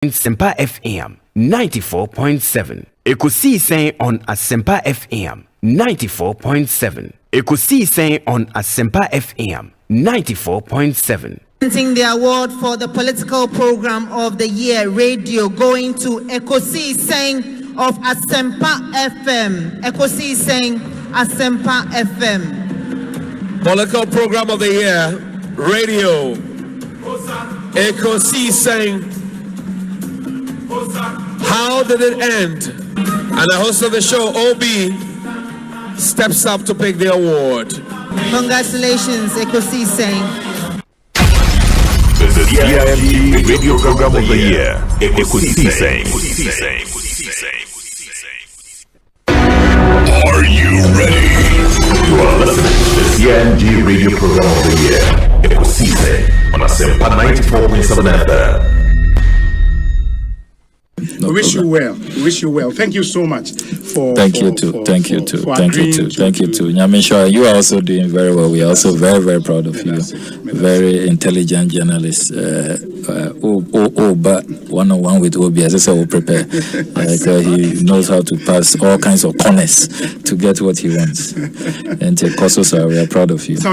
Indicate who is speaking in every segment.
Speaker 1: Asempa FM 94.7. Ekosiisen On Asempa FM 94.7. Ekosiisen On Asempa FM 94.7.
Speaker 2: Presenting the award for the political program of the year radio going to Ekosiisen of Asempa FM. Ekosiisen Asempa FM.
Speaker 3: Political program of the year radio. Ekosiisen. How did it end? And the host of the show, OB, steps up to pick the award.
Speaker 2: Congratulations, Ekosiisen.
Speaker 4: The CIMT radio program of the year, Ekosiisen. Are you ready? You are listening to the CIMT radio program of the year, Ekosiisen on Asempa 94.7 FM.
Speaker 5: We wish you well. We wish you well. Thank you so much for.
Speaker 6: Thank you too. Thank you too. Thank you too. Nyamisha, you are also doing very well. We are also very, very proud of you. Very intelligent journalist. But one-on-one with OB, as I said, will prepare. He knows how to pass all kinds of corners to get what he wants. And Kososa, we are proud of you.
Speaker 5: The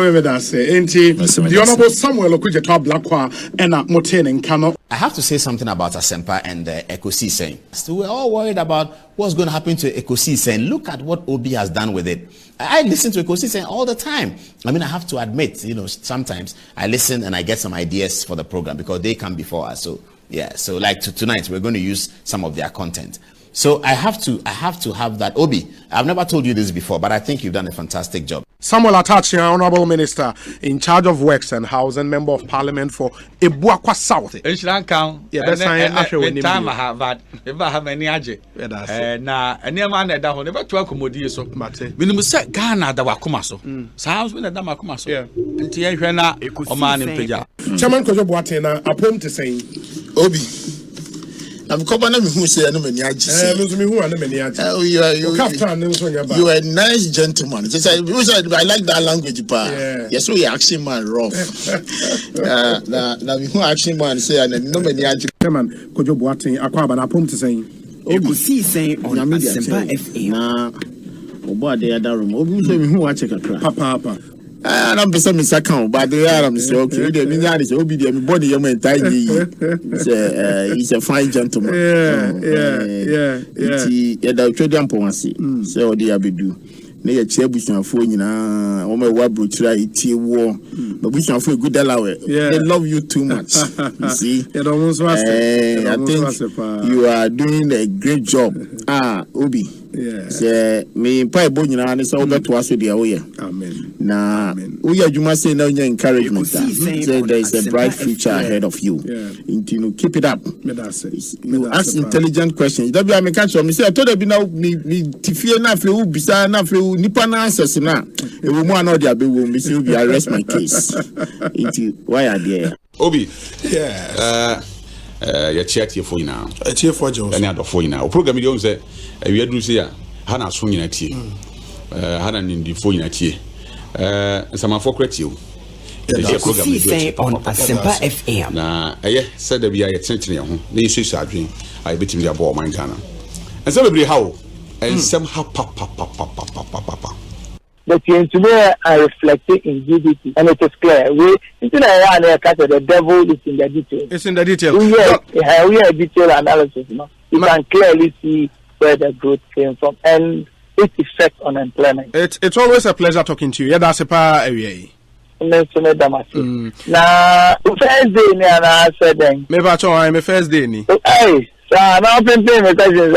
Speaker 5: Honorable Samuel Okujeto Blakwa and Moten and Kano.
Speaker 7: I have to say something about Asempa and Ekosiisen. So we're all worried about what's going to happen to Ekosiisen. Look at what OB has done with it. I listen to Ekosiisen all the time. I mean, I have to admit, sometimes I listen and I get some ideas for the program because they come before us. So yeah, so like tonight we're going to use some of their content. So I have to have that. OB, I've never told you this before, but I think you've done a fantastic job.
Speaker 5: Samuel Atachi, Honorable Minister in charge of Works and Housing, Member of Parliament for Ebuakwa South.
Speaker 8: Yeah, that's time I have had. If I have any aje, na any man that down never to accommodate so. When you say Ghana, that wakuma so. Sounds when that makuma so. Yeah. Until you hear na Oman in Peja.
Speaker 5: Chairman Kojo Boateng, a poem to say,
Speaker 9: Obi. I'm coming who say no many you are a nice gentleman. I like that language, pa. Yes, we action man rough. Now who action man say and no many
Speaker 5: Chairman Kojo Boateng, Akwaba na poem to say.
Speaker 1: Ekosiisen On Asempa FM.
Speaker 9: Na obo ade other room. Obi say who watch a
Speaker 5: Papa.
Speaker 9: And I'm beside Mr. Count, but the Arab is okay. The Minyard is Obi, the body, your man, tiny. He's a fine gentleman. Yeah. The Tradian Pomacy. So, the Abidu. Near Chebush and Fona, or my wabru try tea war, but we shall feel good Delaware. They love you too much. You see, I think you are doing a great job. Obi. Yeah. Me pay bonina and it's all that was with the away. Amen. Now, you must say no encouragement. Say there is a bright future ahead of you. You keep it up. You ask intelligent questions. That be I catch me say I told you now me tifie na fe u bisa na fe u nipa na answers na. E wo mu another be wo me say you arrest my case. Why are there?
Speaker 10: Obi. Yeah. You check your phone now.
Speaker 5: Check for Jones.
Speaker 10: Any other phone now. O program you say we do say hana so nyina tie. Hana ndi phone nyina tie. Some for credit you.
Speaker 1: Ekosiisen On Asempa FM.
Speaker 10: Na said that we are tentene ho. Na yesu adwen I betimi dey abo man Ghana. And so be how and somehow papa.
Speaker 11: But today are reflecting in GDP, and it is clear. The devil is in the detail.
Speaker 5: It's in the detail.
Speaker 11: We have detailed analysis. You can clearly see where the growth came from and its effect on employment.
Speaker 5: It's always a pleasure talking to you. Yeah, that's a power area.
Speaker 11: Now, first day, I said,
Speaker 5: maybe I'm a first day.
Speaker 11: Hey, so I'm not paying me questions.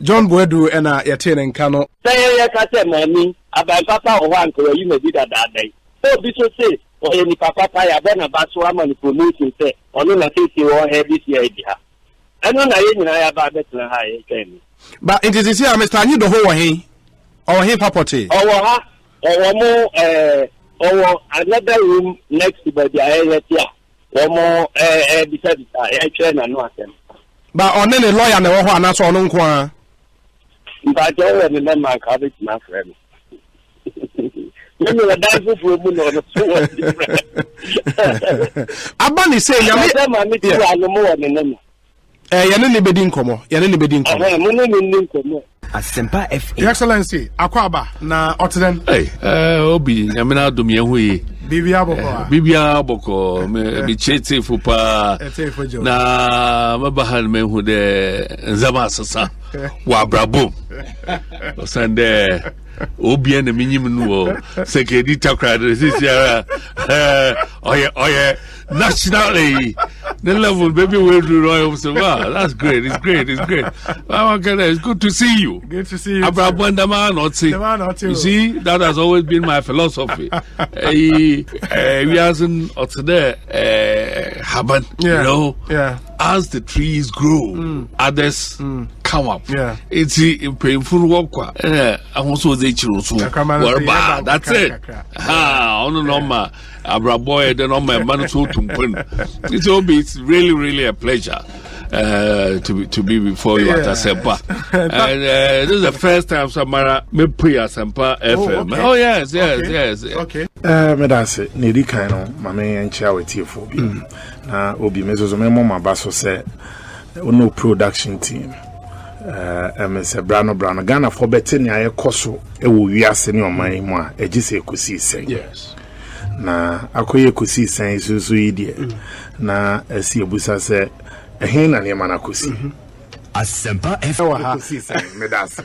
Speaker 5: John Boedu and Yatin and Kano.
Speaker 11: Say, money about Papa or one you may do that day. So, this will say, or any Papa, I have been about so many promotions, say, or no, I think you all have this idea. I don't know about that.
Speaker 5: But it is here, Mr. You the whole way, or him, Papa,
Speaker 11: or more, another room next to the area. One more, besides, I train and no attempt.
Speaker 5: But on any lawyer, and one answer on But
Speaker 11: I don't remember my cabbage, my friend.
Speaker 5: Abani say
Speaker 1: Asempa FM.
Speaker 5: Your Excellency, Akwaba na Otden.
Speaker 3: Hey, Obi, Yamina Dumiahui. Bibia Boko, me chete fupa. Na mabahan me who de Zamasasa. Wabrabo. Sande Obi and the minimum security takra this year. Oh yeah. Nationally, the level baby will do royal. Wow, that's great. It's great. It's good to see you.
Speaker 5: Good to see you.
Speaker 3: You see, that has always been my philosophy. We hasn't there happen. You know, as the trees grow, others come up. It's painful work. I also say that's it. Abraboy, the normal man so it's really a pleasure to be before you at Asempa. And this is the first time Samara me pre Asempa FM. Oh yes.
Speaker 5: Okay.
Speaker 12: Medase nedi kan no mame encha wetie fo bi. Na obi mezo me mama baso se no production team. MS Brano Ghana for better ni ayekoso e wo wiase ni oman mu a egise Ekosiisen.
Speaker 5: Yes.
Speaker 12: Na akoye Ekosiisen susu yi na esi ebusa se ehin na ne mana kosi
Speaker 1: Asempa FM
Speaker 12: medase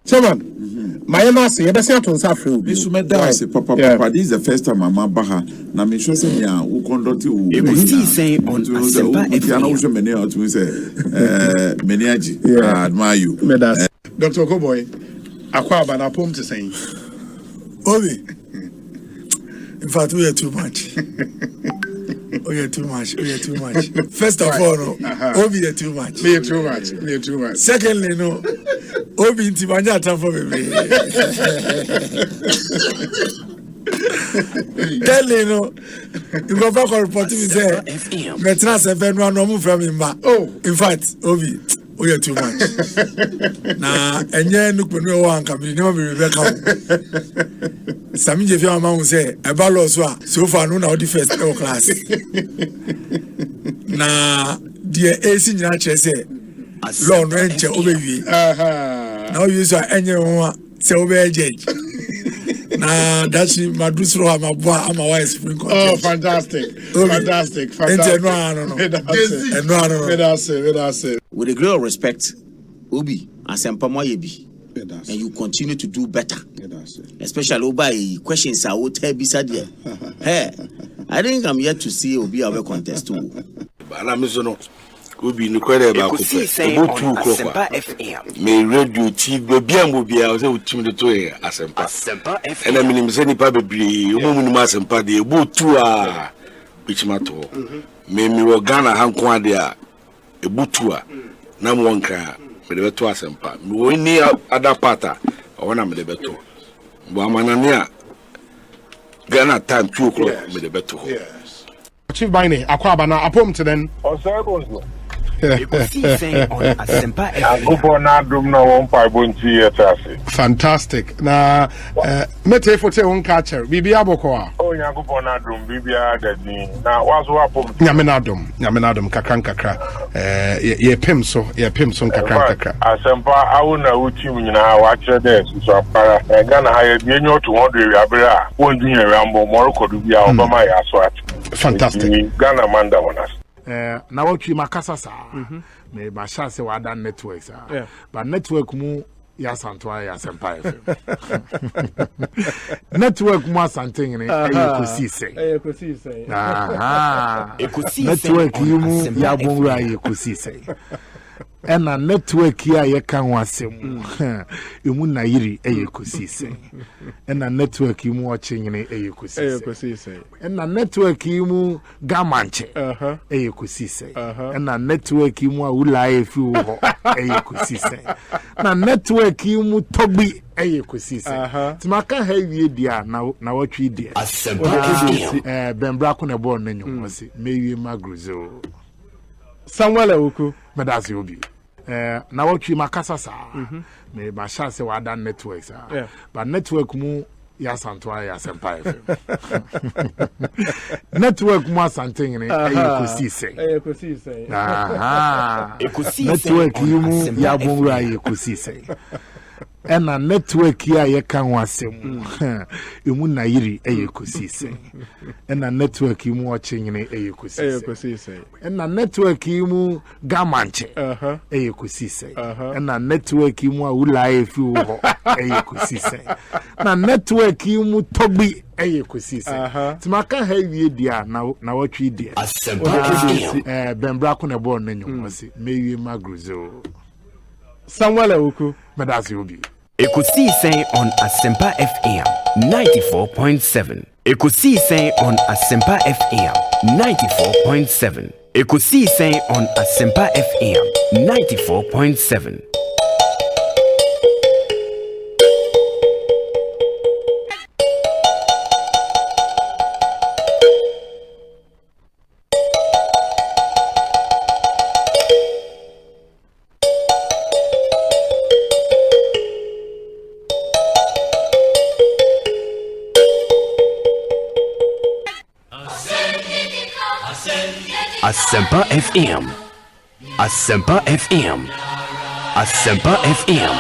Speaker 9: Chairman my master you best to safri
Speaker 13: bisu medase papa this is the first time mama baha na me sure say ya wo conduct wo
Speaker 1: Ekosiisen on Asempa FM
Speaker 13: na wo so many out me say many aji admire you
Speaker 5: medase Dr. Koboy Akwaba na pom to say
Speaker 14: Obi in fact we are too much. You're too much. First of all, no, Obi you're too much.
Speaker 5: Me too much.
Speaker 14: Secondly, no, Obi inti manja time for me. Thirdly, no, you go back and report to me say, "Metra seven no no move from him." Oh, in fact, Obi. Oh, you're too much. Nah, and yeah, look when we want to be never be Rebecca. Some if your mom say, about so far, no, now the first class. Nah, dear AC in your say, Lord, rent your baby. Now you saw any one, so be a judge. Nah, that's my Dusro, my boy, I'm a wise spring.
Speaker 5: Oh, fantastic.
Speaker 15: With a great respect, Obi, Asempa Moyebi, and you continue to do better. Especially Obi, questions I would tell beside you. Hey, I think I'm yet to see Obi our contest too.
Speaker 16: Obi no kwere ba ko pe obotu ko me radio TV bia mo bia o se utim de to Asempa FM ena minim se nipa bebre o mu Asempa de obotu a bichimato me wo Ghana hanko ade a ebutu a na mo nka me de beto Asempa me wo ni ada pata o na me de beto bo amanane a Ghana time 2 o'clock me de beto
Speaker 5: Chief Baine Akwaba na apom to den
Speaker 1: Ekosiisen on Asempa FM.
Speaker 5: Fantastic. Na mete fote on catcher. Bibi aboko.
Speaker 17: Oh nyagopo na drum bibi adadi. Na wazo apom.
Speaker 5: Nyamenadum kakra. Ye pimso kakra.
Speaker 17: Asempa awuna uti nyina wa kire there so apara. Ghana ha ye bi enyo to 100 abira. Won dunya rambo moroko du bia obama ya so at.
Speaker 5: Fantastic.
Speaker 17: Ghana manda wonas.
Speaker 5: Na watchi makasa sa me ba sha se wada network sa but network mu ya santwa ya Asempa FM network mu asanten ni Ekosiisen network mu ya bonwa Ekosiisen ena network ya ye kan wasem emu na yiri Ekosiisen ena network mu ochenyene Ekosiisen ena network mu gamanche Ekosiisen ena network mu awula efi wo Ekosiisen na network mu togbi Ekosiisen timaka ha wie dia na watwi dia bembra ko na bo na nyom wase mewie magruzo Samuel Oku medasi obi na watwi makasa sa me ba sha se wada network sa but network mu Yes, Antoine, Asempa FM. Network more something in Ekosiise.
Speaker 12: Ekosiise.
Speaker 5: Aha. Network you ya bonra Ekosiise. Ena network ya ye kan wasem. Emu na yiri Ekosiise. Ena network you mu ochenyene Ekosiise. Ena network you mu gamanche. Ekosiise. Ena network you mu awula efi wo Ekosiise. Na network you mu togbi Ekosiise. Timaka heavy dia na watwi dia. Bembra ko na born na nyom wase. Mewie magruzo.
Speaker 12: Samuel Oku.
Speaker 5: Medasi obi.
Speaker 1: Ekosiise on Asempa FM 94.7. Ekosiise on Asempa FM 94.7. Ekosiise on Asempa FM 94.7. Asempa FM. Asempa FM. Asempa FM.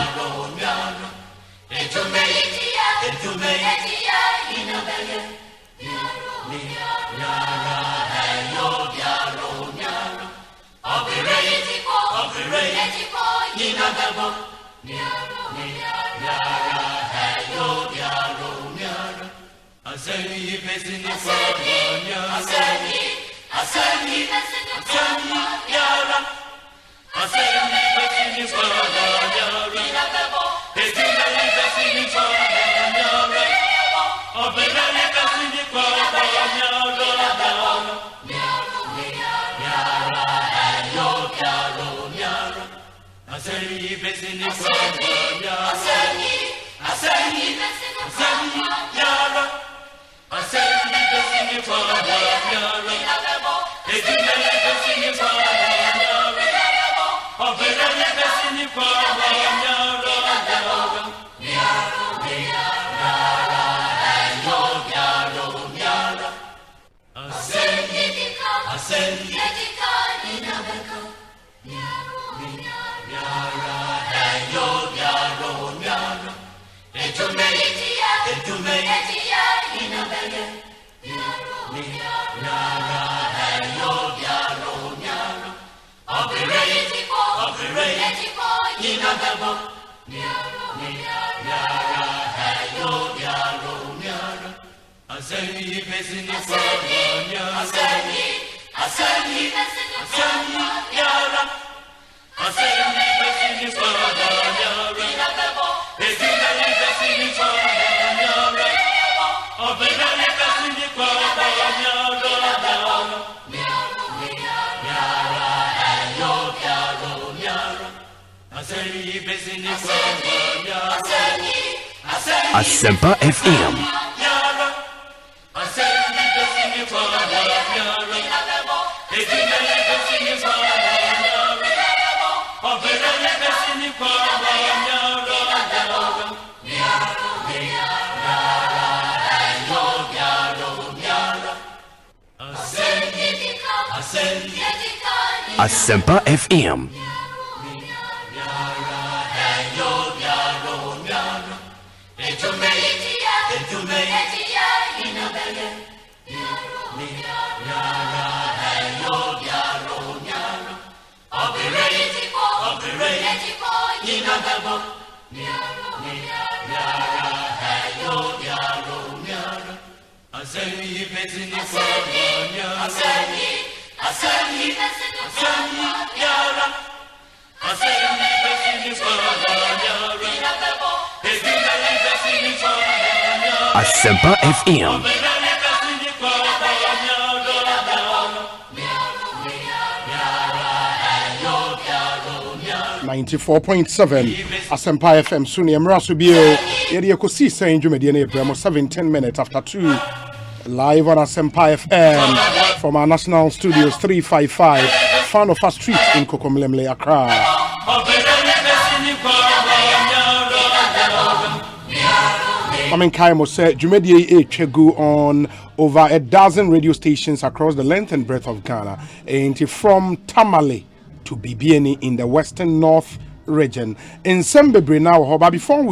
Speaker 1: Asempa FM. Asempa FM. Asempa FM.
Speaker 12: 94.7 Asempa FM Suni Emraso Bio Area Ekosiise Njumedi na Ebremo 17 minutes after 2 live on Asempa FM from our national studios 355 Fanofa Street in Kokomlemle, Accra.
Speaker 18: Kaimo said Jumedi Chegu on over a dozen radio stations across the length and breadth of Ghana, and from Tamale to Bibiani in the western north region. In Sembebre now, but before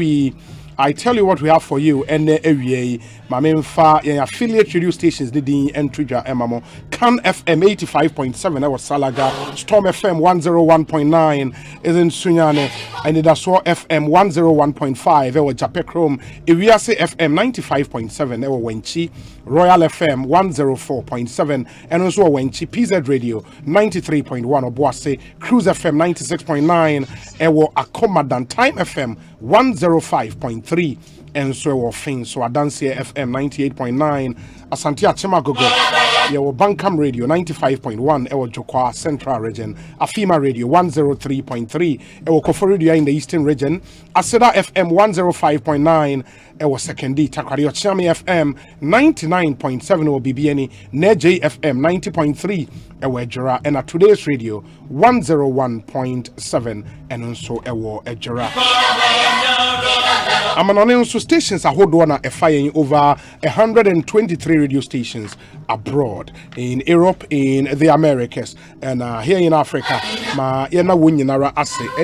Speaker 18: I tell you what we have for you, and area, Mamemfa, affiliate radio stations, the Entridja Emamo, Can FM 85.7, that was Salaga, Storm FM 101.9 is in Sunyane, and the Daswa FM 101.5, that was Japekrom, Iriase FM 95.7, that was Wenchi, Royal FM 104.7, and also Wenchi, PZ Radio 93.1, Obuase, Cruise FM 96.9, and was Akomadan, Time FM 105.3, and so of things. So Adansia FM 98.9, Asante Achemagogo, Yewo Bankam Radio 95.1, Ewo Jokwa Central Region, Afima Radio 103.3, Ewo Kofo Radio in the Eastern Region, Aseda FM 105.9, Ewo Sekendi, Takwari Ochami FM 99.7, Ewo BBNE, Neje FM 90.3, Ewo Ejura, and at Today's Radio 101.7, and also Ewo Ejura. I'm on stations I hold one a fire over 123 radio stations abroad in Europe, in the Americas, and here in Africa, and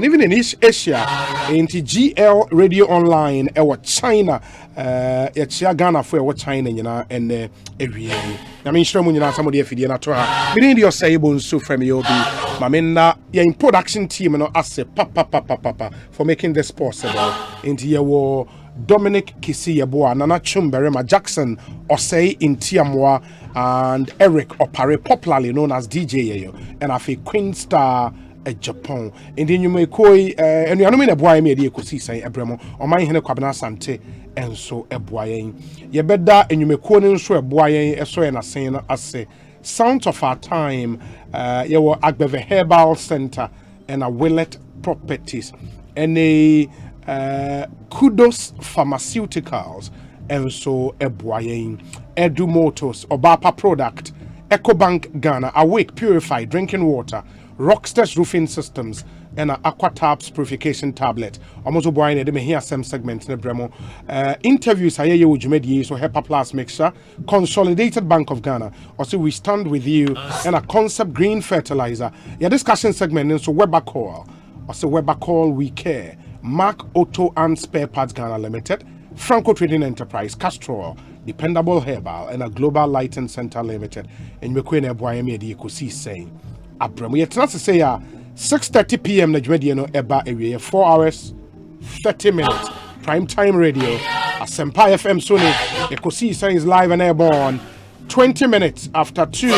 Speaker 18: even in East Asia, in GL Radio Online, China, Ghana for China, and every I mean, somebody if you not we need your sable so from you be Mamina, in production team, and I say papa for making this possible into your Dominic Kisiyeboa, Nana Chumberema Jackson, Osei in Tiamwa, and Eric Opare, popularly known as DJ, and I feel Queen Star at Japan. And then you may call and you know me a boy made Ekosiisen Ebremo, or my Hene Kwabena Sante, and so a boy. You better and you may call in so a boy, a so and a saying, I say, Sounds of Our Time, you were Agbeve Herbal Center, and a Willet Properties, and a Kudos Pharmaceuticals, and so Ebuayen, Edu Motors, Obapa Product, EcoBank Ghana, Awake Purified Drinking Water, Rockstars Roofing Systems, and Aquataps Purification Tablet. Almost Obuayen, they may hear some segments in the Bremo. Interviews, I hear you with Jumedi, so HEPA Plus Mixture, Consolidated Bank of Ghana, also We Stand With You, and a Concept Green Fertilizer. Your discussion segment, and so Weber Call, also Weber Call We Care. Mark Auto and Spare Parts Ghana Limited, Franco Trading Enterprise, Castrol, Dependable Herbal, and a Global Lighting Center Limited. And Mekwene Boyame the Ekosiisen. Abram, we have to say 6:30 p.m. Najmediano Eba area, 4 hours, 30 minutes. Prime time radio. Asempa FM Sony. Ekosiisen is live and airborne. 20 minutes after 2.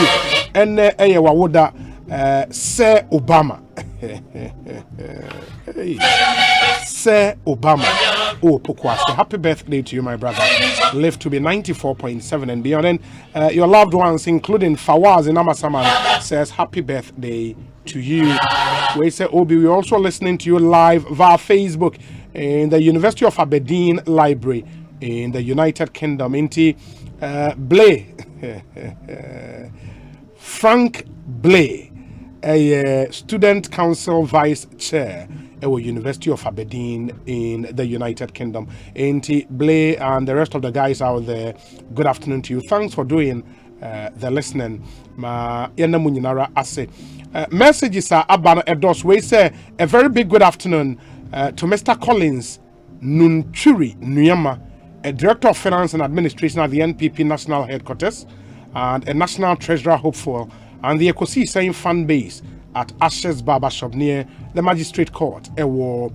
Speaker 18: And Wawoda Sir Obama. Sir Obama. Oh, Pokwase. Happy birthday to you, my brother. Live to be 94.7 and beyond. And your loved ones, including Fawaz in Amasaman, says happy birthday to you. We say, Obi, we're also listening to you live via Facebook in the University of Aberdeen Library in the United Kingdom. Inti Blay. Frank Blay, a student council vice chair at the University of Aberdeen in the United Kingdom. Auntie Blay and the rest of the guys out there, good afternoon to you. Thanks for doing the listening. Messages are Abana Edos. We say a very big good afternoon to Mr. Collins Nunchuri Nuyama, a Director of Finance and Administration at the NPP National Headquarters, and a National Treasurer hopeful, and the Ekosiisen fan base at Ashes Barbershop near the Magistrate Court. Ewo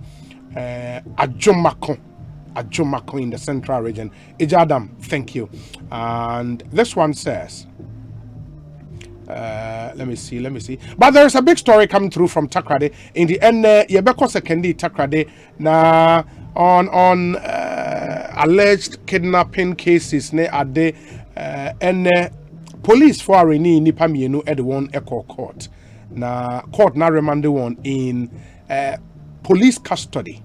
Speaker 18: Ajomako in the Central Region. Ijadam, thank you. And this one says, let me see. But there is a big story coming through from Takrade. In the end, Yebeko Sekendi Takrade na on alleged kidnapping cases ne ade and police for Areni nipa mienu at the one echo court. Na court na remanded one in police custody.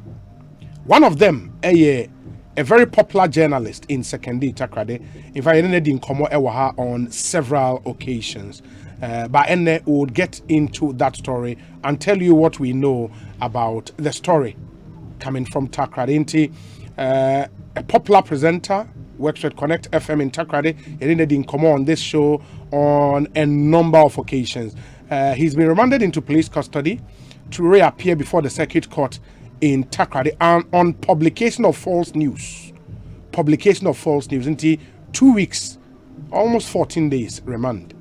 Speaker 18: One of them, a very popular journalist in Sekendi Takrade. In fact, I didn't come on several occasions. But Enne would get into that story and tell you what we know about the story coming from Takrade. a popular presenter, works with Connect FM in Takrade. He didn't come on this show on a number of occasions. He's been remanded into police custody to reappear before the circuit court in Takrade and on publication of false news. Publication of false news until 2 weeks, almost 14 days remand.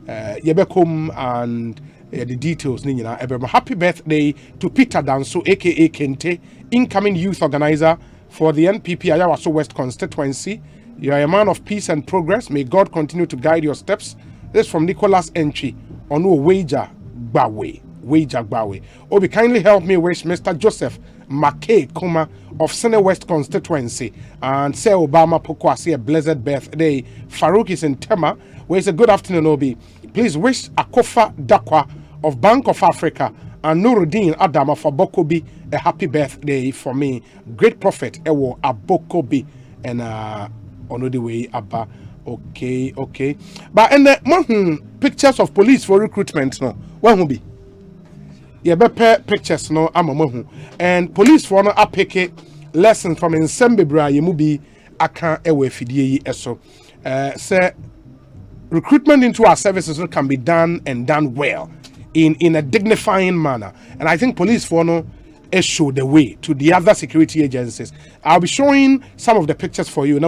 Speaker 18: Yebekum and the details. Happy birthday to Peter Danso, aka Kente, incoming youth organizer for the NPP Ayawaso West constituency. You are a man of peace and progress. May God continue to guide your steps. This is from Nicholas Entry on Wager Bawe. Obi, kindly help me wish Mr. Joseph McKay Kuma of Senate West constituency and say Obama Pokwasi a blessed birthday. Farouk is in Tema, where it's a good afternoon, Obi. Please wish Akofa Dakwa of Bank of Africa and Nuruddin Adama for Bokobi a happy birthday for me. Great prophet Ewo Abokobi and on the way Abba. Okay. But and the pictures of police for recruitment no. What will be? Yeah, pictures no amamohu. And police for no apeke lessons from Nsembebra Yemubi aka ewe fidie eso. Say recruitment into our services can be done and done well in a dignifying manner. And I think police for no show the way to the other security agencies. I'll be showing some of the pictures for you.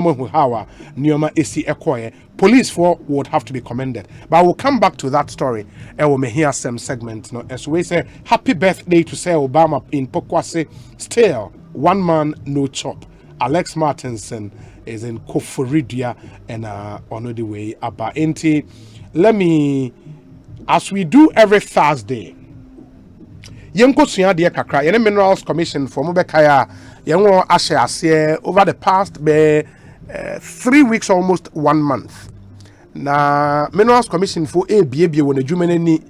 Speaker 18: Police for would have to be commended. But I will come back to that story and we may hear some segments. As we say, happy birthday to say Obama in Pokwase. Still, one man, no chop. Alex Martinson is in Koforidia and on the way about Enti. Let me, as we do every Thursday, Yenko Suya de Kakra, Yen Minerals Commission for Mubekaya, Yengo Ashe over the past 3 weeks, almost 1 month. Na Minerals Commission for ABB when the Jumeneni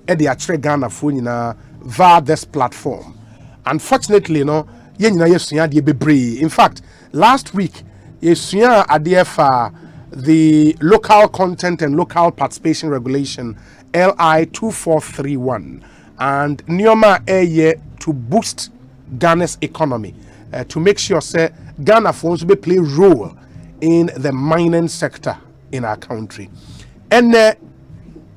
Speaker 18: Edi Atre Ghana for via this platform. Unfortunately, Yenina Yesuya de Bebre. In fact, last week, Yesuya Adefa, the Local Content and Local Participation Regulation, LI 2431. And Nioma Eye to boost Ghana's economy, to make sure say Ghana phones will play a role in the mining sector in our country. And but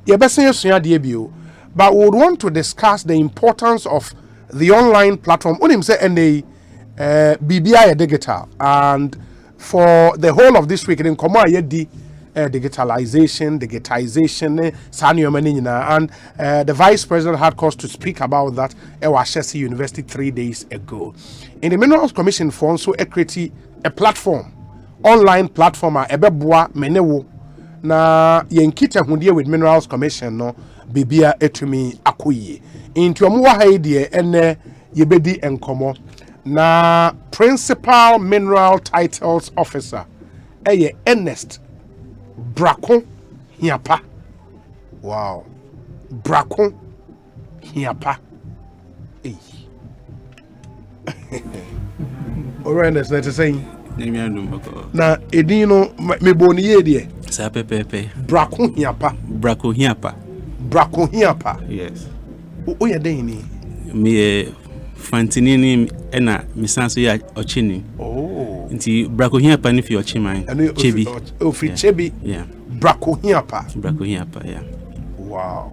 Speaker 18: we would want to discuss the importance of the online platform. BBI digital, and for the whole of this week in Komma digitization, and the vice president had cause to speak about that at Washington University 3 days ago. In the Minerals Commission for also create a platform, online platform ebeboa menewo na yenkita hundie with Minerals Commission no bibia etumi akoyi. Into omuwa haidie ene yebedi enkomo na principal mineral titles officer eye Ernest Brako Hiapa. Wow. Brako Hiapa. Hey. Alright, let's say. Na edino me boni ye die.
Speaker 19: Sa pepepe.
Speaker 18: Brako Hiapa.
Speaker 19: Brako Hiapa.
Speaker 18: Brako Hiapa.
Speaker 19: Yes.
Speaker 18: O ye den ni.
Speaker 19: Me fantinini ena misanso ya ochini.
Speaker 18: Oh.
Speaker 19: Nti Brako Hiapa ni fi ochiman.
Speaker 18: Chebi. Oh, fi Chebi.
Speaker 19: Yeah.
Speaker 18: Brako Hiapa.
Speaker 19: Brako Hiapa, yeah.
Speaker 18: Wow.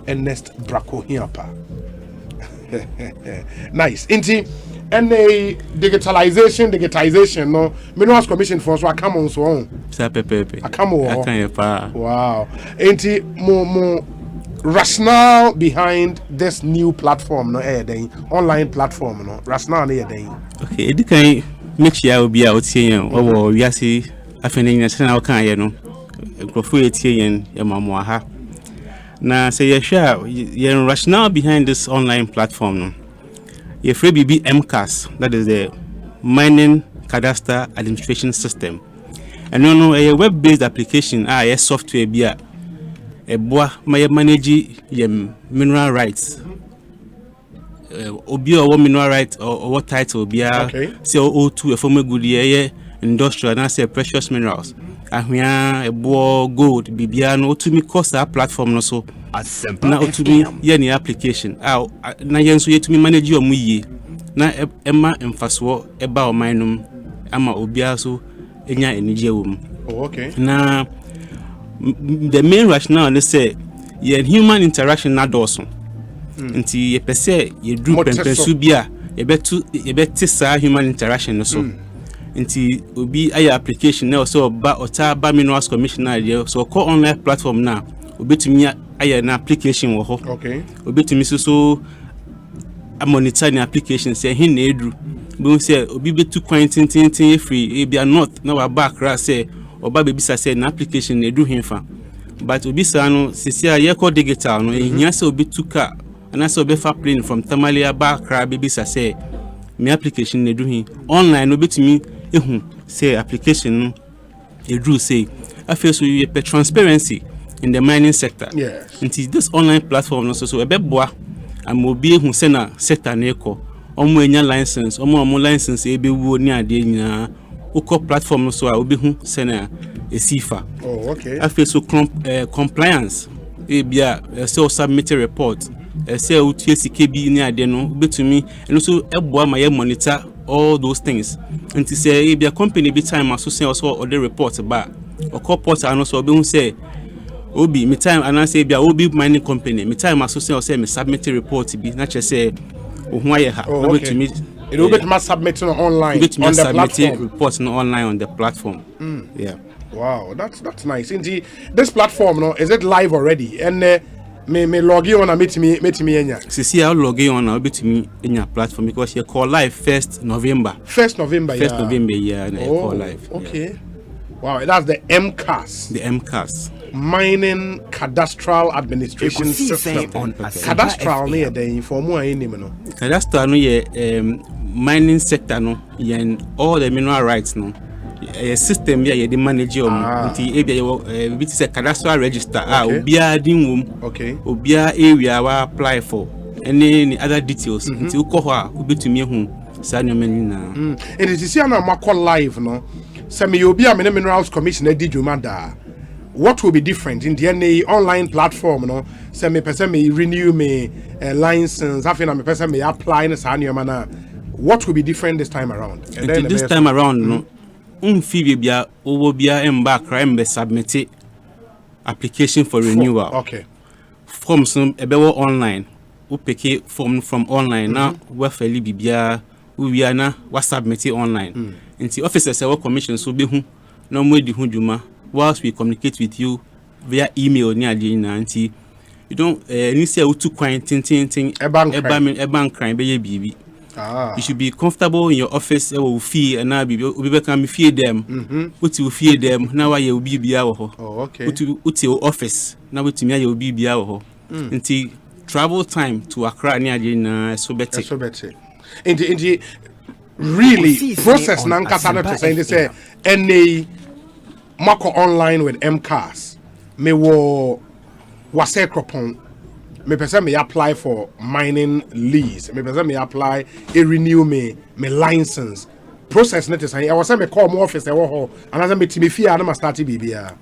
Speaker 18: Ernest Brako Hiapa. Nice. Inti and a digitization no Minerals Commission for so come on so on.
Speaker 19: Sa pepepe.
Speaker 18: I come on.
Speaker 19: Pa.
Speaker 18: Wow. Inti mo rationale behind this new platform no the online platform no rationale no.
Speaker 19: Okay, it can make sure will be out here or we are see afeni national kan ye no nkrofo etie yen yamamo ha na say ye share ye rationale behind this online platform no ye free BB MCAS, that is the Mining Cadastre Administration System, and no a web based application a software be a boa my manage ye mineral rights obi or mineral right or what title be a say O2 a former good year industrial and I say precious minerals ahia ebo gold bibia no to me cost that platform no so na to me ye ni application na yen so ye to me manage your muye na ema mfaso eba omanum ama obia so enya enije wom.
Speaker 18: Oh, okay.
Speaker 19: Na the main rationale is say ye human interaction na doso. Nti ye pese ye do pempensu bia ye betu sa human interaction no so. Nti obi aya application na so ba ota ba minerals commissioner there so call online platform na obetumi aya na application wo ho.
Speaker 18: Okay.
Speaker 19: Obetumi so monitor the application say hin na edru. Be say obi betu kwan tintin free e bia not na wa back ra say oba bebi say na application na edu hin fa. But obi sa no sisia ye call digital no ehia say obi tuka and so be fa plane from Tamalia back ra bebi say me application na edu hin online obetumi ehun say application no edu say afi so you pay transparency in the mining sector.
Speaker 18: Yes.
Speaker 19: Until this online platform no so ebeboa amobi ehun say na sector na eko omo enya license omo license ebewu ni ade nyina uko platform no so a obehu say na esifa.
Speaker 18: Oh, okay.
Speaker 19: Afi so compliance e bia so submit a report say utie sikebi ni ade no betumi eno so eboa ma ye monitor all those things. Until say e bia company be time aso say also order report ba oko portal no so obehu say obi me time and say bia obi mining company me time aso say me submit a report bi na che say ohun aye ha no betumi
Speaker 18: it will be submit online on the platform.
Speaker 19: Reports online on the platform. Yeah.
Speaker 18: Wow, that's nice. Indeed, this platform, no, is it live already? And me log in on a meet me enya.
Speaker 19: See, I'll log in on a bit me in your platform because you call live 1st November.
Speaker 18: 1st November, yeah.
Speaker 19: 1st November, yeah, and call live.
Speaker 18: Okay.
Speaker 19: Yeah.
Speaker 18: Wow, that's the MCAS.
Speaker 19: The MCAS.
Speaker 18: Mining Cadastral Administration System. Cadastral near the for more any no.
Speaker 19: Cadastral no ye mining sector no yen all the mineral rights no. A system here the manager nti e bia bit say cadastral register obia din wom.
Speaker 18: Okay.
Speaker 19: Obia area wa apply for any other details nti uko a obetumi hu sa nyamani na.
Speaker 18: It is here na makọ live no. Say me obia me minerals commission edi dwuma da. What will be different in the online platform? No, say me person me renew me license. After me person me apply in sa what will be different this time around?
Speaker 19: This time around, no, fee bia owo bia emba crime be submit application for renewal.
Speaker 18: Okay.
Speaker 19: Forms ebewo online. We pick form from online now. We fairly bibia we na we submit online. Inti officers say commission so be hu no mo di hu dwuma. Whilst we communicate with you via email ni ade na nti you don't ni say utu kwan tintin e crime be ye bibi. You should be comfortable in your office e wo fee na bibi obi be kan me fee dem uti wo fee dem na wa ye obi bia wo ho.
Speaker 18: Oh, okay.
Speaker 19: Uti office na wetumi aye obi bia wo ho. Nti travel time to Accra ni ade na so better.
Speaker 18: So better. Indeed, really process na nkasa na to say they say any Mako online with MCAS. Me wo wase kropon. Me person me apply for mining lease. Me person me apply a renew me license. Process net is I was say me call my office e wo ho. And as me timi fia na ma start bibia.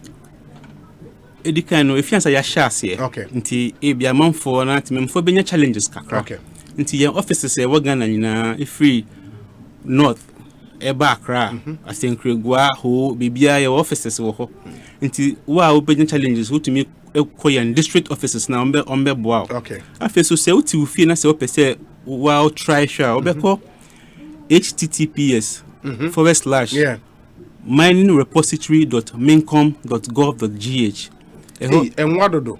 Speaker 19: Edika no if you answer ya share.
Speaker 18: Okay.
Speaker 19: Nti e bia manfo na timi mfo benya challenges kakra.
Speaker 18: Okay.
Speaker 19: Nti your offices e wo Ghana nyina e free north eba Accra asenkregua ho bibia your offices wo ho nti wa open challenges wo tumi koyan district offices na ombe boa.
Speaker 18: Okay.
Speaker 19: Afi so se uti wo fie na se wo pese wa try sure obeko https /miningrepository.mincom.gov.gh
Speaker 18: and what do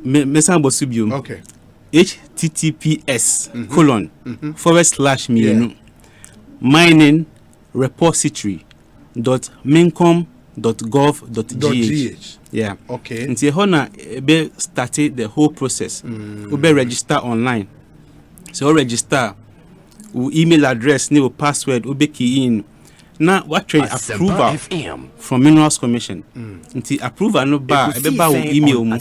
Speaker 19: me san bosu biom.
Speaker 18: Okay.
Speaker 19: https /mining repository.mincom.gov.gh. Yeah.
Speaker 18: Okay.
Speaker 19: Until hona be started the whole process. We be register online. So register. We email address, new password, we be key in. Now what train approval from Minerals Commission. Until approval no ba ebe ba email mu.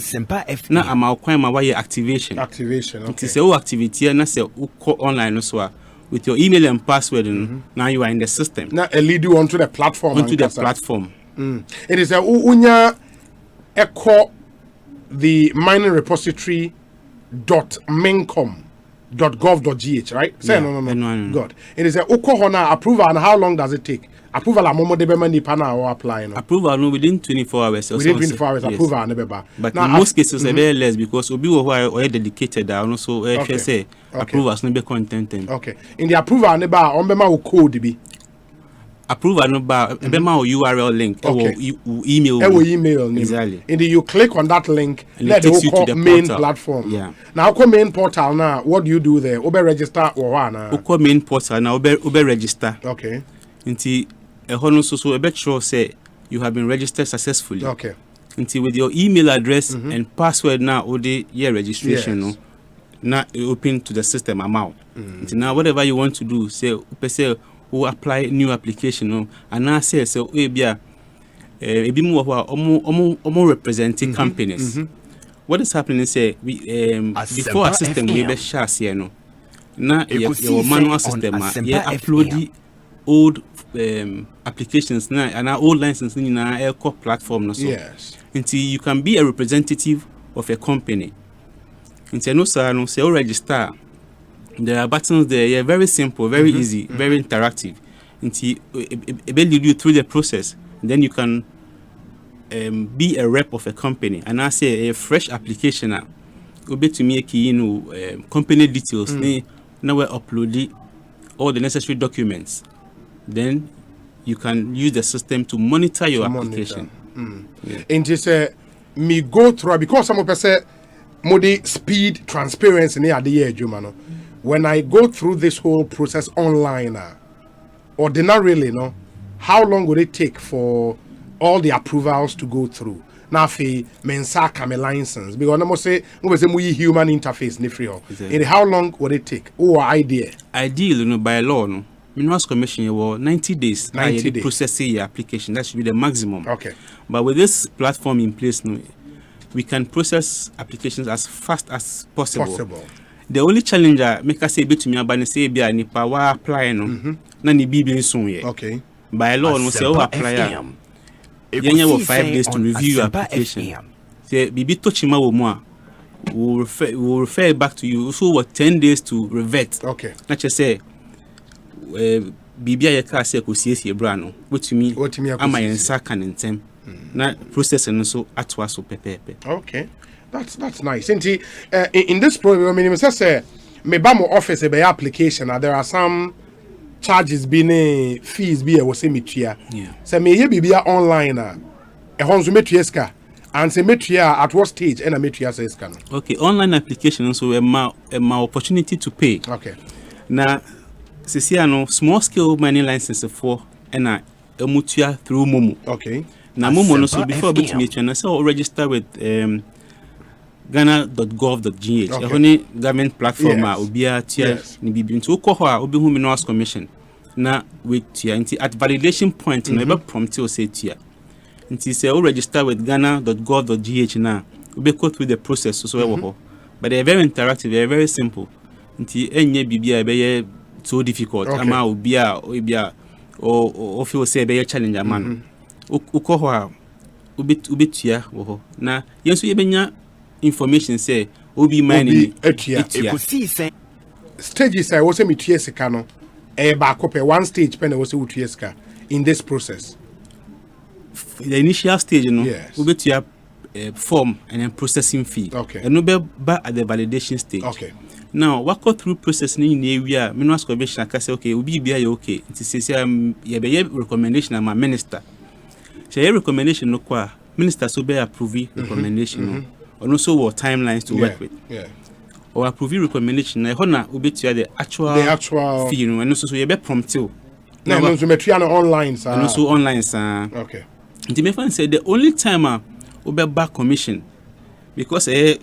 Speaker 19: Na ama kwan ma wa activation.
Speaker 18: Activation. Okay.
Speaker 19: Until say o activity na say o online no so with your email and password, now you are in the system.
Speaker 18: Now, lead you onto the platform. It is a unya echo the mining repository .mincom. .gov.gh, right? Say
Speaker 19: Yeah,
Speaker 18: no. Good. It is a Okohona approval, and how long does it take? Approval a momo debe mani pana or apply no.
Speaker 19: Approval no within 24 hours.
Speaker 18: Within 24 hours, yes. Approval nebeba.
Speaker 19: But now, in most cases, very less because obi wo are dedicated and also say approvals no be content.
Speaker 18: Okay. In the approval neba ombema wo code be.
Speaker 19: Approval no ba ebema o URL link email.
Speaker 18: Exactly. And you click on that link, let it you to the main portal. Platform.
Speaker 19: Yeah.
Speaker 18: Now go main portal now. What do you do there? Obe register or what?
Speaker 19: Go main portal now. Obe register.
Speaker 18: Okay.
Speaker 19: Nti ehono so ebe sure say you have been registered successfully.
Speaker 18: Okay.
Speaker 19: Nti with your email address and password now ode year registration no. Now open to the system amount. Nti now whatever you want to do, say who apply new application no, and now say we be ebi mu omo representing companies. What is happening is say we before our system we be share here no. Now your manual system upload the old applications now and our old license in our Eco platform no so.
Speaker 18: Yes.
Speaker 19: Until you can be a representative of a company. Until no sir no say register. There are buttons there, yeah, very simple, very easy, very interactive. Until it will lead you through the process. Then you can be a rep of a company. And I say a fresh application will be to make company details. Now we upload all the necessary documents. Then you can use the system to monitor your application.
Speaker 18: And just me go through because some people say modi speed transparency near the year Jumano. When I go through this whole process online, ordinarily, no, how long would it take for all the approvals to go through? Now, if mensa come a license, because I must say, we human interface, and how long would it take? Oh, idea.
Speaker 19: Ideally, by law, no, Minerals Commission, you 90 days.
Speaker 18: 90 days.
Speaker 19: Processing your application. That should be the maximum.
Speaker 18: Okay.
Speaker 19: But with this platform in place, no, we can process applications as fast as possible. The only challenge make us say to me about say be any power apply no na ni bibi so ye.
Speaker 18: Okay.
Speaker 19: By law no say apply. You have 5 days to review your application. Say bibi touchima wo mu a will refer back to you. So what 10 days to revert.
Speaker 18: Okay.
Speaker 19: Na che say bibi ya ka say ko siesie bra no. Wotumi ama yensa kan ntem. Na process no so atwa so pepepe.
Speaker 18: Okay. That's nice. In this program, I mean, say me ba mo office be application. There are some charges being fees be was say me tia. Say me ye be online e honzo me tia and say me tia at what stage and me tia say ska.
Speaker 19: Okay, online application so my opportunity to pay.
Speaker 18: Okay.
Speaker 19: Now no small scale mining license for and mutua through Momo.
Speaker 18: Okay.
Speaker 19: Now Momo no so before bit me channel so register with Ghana.gov.gh. Only government platform obia tia ni bibi nti ukọ a obi hu Minerals Commission na with tia nti at validation point na ebe prompt you say tia. Nti say o register with Ghana.gov.gh na obi go through the process so we ho. But they are very interactive, they are very simple. Nti enye bibia ebe so difficult ama obia o feel say ebe challenge man. Ukọ ho a obi tia ho. Na yenso yebenya information say obi mining
Speaker 18: Ekosiisen stages I was me TSK no ba kope one stage pen was TSK in this process.
Speaker 19: The initial stage no obi to form and then processing fee.
Speaker 18: Okay.
Speaker 19: And no be back at the validation stage.
Speaker 18: Okay.
Speaker 19: Now what go through processing in area Minerals Commission can say okay obi bia okay it say ye be recommendation am minister. Say recommendation no kwa minister so be approve recommendation. And also what timelines to work with.
Speaker 18: Yeah.
Speaker 19: Or approve recommendation. I wanna obey the actual fee, and also so you be prompt you.
Speaker 18: No, online, sir.
Speaker 19: And also online, sir.
Speaker 18: Okay.
Speaker 19: The me find say the only time obey back commission because a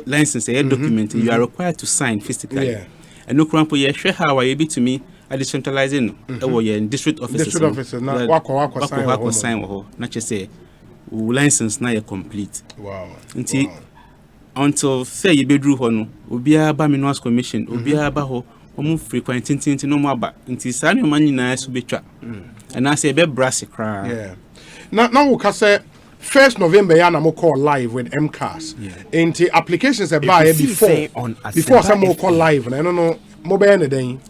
Speaker 19: license a document you are required to sign physically.
Speaker 18: Yeah.
Speaker 19: And no crampo you share how you be to me at decentralizing or your district offices.
Speaker 18: District officer na wako
Speaker 19: sign ho. Na che say license na complete.
Speaker 18: Wow.
Speaker 19: Until say you be drew hono obia ba Minerals Commission obia ba ho omu frequenting no more ba nti sa no man nyina so betwa and I say be brass cry.
Speaker 18: Yeah. Now we can say 1st November ya na mo call live with MCAS. Into applications a buy before some more call live and I don't know mobile anything.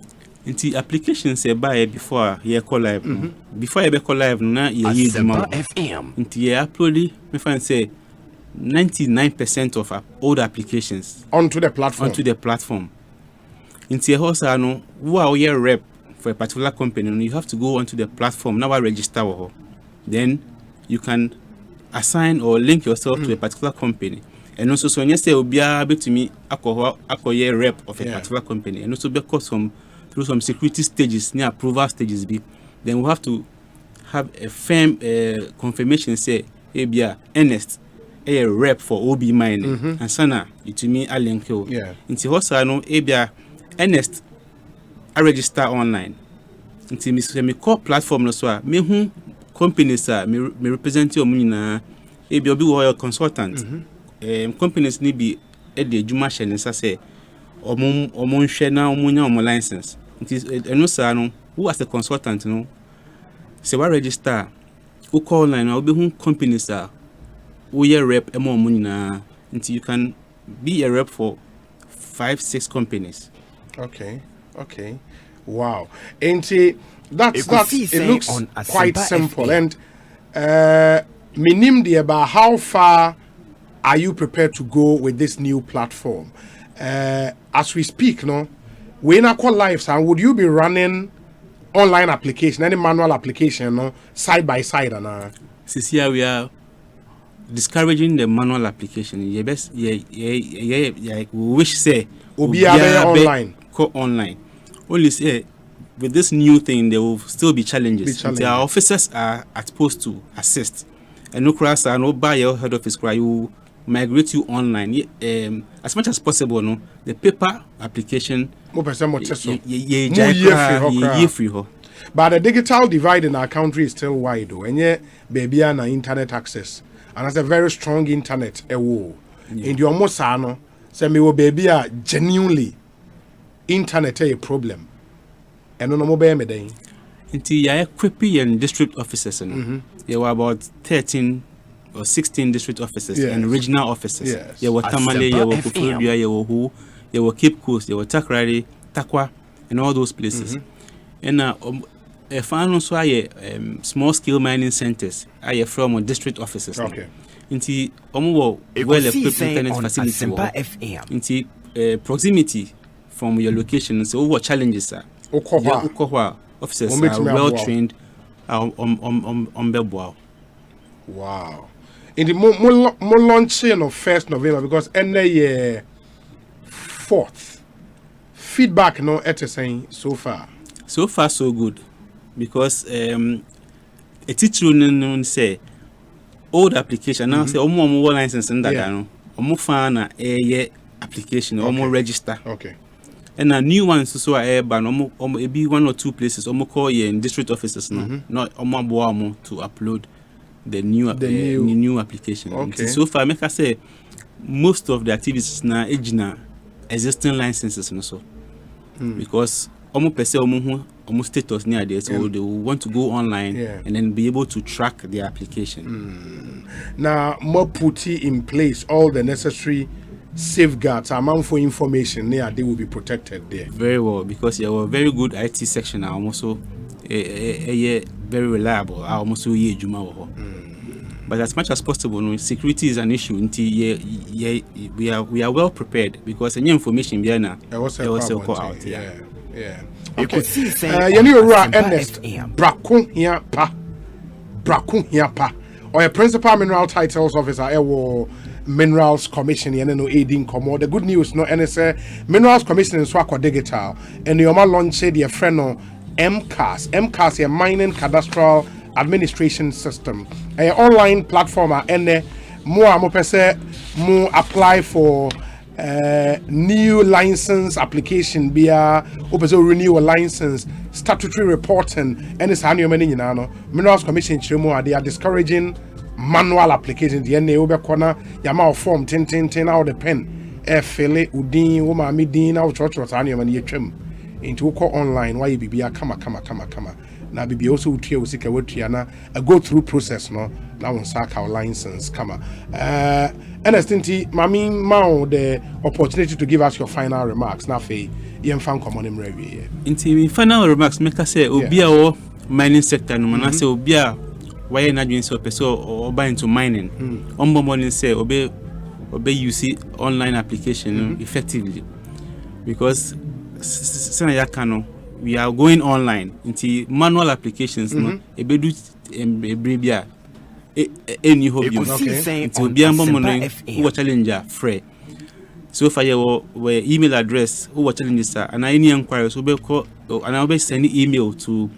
Speaker 19: Into applications a buy before you call live. Before you call live na you use FM. Into you upload me find say 99% of all applications
Speaker 18: onto the platform.
Speaker 19: Into your house no who are rep for a particular company, you have to go onto the platform now register or then you can assign or link yourself to a particular company. And also so when you say obia be to me akoye rep of a particular company, and also because through some security stages near approval stages be, then we have to have a firm confirmation say ebia Ernest a rep for OB mining and sana it to me a link you into hosa no ebia Ernest I register online into me call platform no so me hu companies me represent you na ebia obi wo consultant companies ni bi e de adwuma hye ne say omon hwe na omunya omon license into eno sa no who as a consultant no say we register who call online na obi hu companies who ye rep omon nyina until you can be a rep for 5-6 companies.
Speaker 18: Okay. Wow. And it looks quite simple. And minim about how far are you prepared to go with this new platform? As we speak, no, we not call live, and would you be running online application, any manual application, no, side by side? And
Speaker 19: since here we are discouraging the manual application. We wish say
Speaker 18: be online.
Speaker 19: Online. Only say with this new thing there will still be challenges. Our officers are supposed to assist. And no class and no buy your head office cry you migrate you online. As much as possible, no the paper application
Speaker 18: free. But the digital divide in our country is still wide though. And yet baby and internet access. And that's a very strong internet in the almost say me baby genuinely internet a problem. And no mobile me then.
Speaker 19: Until you equipping and district officers, there were about 13 or 16 district officers and regional officers. There were Tamale, there were Kufuria, there were Hu, there were Cape Coast, there were Takrari, Takwa, and all those places. And a fan also small scale mining centers are from district officers. Until well equipped internet facility. Until proximity from your location, so what challenges are? Officers are well trained on Belboa.
Speaker 18: Wow. In the more launching of 1st November, because any 4th feedback no at saying so far
Speaker 19: so good, because a teacher no say old application now say more license and that no fan a application or register. And a new ones so I ban maybe 1 or 2 places call in district offices now not to upload the new application. So far make I say most of the activities now existing licenses and so because almost status near there, so they will want to go online and then be able to track their application.
Speaker 18: Now more put in place all the necessary safeguards amount for information there, they will be protected there
Speaker 19: very well, because you have a very good IT section now, also very reliable, almost but as much as possible, no, security is an issue until we are well prepared, because any information behind now also call out.
Speaker 18: Okay. Ernest Brakun here pa or a principal mineral titles officer Minerals Commission aiding the good news no NSA Minerals Commission in Swakwa Digital and you launch the friend MCAS a mining cadastral administration system a online platform more apply for new license application via renewal license statutory reporting and it's Minerals Commission they are discouraging manual application the ene corner yama form 10 out the pen fele udin wo ma medin na chocho tani man yetwam into call online why bibia kama na bibia also utia usika wetua na a go through process no na won saka license kama Ernestine mami mao the opportunity to give us your final remarks na fe yem fan common mrewie
Speaker 19: inti final remarks make us say obi a wo mining sector no na say obi a why na doing so person or buy into mining ombo morning say obe use online application effectively because sana yakano we are going online into manual applications no ebedu ebrebia any hobby into bia morning who challenger free so far your email address who challenge sir and any inquiries we call and I will send email to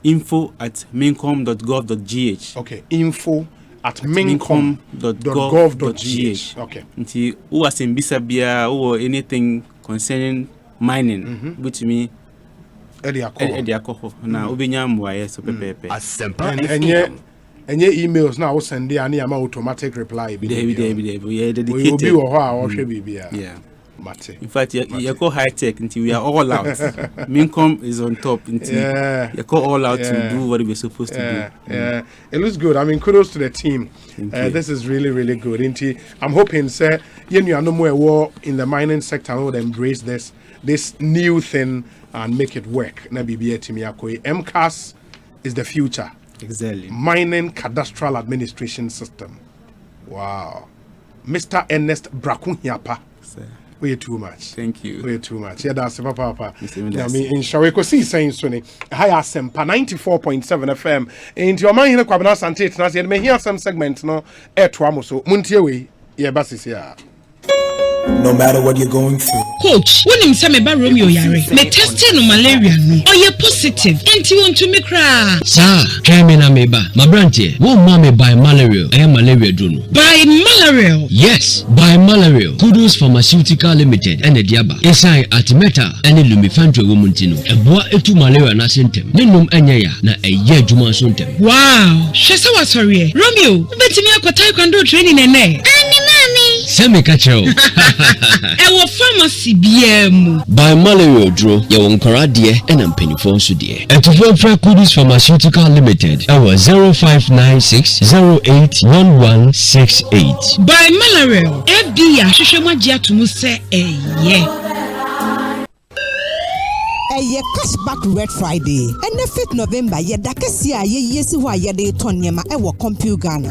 Speaker 19: info@mincom.gov.gh.
Speaker 18: Okay, info@mincom.gov.gh. Okay.
Speaker 19: Until who was in Bisabia or anything concerning mining, which me Ediako. Now, Ubinyam, why so pepe.
Speaker 18: And your emails now send the automatic reply.
Speaker 19: Dedicated. Yeah. In fact, you call high tech until we are all out. Mincom is on top until you call all out to do what we're supposed to do.
Speaker 18: Yeah, it looks good. I mean, kudos to the team. This is really, really good. I'm hoping, sir, you know no more war in the mining sector would embrace this new thing and make it work. MCAS is the future.
Speaker 19: Exactly.
Speaker 18: Mining Cadastral Administration System. Wow. Mr. Ernest Brakunhiapa. We're too much.
Speaker 19: Thank you.
Speaker 18: We're too much. Yeah, that's Papa. I mean, in Shaweko saying Sunny. Hi, Asempa 94.7 FM. In your mind, the Kwabana Sante, and may hear some segments, no, Etwamoso, Muntiewe, yeah, Bassis, yeah.
Speaker 20: No matter what you're going through.
Speaker 21: Coach, when you say me ba Romeo yare, me testing no malaria no. Or you positive, enti want to me cry.
Speaker 22: Sir, try me na me ba. My branche, won't mommy buy malaria. I am malaria do no.
Speaker 21: Buy malaria?
Speaker 22: Yes, buy malaria. Kudos Pharmaceutical Limited and the Diaba. Esai Artimeta and the Lumifantwe Womuntino. A boa etu malaria na sentem. Nenum anyaya na a ye juma suntem.
Speaker 21: Wow, shesa wa sorry. Romeo, ubeti mi akwa taekwondo training ene. Ani mami.
Speaker 22: Semi kachero.
Speaker 21: Ewo pharmacy BM.
Speaker 22: By malaria draw, ya wonkara die and penifon so die. Etufo fra Kudus Pharmaceutical Limited. Our 0596081168.
Speaker 21: By malaria, FDA ahwehwema gia tumu se eye.
Speaker 23: Eye cashback Red Friday. And the 5th November, ye dakesi a ye yesi ho a ye de ton yema ewo Compu Ghana.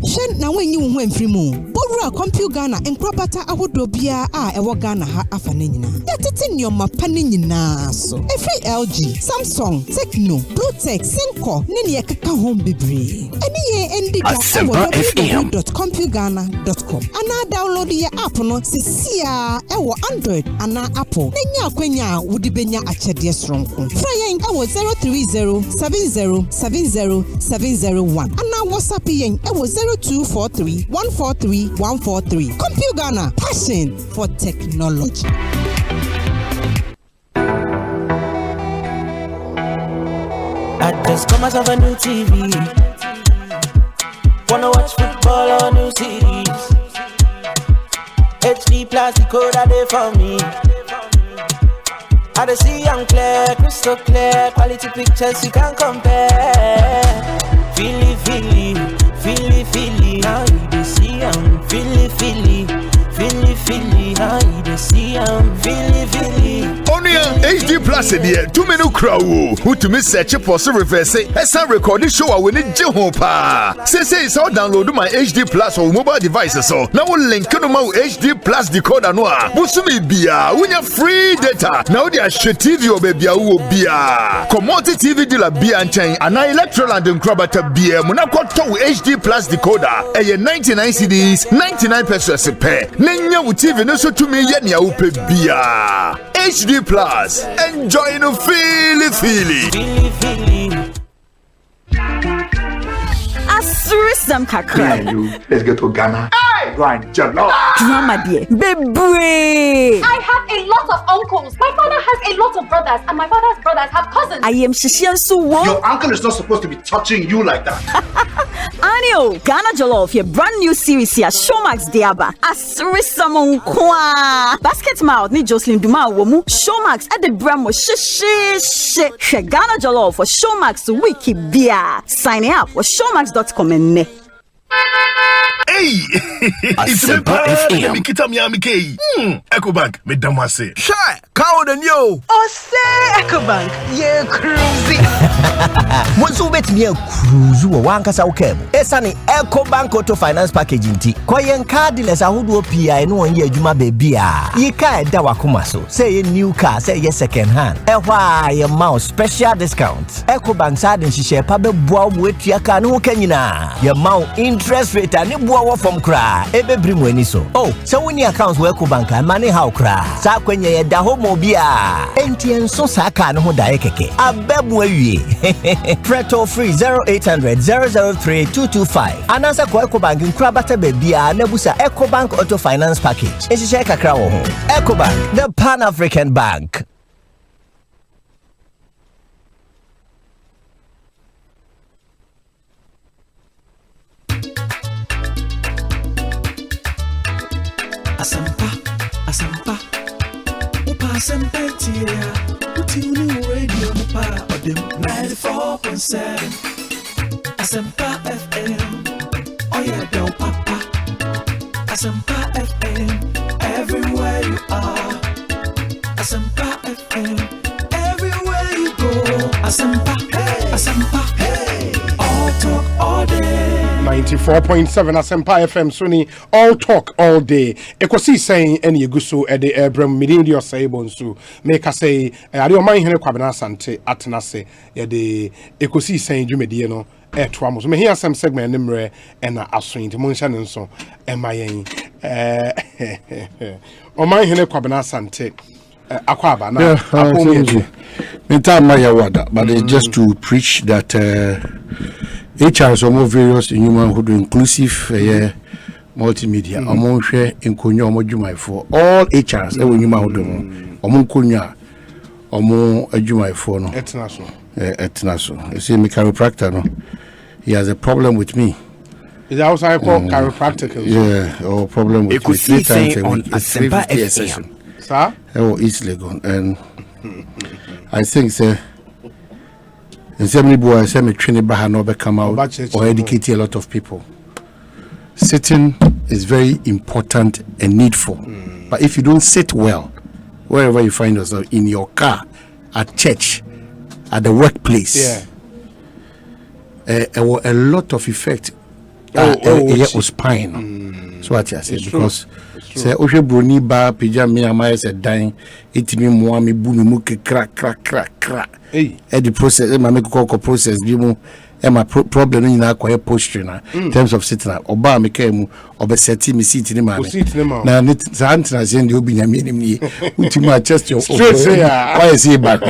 Speaker 23: Shen na when you went free moon. Borua Compu Ghana and Krabata Ahodobia ewo Ghana ha afanina. Yatitin your mapanina so. Every LG, Samsung, Tecno, Bluetech, Synco, Nini Kaka home bibri. Any ye endi www.compugana.com. Ana download your app no sisia ewo Android ana Apple. Nenya kwenya wudibenya achedie stronko. Fryen ewo 03070700701. Ana WhatsApp yen ewo 0243143143. Compu Ghana, passion for technology.
Speaker 24: I just come myself a new TV. Wanna watch football or new series. HD plastic code are there for me. I see young clear, crystal clear, quality pictures you can't compare. Feely, now you dey see I'm feely, now you dey see I'm feely.
Speaker 4: Only HD Plus here, 2 menu crow. Who to miss search for so reverse as I recording show I will need Jehopa. Say so download my HD Plus on mobile devices so now we'll link to my HD Plus decoder noa. Busumi bia, when you free data. Now they are shit TV or baby bia. Commodity TV dealer bia and chain and I electoral and crabata bia. Munako to HD Plus decoder. 99 CDs, 99 pesos a pair. Nenya with TV no so to me yet nya upe bia. HD Plus, enjoy no feely.
Speaker 25: Asurisam kakra.
Speaker 13: Let's get to Ghana. Right, Jalo.
Speaker 25: Drama dear. Baby.
Speaker 26: I have a lot of uncles. My father has a lot of brothers, and my father's brothers have cousins.
Speaker 25: I am Shishian Suwo.
Speaker 13: Your uncle is not supposed to be touching you like that.
Speaker 25: Anio, Ghana Jollof, your brand new series here, Showmax Diaba. Asurisam Nkwa. Basket Mouth, ni Jocelyn Duma Womu. Showmax at the Bramo Ghana Jollof for Showmax Wiki Beer. Signing up for Showmax.com and
Speaker 4: Hey!
Speaker 1: Asempa FM.
Speaker 4: Kita Miami K. Ecobank, me damase.
Speaker 2: Shy, count the new.
Speaker 6: Oh, say Ecobank, yeah, cruisy.
Speaker 2: Once you bet me a cruise, one casa okay. Esani Ecobank Auto Finance Package inti. Koyen card dealers a who do PI no one year Juma baby. Ye ka dawa kumaso. Say a new car, say yes second hand. Why your mouse special discount. Ecobank side and she share pabe boa with your car no kenyina. Your mount interest rate and boa from cry. Ebe bring when so. Oh, so when your accounts work Ecobank and money how cry. Sa kwenye da homo bia. Entien so saka no dae keke. Abebwe ye. Preto free 0800 003 225. Anasa kwa Ecobank nkrabata bebia nebusa Ecobank Auto Finance Package. Esi kakra wo ho. Ecobank, the Pan-African Bank.
Speaker 24: Asempa, Upa Asempa Tia, Utini Radio Mupa Odim 94.7. Asempa FM, oh yeah, del Papa. Asempa FM, everywhere you are. Asempa FM, everywhere you go. Asempa, hey, Asempa, hey, all talk all day.
Speaker 18: 94.7 Asempa FM Sony all talk all day. Ekosiisen ene yeguso e de Ebram Midio Saibonsu make us say ade o man hene kwabena asante atenase ye de Ekosiisen dwumedie no etwa so me here some segment nimre ena aso nti mo nhyane nso e mayen o man hene kwabena asante akwaba na akomeji
Speaker 7: mental maya wada but it's just to preach that HRs are more various in humanhood, inclusive, multimedia. Among share in Konya, Omojumai for all HRs, every humanhood, Omon Konya, Omon Ajumai for no. Etnaso. You see, me chiropractor, no. He has a problem with me.
Speaker 18: Is that also called chiropractic?
Speaker 7: Yeah, or problem with me 3 times a week. It's 350 a session.
Speaker 18: Sir?
Speaker 7: Oh, East Legon. And I think, sir. And so many boys say me training baha no come out or educate a lot of people. Sitting is very important and needful. But if you don't sit well, wherever you find yourself, in your car, at church, at the workplace, a lot of effect on spine. So what I say, because say Oshe Bruni ba pijama my said dying, it me mwami bumi muke crack. The process, my make process, my problem in our posture in terms of sitting. Oba me came obesity me seat in my now Santina send you be a minimum. Ultima chest your straight say, why is he back?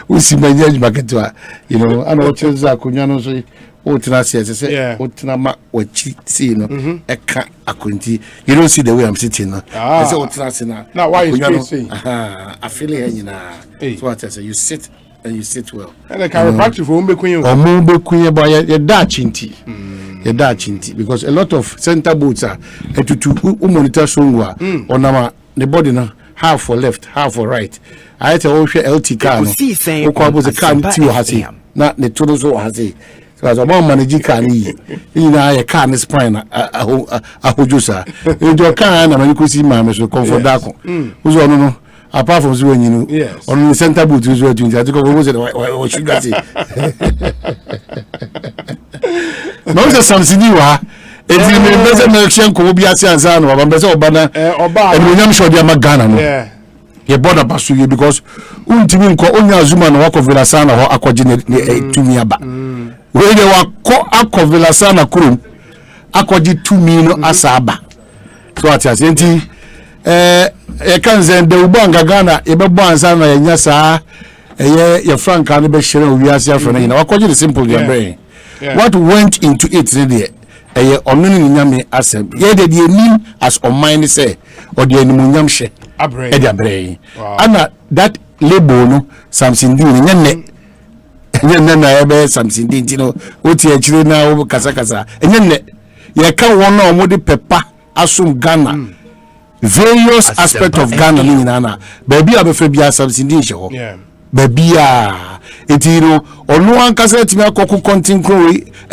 Speaker 7: We see my judge back to you know, and what is that? Kunyano say, Otina says, Otina ma what see no, Eka Akunti. You don't see the way I'm sitting now. I say Otina now. Why is you say? I feel it, you know. So what I say, you sit. And you sit well. And the chiropractic for Umbe Queen by your Dutch inti. Your Dutch inti. Because a lot of center boots are to monitor songwa on our the body now, half for left, half for right. I had to also LT car. No, was a car to has he. Not the total so has he. So as a one managing car, in a car in spine, a hojusa. In your car, and when you could see my so comfort Dako. Who's on apart from when you know, yes. On the center boot, you doing that. What should I say? No, there's something new. If you may better make sure Kobia Sansan or Ambassador Obana, and William Shodia Magana. Yeah. Your border pass you because Untimin ko Onya Zuma no wako Vilasana or Aquajine to Miaba. Where they were ko Aqua Vilasana Kurum, Aquaji 2 million Asaba. So what I say, Ekanzen de Ubanga Ghana, Ebaban and Yasa, your frank can be sharing with us from you know, according to simple your brain. What went into it today? A omni asem, ye de mean as on mine say, or the Nimunyam she, a brain. And that label no something doing and something didn't you know, what you actually now Casacasa, and then you can't want no more pepper, assume Ghana. Various aspects of Ghana in Nana. Baby, I'm afraid be something yeah. Baby, it you know, or no one can say to me a cocoa content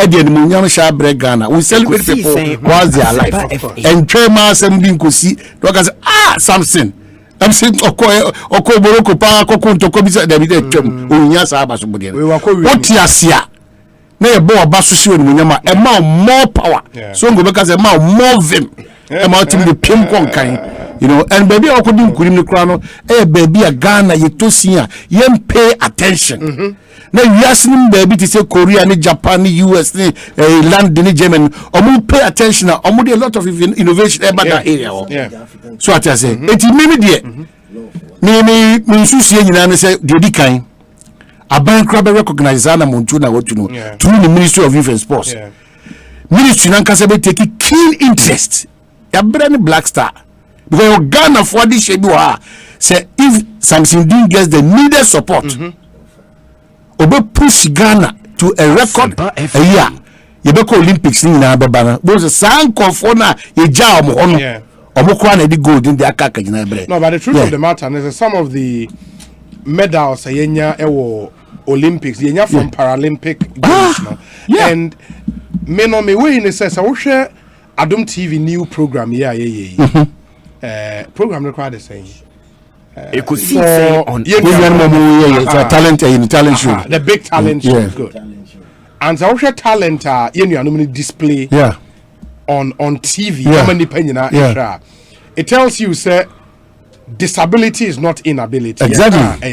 Speaker 7: Edi Munyam Shabre Ghana. We celebrate people whilst they are alive. And Trema Assembly Kosi, Dokas, Samson. I'm saying, Oko Boroko Pa, Koko Tokobisa, David, Unyas Abasubodian. What Yasia? Nay, a boa Basushi and Munyama, a more power. So go because a more vim. Amount in the Pim kind. You know, and baby, I couldn't Kurino, baby, a Ghana, you to see, you pay attention. Now, you ask him, baby, to say Korea, Japan, US, London, Germany, or pay attention, or a lot of innovation about that area. So, what I say, it's immediate. Me, Susie, and say, the kind. A bank crab recognize Anna Montuna, what you know, through the Ministry of Youth and Sports. Ministry Nankasabe take keen interest. A brand black star. Because Ghana for this Shebu say if something didn't get the needed support, Obe push Ghana to a record a year. You be Olympics in Ababana. Was a sang for na ye jam on Omokwan the gold in the Akaka.
Speaker 18: No, but the truth of the matter is that some of the medals yenya ewo Olympics yenya from Paralympic games and me no me way in says I share Adom TV new program program required the same
Speaker 7: Ekosiise On talent show.
Speaker 18: The big talent show is good. And so share talent display on TV it tells you say disability is not inability.
Speaker 7: Exactly.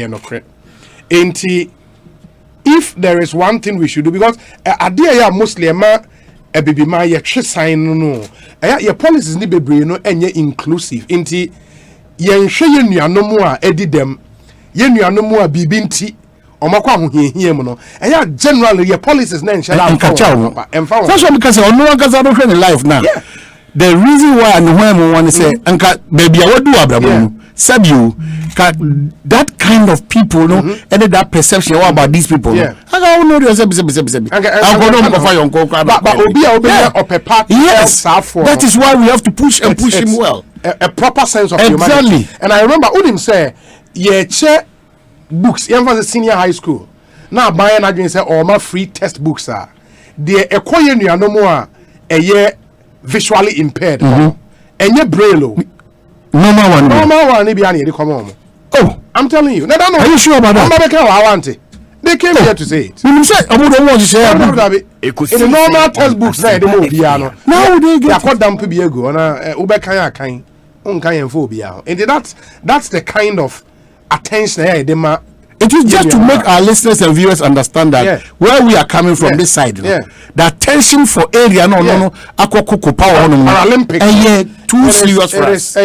Speaker 18: If there is one thing we should do, because idea mostly a baby ma ye sign no your policies ni bebre no enye inclusive inti ye nhwe ye nuanom a edi dem ye nuanom a bibi nti omakwa hohihie mu no generally your policies na nhwe la emfa
Speaker 7: so because ono gaza do hwe ni life now the reason why and when we want to say anka baby awadu abrabo Sabu, that kind of people, no, and that perception about these people. I don't know yourself. Yes, that is why we have to push and push him well.
Speaker 18: A proper sense of humanity. And I remember Udim say, "Yeah, check books. Even for the senior high school. Now buying again say all my free textbooks are. They acquire no more a year visually impaired. And ye braille."
Speaker 7: Normal one.
Speaker 18: Oh, I'm telling you.
Speaker 7: Are you sure about that?
Speaker 18: They came here to say it.
Speaker 7: You say, I don't want to say
Speaker 18: in the normal textbooks, now they get caught down Pibiego and Ubekaya kind, phobia. And that's the kind of attention
Speaker 7: it is just to make our listeners and viewers understand that where we are coming from this side, the attention for area, Akoko power on
Speaker 18: Paralympics,
Speaker 7: too serious for us.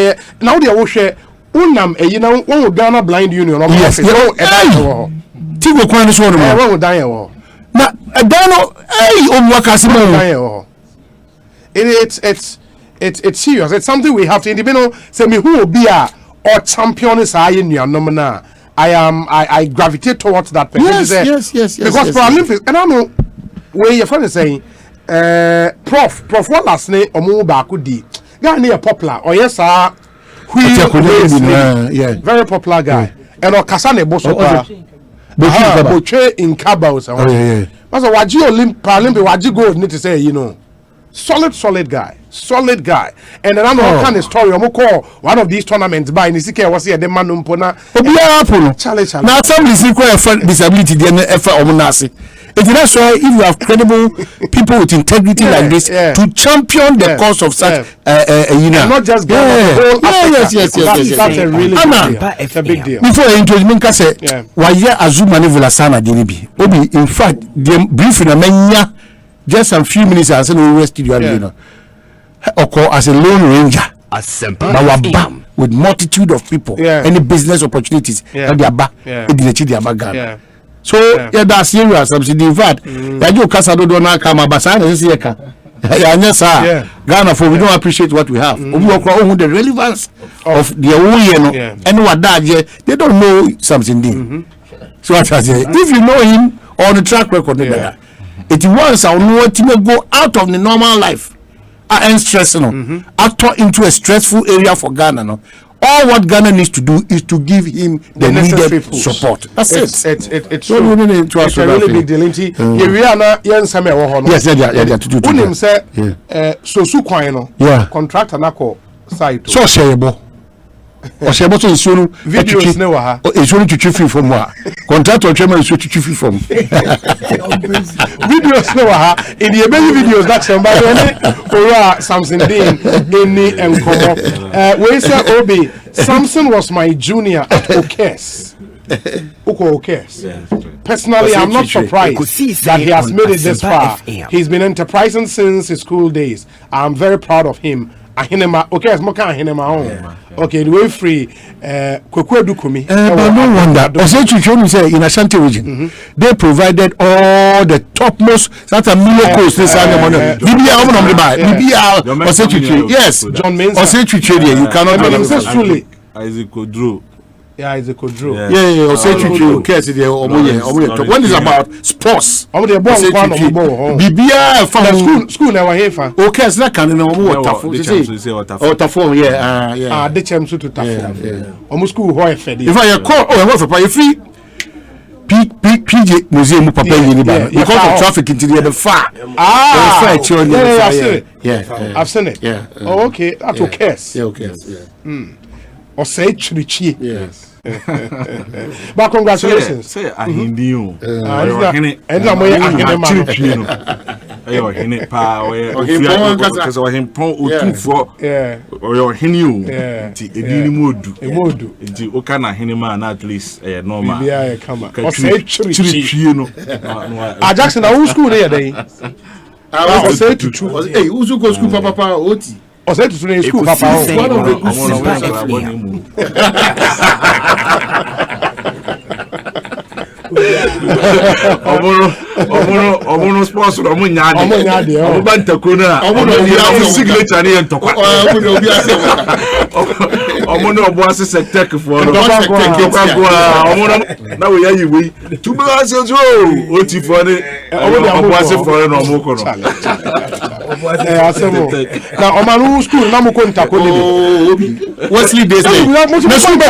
Speaker 18: Now they will share Unam, one Ghana Blind Union.
Speaker 7: Yes, Tigo Kwanis one
Speaker 18: will die.
Speaker 7: Now, a Dano,
Speaker 18: it's serious. It's something we have to independent. Say me who will be a or champion is I in your nomina. I gravitate towards that person.
Speaker 7: Yes.
Speaker 18: Because Paralympics, and I know where your friend is saying, Prof, what last name or move back would be Ghana popular or yes, very popular guy. And or Kasane Bosopa Boche in Cabos. That's a Waji Paralympic Waji gold need to say, solid guy. And then I know kind of story. I'm call one of these tournaments by Nisike was here. The man umpona. Challenge.
Speaker 7: Now some disability. The effort of Nasi. It is why if you have credible people with integrity like this to champion the cause of such,
Speaker 18: and not just
Speaker 7: yes.
Speaker 18: That's a really it's a big deal.
Speaker 7: Before I introduce Minka say, why Azuma Nevula Sana Dinibi. Obi, in fact, the briefing a mania just a few minutes and then we rested you as a lone ranger.
Speaker 1: Asempa
Speaker 7: now bam with multitude of people, any business opportunities, and they are back. So that's serious. In fact, you don't come Ghana for we don't appreciate what we have. We the relevance of the and what that they don't know something. So what I say, if you know him on the track record, it was our know to go out of the normal life and stress, actor into a stressful area for Ghana. All what Ghana needs to do is to give him the needed support. That's
Speaker 18: it's
Speaker 7: so
Speaker 18: it's a really big deal. Yes,
Speaker 7: Unim
Speaker 18: say so su kwan no. Contractor na ko site.
Speaker 7: So shareable. Oshebo so isuru
Speaker 18: videos ne wa ha.
Speaker 7: Isuru tutu free from wa. Contractor chairman isuru tutu free from.
Speaker 18: Videos ne wa ha. In the baby videos that somebody or Samson Dean any enkomo. We say Obi Samson was my junior at Okes. Personally, I'm not surprised that he has made it this far. He's been enterprising since his school days. I'm very proud of him. Ahinema, okay, as Moka Ahinema on. Okay, the way free, Kwekwe Dukumi.
Speaker 7: But no wonder, say in Ashanti region, they provided all the topmost, that's a miracle. Yes,
Speaker 18: John Mensa.
Speaker 7: You cannot do
Speaker 18: it.
Speaker 16: Isaac Kodro.
Speaker 18: Yeah, it's a Kodro.
Speaker 7: Yeah. When it's about sports, Bibia from
Speaker 18: school never here for.
Speaker 7: Okay, so that can know what
Speaker 18: the champs to Tafo. Almost school who I fed.
Speaker 7: If I call for free PJ Museum Papa because of traffic into the far.
Speaker 18: I've seen it.
Speaker 7: Yeah.
Speaker 18: Oh, okay, that's okay.
Speaker 7: Okay.
Speaker 18: Or say Trichi.
Speaker 7: Yes.
Speaker 18: But congratulations.
Speaker 16: Say I hindi you.
Speaker 18: And I'm way
Speaker 16: Ayo hene pa we because we him pon otufo or hene you nti edini modu nti o kana hene ma na at least normal
Speaker 18: bia come o say
Speaker 16: chiri no
Speaker 18: Jackson na who school dey dey
Speaker 7: I say tutu hey who go school papa oti
Speaker 18: o say tutu na school papa
Speaker 7: one of the
Speaker 16: Omono sponsor omunyade obantakona omono signature ne ntokwa omono oboase sectec for omono na we yayi we tuba aso oti for ne oboase for no omokono
Speaker 18: asemo na omanu school na mko ntako ne
Speaker 7: Wesley Day na school be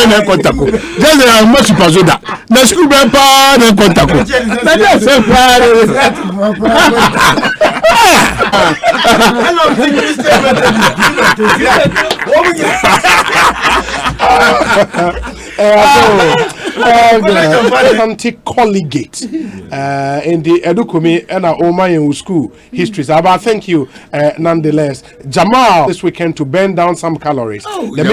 Speaker 7: na kontako just a much pazoda na school be pa na kontako na just say pa
Speaker 18: anti-collegiate in the Edukumi and Omayan school histories. But thank you nonetheless. Jamal this weekend to burn down some calories. The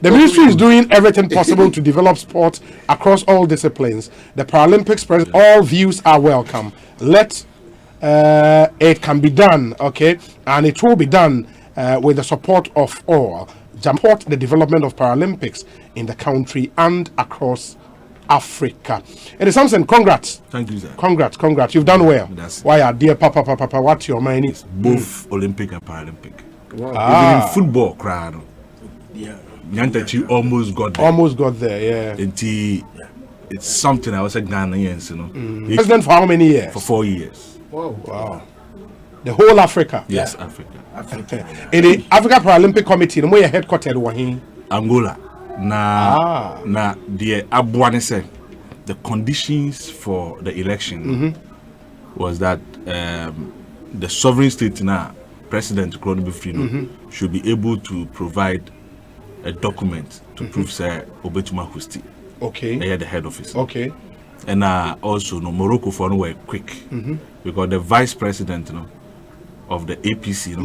Speaker 18: ministry is doing everything possible to develop sport across all disciplines. The Paralympics president, all views are welcome. Let it can be done, okay, and it will be done with the support of all. Support the development of Paralympics in the country and across Africa. It is something. Congrats.
Speaker 16: Thank you, sir.
Speaker 18: Congrats. You've done well. Why are dear Papa? What's your mind is?
Speaker 16: Both Olympic and Paralympic. Wow. Even in football, crowd. Yeah. Nyantachi almost got there. Yeah. It's something I was a Ghanaians, you know.
Speaker 18: President for how many years?
Speaker 16: For 4 years.
Speaker 18: Wow. The whole Africa.
Speaker 16: Yes, Africa.
Speaker 18: In the Africa Paralympic Committee, where you headquartered wahin?
Speaker 16: Angola. Na the Abuane said the conditions for the election was that the sovereign state now, President Claude Bufrino, should be able to provide a document to prove Sir Obetuma Husti.
Speaker 18: Okay.
Speaker 16: They had the head office.
Speaker 18: Okay.
Speaker 16: And also Morocco for no were quick because the vice president of the APC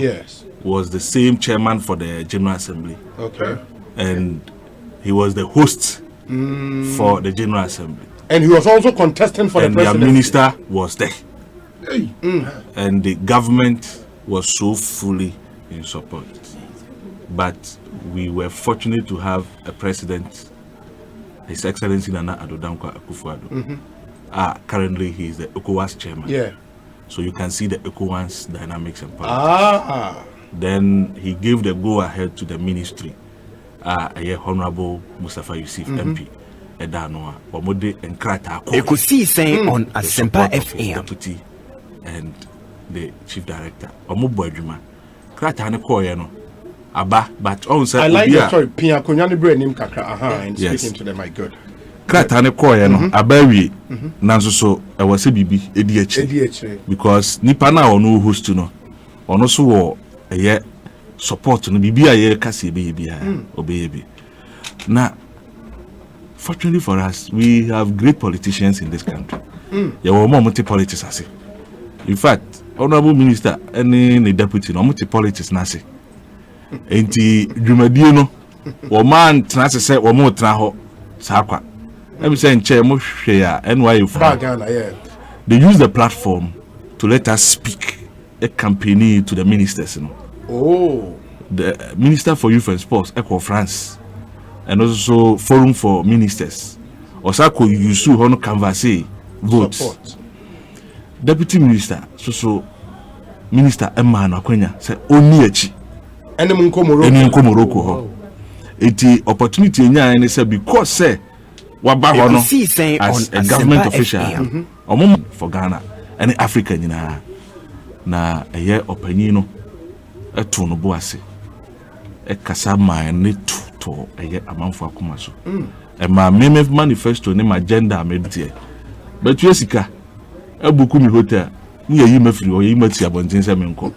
Speaker 16: was the same chairman for the General Assembly.
Speaker 18: Okay.
Speaker 16: And he was the host for the General Assembly.
Speaker 18: And he was also contesting for the presidency.
Speaker 16: And their minister was there. And the government was so fully in support. But we were fortunate to have a president, His Excellency Nana Addo Dankwa Akufo-Addo. Currently, he is the ECOWAS chairman.
Speaker 18: Yeah.
Speaker 16: So you can see the ECOWAS dynamics and politics. Then he gave the go-ahead to the ministry. Honorable Mustafa Yusuf MP.
Speaker 2: Ekosiisen On Asempa FM.
Speaker 16: Deputy and the chief director. Krata ne koye no.
Speaker 3: aba but also
Speaker 18: I like your story pia konyane brain nim kakra and speaking to them my good
Speaker 3: krata ne koye no abawie nanso so e wase bibi edi achi because nipa na ono host no ono so wo eye support no bibi aye kase be bia obeye bi na fortunately for us we have great politicians in this country ya wo mo multi politics ase in fact honorable minister any the deputy no multi politics na ase enti dwumadie no wo man tena se wo mo tena ho sakwa let me say nche mo hwe ya NYU they use the platform to let us speak a campaign to the ministers the minister for youth and sports Eco France and also forum for ministers osako yusu hono canvass votes deputy minister so minister Emma na Kwenya say oni achi
Speaker 18: eni
Speaker 3: Morocco ho eti opportunity enya any say because say waba hono as a government official for Ghana and Africa nyina na eye opanyi no eto no boase e kasa man ne to eye amanfo akoma so e ma me manifesto ne agenda medie but yesika ebuku mi hotel ni yeyi mafiri o yeyi mati abontin se menko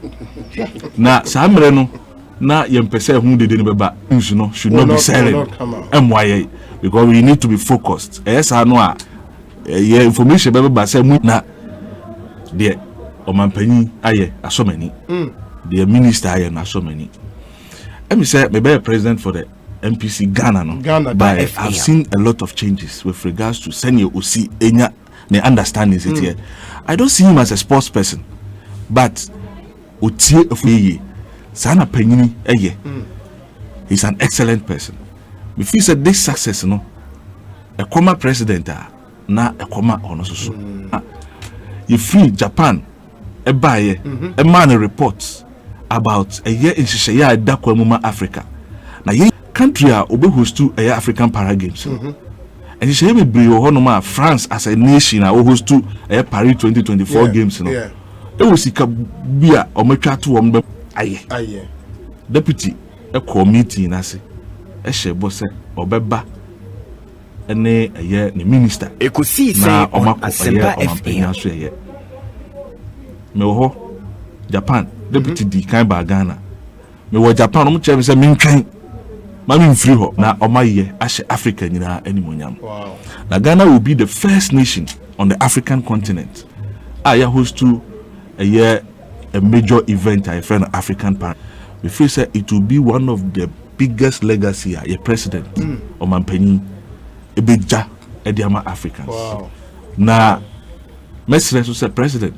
Speaker 3: na sa mre no na yempese hu dede ne beba news no should not be silent MYA because we need to be focused esa no a information beba say mu na de omanpanyi aye asomani the minister aye na asomani me say me be president for the MPC Ghana no but I've seen a lot of changes with regards to senior osi enya the understanding it here. I don't see him as a sports person but otie afeye sana panyini eye he's an excellent person. We feel that this success no a comma president na a comma ono so you free Japan a buy a man reports about a year in Shishaya Dakwamuma Africa na ye country obe host to a African Para Games and you say me brio honoma France as a nation host to a Paris 2024 games no e wosika bia o matwa to wo mbe aye deputy a committee na se e shebo se obeba ene eye ne minister Ekosiise On Asempa FM so eye me wo Japan deputy di kan ba Ghana me wo Japan no mche se mentwen mami free ho na omaye ashe Africa nyina animonyam na Ghana will be the first nation on the African continent ya host to a major event I friend African Park. We feel say it will be one of the biggest legacy a president omanpanyi ebeja ediama Africans na mesre so say president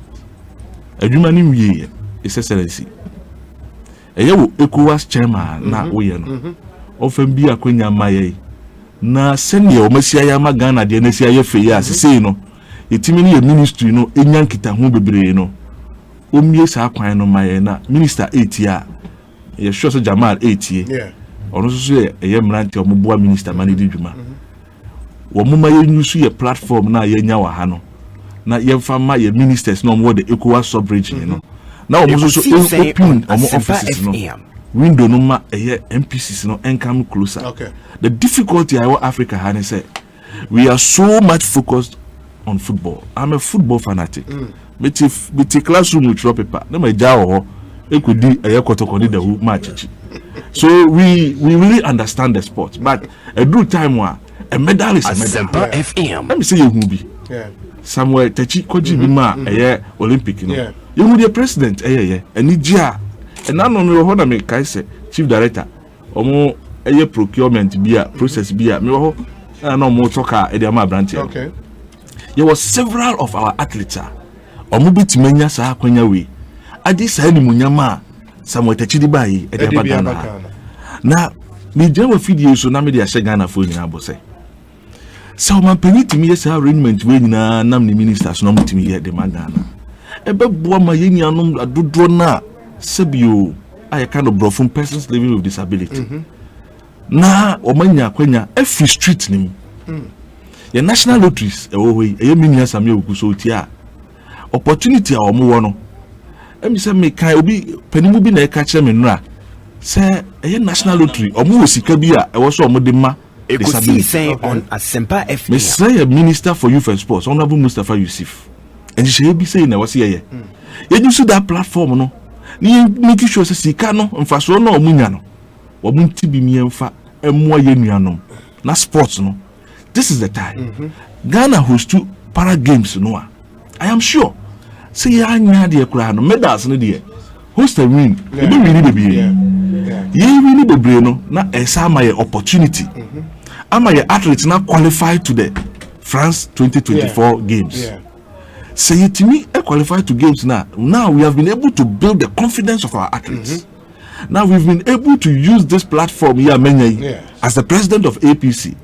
Speaker 3: adwuma ni wie is excellency wo ECOWAS chairman na woye no ofem bi akwanya maye na senior omasia ya magana de na sia ye fe asese no yetimi ni ministry no enyankita ho bebre no omie sa kwan no maye na minister 8 ya ye sure so Jamal 8 ono so ye mranti omoboa minister manidi dwuma wo moma ye nyusu ye platform na ye nya wa ha no na ye fama ye ministers no mo the ECOWAS sub-region no na wo so open omo offices no window no ma MPCs no come closer. The difficulty I want Africa has say we are so much focused on football. I'm a football fanatic. But if we take classroom with drop paper, no my jaw it could be a kotokoni the whole match. So we really understand the sport, but a good time a medal is a medal.
Speaker 1: Asempa FM.
Speaker 3: Let me say you movie. Somewhere Tachi Koji Bima Olympic, you know. You will be a president, and Nijia. And now no me ho na me kai say chief director omo procurement bia process bia me ho na omo talker e dey am branch.
Speaker 18: Okay.
Speaker 3: There was several of our athletes omo bitimanya sa akwanya we adi sa ni munyama Samuel Tachidi bai e dey Ghana na me jewa video so na me dey a Ghana for nyina bo say so man permit me say arrangement we nyina nam ni ministers no mutimi ye dey Ghana e be bo ma ye nyanom adodo na Sabio, I kind of brought from persons living with disability. Na omanya kwenya every street nim. Your national lotteries e minia same okuso tia. Opportunity a omo wono. Emi say me kan obi panimu bi na e ka kire me nura. Say a national lottery omo sika bi a e wo so omo de ma
Speaker 1: Ekosiisen On Asempa FM.
Speaker 3: me say a minister for youth and sports honorable Mustafa Yusuf and she be saying na was here you use that platform no ni make sure say sika no mfaso no omunya no omunti bi miemfa emmo ye nuanom na sports no this is the time Ghana host to para games no I am sure say ya anya de kura no medals no de host a win e be win be ye win be bre no na esa ma ye opportunity ama ye athletes now qualify to the France 2024 games. Say it to me, qualify to games now. Now we have been able to build the confidence of our athletes. Now we've been able to use this platform here, as the president of APC,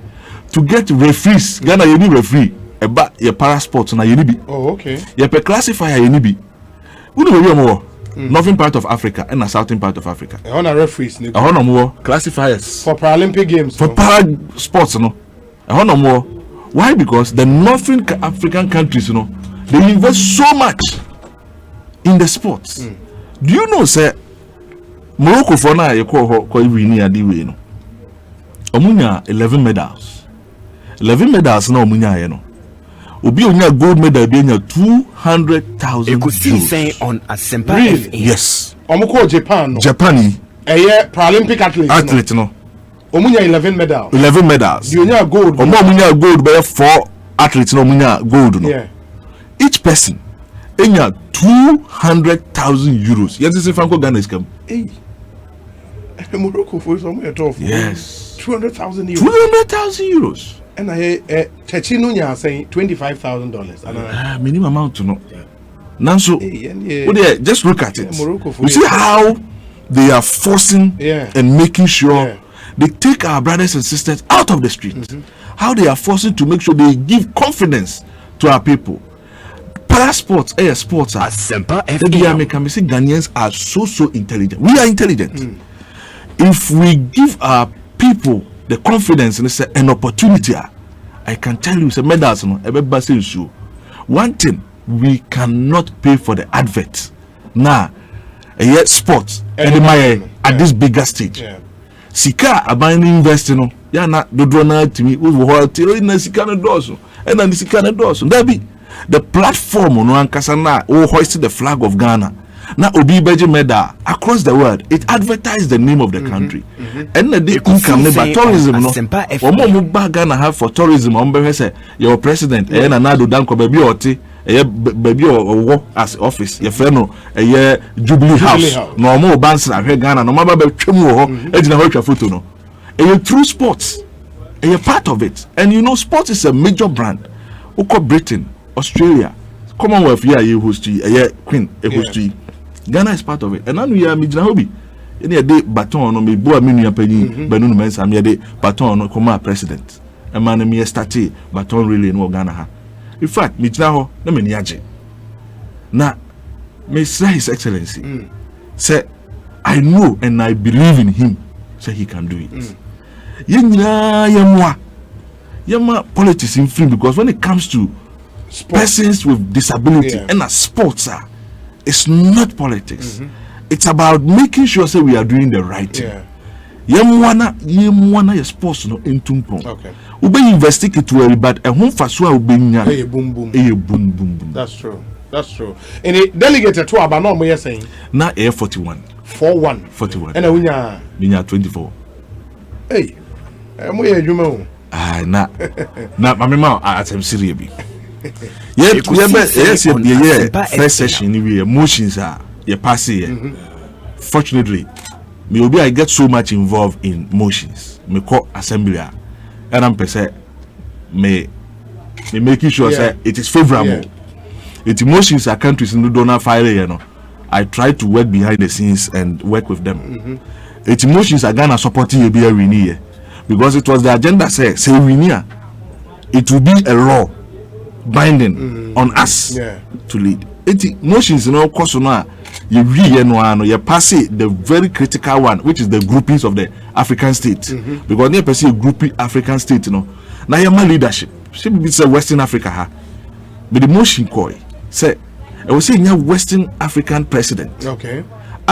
Speaker 3: to get referees. Ghana, you need referee about your para sports na you need.
Speaker 18: Oh, okay.
Speaker 3: You pe classifier you need. Who know more? Northern part of Africa and the southern part of Africa.
Speaker 18: I want a referees.
Speaker 3: I want more classifiers
Speaker 18: for Paralympic Games.
Speaker 3: For para sports, no. I want more. Why? Because the northern African countries, you know, they invest so much in the sports. Do you know, sir? Morocco for now, you call winning at the way, no. Omunya 11 medals. 11 medals now, Omunya, you know. Obi onya gold medal be nya 200,000.
Speaker 1: Ekosiisen On Asempa FM.
Speaker 3: Yes.
Speaker 18: Omuko Japan. No.
Speaker 3: Japan.
Speaker 18: Paralympic athlete.
Speaker 3: Athlete no.
Speaker 18: Omunya 11 medals.
Speaker 3: 11 medals.
Speaker 18: You onya gold.
Speaker 3: Omunya gold by 4 athletes no omunya gold no.
Speaker 18: Yeah.
Speaker 3: Each person enya 200,000 euros. Yes, say Franco Ghana is come.
Speaker 18: Hey. Morocco for somewhere tough.
Speaker 3: Yes.
Speaker 18: 200,000 euros.
Speaker 3: 200,000 euros.
Speaker 18: And Chechino saying $25,000.
Speaker 3: Minimum amount to know. Nanso, just look at it. You see how they are forcing and making sure they take our brothers and sisters out of the street. How they are forcing to make sure they give confidence to our people. Para sports, sports are
Speaker 1: Asempa
Speaker 3: FM. Ghanaians are so intelligent. We are intelligent. If we give our people the confidence and an opportunity, I can tell you, say medals no everybody say so. One thing, we cannot pay for the advert. Now, yet sports at this bigger stage. Sika abani invest no, ya na dodro na timi wo na sika no doso. And then sika no doso. That be the platform no ankasa na hoist the flag of Ghana. Now Obi Beji medal across the world, it advertised the name of the country. And the income by tourism no. Omo ba Ghana have for tourism on say your president and another danko baby oti baby or as office your friend no Jubilee House. No more bands ahwe Ghana no maba be twemu ho e gina ho twa photo no. E through sports. E part of it. And you know sports is a major brand. Oko Britain, Australia, Commonwealth here you host to Queen host to Ghana is part of it. And now we are Mijna Hobi. Any day baton no me boa minu yapani Benunu Mensa me de baton no come president. And man me start baton really no Ghana ha. In fact, Mijna ho na me niaje. Na me say His Excellency say I know and I believe in him. Say he can do it. Yema politics in free because when it comes to persons with disability and sports it's not politics. It's about making sure say we are doing the right thing. Yemwana your sports no intumpon. Okay. Ube investigate to but a home faswa ubenya.
Speaker 18: Hey boom boom.
Speaker 3: Hey boom boom boom.
Speaker 18: That's true. That's true. And it delegated to Abano mo saying.
Speaker 3: Na air 41. 41.
Speaker 18: And a
Speaker 3: winya 24.
Speaker 18: Hey. Mo ye adwuma.
Speaker 3: Ah na mamema atem serious bi. Yes, first session we emotions are you pass here. Fortunately, I get so much involved in motions. Me call assembly and I'm me making sure say it is favorable. It emotions are countries in the donor file, you know. I try to work behind the scenes and work with them. It emotions are Ghana supporting a beer renewal because it was the agenda say renew. It will be a law binding on us to lead. It motions in all course now you pass the very critical one, which is the groupings of the African states. Because they perceive grouping African state, you know. Now your leadership. She be say Western Africa but the motion say I was saying Western African president.
Speaker 18: Okay.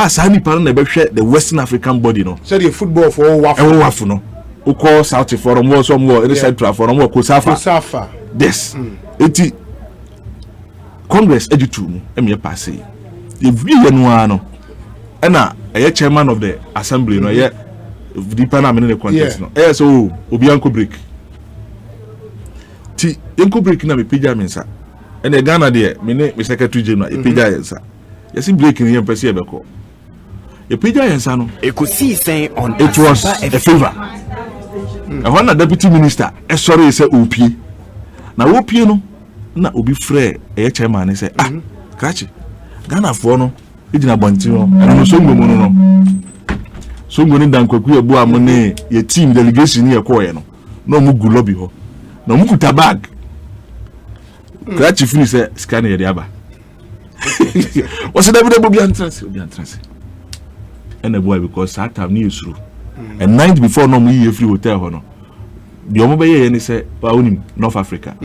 Speaker 3: as any parent never share the Western African body, no.
Speaker 18: So the football for all
Speaker 3: wafu no. Who call South for more, some more, etc. For more, Kosafa. Yes. Eti Congress edutu me pass. If we no ena a chairman of the assembly no ye deeper na me the contest no. So obi anko break. Ti anko break na me pija mensa. Ene Ghana de me secretary general e pija yensa. Yesi break ni yempese e beko. E pija yensa no.
Speaker 1: Ekosiisen On
Speaker 3: Asempa. It was a favor. When the deputy minister sorry say opie. Na opie no na obi frɛ e chairman say Krachi Ghana for no e dina bonti no no so ngomu no so ngoni dan kwaku ebu amone ye team delegation ye ko ye no na mu gu lobby ho na mu kuta bag Krachi finish say scan ye aba was the obi antrance and the boy because that time ni usuru and night before no mu ye free hotel ho no the omo be ye ni say pa North Africa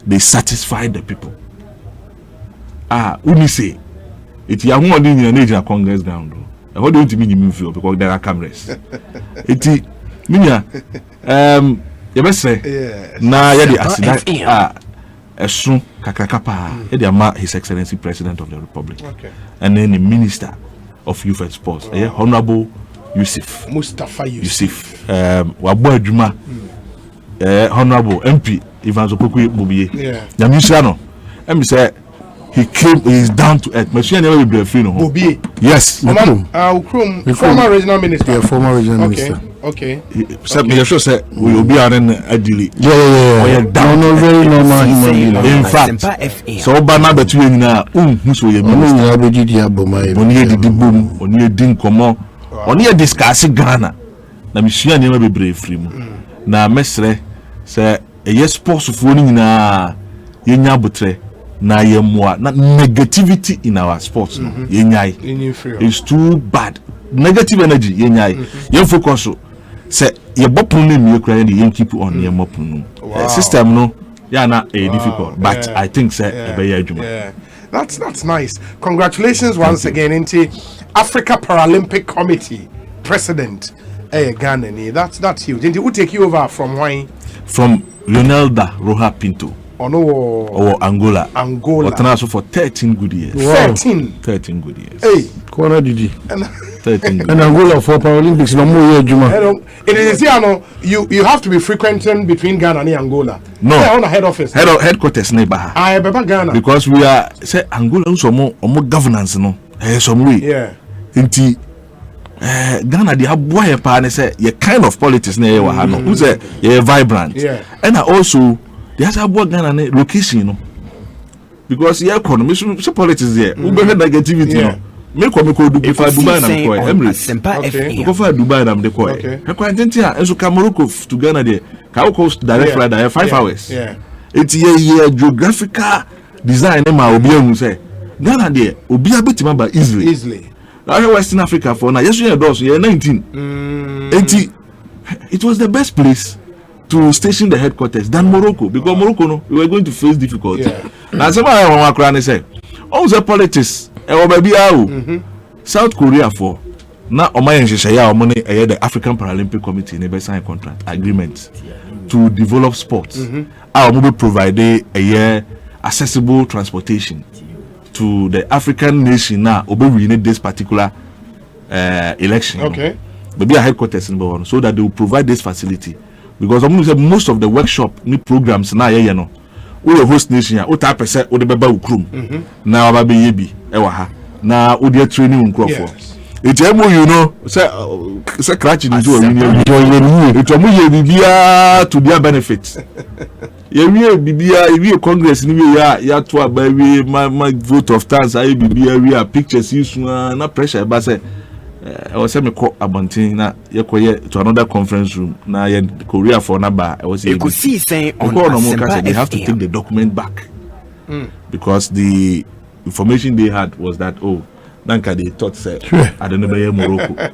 Speaker 3: they satisfy the people. Uni say it ya who on in the Congress ground. How do you mean you feel because there are cameras? It minya you best say na ya the accident esun kakakapa e dey ma His Excellency President of the Republic. And then the Minister of Youth and Sports, Honorable
Speaker 18: Mustafa
Speaker 3: Yusuf. Wabo adwuma Honorable MP Ivan Zopoku Bobie. Yamisano. And say he is down to earth. Monsieur never be free no.
Speaker 18: Bobie.
Speaker 3: Yes.
Speaker 18: Former regional minister.
Speaker 7: Yeah, former regional minister.
Speaker 18: Okay.
Speaker 3: Me sure say we will be on adili.
Speaker 7: Yeah. Down very normal human being.
Speaker 3: In fact, so bana betu nyina so ye
Speaker 7: me nyina be didi aboma e.
Speaker 3: Oni didi bom, oni din komo. Oni discuss Ghana. Na monsieur never be brave free mu. Na mesre say yes sports for nyina yenya botre na yemwa na negativity in our sports no yenyai. It's too bad. Negative energy yenyai. Yen focus say ye bopun na me kra ye keep on ye mopun. System no yeah na difficult but I think say e be adwuma.
Speaker 18: That's nice. Congratulations once again into Africa Paralympic Committee President Ghana. That's huge. Who take you over from why?
Speaker 3: From Leonelda Roja Pinto. Or Angola. But also for 13 good years.
Speaker 18: Wow.
Speaker 3: 13 good years.
Speaker 18: Hey,
Speaker 7: Kona Didi.
Speaker 3: 13 good
Speaker 7: and Angola for Paralympics no more Juma.
Speaker 18: It is you have to be frequenting between Ghana and Angola.
Speaker 3: No.
Speaker 18: On the head office.
Speaker 3: Headquarters neighbor.
Speaker 18: I beba Ghana.
Speaker 3: Because we are say Angola so more governance no. Some way.
Speaker 18: Yeah.
Speaker 3: Inti Ghana they have boy pa say your kind of politics na you ha no. Who say you vibrant.
Speaker 18: Yeah.
Speaker 3: And also they have about Ghana location you know. Because your economy so politics there. We be negativity no. Me ko Dubai na ko
Speaker 1: Asempa FM.
Speaker 3: Ko fa Dubai na me ko e. He ko antenti a enso Morocco to Ghana there. Ka ko direct flight there 5 hours.
Speaker 18: Yeah.
Speaker 3: It's a geographical design ma obi ehun say Ghana there obi abetima ba easily. Now Western Africa for now yes we are 19. It was the best place to station the headquarters than Morocco because Morocco no we were going to face difficulty. Now somebody want to say all the politics South Korea for now the African Paralympic Committee never sign contract agreement to develop sports. Our mobile provide a accessible transportation to the African nation now we need this particular election.
Speaker 18: Okay.
Speaker 3: Maybe a headquarters in Bowen so that they will provide this facility because most of the workshop new programs now you know we host nation ya ota percent o de beba ukrum na aba be yebi e wa ha na o de training nkrofo it you know say scratch ni do it omo ye bibia to their benefit ye wi bibia we congress ni we ya to aba we my vote of thanks I bibia we are pictures issue na pressure ba say I was saying call Abontin na yekoye to another conference room na ye Korea for number I was
Speaker 1: Ekosiisen On Asempa
Speaker 3: they have to take the document back because the information they had was that Nanka they thought say I don't know by Morocco. I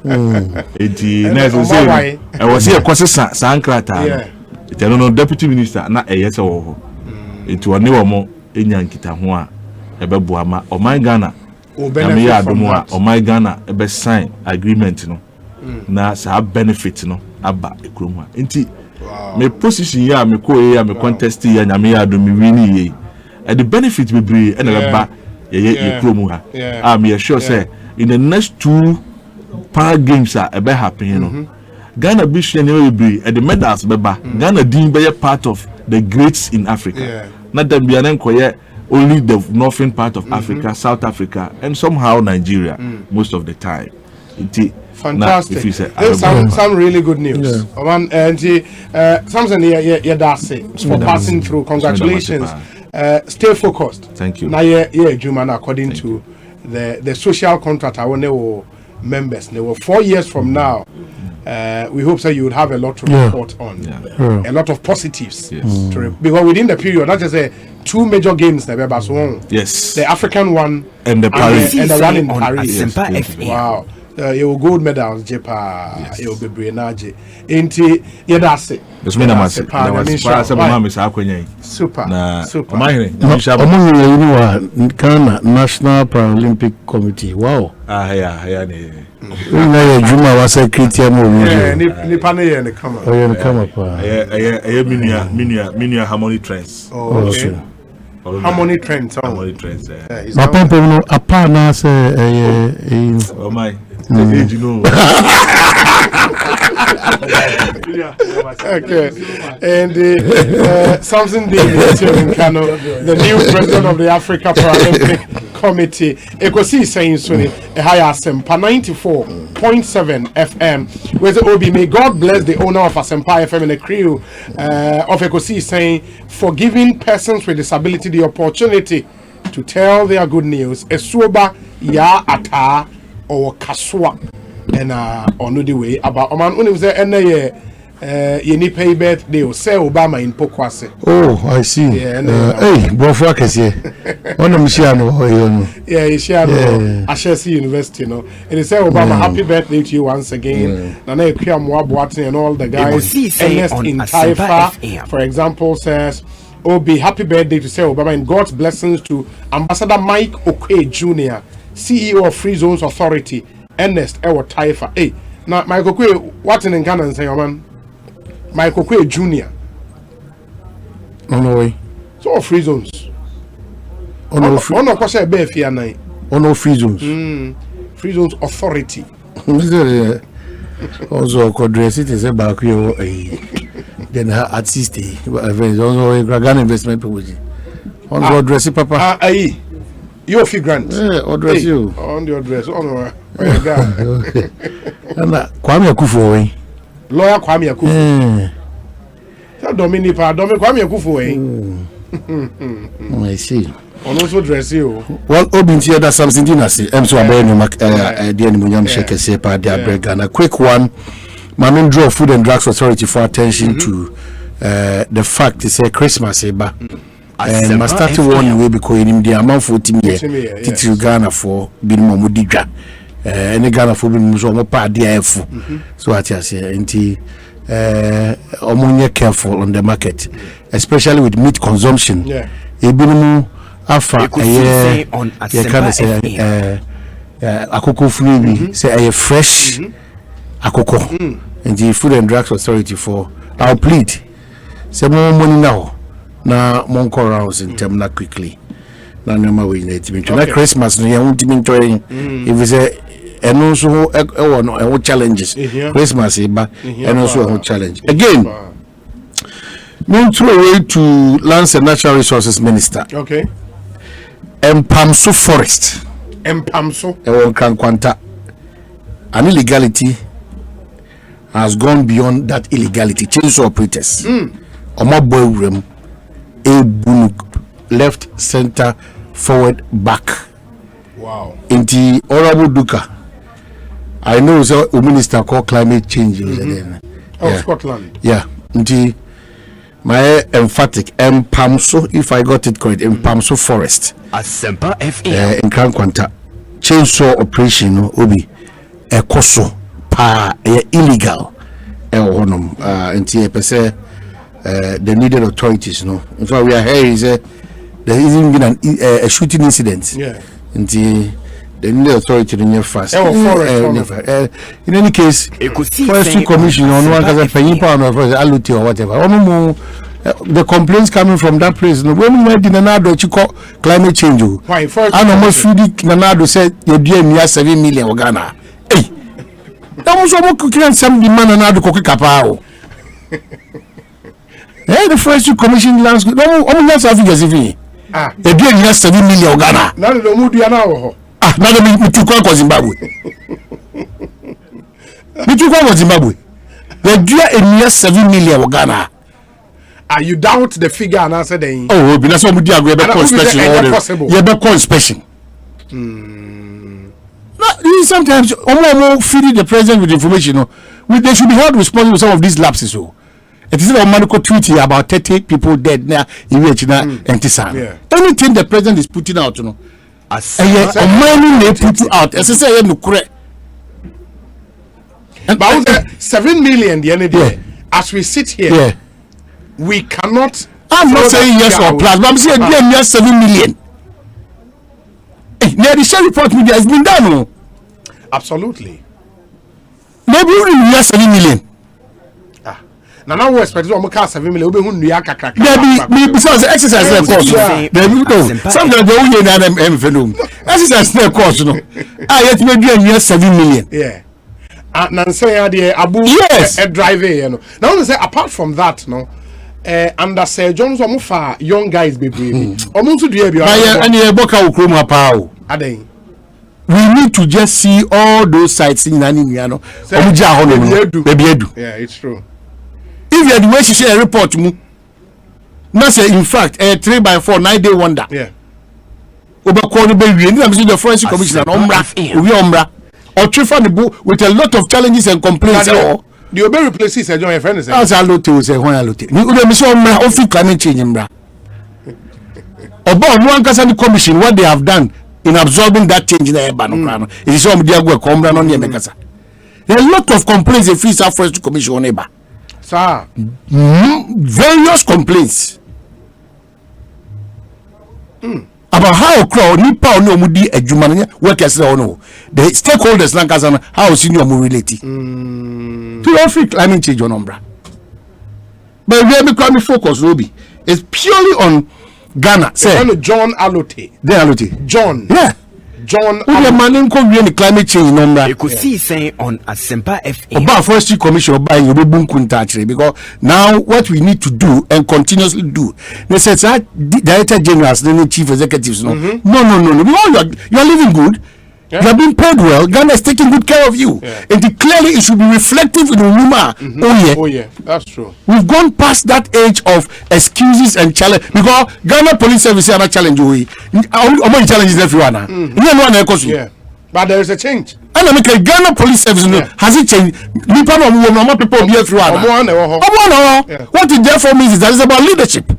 Speaker 3: was here cause Sankrata. It no deputy minister na yes or it was new mo enyankita ho a ebeboama o man Ghana me ya domo o my Ghana e be sign agreement no na sa benefit no aba ekrom ha nti me position ya me ko ya me contest ya nya me ya do me win ye and the benefit be bring and ba ye ekrom ha me sure say in the next 2 power games e be happen no Ghana be share ne be and the medals be ba Ghana din be part of the greats in Africa not them be an koye only the northern part of Africa, South Africa, and somehow Nigeria most of the time.
Speaker 18: Fantastic. Some really good news. Something that's it for passing through. Congratulations. Stay focused.
Speaker 3: Thank you.
Speaker 18: Now, Juman, according to the social contract, our members, they were 4 years from now. We hope that you would have a lot to report on, a lot of positives. Because within the period, not just 2 major games,
Speaker 3: yes,
Speaker 18: the African one
Speaker 3: and the Paris,
Speaker 18: and the one in Paris.
Speaker 3: Yes.
Speaker 18: Wow, you will gold medals, Jepa, you will be Brinaji. Inti, that's it. Super.
Speaker 7: Ghana National Paralympic Committee. Wow. Juma was secretary
Speaker 3: Minia Harmony Trends.
Speaker 18: Harmony Trends.
Speaker 3: Harmony Trends.
Speaker 7: My papa apa na say
Speaker 3: oh my. You know.
Speaker 18: Okay. And something the new president of the Africa Paralympic Committee, Ekosiisen Asempa 94.7 FM. Where's the OB? May God bless the owner of Asempa FM and the crew of Ekosiisen for giving persons with disability the opportunity to tell their good news. Esuoba ya ata or kaswa and on the way about Oman Universe and you pay birthday or say Obama in Pokwase.
Speaker 7: Oh, I see.
Speaker 18: Yeah,
Speaker 7: hey, Bofwak is here. One of Michiano.
Speaker 18: Yeah, Michiano, Ashesi University, and they say Obama, happy birthday to you once again. And I Kriam Wabwati and all the guys. Ernest in Taifa, for example, says, be happy birthday to say Obama and God's blessings to Ambassador Mike Okwe Jr., CEO of Free Zones Authority. Ernest Ewa Taifa. Hey, now Michael Kwe, what's in Ghana and say, man? Michael Kwe Jr.
Speaker 7: No way.
Speaker 18: So Free Zones.
Speaker 7: No Free Zones.
Speaker 18: Free Zones Authority.
Speaker 7: Also, could dress it as a back you. Then her artist, also a Ghana investment proposal. Also, dress it, Papa.
Speaker 18: You're figurant.
Speaker 7: Or dress you
Speaker 18: on your dress. On
Speaker 7: Kwame Akufo.
Speaker 18: Lawyer Kwame Akufo. Dominic Kwame Akufo.
Speaker 7: I see.
Speaker 18: On also dress you.
Speaker 7: Well, Obintia, that's something I see. I'm so aware no dear Munyam Sheke Sepa, dear Bregan. A quick one. Mamin draw Food and Drugs Authority for attention to the fact is a Christmas eba. And my starting one way because in the amount for team here, to Ghana for being Momudija. And the Ghana for being so part DF. So I say, anti ammonia careful on the market, especially with meat consumption. Ebunu afa on Asempa say akoko free say a fresh akoko. And the Food and Drugs Authority for our plead. Say more money now. Na monko rounds in term na quickly na nyama we na timi na Christmas no ya timi toyin if say eno so no challenges Christmas eba eno so challenge again no throw away to Lands and Natural Resources Minister.
Speaker 18: Okay.
Speaker 7: Empamso Forest
Speaker 18: Empamso
Speaker 7: Kankwanta, an illegality has gone beyond that illegality. Chainsaw operators Omoboy left, center, forward, back.
Speaker 18: Wow.
Speaker 7: In the Honorable Duka, I know the minister called climate change.
Speaker 18: Scotland.
Speaker 7: Yeah. The my emphatic Empamso, if I got it correct, Empamso Forest.
Speaker 22: Asempa FM.
Speaker 7: In Kankwanta, chainsaw operation obi ekoso pa illegal. Until the needed authorities, no. In fact, we are here is there isn't been a shooting incident.
Speaker 18: Yeah.
Speaker 7: Until then the authority in your fast.
Speaker 18: In
Speaker 7: any case, Forestry Commission on one because paying pound of allotee or whatever. The complaints coming from that place. No, when we did Nanado, you call climate change.
Speaker 18: Why? First,
Speaker 7: I almost feel Nanado said you're doing near 7 million Ghana. Hey, that was almost cooking some demand Nanado cookie capao. Hey, the Forestry Commission lands. No, almost having as if you're doing near 7 million Ghana.
Speaker 18: Now the mood you are now.
Speaker 7: Now the Mituka was Zimbabwe. Mituka was Zimbabwe. They're doing near 7 million Ghana.
Speaker 18: You doubt the figure and answer the
Speaker 7: oh, but that's what we do. We have inspection. You have inspection. Sometimes, feeding the president with information. They should be held responsible for some of these lapses. So, it is a manical tweet here about 30 people dead now in Vietnam and Tisan. Anything the president is putting out, you know, mining they put out. As I say, no correct.
Speaker 18: But 7 million the other day, as we sit here. We cannot.
Speaker 7: I'm not saying yes or plus, but I'm saying near 7 million. Near the share report media has been done. No?
Speaker 18: Absolutely.
Speaker 7: Maybe near 7 million.
Speaker 18: Now we expect to 7 million. We be
Speaker 7: because exercise their course. Sometimes they only need exercise their course. No, yet maybe near 7 million.
Speaker 18: Yeah. And say Abu driving. You know. Now they say apart from that, no. Under Sir John's Omufa, young guys be brave.
Speaker 7: We need to just see all those sites in Naniano.
Speaker 18: Yeah, it's true.
Speaker 7: If you had the way she share a report, now say in fact a 3x4 9-day wonder.
Speaker 18: Yeah.
Speaker 7: The Forestry Commission or Trifa the book with a lot of challenges and complaints.
Speaker 18: The Obey replaces a joint friend.
Speaker 7: As I look to say, when I look to climate change. About one Casani Commission, what they have done in absorbing that change in the Ebano, it is some Diago Combran on Yamekasa. There are a lot of complaints the Free South Forestry Commission on Eba.
Speaker 18: Sir,
Speaker 7: various complaints about how crowd Nipa no Mudi a Jumania workers no the stakeholders Lankazana how senior relate to every climate change on Umbra. But we have become focus, Ruby. It's purely on Ghana.
Speaker 18: Say John Alote. John.
Speaker 7: Yeah.
Speaker 18: John.
Speaker 7: Who the man in climate change in Umbra.
Speaker 1: Ekosiisen On Asempa FM.
Speaker 7: About Forestry Commission by Yobun Kuntachre because now what we need to do and continuously do. They said Director Generals, then Chief Executives. No. You're living good. Yeah. You have been paid well. Ghana is taking good care of you.
Speaker 18: Yeah.
Speaker 7: And clearly it should be reflective in the rumor.
Speaker 18: Oh yeah, that's true.
Speaker 7: We've gone past that age of excuses and challenge because Ghana Police Service are not challenging you. How challenges everyone?
Speaker 18: Yeah. But there is a change.
Speaker 7: And I mean, Ghana Police Service has it changed? Normal people be everyone. What it therefore means is that it's about leadership.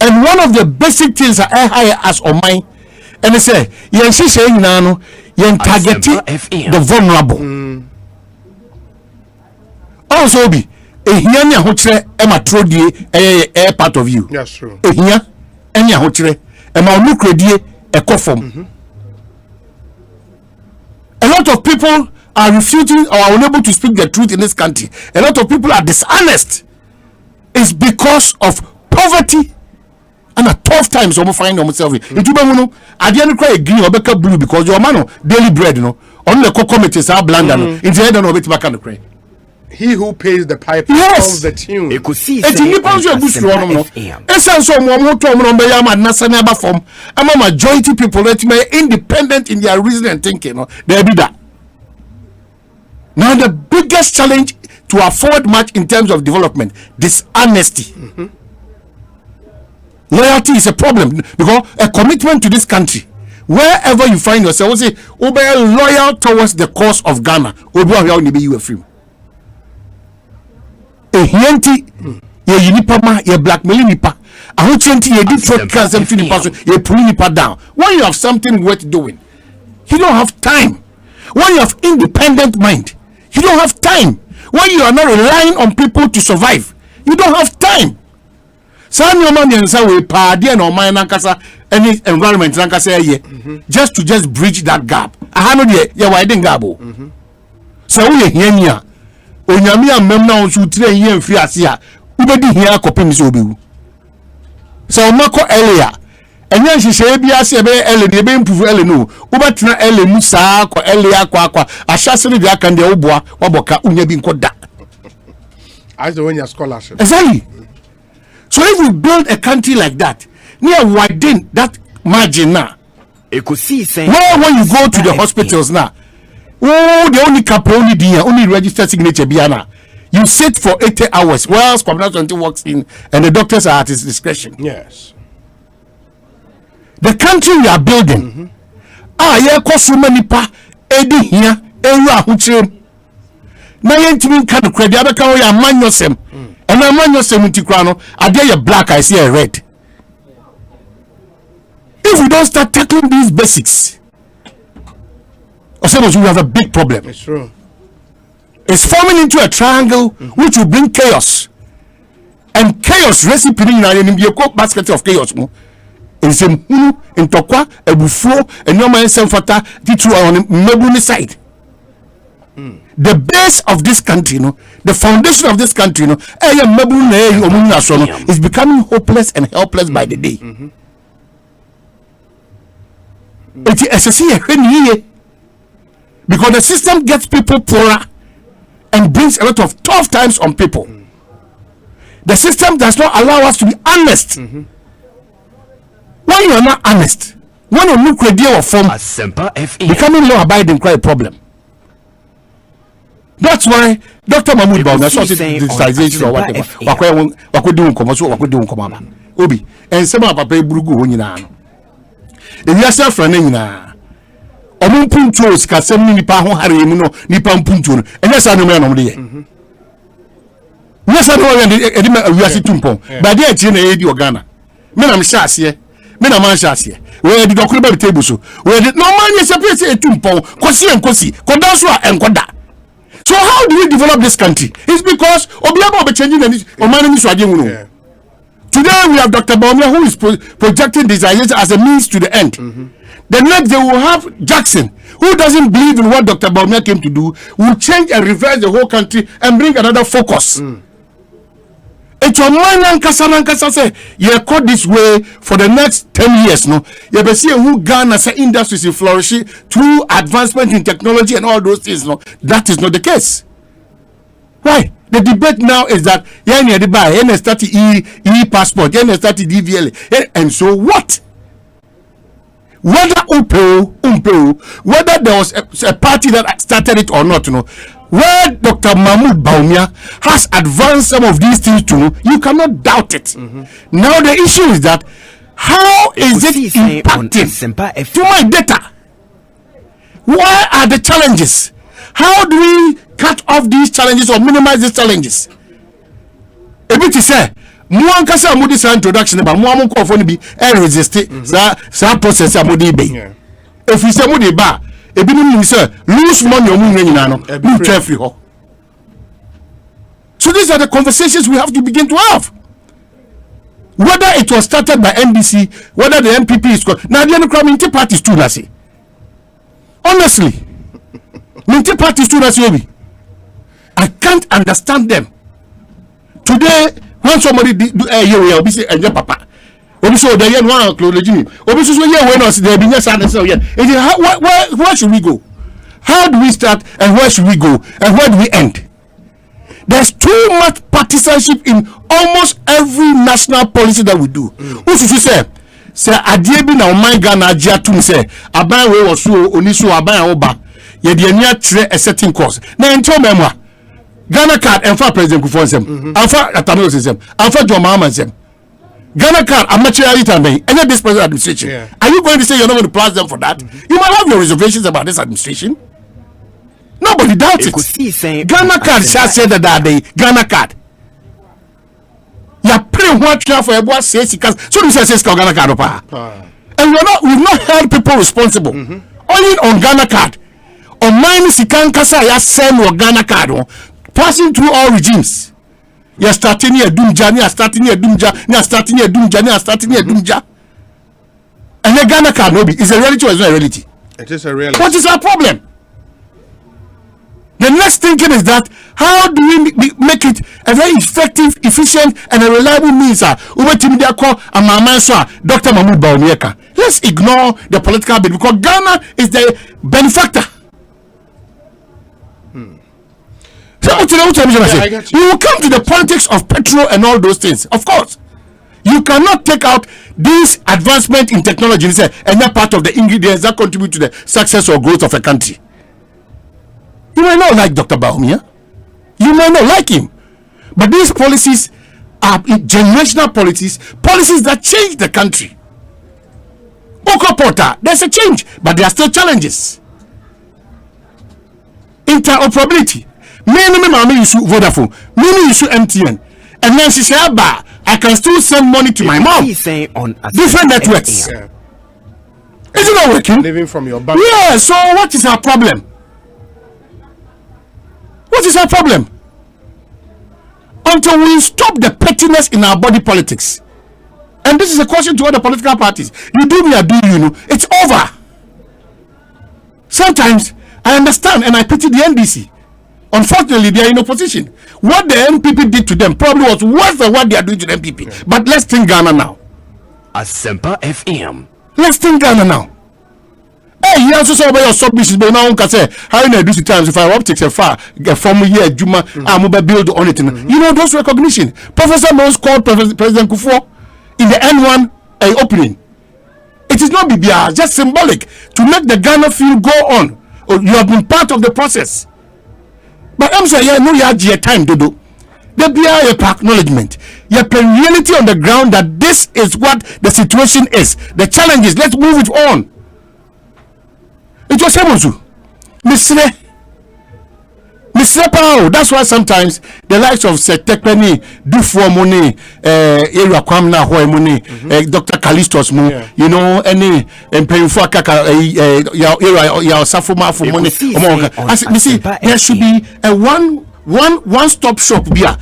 Speaker 7: And one of the basic things are higher as on mine. And they say, yen saying nano, yen targeting the vulnerable. Also be a hianya hotre ema trodie a part of you.
Speaker 18: That's true.
Speaker 7: A hinya enya hotre ema onukredie a kofom. A lot of people are refuting or are unable to speak the truth in this country. A lot of people are dishonest. It's because of poverty. And at tough times, I'm find myself. It will be I didn't cry green or become blue because your man daily bread, on the committees are bland and it's the end of it back on the cray.
Speaker 18: He who pays the piper calls the tune.
Speaker 1: Ekosiisen
Speaker 7: I'm a majority people that may independent in their reason and thinking. There be that. Now the biggest challenge to afford much in terms of development, dishonesty. Loyalty is a problem because a commitment to this country, wherever you find yourself, say, be loyal towards the cause of Ghana. You a free. A hienti, ye unipama, ye blackmail nipa. A whole 20 ye did for cancer to the person, ye pulling nipa down. When you have something worth doing, you don't have time. When you have independent mind, you don't have time. When you are not relying on people to survive, you don't have time. San your man and say we party no man nankasa any environment nankasa ye just to bridge that gap. I no dey ye widen gap. So we here nia. Onyame amem na onsu tire here mfiri ase a ubedi here akopem so obewu. So mako earlier enya nhihye bia ase be ele de be improve ele no ubetena ele mu saa ko ele akwa ahyase ne bia kan de oboa waboka unya bi nkoda.
Speaker 18: As the when your scholarship.
Speaker 7: Exactly. So if we build a country like that, near widen that margin now.
Speaker 1: Ekosiisen.
Speaker 7: Where when you go to the hospitals now, the only couple only there, only registered signature biana. You sit for 80 hours whilst Communal 20 walks in and the doctors are at his discretion.
Speaker 18: Yes.
Speaker 7: The country we are building, yeah, cost so many pa, edi here, area huchim. Na yentimi kan credit abeka wo ya manyosem. And a manyosem ntikrano, ade ye black I see a red. If we don't start tackling these basics, we have a big problem.
Speaker 18: It's true.
Speaker 7: It's forming into a triangle which will bring chaos. And chaos recipe in a basket of chaos. It's a in Tokwa, a buffo, and no man sent fata, on the Mebuni side. The base of this country, the foundation of this country, is becoming hopeless and helpless by the day. Because the system gets people poorer and brings a lot of tough times on people. The system does not allow us to be honest. When you are not honest, when you look at your form, becoming law abiding quite a problem. That's why Dr. Mahmoud Baumia saw digitization or whatever. Obi and some of Papa Brugu when you know. If you are self-running now, omun punto sikasem ni nipa ho hare mu no nipa punto no enya sa no me no de ye nyesa no we edi ma awiase tumpon ba de achi na edi ogana me na me sha ase me na man sha ase we edi dokoro ba table so we edi no man ye separate etumpon kosi kodan so a enkoda. So how do we develop this country? It's because obiaba be changing the omani ni so ade mu no. Today we have Dr. Baumia who is projecting this as a means to the end. The next they will have Jackson, who doesn't believe in what Dr. Baumia came to do, will change and reverse the whole country and bring another focus. It's your mind and Kasa say, you caught this way for the next 10 years. No, you be see who Ghana say industries is flourishing through advancement in technology and all those things. No, that is not the case. Why? The debate now is that you start e-passport, you start DVL, and so what? Whether whether there was a party that started it or not, where Dr. Mahmoud Baumia has advanced some of these things to, you cannot doubt it. Now the issue is that how is it impacting to my data? Where are the challenges? How do we cut off these challenges or minimize these challenges? A bit is say, Muan Kasa Mudi introduction, but Muam Kofoni be resist sa process Mudi be. If we say Mudi ba, a bit lose money or moon. So these are the conversations we have to begin to have. Whether it was started by NBC, whether the MPP is called now the other parties too, Nasi. Honestly. Minty parties to Nasi. I can't understand them. Today, when somebody do a be say and papa. Obi so the yen one close legime. Obi so here when us there be yes and so yeah. Where should we go? How do we start and where should we go and where do we end? There's too much partisanship in almost every national policy that we do. Who should you say adie bi na o man Ghana agya tum say aban we wo so oni so aban oba ye de ania tre a certain course. Na ento memwa Ghana card and for President Kufuor and for Atamiro system and for John Mahama system. Ghana card amateur time and this present administration. Are you going to say you're not going to pass them for that? You might have your reservations about this administration. Nobody doubts it. Ghana card shall say that day Ghana card. You pray what you for a says because so this says Ghana card and we've not held people responsible. Only on Ghana card. On mine Sikan Kasa ya send or Ghana card passing through all regimes. You're starting here Dumja, you're starting here Dumja, you're starting here Dumja, you're starting here Dumja. And the Ghana cannot be. Is a reality or is not a reality?
Speaker 18: It is a reality.
Speaker 7: What is our problem? The next thinking is that how do we make it a very effective, efficient, and a reliable means? Dr. Mahmoud Bawumia. Let's ignore the political bit because Ghana is the benefactor. So, you will come to the politics of petrol and all those things. Of course, you cannot take out this advancement in technology and that part of the ingredients that contribute to the success or growth of a country. You might not like Dr. Bawumia. You might not like him. But these policies are generational policies that change the country. Okopota, there's a change, but there are still challenges. Interoperability. Many use Vodafone, many use MTN. And then she said, I can still send money to my mom. Different networks. Yeah. Is it not working?
Speaker 18: Living from your bank.
Speaker 7: Yeah, so what is our problem? What is our problem? Until we stop the pettiness in our body politics. And this is a question to all the political parties. You do me, I do you, it's over. Sometimes I understand and I pity the NDC. Unfortunately, they are in opposition. What the MPP did to them probably was worse than what they are doing to the MPP. Yeah. But let's think Ghana now.
Speaker 1: Asempa FM.
Speaker 7: Let's think Ghana now. Hey, you also saw about your submissions, but now can say how you do times if I optics a far get from here Juma I'm build on it. You know those recognition. Professor Mons called President Kufuor in the N1 opening. It is not BBR, just symbolic to make the Ghana feel go on. You have been part of the process. But I'm saying, no, you have your time to do. There be a acknowledgement. You have reality on the ground that this is what the situation is. The challenge is, let's move it on. It was Emonsu. Mr. Pao, that's why sometimes the likes of Setekpeni, Dufuo Moni, Era Kwamna Hoy Moni, Dr. Kalistos Mo, you know, any Empeyufua Kaka, ya Safuma for money. You see, there should be a one-stop shop here.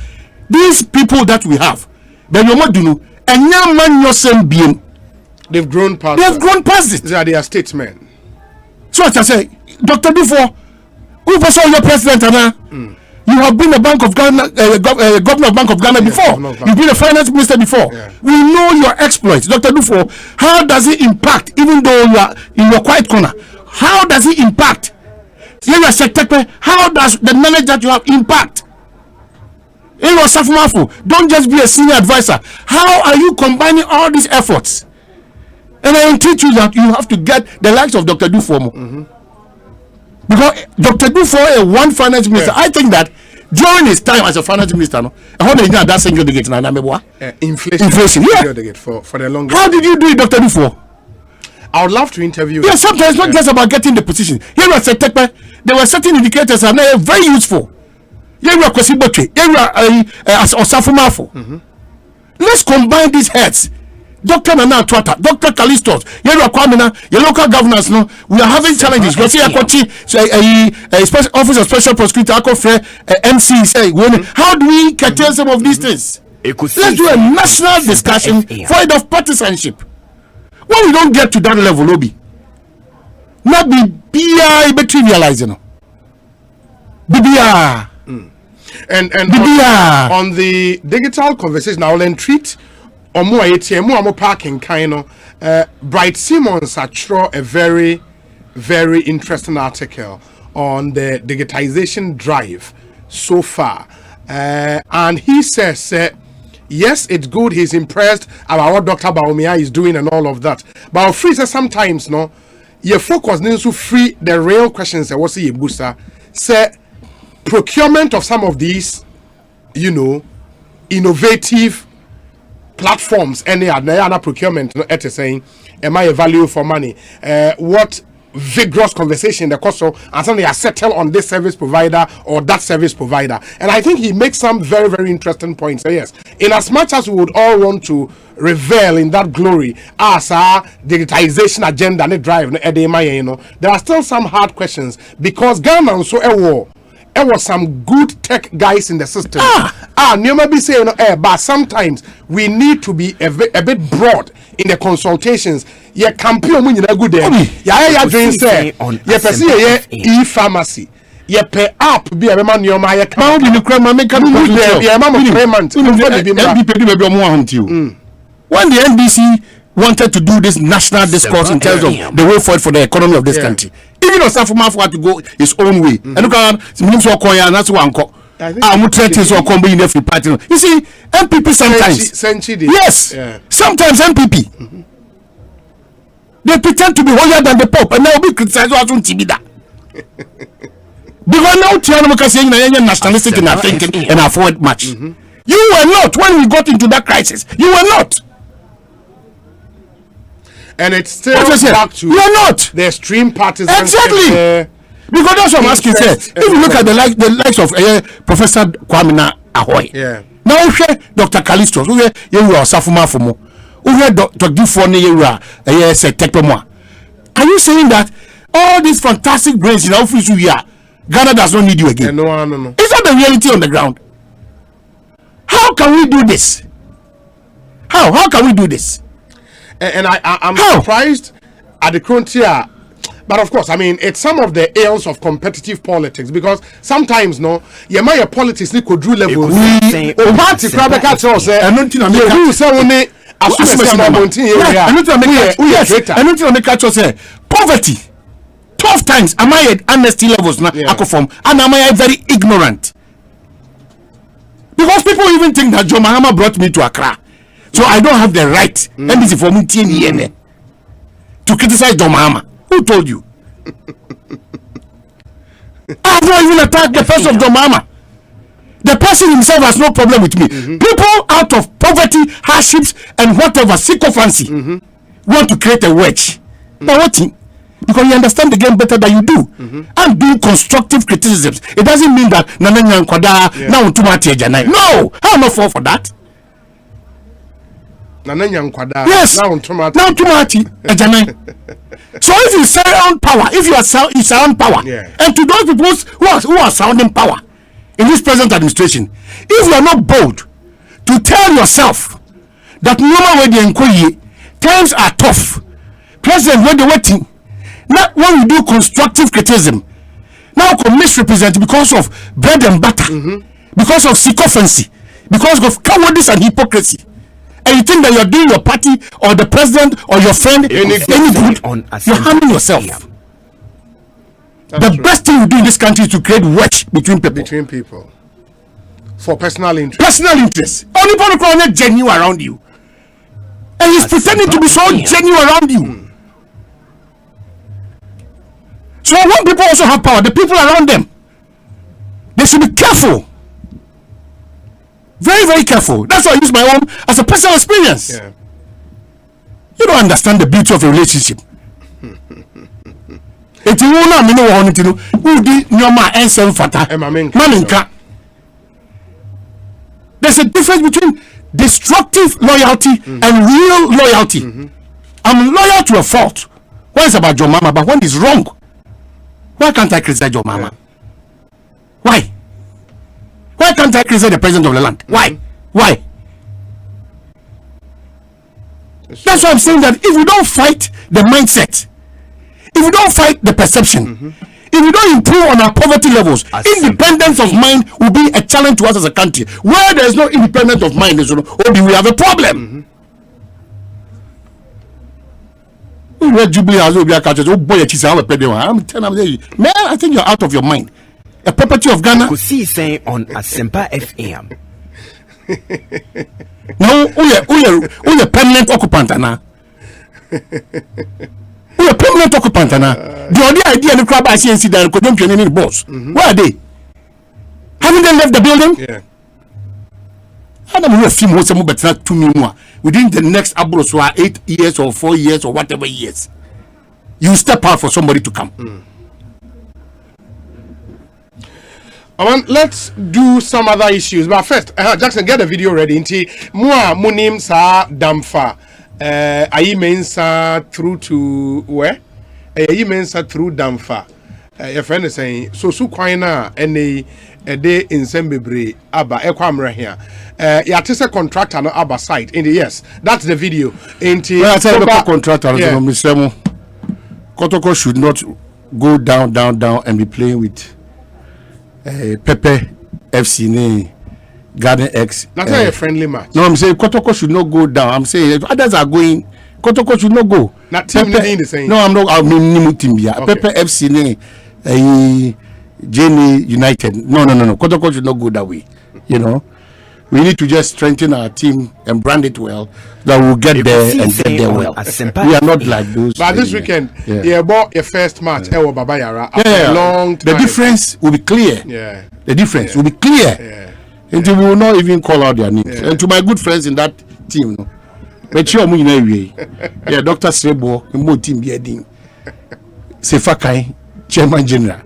Speaker 7: These people that we have, then you want to know, and young man yourself being.
Speaker 18: They've grown past
Speaker 7: it.
Speaker 18: They are statesmen.
Speaker 7: So as I say, Dr. Dufour, who was your president, you have been a Bank of Ghana, governor of Bank of Ghana before. You've been a finance minister before. Yeah. We know your exploits, Dr. Dufour. How does it impact, even though you are in your quiet corner? How does it impact? How does the knowledge that you have impact? Don't just be a senior advisor. How are you combining all these efforts? And I teach you that you have to get the likes of Dr. Dufour. Because Dr. Dufour is one finance minister. I think that during his time as a finance minister, inflation. Yeah.
Speaker 18: For the longest.
Speaker 7: How did you do it, Dr. Dufour?
Speaker 18: I would love to interview.
Speaker 7: Yeah, sometimes it's not just about getting the position. Here at Setekpe, there were certain indicators that are very useful. Here we are Kwesiboche, here we are Osafumafo. Let's combine these heads. Dr. Nana Twata, Dr. Kalistos, Yellow Kwamina, your local governors, no, we are having challenges. We see Akochi, Office of Special Prosecutor, MC, say, how do we curtail some of these things? Let's do a national discussion void of partisanship. When we don't get to that level, Obi, not be trivializing. BBR.
Speaker 18: And on the digital conversation, I will entreat parking kind Bright Simmons drew a very, very interesting article on the digitization drive so far. And he says, yes, it's good, he's impressed about what Dr. Bawumia is doing and all of that. But free says sometimes, no, your focus needs to free the real questions that was your booster. Say procurement of some of these, you know, innovative platforms, any other procurement, at saying, am I a value for money? What vigorous conversation the cost of, and suddenly I settle on this service provider or that service provider. And I think he makes some very, very interesting points. So yes, in as much as we would all want to revel in that glory as our digitization agenda and drive, there are still some hard questions because Ghana so there was some good tech guys in the system. Nyoma be saying, but sometimes we need to be a bit broad in the consultations. Ye campion when you good there. Ya doing say, ye person ye e-pharmacy. Ye pay up be a man nyoma ye can be the crema make an ye mama 3 months. When
Speaker 7: the NBC wanted to do this national discourse in terms of the way forward for the economy of this country, even Osafuma had to go his own way. And look at Minister Okoya, and that's one. I'm threatening so coming in every party. You see, MPP sometimes. Yes, sometimes MPP. They pretend to be holier than the Pope, and now be criticized as Tibida. Because now Tiana saying nationalistic in our thinking and our forward march. You were not when we got into that crisis. You were not.
Speaker 18: And it's still back to the extreme parties.
Speaker 7: Exactly. Because that's what I'm asking. If you look at the likes of Professor Kwame Ahoy, now Dr. Callisto, you are Safuma Fumo, Dr. Gifone, you are you saying that all these fantastic brains in our office here, Ghana does not need you again?
Speaker 18: No.
Speaker 7: Is that the reality on the ground? How can we do this? How can we do this?
Speaker 18: And I'm surprised at the frontier. But of course, I mean, it's some of the ills of competitive politics, because sometimes, no, you might politics could do level. Party
Speaker 7: poverty. 12 times am I at amnesty levels now, and am I very ignorant? Because people even think that John Mahama brought me to Accra, so I don't have the right to criticize John Mahama. Who told you? I have not even attacked the person of John Mahama. The person himself has no problem with me. People out of poverty, hardships, and whatever sycophancy want to create a wedge. Now what? Because you understand the game better than you do, and do constructive criticisms. It doesn't mean that now no, I'm not for that. Yes, now too much. So if you sound power, if you sound power, and to those people who are sounding power in this present administration, if you are not bold to tell yourself that no matter where they inquiry, times are tough, president when they waiting, not when we do constructive criticism, now can misrepresent because of bread and butter, because of sycophancy, because of cowardice and hypocrisy. And you think that you're doing your party or the president or your friend any good, you're harming yourself. The best thing you do in this country is to create wedge between people.
Speaker 18: For personal interest.
Speaker 7: Personal interest. Only people are not genuine around you. And he's pretending to be so genuine around you. So when people also have power, the people around them, they should be careful. Very, very careful. That's why I use my own as a personal experience. You don't understand the beauty of a relationship. There's a difference between destructive loyalty and real loyalty. I'm loyal to a fault when it's about your mama, but when it's wrong, why can't I criticize your mama? Why? Why can't I criticize the president of the land? Why? That's why I'm saying that if we don't fight the mindset, if we don't fight the perception, if we don't improve on our poverty levels, independence of mind will be a challenge to us as a country. Where there is no independence of mind, we have a problem. Man, I think you're out of your mind. A property of Ghana.
Speaker 1: Ekosiisen On Asempa FM.
Speaker 7: No, who are permanent occupant now? Who are permanent occupant now? The only idea the crowd I see that could don't any boss. Where are they? Haven't they left the building? I don't know if you want some better to me more within the next 8 years or 4 years or whatever years. You step out for somebody to come.
Speaker 18: Let's do some other issues, but first, Jackson, get the video ready. Inti mua munim sa damfa. Ayi mensa through to where? Ayi mensa through damfa. Your friend is saying so kwan na any a day in Sembebre aba ekwamra here. Ya tese contractor no aba site in the yes. That's the video.
Speaker 7: Well, I say the contractor no Mr. Kotoko should not go down and be playing with Pepe FC ne Garden X.
Speaker 18: That's not a friendly match.
Speaker 7: No, I'm saying Kotoko should not go down. I'm saying if others are going, Kotoko should not go.
Speaker 18: Not team the same.
Speaker 7: No, I'm not. I mean, team here. Pepe FC ne Jenny United. No. Kotoko should not go that way. You know, we need to just strengthen our team and brand it well. That we'll get there and get there well. We are not like those.
Speaker 18: But this weekend, you bought your first match. Baba Yara after a long time.
Speaker 7: The difference will be clear.
Speaker 18: Yeah.
Speaker 7: The difference will be clear.
Speaker 18: Yeah.
Speaker 7: Until we will not even call out their names. And to my good friends in that team, no. But you yeah, Dr. Srebo, mo team biading. Sefakai, Chairman General.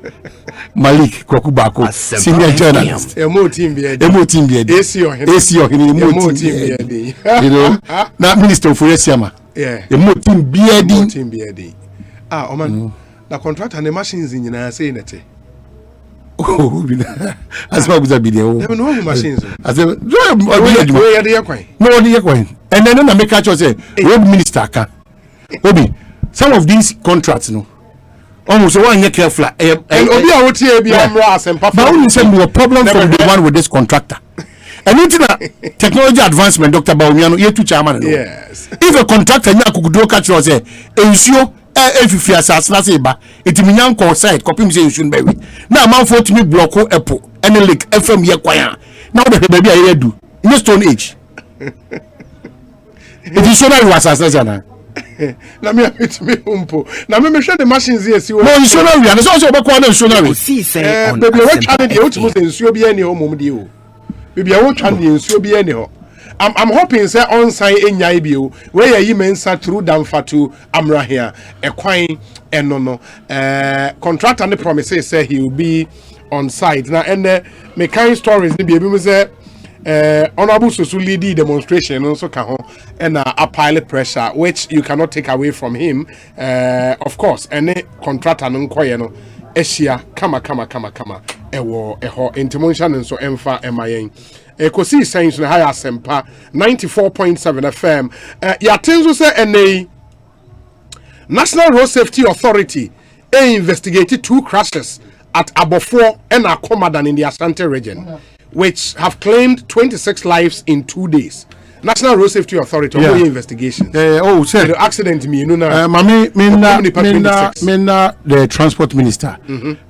Speaker 7: Malik Kwakubako, senior journalist.
Speaker 18: Mo team biading. AC
Speaker 7: biading. You know, now Minister for Yesiama.
Speaker 18: Yeah.
Speaker 7: Mo team biading.
Speaker 18: Ah, Oman. The contract and the machines in Yina saying it.
Speaker 7: Oh, as well as I be there.
Speaker 18: No machines.
Speaker 7: I said, and then I make a choice. Say, Minister, Obi, some of these contracts, no, almost one year careful. And
Speaker 18: Obi, I would say, be Asempa.
Speaker 7: But only send me a problem from the one with this contractor. And it's technology advancement, Dr. Baumiano, here to chairman.
Speaker 18: Yes.
Speaker 7: If a contractor, you could do catch you say, ensure. If you are sasnaseba, it means young call side, copy me you shouldn't bury. Now, man for to me block apple and a lick FM here choir. Now the baby I do in the Stone Age. It is so that you are Sasana.
Speaker 18: Now, me to me umpo. Now, me sure the machines here.
Speaker 7: No, you should not. There's also a corner should not.
Speaker 18: Baby, what channel the ultimate and so be any home deal. Baby, I won't channel and so be any home. I'm hoping say on site in Yaibio where you mensa through Damfatu Amra here a quine and no contract and the promises say he will be on site now and me kind stories be able say honorable Susuli demonstration also can and a pilot pressure which you cannot take away from him of course and contract and no Asia kama ewo eho intimontion and so emfa emayen Ekosiisen On Asempa 94.7 FM yatenzo se ene National Road Safety Authority investigated 2 crashes at Abofo and Akomadan in the Asante region which have claimed 26 lives in 2 days. National Road Safety Authority investigation.
Speaker 7: The
Speaker 18: accident me the
Speaker 7: transport minister.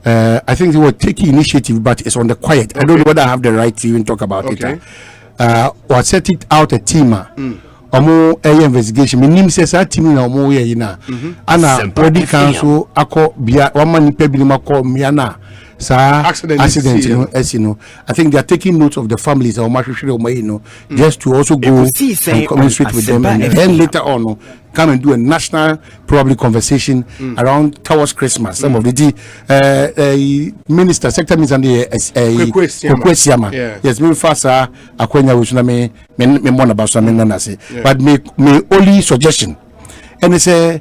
Speaker 7: I think they were taking initiative, but it's on the quiet. I don't know whether I have the right to even talk about it. Or set it out a team. Omo investigation. Me nim says that team na omo ye na. Ana body council ako bia wamani pebi mako miana. Accident you know, I think they are taking note of the families or just to also go and communicate with them and then later on come and do a national probably conversation around towards Christmas. Some of the minister sector minister Kwesiama yes me fasa akwenya wusuna me mona basuna nanase but me only suggestion and it's a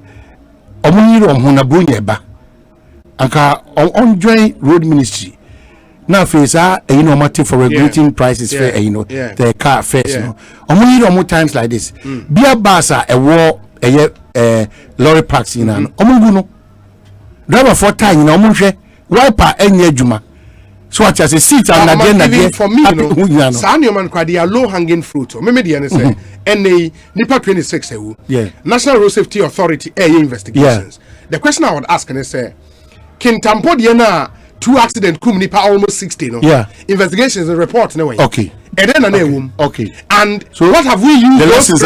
Speaker 7: omuniro omhuna bunyeba anka on join road ministry now face matter for regulating prices fair the car fares times like this beer bars are a war lorry parks in an no driver for time wiper any juma so what as a seat and again
Speaker 18: for me man low hanging fruit maybe the say NA NIPA 26 National Road Safety Authority investigations the question I would ask and say Kintampo Diana 2 accident kum nipa almost 60 no investigations and report no way
Speaker 7: okay
Speaker 18: and then
Speaker 7: okay
Speaker 18: and so what have we used
Speaker 7: the lessons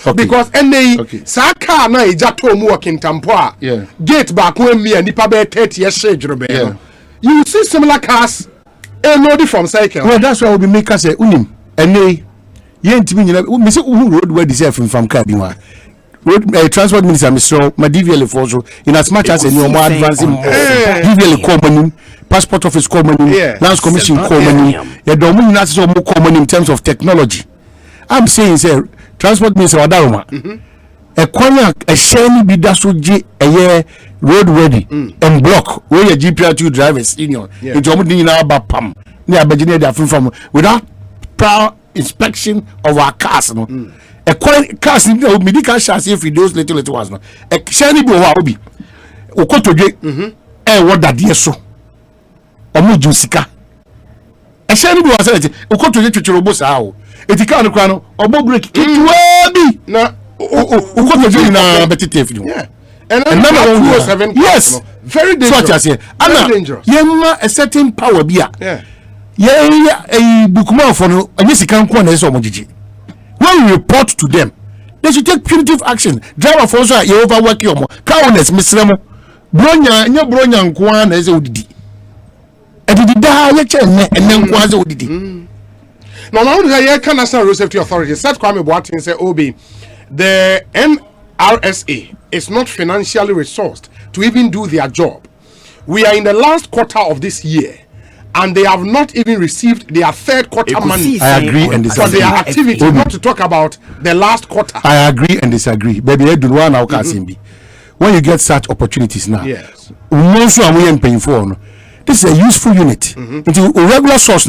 Speaker 18: for because NA saka na ejato mu Kintampo gate back when me and nipa be 30 years age you see similar cars no from cycle
Speaker 7: well that's why we be make us say unim NA yentimi nyina me say road where deserve from car bi wa transport minister Mr. Madiviel Foso in as much as any more advancing DVL company passport office company lands commission company the dominant so more common in terms of technology I'm saying say transport minister Wadaroma a corner a shiny be dasoji a year road ready and block where your GPR2 drivers union it's already in our bapam near Virginia from without prior inspection of our cars no a corner cars medical chassis if those little ones no a shiny be wabi okotoje what that dear so omu jusika a shiny be was it okotoje chuchurobo sao etika no kwa no obo break kitwabi na okotoje na betite
Speaker 18: yeah. And number 207
Speaker 7: yes
Speaker 18: no? Very dangerous.
Speaker 7: So very dangerous. Yema a certain power bia.
Speaker 18: Yeah.
Speaker 7: Yeah, a bookman for no anyisikan ko na eso omojiji. When we report to them, they should take punitive action. Driver for so you overwork your mo. Cowardice misremo. Bronya nko na ese odidi. Edidi da ye che ne nko ase odidi.
Speaker 18: Now the Ghana National Road Safety Authority said Kwame Boateng say Obi the NRSA is not financially resourced to even do their job. We are in the last quarter of this year and they have not even received their third quarter money.
Speaker 7: I agree and disagree.
Speaker 18: For their activity, not to talk about the last quarter.
Speaker 7: I agree and disagree. Baby, I do one now when you get such opportunities now.
Speaker 18: Yes.
Speaker 7: This is a useful unit. Into a regular source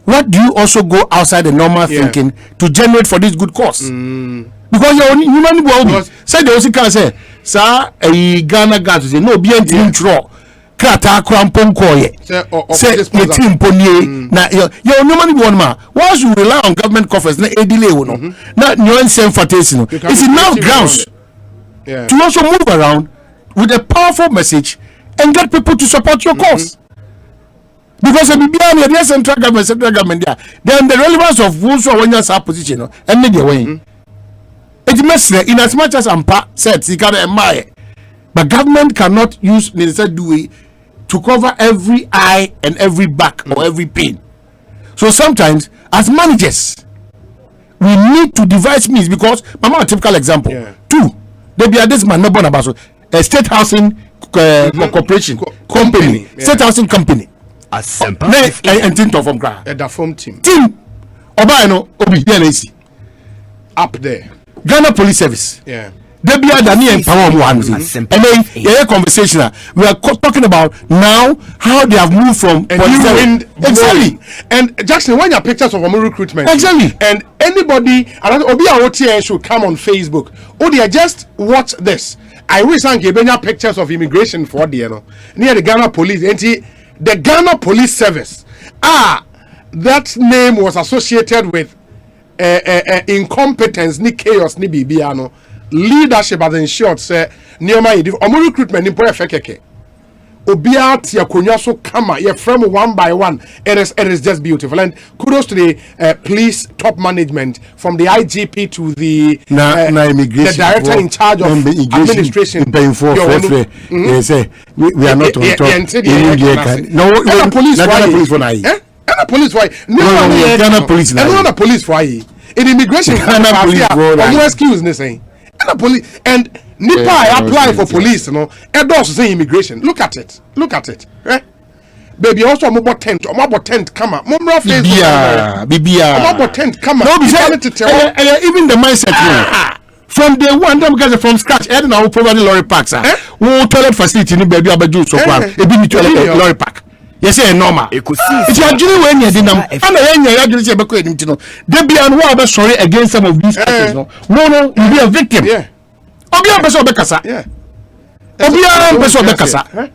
Speaker 7: what do you also go outside the normal thinking to generate for this good cause? Because you're human being. Say the also can say, sir, a Ghana got to say no be anything true. Krata krampon koye. Say the team ponye. Now you're human being man. Once you rely on government coffers, na delay no. Now you ain't same for tasting. It's enough grounds to also move around with a powerful message and get people to support your cause. Because if you are the central government there, then the relevance of those who are in your position and media way. It must in as much as Ampa said, he can admire, but government cannot use necessary to cover every eye and every back or every pain. So sometimes, as managers, we need to devise means because, Mama, a typical example. 2, there be a this man, no born about a state housing corporation company, state housing company.
Speaker 22: Asempa
Speaker 7: and think of from Gra.
Speaker 18: The form team.
Speaker 7: Obaino Obi DNAC.
Speaker 18: Up there.
Speaker 7: Ghana Police Service.
Speaker 18: Yeah.
Speaker 7: They be Dani and power one. And then the conversation we are talking about now how they have moved from
Speaker 18: exactly. And Jackson, when your pictures of our recruitment
Speaker 7: exactly,
Speaker 18: and anybody and Obi Awotien should come on Facebook. Oh, they just watch this. I wish I gave any pictures of immigration for the near the Ghana Police. The Ghana Police Service. That name was associated with incompetence, ni chaos, ni bibiano. Leadership as in short, say, Nioma, omo recruitment in Poefekeke. Obiat ya kunyaso kama, ya from one by one. It is just beautiful. And kudos to the police top management, from the IGP to the director in charge of administration.
Speaker 7: They say we are not on top. No, police
Speaker 18: why?
Speaker 7: Ghana police.
Speaker 18: Another police why? In immigration,
Speaker 7: Ghana police.
Speaker 18: Excuse me, saying. And Nipa apply for police, you know. And also say immigration. Look at it. Eh? Baby, also I'm about tent. Come on. Mumra Facebook.
Speaker 7: Bibia.
Speaker 18: I'm about tent. Come on.
Speaker 7: No, even the mindset. From day one, them guys from scratch. I don't know probably lorry parks. Toilet facility ni baby abaju so kwa. Ebi ni toilet lorry park. Yes, normal. It's actually when you're dinner. And when you're actually say beko edim tino. They be and what about sorry against some of these cases. No, you be a victim.
Speaker 18: Yeah.
Speaker 7: Obia person bekasa.
Speaker 18: Yeah.
Speaker 7: Obia person bekasa.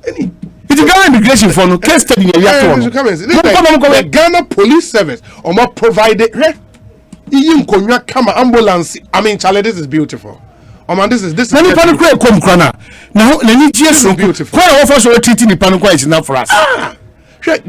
Speaker 7: It's a Ghana immigration for no case study.
Speaker 18: The Ghana Police Service or provided. Even konya kama ambulance. I mean, Charlie, this is beautiful. Oh man, this is
Speaker 7: Nani panu kwa kom krana. Now, nani Jesus
Speaker 18: beautiful.
Speaker 7: Kwa offers or treating the panu kwa is enough for us.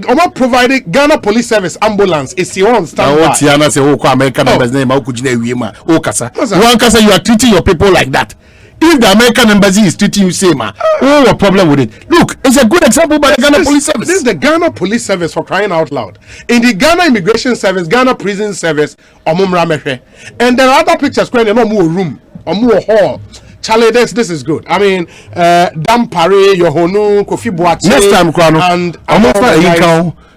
Speaker 18: Oma provided Ghana Police Service ambulance is your own standby.
Speaker 7: What Tiana say oh kwa American members name au kujine wiema. Oh kasa. One kasa you are treating your people like that. If the American embassy is treating you same, oh, a problem with it. Look, it's a good example by the Ghana Police Service.
Speaker 18: This is the Ghana Police Service for crying out loud. In the Ghana Immigration Service, Ghana Prison Service, and there are other pictures where there's no more room or more hall. Charlie, this is good. I mean, Dampare, Yohonu, Kofi Boateng.
Speaker 7: Next time, and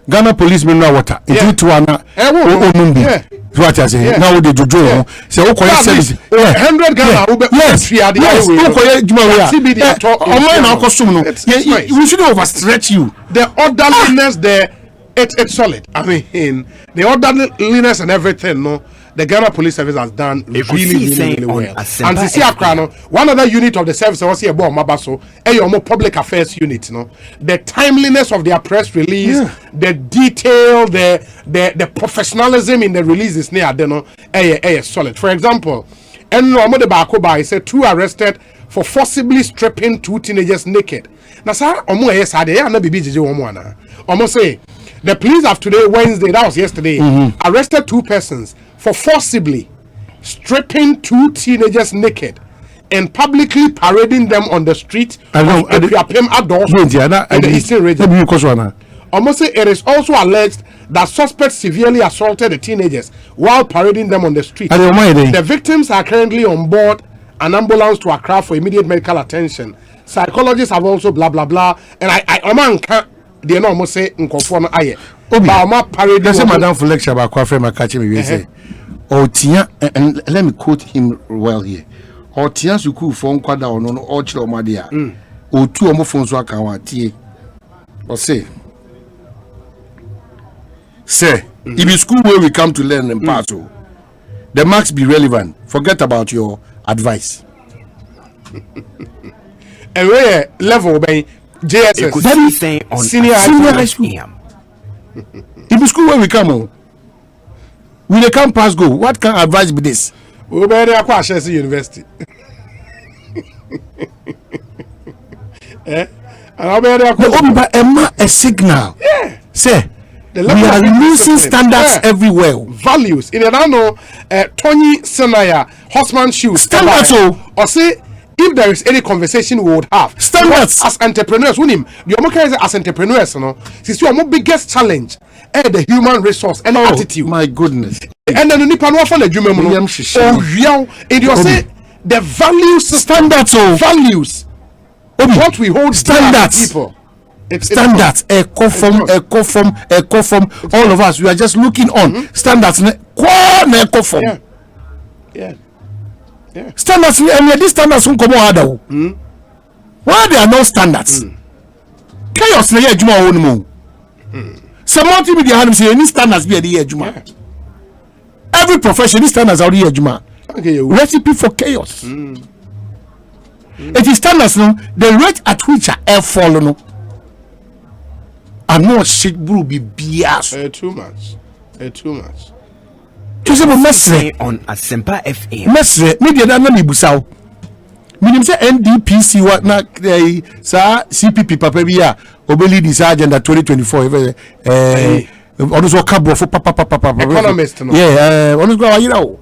Speaker 7: Ghana policemen know water. If you two are not, So what I say? Now they do. Say who call service?
Speaker 18: 100 Ghana.
Speaker 7: Yes. Who call Juma? We should overstretch you.
Speaker 18: The orderliness there, it's solid. I mean, the orderliness and everything. No, the Ghana Police Service has done really well. And to see one other unit of the service was here about Mabaso, more public affairs unit. No, the timeliness of their press release, the detail, the professionalism in the releases near no, solid. For example, and Ramode Bakoba said 2 arrested for forcibly stripping 2 teenagers naked. Now, sir, almost say the police have today, Wednesday, that was yesterday, arrested 2 persons for forcibly stripping 2 teenagers naked and publicly parading them on the street of adults in the Eastern region. Almost say it is also alleged that suspects severely assaulted the teenagers while parading them on the street. The victims are currently on board an ambulance to Accra for immediate medical attention. Psychologists have also blah blah blah. And I can't. They no almost say nkonfo aye. Obi parade.
Speaker 7: That's madam for lecture about Kwafe Makachi we say. Otia and let me quote him well here. Otia suku for nkwada ono no ochire omadia. Otu omo phone so aka wa tie. O say if you school where we come to learn and pass, the marks be relevant. Forget about your advice.
Speaker 18: And where level by JSS senior high school.
Speaker 7: If you school where we come on, we they come pass go. What can advice be this?
Speaker 18: We be there kwa Ashesi University. And I be there
Speaker 7: kwa a signal.
Speaker 18: Yeah.
Speaker 7: Say. We are releasing standards everywhere.
Speaker 18: Values. In Edano, Tony Senaya, Horseman Shoes.
Speaker 7: Standards.
Speaker 18: Or say, if there is any conversation we would have.
Speaker 7: Standards.
Speaker 18: As entrepreneurs, as entrepreneurs, you know, since your biggest challenge, the human resource and attitude.
Speaker 7: My goodness.
Speaker 18: And then the Nippon for the human and you say the values,
Speaker 7: standards,
Speaker 18: values. What we hold
Speaker 7: standards.
Speaker 18: People.
Speaker 7: Standards, eco-form, all of us, we are just looking on standards, eco-form.
Speaker 18: Yeah.
Speaker 7: Standards, and these standards won't come out. Why there are no standards? Chaos, the Juma on moon. Someone to be the hand say any standards be the Juma. Every profession, these standards are the Juma. Recipe for chaos. It is standards, no, the rate at which are fallen, no. And no shit will be bias.
Speaker 18: Too much.
Speaker 7: Just a message
Speaker 1: on Asempa FM.
Speaker 7: Message media na mi busao. Minim say NDPC what na sa CPP papa bia obeli this agenda 2024 also cabo for papa
Speaker 18: economist no.
Speaker 7: Yeah, ono go ayira o.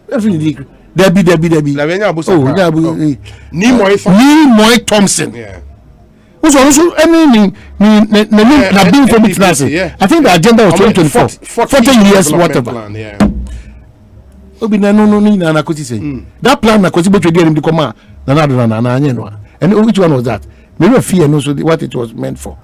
Speaker 7: Definitely. Debbie.
Speaker 18: La benya abusa. Ni
Speaker 7: Moy Thompson.
Speaker 18: Yeah.
Speaker 7: Also, I think the agenda was 2024, 40 years, whatever.
Speaker 18: Plan, yeah.
Speaker 7: That plan, and which one was that? Maybe fear and also what it was meant for.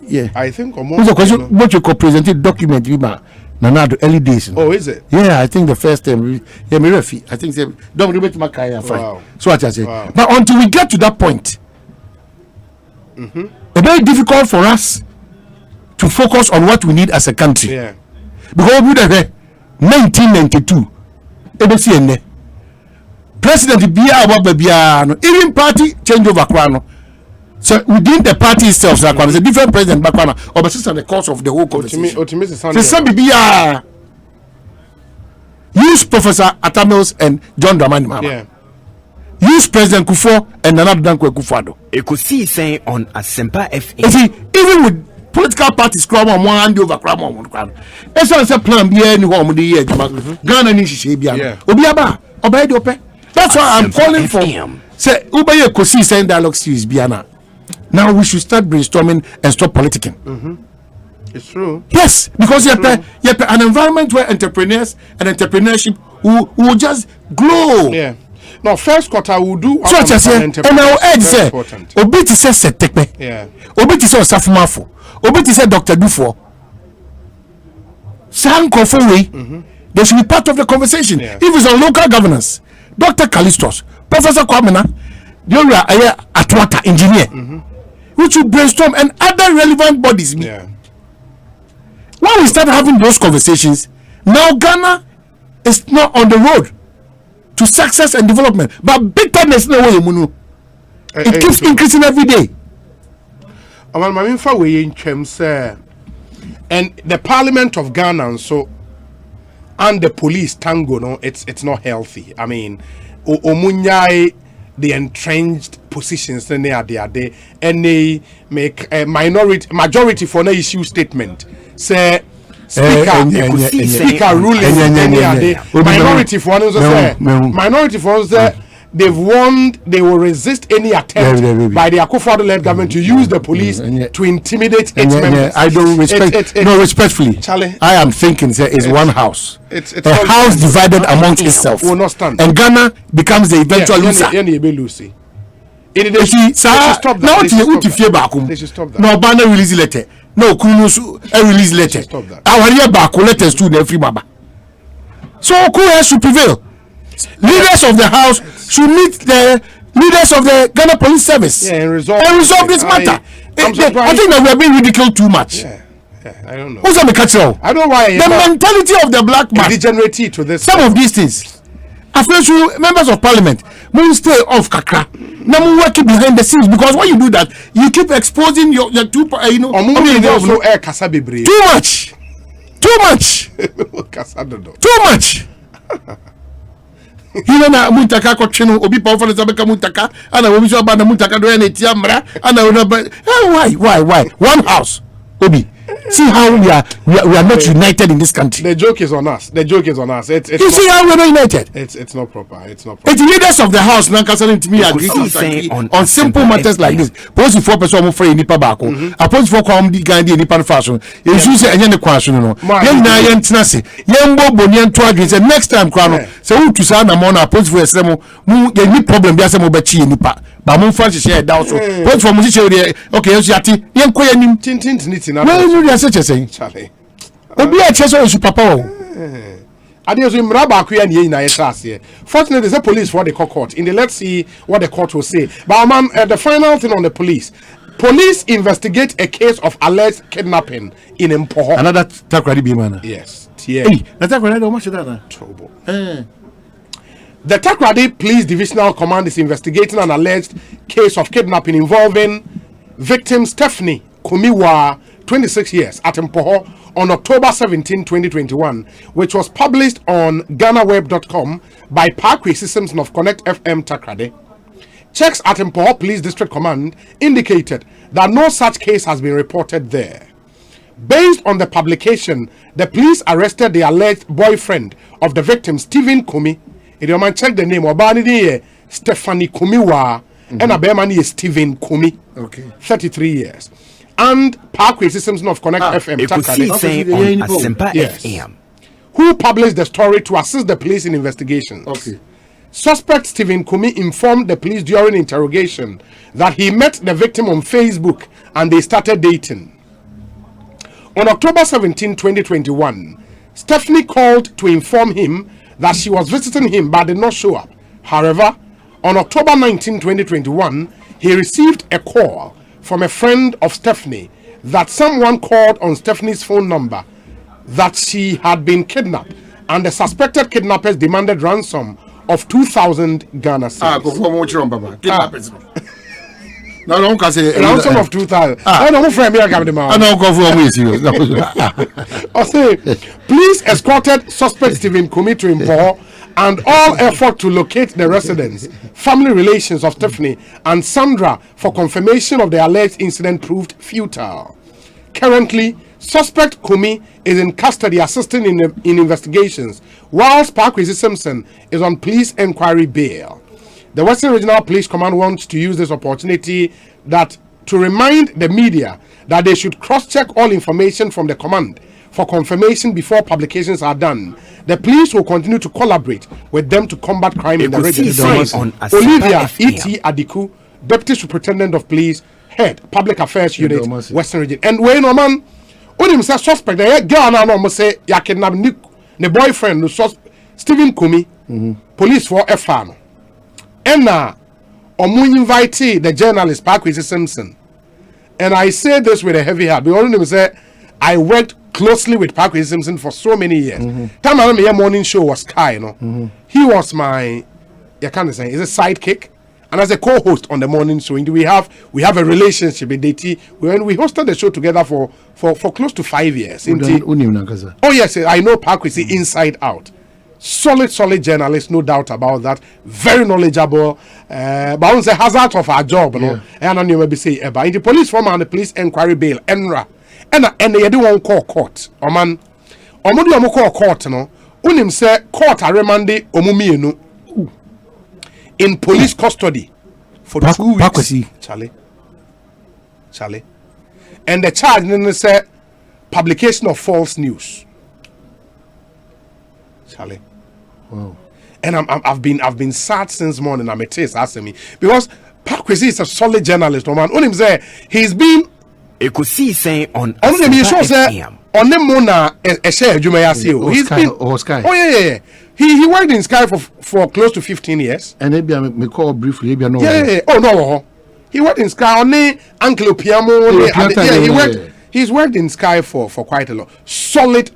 Speaker 7: Yeah,
Speaker 18: I think
Speaker 7: what you could present it document Nanado early days.
Speaker 18: Oh, is it?
Speaker 7: Yeah, I think the first time. Yeah, maybe I think don't remember my career. Fine. So what I say. But until we get to that point. It's very difficult for us to focus on what we need as a country.
Speaker 18: Yeah.
Speaker 7: Because we have 1992, President Bia, even party changeover. So within the party itself, there's a different president background, or the course of the whole conversation. Use Professor Atamils and John Dramani Mahama.
Speaker 18: Yeah.
Speaker 7: Use President Kufuor and Nana Dankwa Akufo-Addo.
Speaker 1: Ekosiisen on Asempa FM.
Speaker 7: You see, even with political parties, crowd on one hand over crowd on one crowd. That's why I say plan be any home the year. Ghana ni shishi biya. Obiaba, obey the open. That's why I'm calling for. Say, Ubaye Ekosiisen dialogue series biana. Now we should start brainstorming and stop politicking.
Speaker 18: It's true.
Speaker 7: Yes, because you have an environment where entrepreneurs and entrepreneurship will just glow.
Speaker 18: Yeah. No, first quarter will do.
Speaker 7: So I say, and now Ed say, Obiti says Setekpe.
Speaker 18: Yeah.
Speaker 7: Obiti says Safumafo. Obiti says Dr. Dufo. San Kofowe. They should be part of the conversation. If it's on local governance, Dr. Callistos, Professor Kwamena, the Atwata engineer, which will brainstorm, and other relevant bodies. When we start having those conversations, now Ghana is not on the road to success and development, but bitterness no way, it keeps increasing every day.
Speaker 18: And the Parliament of Ghana and the police tango, no, it's not healthy. I mean, omunyai the entrenched positions then they are there, and they make a majority for no issue statement. Say speaker ruling, minority for minority for they've warned they will resist any attempt by the Akufo-Addo-led government to use the police to intimidate its members.
Speaker 7: I don't respect. No, respectfully, Charlie, I am thinking it's one house. It's a house divided amongst itself.
Speaker 18: Will not stand.
Speaker 7: And Ghana becomes the eventual loser.
Speaker 18: They should stop that. They should stop that.
Speaker 7: No, Bana release letter. No, Kunusu release letter. Our year back letters to every mama. So who has to prevail? Leaders of the house should meet the leaders of the Ghana Police Service and resolve this matter. I think that we are being ridiculed too much.
Speaker 18: I don't know.
Speaker 7: Who's on the catch-all?
Speaker 18: I don't know why.
Speaker 7: The mentality of the black man
Speaker 18: degenerative to this.
Speaker 7: Some of these things. I feel sure members of parliament will stay off kakra. Now we working behind the scenes, because when you do that, you keep exposing your two too much. Too much. You know, Muntaka Cochino, Obi Power Zabeka Muntaka, and I will show about the Muntaka doing it, Yamra, and I will. Why? One house, Obi. See how we are not united in this country.
Speaker 18: The joke is on us.
Speaker 7: You see how we are not united.
Speaker 18: It's not proper. It's
Speaker 7: leaders of the house now concerning to me agree on simple matters like this. Post 4% of free nipa bako. Post 4 come the guy the nipa fashion. You should say any question no. Yen na yen tinase. Yen bo boni to agree. Say next time kwano. Say who to say na mo na post 4 esemo. Mu ye ni problem bia say mo be chi nipa. Ba mo fa share down so. Post 4 mo share okay, you ati. Yen ko yanim
Speaker 18: tintin tiniti na.
Speaker 7: You are such a saying, Charlie. Obi a cheso is papa.
Speaker 18: Fortunately, there's a police for the court. Let's see what the court will say. But the final thing on the police. Police investigate a case of alleged kidnapping in Mpoho.
Speaker 7: Another takradi bimana.
Speaker 18: Yes.
Speaker 7: Hey, the takradi how much that?
Speaker 18: Trouble. The Takrady Police Divisional Command is investigating an alleged case of kidnapping involving victim Stephanie Kumiwa, 26 years, at Mpoho on October 17, 2021, which was published on GhanaWeb.com by Parkway Systems of Connect FM Takrady. Checks at Mpoho Police District Command indicated that no such case has been reported there. Based on the publication, the police arrested the alleged boyfriend of the victim, Stephen Kumi. If you man check the name, Stephanie Kumiwa, and a bearman is Stephen Kumi, 33 years. And Parkway Systems of Connect FM
Speaker 1: Ekosiisen On Asempa FM,
Speaker 18: who published the story to assist the police in investigations. Suspect Stephen Kumi informed the police during interrogation that he met the victim on Facebook and they started dating. On October 17, 2021, Stephanie called to inform him that she was visiting him but did not show up. However, on October 19, 2021, he received a call from a friend of Stephanie that someone called on Stephanie's phone number that she had been kidnapped, and the suspected kidnappers demanded ransom of 2,000 Ghana cedis. Ransom of 2,000. Police escorted suspect Stephen Kumi to Mpoho, and all effort to locate the residents, family relations of Stephanie and Sandra for confirmation of the alleged incident proved futile. Currently, suspect Kumi is in custody assisting in investigations, whilst Parkway Simpson is on police inquiry bail. The Western Regional Police Command wants to use this opportunity to remind the media that they should cross-check all information from the command for confirmation before publications are done. The police will continue to collaborate with them to combat crime in the region. Olivia E.T. Adiku, Deputy Superintendent of Police, Head Public Affairs Unit, Western Region. And when man, when him say suspect, they girl now must say ya kidnap the boyfriend no so Stephen Kumi police for FA and omu invite the journalist Parkwesi Simpson. And I say this with a heavy heart. Because say I worked closely with Parkwesi Simpson for so many years. Time I remember morning show was Sky, you know. He was my he's a sidekick. And as a co-host on the morning show, we have a relationship with DT. When we hosted the show together for close to 5 years. Oh yes, I know Parkwesi inside out. Solid journalist, no doubt about that. Very knowledgeable. But on the hazard of our job, you know. And I maybe say about the police form and the police inquiry bail, ENRA. And they do one call court. Oh man, omo call court, no. Unim say court a remanded omumi in police custody for 2 weeks. Charlie. And the charge then say publication of false news. Charlie. Wow. And I've been sad since morning. I'm a taste asking me because Parkwesi is a solid journalist. Man, on him say he's been
Speaker 1: Ekosiisen On Asempa FM.
Speaker 18: On the mona a share Jumayasi. He's been
Speaker 7: Sky.
Speaker 18: Oh yeah. He worked in Sky for close to 15 years.
Speaker 7: And maybe I may call briefly. Maybe I know.
Speaker 18: Yeah. Oh no. He worked in Sky on the Uncle Piamo. He worked. He's worked in Sky for quite a lot. Solid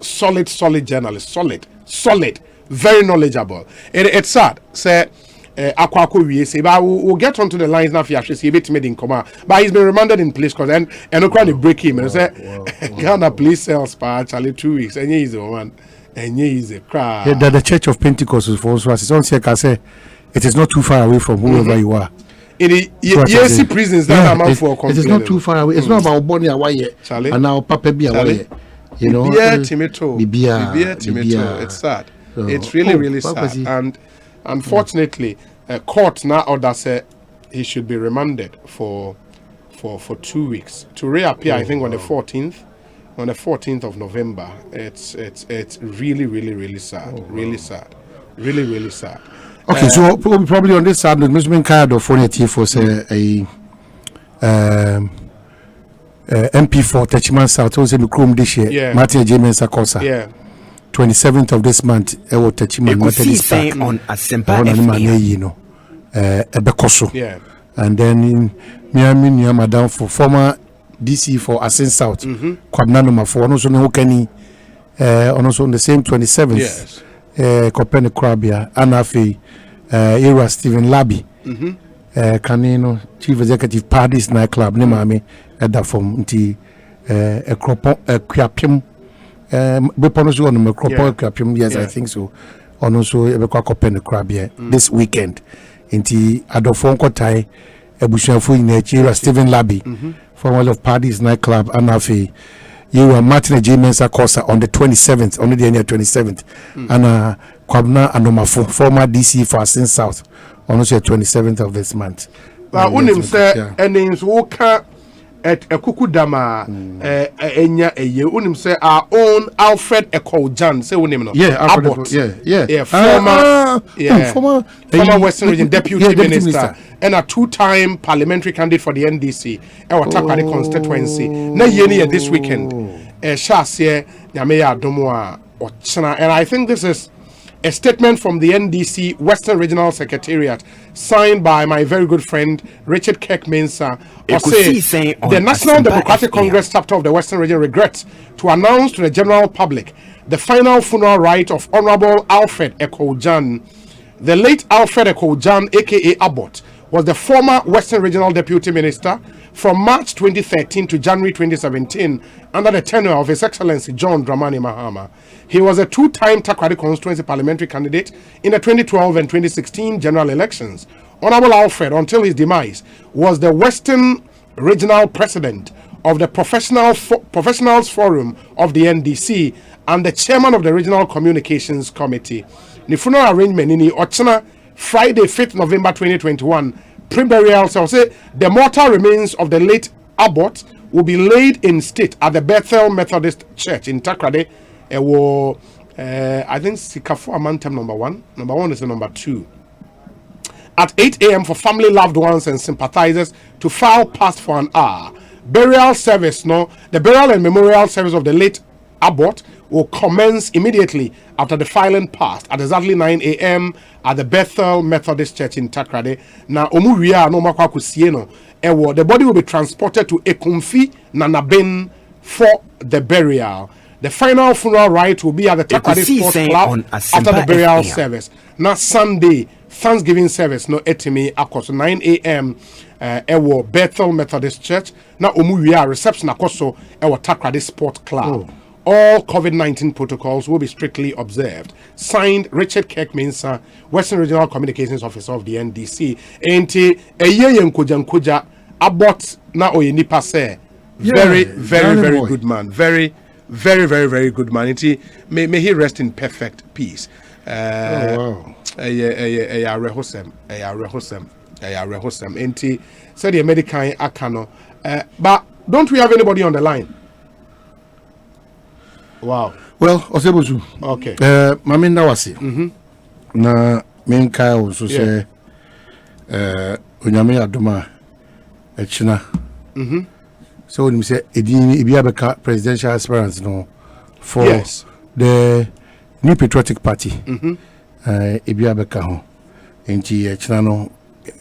Speaker 18: journalist. Solid. Very knowledgeable. It's sad. Say Akwako we say, but we'll get onto the lines now. If you actually see a bit made in coma, but he's been remanded in police cause and no trying to break him. And say Ghana police cells for actually 2 weeks. And he's the one. And he's a crowd.
Speaker 7: Yeah, the Church of Pentecost is for us. It's on say it is not too far away from whoever you are.
Speaker 18: In the ESC prisons that are for
Speaker 7: it is not too far away. It's not about Bonnie away and now Papa be away. You know,
Speaker 18: Timito. It's sad. So, it's really sad. And unfortunately, court now order said he should be remanded for 2 weeks to reappear. I think on the 14th. On the 14th of November. It's really sad. Really sad. Really sad.
Speaker 7: Okay, so probably on this side, Mr. Minkard of Phoneti for say MP for Techiman South, also in the Chrome this year.
Speaker 18: Yeah.
Speaker 7: Martin James Sakosa.
Speaker 18: Yeah.
Speaker 7: 27th of this month, Ewo Techiman
Speaker 1: Ekosiisen On Asempa FM.
Speaker 7: Ebekoso.
Speaker 18: Yeah.
Speaker 7: And then in Miami, Madam for former DC for Asin South, Kwabna number 4, also no Kenny, also on the same 27th.
Speaker 18: Yes.
Speaker 7: Kopene Krabia, Anafi, Era Stephen Labi, Kanino, Chief Executive Parties Nightclub, Nemami, at that form, a Krapim, Beponos on the Micropo Krapim, yes, I think so. On also Kopene Krabia this weekend, into Adofonko Tai, Ebushafu in Era Stephen Labi, former of Parties Nightclub, Anafi. You were Martin J. Mensa Kosa on the 27th, only the end of 27th, and Kwabna Anomafo, former DC for Asin South, on the 27th of this month.
Speaker 18: Unim say, and names Woka at a Kukudama, Enya, Unim say our own Alfred Ekojan, say Unim, former Western Region Deputy Minister. And a 2-time parliamentary candidate for the NDC. Our Takwari constituency. Na yeni this weekend. Shasie Yameya Domoa Ochana. And I think this is a statement from the NDC Western Regional Secretariat, signed by my very good friend Richard Kirk Mensah. The National Democratic Congress chapter of the Western Region regrets to announce to the general public the final funeral rite of Honorable Alfred Ekojan. The late Alfred Ekojan, aka Abbott, was the former Western Regional Deputy Minister from March 2013 to January 2017 under the tenure of His Excellency John Dramani Mahama. He was a 2-time Takrady constituency parliamentary candidate in the 2012 and 2016 general elections. Honorable Alfred, until his demise, was the Western Regional President of the Professionals Forum of the NDC and the Chairman of the Regional Communications Committee. The funeral arrangement in the Ochana Friday, 5th November 2021, pre-burial, so say the mortal remains of the late Abbott will be laid in state at the Bethel Methodist Church in Takrady. I think Sikafo Amantam number 1. Number 1 is the number 2. At 8 a.m. for family, loved ones, and sympathizers to file past for an hour. Burial service, the burial and memorial service of the late Abbott will commence immediately after the filing passed at exactly 9 a.m. at the Bethel Methodist Church in Takrade. Now, Omuria no makwakusieno. The body will be transported to Ekumfi Nanabin for the burial. The final funeral rite will be at the Takrade Sports Club after the burial service. Now, Sunday, Thanksgiving service, no etimi akoso 9 a.m. Bethel Methodist Church. Now, Omuria reception akoso Takrade Sports Club. All COVID-19 protocols will be strictly observed. Signed, Richard Kirk-Mensah, Western Regional Communications Officer of the NDC. Enti eye nkoja abot na oyenipa se. Very good man. Very good man. Enti may he rest in perfect peace. Rehosem. Enti said the medical akano. But don't we have anybody on the line? Wow.
Speaker 7: Well, Osebozu.
Speaker 18: Okay.
Speaker 7: Mami ndawasi. Na menka also say onyame adoma echina. So when we say edini ibiabeka presidential aspirants no for the New Patriotic Party. Ibiabeka ho. Enti echina no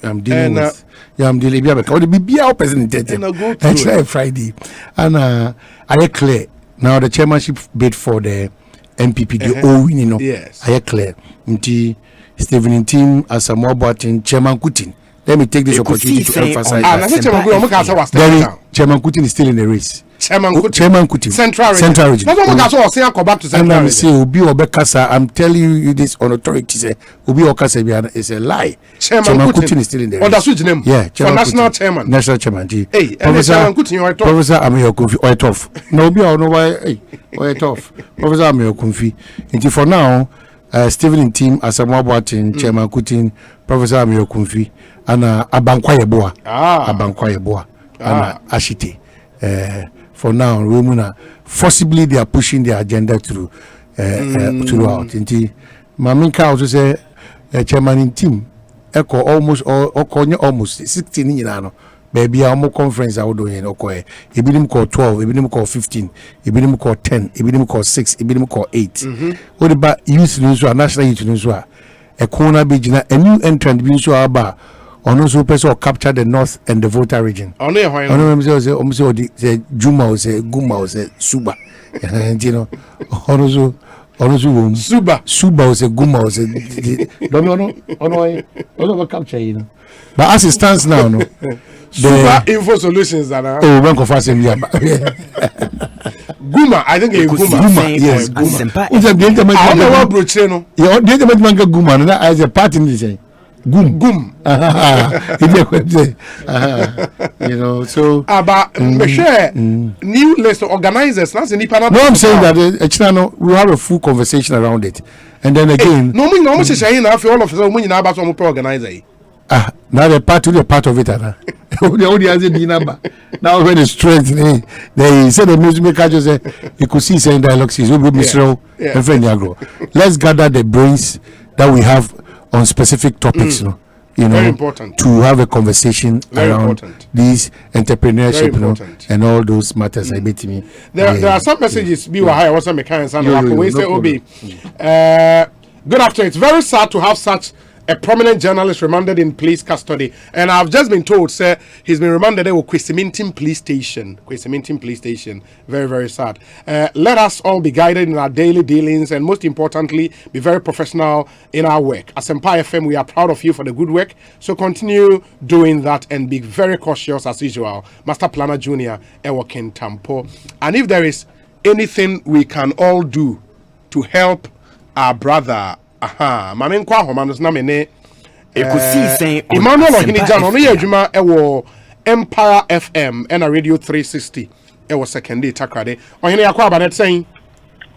Speaker 7: I'm dealing with I'm dealing ibiabeka. Or the BBA president echina Friday. And I clear now the chairmanship bid for the MPP, the winning, you know.
Speaker 18: Yes.
Speaker 7: I clear. Nti Stephen team as a mobile Chairman Kutin. Let me take this opportunity to emphasize that. Chairman Kutin is still in the race.
Speaker 18: Chairman
Speaker 7: Kutin.
Speaker 18: Central region.
Speaker 7: I'm telling you this on authority. Say Obi Okasa is a lie. Chairman Kutin is still in the race. Yeah,
Speaker 18: for national chairman.
Speaker 7: National chairman.
Speaker 18: Hey, Chairman Kutin,
Speaker 7: Professor Amir Kunfi, or tough. No, be all no why. Or tough. Professor Amir Kunfi. Until for now, Stephen team as a mobile Chairman Kutin, Professor Amir Kunfi, and Abankwaye Boa. Abankwaye Boa. And Ashite. For now, women forcibly they are pushing their agenda through throughout. Indeed, Maminka also say chairman in team echo almost 16 years. Baby, our conference I would do in Okoe. Ibidim call 12, Ibidim call 15, Ibidim call 10, Ibidim call 6, Ibidim call 8. What about youth news? National youth news? A corner begin a new entrant news about. On also person capture the north and the voter region.
Speaker 18: Only
Speaker 7: say Juma say Guma say Suba. And you know, also
Speaker 18: Suba
Speaker 7: say Guma say no capture you know. But as it stands now, no.
Speaker 18: Suba Info Solutions that are
Speaker 7: bank of Asempa.
Speaker 18: Guma, I think it's Guma.
Speaker 7: Yes, Guma. I
Speaker 18: don't know what Brucheno.
Speaker 7: Yeah, the Guma, that as a part in this. Gum. You know, so
Speaker 18: but new list of organizers. That's the
Speaker 7: No, I'm saying that we have a full conversation around it, and then again,
Speaker 18: no, saying all of us about some organizer.
Speaker 7: Now the part of it, now when the strength, they said the music maker just say Ekosiise in dialogues is Mr. and friend Agro. Let's gather the brains that we have on specific topics, you know,
Speaker 18: very important
Speaker 7: to have a conversation around these entrepreneurship, you know, and all those matters. I bet me.
Speaker 18: There are some messages. Be why I was a mechanic and we say, Obi. Good afternoon. It's very sad to have such a prominent journalist remanded in police custody, and I've just been told, sir, he's been remanded at Ekosiise Police Station. Ekosiise Police Station. Very, very sad. Let us all be guided in our daily dealings, and most importantly, be very professional in our work. Asempa FM, we are proud of you for the good work. So continue doing that and be very cautious as usual. Master Planner Junior, Ewokin Tampo. And if there is anything we can all do to help our brother. Mame nkwa homanos na mene
Speaker 1: Ekosiise On
Speaker 18: Emmanuel
Speaker 1: Asempa
Speaker 18: Ohinijan ono ye adwuma ewo Empire FM and a Radio 360 ewo second day Takrade ohine yakwa abanet sen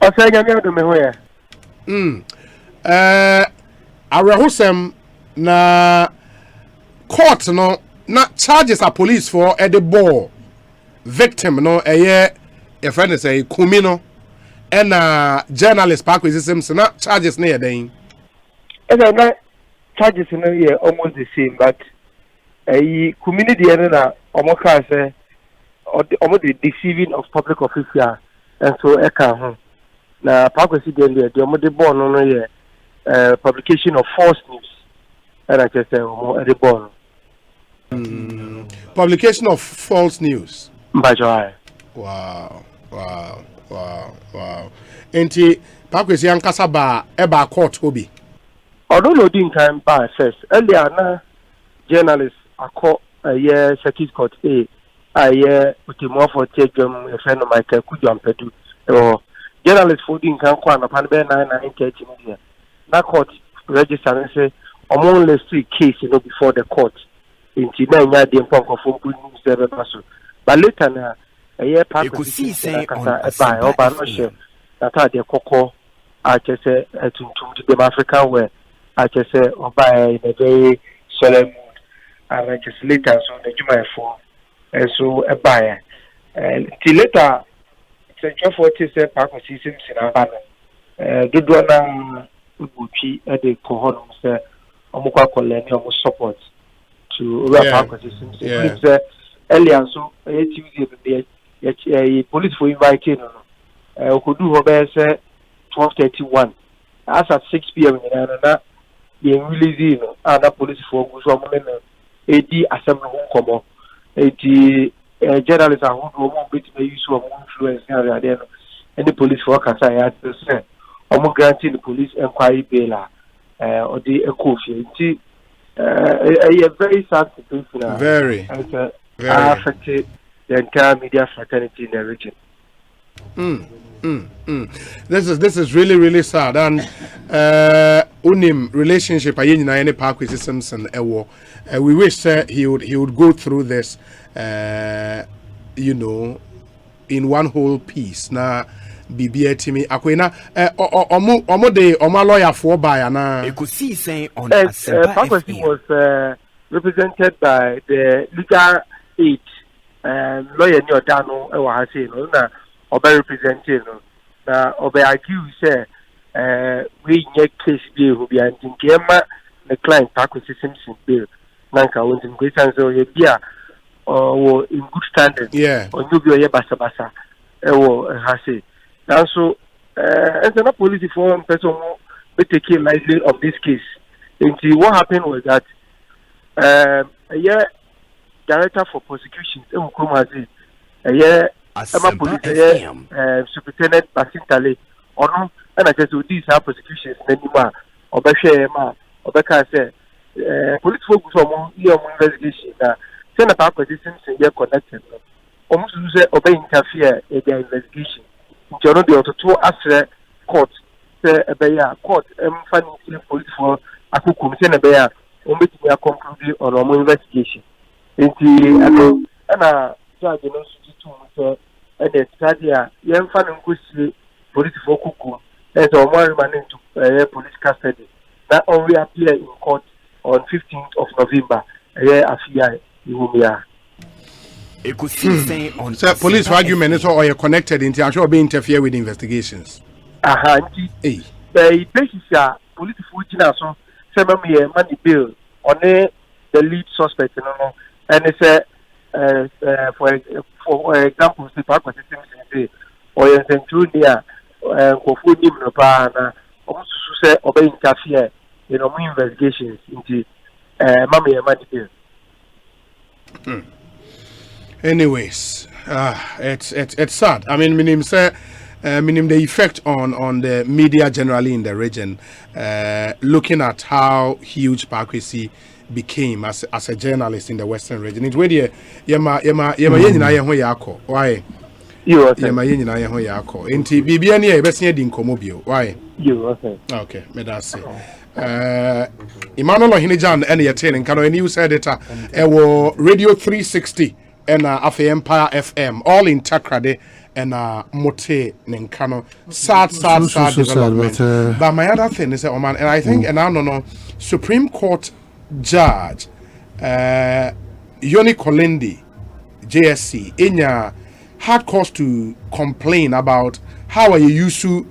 Speaker 8: osenya me do me ho ya
Speaker 18: arehosem na court no na charges are police for the ball victim no eye your friend say kumi no and journalist park with system na charges near then
Speaker 8: charges no here almost the same, but community na omoka say almost the deceiving of public official and so eka na pakwesi de omo de born no ye publication of false news and I just say omo de born
Speaker 18: publication of false news
Speaker 8: mbajo.
Speaker 18: Wow. Enti pakwesi ankasa ba eba court obi
Speaker 8: although no din kan ba first earlier na journalists akọ circuit court aye utimo for tegem a friend of Michael Kujampedu journalists for din kan kwa na pan be 9:30 media na court register and say among the three case before the court inti na nya dem pon ko fo news there so but later na
Speaker 1: Ekosiisen On
Speaker 8: Asempa oba no she that de kokko achese tuntum to the African where achese oba in a very solemn mood and just later so the juma for so a buyer and till later it's for say Ekosiisen sinaba dodo na ubuchi e de kohon say omukwa koleni omu support to Ekosiisen say earlier so Tuesday police for inviting could do over 12:31 as at 6 p.m. na you release other police for go so AD assembly come the journalists are who bit may use of influence and the police for kasa ya say granting the police inquiry bail or the Ekofie a very sad situation
Speaker 18: very
Speaker 8: affected the entire media fraternity in the region.
Speaker 18: This is really sad and unim relationship ayen na any Parkwesi Simpson ewo we wish he would go through this in one whole piece na bibia timi akwena omo lawyer for by na
Speaker 1: Ekosiisen On Asempa
Speaker 8: Parkwesi was represented by the legal aid lawyer ni odano e wa say no na oba representing no na oba argue say we nye case bi ho bi antinkema the client Ekosiisen Simpson bill nanka won tin question so ye bia o in good standard onyo bi o ye basa e wo ha say now so as a police for person be taking lightly of this case until what happened was that director for prosecutions Emukumazi Superintendent Basintale ono and I just these are prosecutions anymore obehwe ma obeka say police focus on your investigation na say na Ekosiisen Simpson dey connected almost say obey interfere in their investigation nti the ototo asre court say ebeya court fancy police for akukum say na ebeya ombetimi conclude on our investigation nti ana judge no sutu so and the study yem fa nkosi police for kuku as a more remaining to police custody that only appear in court on 15th of November afia ihumia
Speaker 1: Ekosiisen On
Speaker 18: so police argument is all connected into I'm sure be interfere with investigations
Speaker 8: nti the basis police for jina so say me money bill on the lead suspect no and it's for example say Ekosiisen Simpson say or you send through there kofu nim no pa na almost say obey interfere in our investigations into money bill.
Speaker 18: Anyways, it's sad. I mean, minim the effect on the media generally in the region. Looking at how huge Parkwesi became as a journalist in the Western region. It's where yema yenina yeho yako. Why? Yema yenina yeho yako. Inti bibia ni ebesia di nkomo bio. Why? Okay, me that say. Emmanuel Ohinijan and Yatin Kano and you said it ewo Radio 360 and Empire FM all in Takrade and Mote Nenkano sad development. But my other thing is and I think and I don't know Supreme Court Judge Yoni Kolendi JSC Inya had cause to complain about how are you used to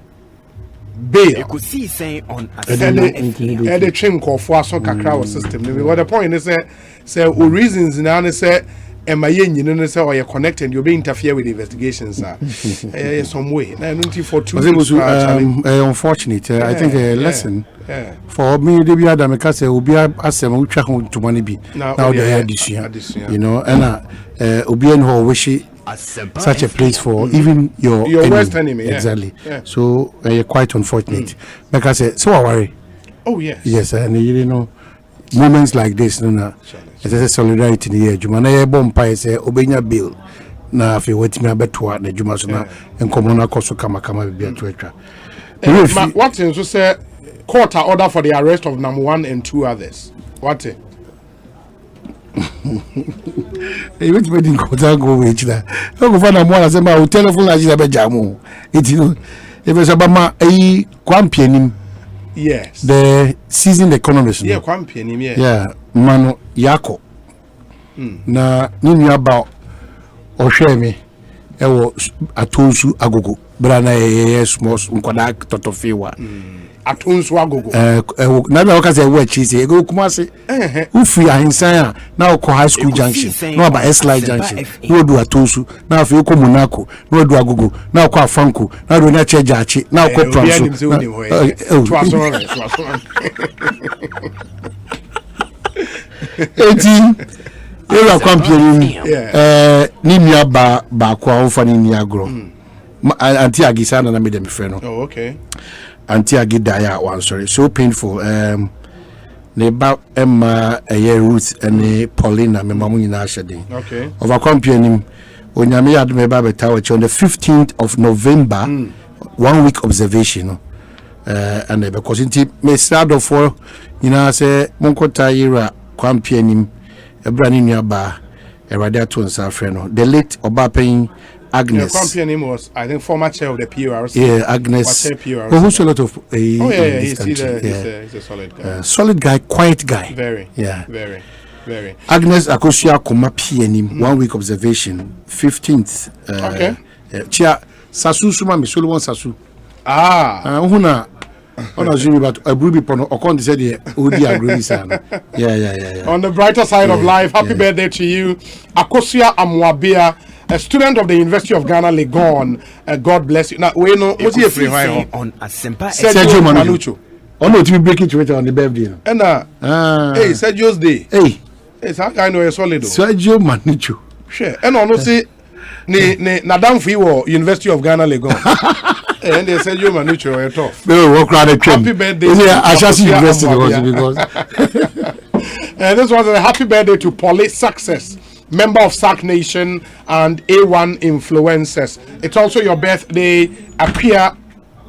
Speaker 18: bail
Speaker 1: Ekosiisen On
Speaker 18: Asempa and the train call for so kakra system. What the point is say reasons now say and my yen say or you connect and you'll be interfere with investigations some way. For two
Speaker 7: unfortunate. I think a lesson for me the other because will be asem utwa ho to money be now they addition, you know, and obi en ho wish such a place for even your
Speaker 18: worst enemy.
Speaker 7: Exactly. So quite unfortunate because so worry.
Speaker 18: Oh yes.
Speaker 7: Yes, and you know moments like this no it's a solidarity in the juma na yebom pa say obenya bill na afi wetimi abetoa na juma so na enkomo na koso kama bi atwa.
Speaker 18: What in so say court order for the arrest of number 1 and 2 others. What it?
Speaker 7: Which wedding court go which that. Go find am one say ma telephone la ji be jamu. It you know if it's about kwampianim.
Speaker 18: Yes.
Speaker 7: The seasoned economist.
Speaker 18: Yeah, kwampianim
Speaker 7: yeah. Mano yako. Na nini about ohweme ewo atonsu agogo brana small nkwada totofiwa
Speaker 18: atonsu agogo
Speaker 7: na be waka say we cheese ego kuma se ufi ahinsan na ko high school junction na ba S-line junction no do atonsu na afi ko Monaco no do agogo na ko afanku na do na cheja achi na ko transo Ewa kwampieni nimia ba kwa ufa ni agro anti agisana na mede me frɛ no.
Speaker 18: Oh okay.
Speaker 7: Anti agidaya one sorry so painful ne ba emma Ruth and Paulina me mamu nyina ahede.
Speaker 18: Okay.
Speaker 7: Over kwampieni onyame yad me ba beta on the 15th of November 1 week observation and because inti me sado for nyina say monkota yira kwampieni Ebrani Niaba, Eradia to Safreno. The late Obapen Agnes.
Speaker 18: The company name was, I think, former chair of the PRC.
Speaker 7: Yeah, Agnes. Who's a lot of
Speaker 18: he's a solid guy.
Speaker 7: Solid guy, quiet guy.
Speaker 18: Very.
Speaker 7: Yeah.
Speaker 18: Very. Very.
Speaker 7: Agnes Akosia Kuma PNM, 1 week observation, 15th.
Speaker 18: Okay.
Speaker 7: Chia Sasu Sumami, Solomon Sasu.
Speaker 18: Huna.
Speaker 7: On a but a bruby pono or con said Udi agree sana. Yeah.
Speaker 18: On the brighter side of life, happy birthday to you, Akosia Amwabia, a student of the University of Ghana, Legon. God bless you. Now we know what's your free
Speaker 1: on Asempa
Speaker 7: Sergio Manucho. Oh no, to be breaking to it on the birthday.
Speaker 18: And hey, Sergio's day.
Speaker 7: Hey,
Speaker 18: it's how kind of a solid.
Speaker 7: Sergio Manucho.
Speaker 18: Sure. And on see Nadam Fiwo, University of Ghana, Legon. And they said you Manucho are tough.
Speaker 7: No, walk around the train.
Speaker 18: Happy birthday.
Speaker 7: Yeah, I shall see university because
Speaker 18: and this was a happy birthday to Polly Success, member of SAC Nation and A1 influencers. It's also your birthday, Akia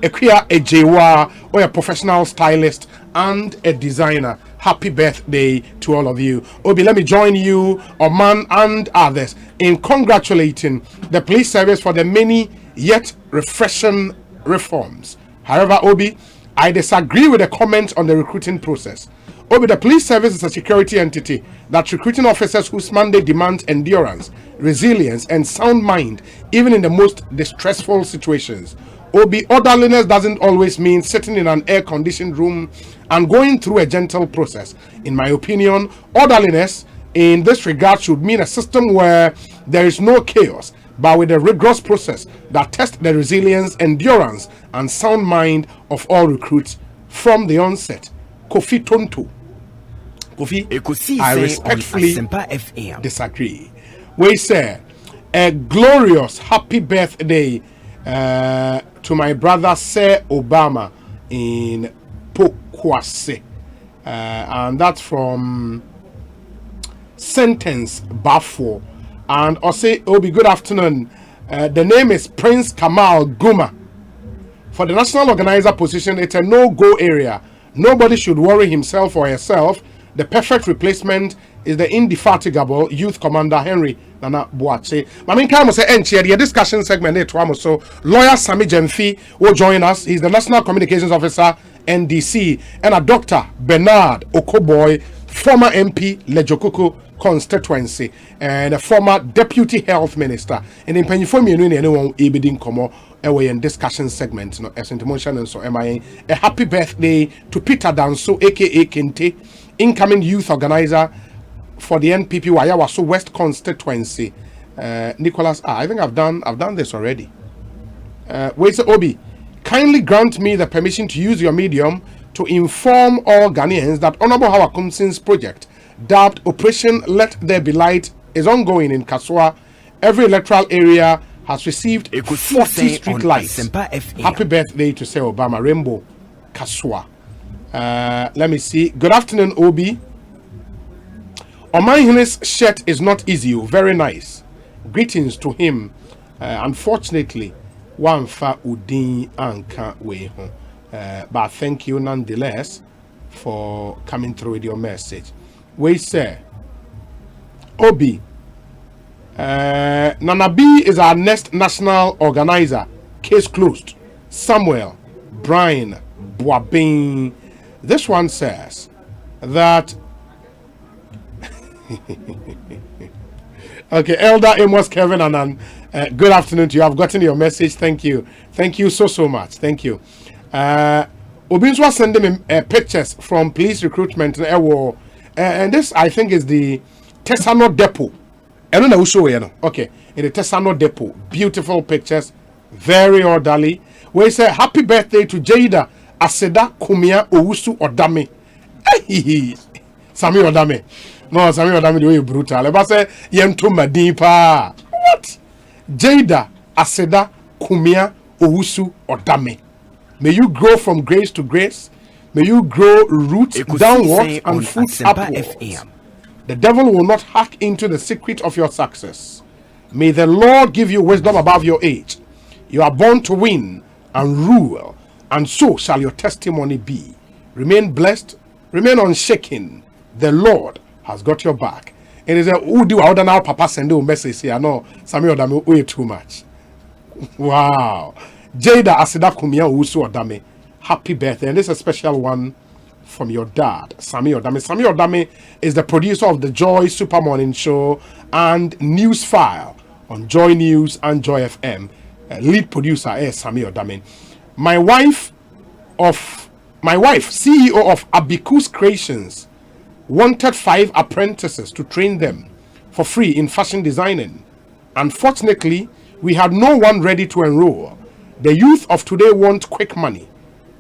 Speaker 18: Ejewa, or a professional stylist and a designer. Happy birthday to all of you. Obi, let me join you, Oman and others, in congratulating the police service for the many yet refreshing reforms. However, Obi, I disagree with the comments on the recruiting process. Obi, the police service is a security entity that recruiting officers whose mandate demands endurance, resilience, and sound mind, even in the most distressful situations. Obi, orderliness doesn't always mean sitting in an air-conditioned room and going through a gentle process. In my opinion, orderliness in this regard should mean a system where there is no chaos, but with a rigorous process that tests the resilience, endurance, and sound mind of all recruits from the onset. Kofi Tonto. Kofi, I respectfully disagree. We say a glorious happy birthday to my brother Sir Obama in Pokwase. And that's from Sentence Bafo. And Ose Obi, good afternoon. The name is Prince Kamal Guma. For the national organizer position, it's a no-go area. Nobody should worry himself or herself. The perfect replacement is the indefatigable youth commander Henry Nana Boache. Mamin Kamo say the discussion segment so lawyer Sami Jemfi will join us. He's the National Communications Officer, NDC, and a Dr. Bernard Okoboy, former MP Lejokoko constituency and a former deputy health minister. And in Pennyform, anyone ebidin komo away in discussion segment, no as motion and so am I. A happy birthday to Peter Danso, aka Kente, incoming youth organizer for the NPP Wayawaso West constituency. Nicholas, I think I've done this already. Wait, so Obi, kindly grant me the permission to use your medium to inform all Ghanaians that Honorable Howard Kumsin's project, dubbed Operation Let There Be Light, is ongoing in Kasua. Every electoral area has received 40 street lights. Happy birthday to say Obama Rainbow Kasua. Let me see. Good afternoon, Obi. Omanhine's shirt is not easy. Very nice. Greetings to him. Unfortunately, one fa udin anka way home. But thank you nonetheless for coming through with your message. We say, Obi, Nana B is our next national organizer. Case closed. Samuel Brian Boabin. This one says that. Okay, Elder Amos Kevin Anan, good afternoon to you. I've gotten your message. Thank you so much. Thank you. Obins was sending me pictures from police recruitment, and this I think is the Tesano Depot. I don't know who show you. Okay, in the Tesano Depot, beautiful pictures, very orderly. We say happy birthday to Jada Aseda Kumia Owusu Odame. Sami Odame. No, Sami Odame the way brutal. I say Yento Madipa. What? Jada Aseda Kumia Owusu Odame. May you grow from grace to grace. May you grow roots downwards and fruits upwards. The devil will not hack into the secret of your success. May the Lord give you wisdom above your age. You are born to win and rule, and so shall your testimony be. Remain blessed, remain unshaken. The Lord has got your back. It is a who do I now Papa send you a message here. No, Samuel Odame way too much. Wow. Jada Asida Kumia Usu Odame. Happy birthday. And this is a special one from your dad, Sami Odame. Sami Odame is the producer of the Joy Super Morning Show and News File on Joy News and Joy FM. Lead producer is Sami Odame. My wife, CEO of Abikus Creations, wanted 5 apprentices to train them for free in fashion designing. Unfortunately, we had no one ready to enroll. The youth of today want quick money.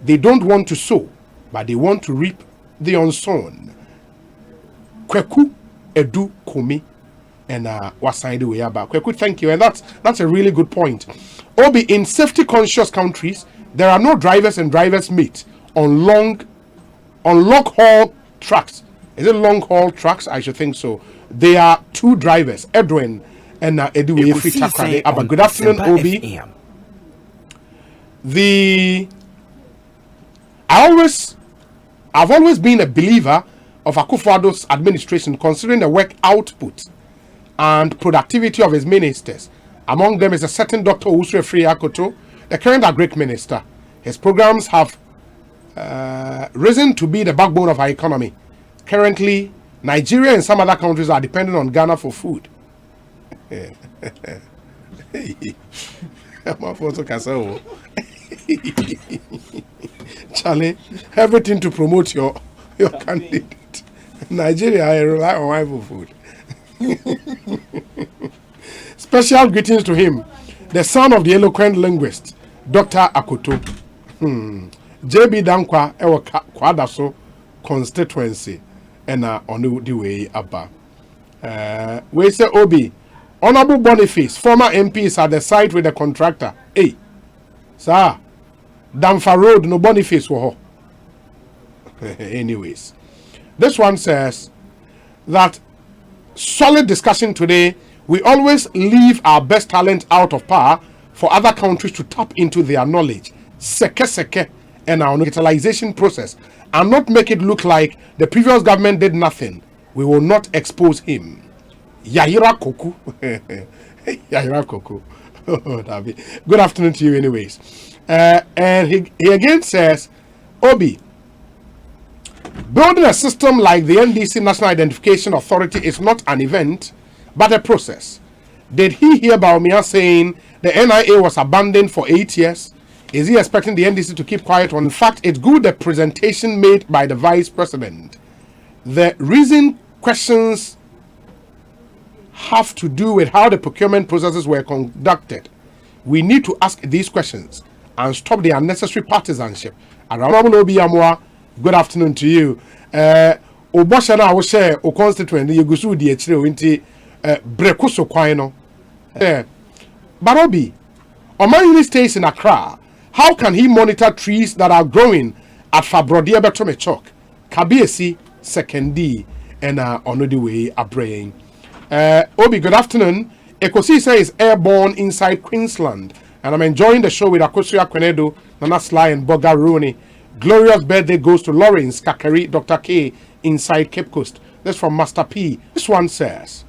Speaker 18: They don't want to sow, but they want to reap the unsown. Kweku Edu Kumi and Wasaidi Weyaba. Kweku, thank you. And that's a really good point. Obi, in safety conscious countries, there are no drivers and drivers meet on long haul trucks. Is it long haul trucks? I should think so. There are 2 drivers, Edwin and Edu Weyaba. Good afternoon, Obi. I've always been a believer of Akufo-Addo's administration, considering the work output and productivity of his ministers. Among them is a certain Dr. Usre Free Akoto, the current Agric Minister. His programs have risen to be the backbone of our economy. Currently, Nigeria and some other countries are dependent on Ghana for food. Charlie, everything to promote your candidate. Nigeria, I rely on wine for food. Special greetings to him, the son of the eloquent linguist, Dr. Akoto. JB Dankwa Ewa Kwadaso constituency and on the way Abba. We say Obi, Honorable Boniface, former MPs at the site with the contractor. Hey, sir, Damfa Road, no Boniface wo. Anyways, this one says that solid discussion today. We always leave our best talent out of power for other countries to tap into their knowledge, seke and our digitalization process, and not make it look like the previous government did nothing. We will not expose him. Yahira Koku. Yahira Koku. Good afternoon to you anyways. And he again says, Obi, building a system like the NDC National Identification Authority is not an event, but a process. Did he hear Baumia saying the NIA was abandoned for 8 years? Is he expecting the NDC to keep quiet on? In fact, it's good the presentation made by the Vice President. The reason questions have to do with how the procurement processes were conducted. We need to ask these questions and stop the unnecessary partisanship. Good afternoon to you. Oboshana I will share o constituent yegusu di echire nti brekuso kwan no. Barobi, Oman stays in Accra. How can he monitor trees that are growing at Fabrodia Betomechok, Kabiesi, Sekendi, and on the way Abraying? Obi, good afternoon. Ekosiisen is airborne inside Queensland, and I'm enjoying the show with Akosia Kwenedo, Nana Sly, and Boga Rooney. Glorious birthday goes to Lawrence Kakari, Dr. K, inside Cape Coast. That's from Master P. This one says,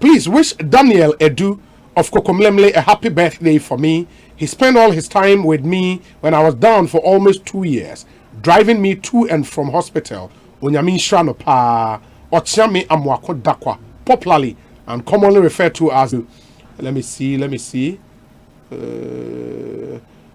Speaker 18: please wish Daniel Edu of Kokomlemle a happy birthday for me. He spent all his time with me when I was down for almost 2 years, driving me to and from hospital. Onyamin Shrano Pa, Ochiami Amwako Dakwa, popularly and commonly referred to as, let me see.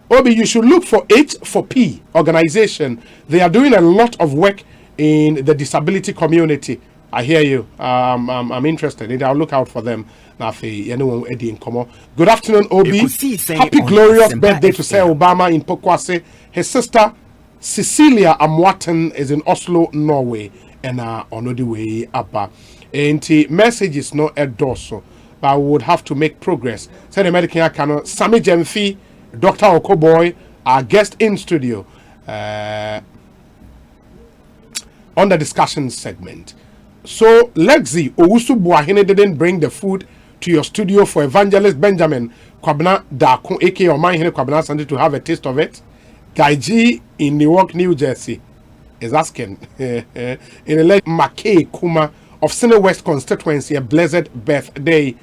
Speaker 18: Obi, you should look for H4P organization. They are doing a lot of work in the disability community. I hear you. I'm interested. I'll look out for them. Good afternoon, Obi. Happy glorious birthday to Sir Obama in Pokwase. His sister Cecilia Amwaten is in Oslo, Norway, and on the way up. And the message is not a dorsal, but I would have to make progress. Said the American cannot. Sami Jemfi, Dr. Okoboy, our guest in studio on the discussion segment. So Lexi Owusu Buahine didn't bring the food to your studio for Evangelist Benjamin Kwabena Dako, aka Omanhene Kwabena Sunday, to have a taste of it. Guy G in Newark, New Jersey is asking in elect McKay Kuma of Sene West constituency a blessed birthday.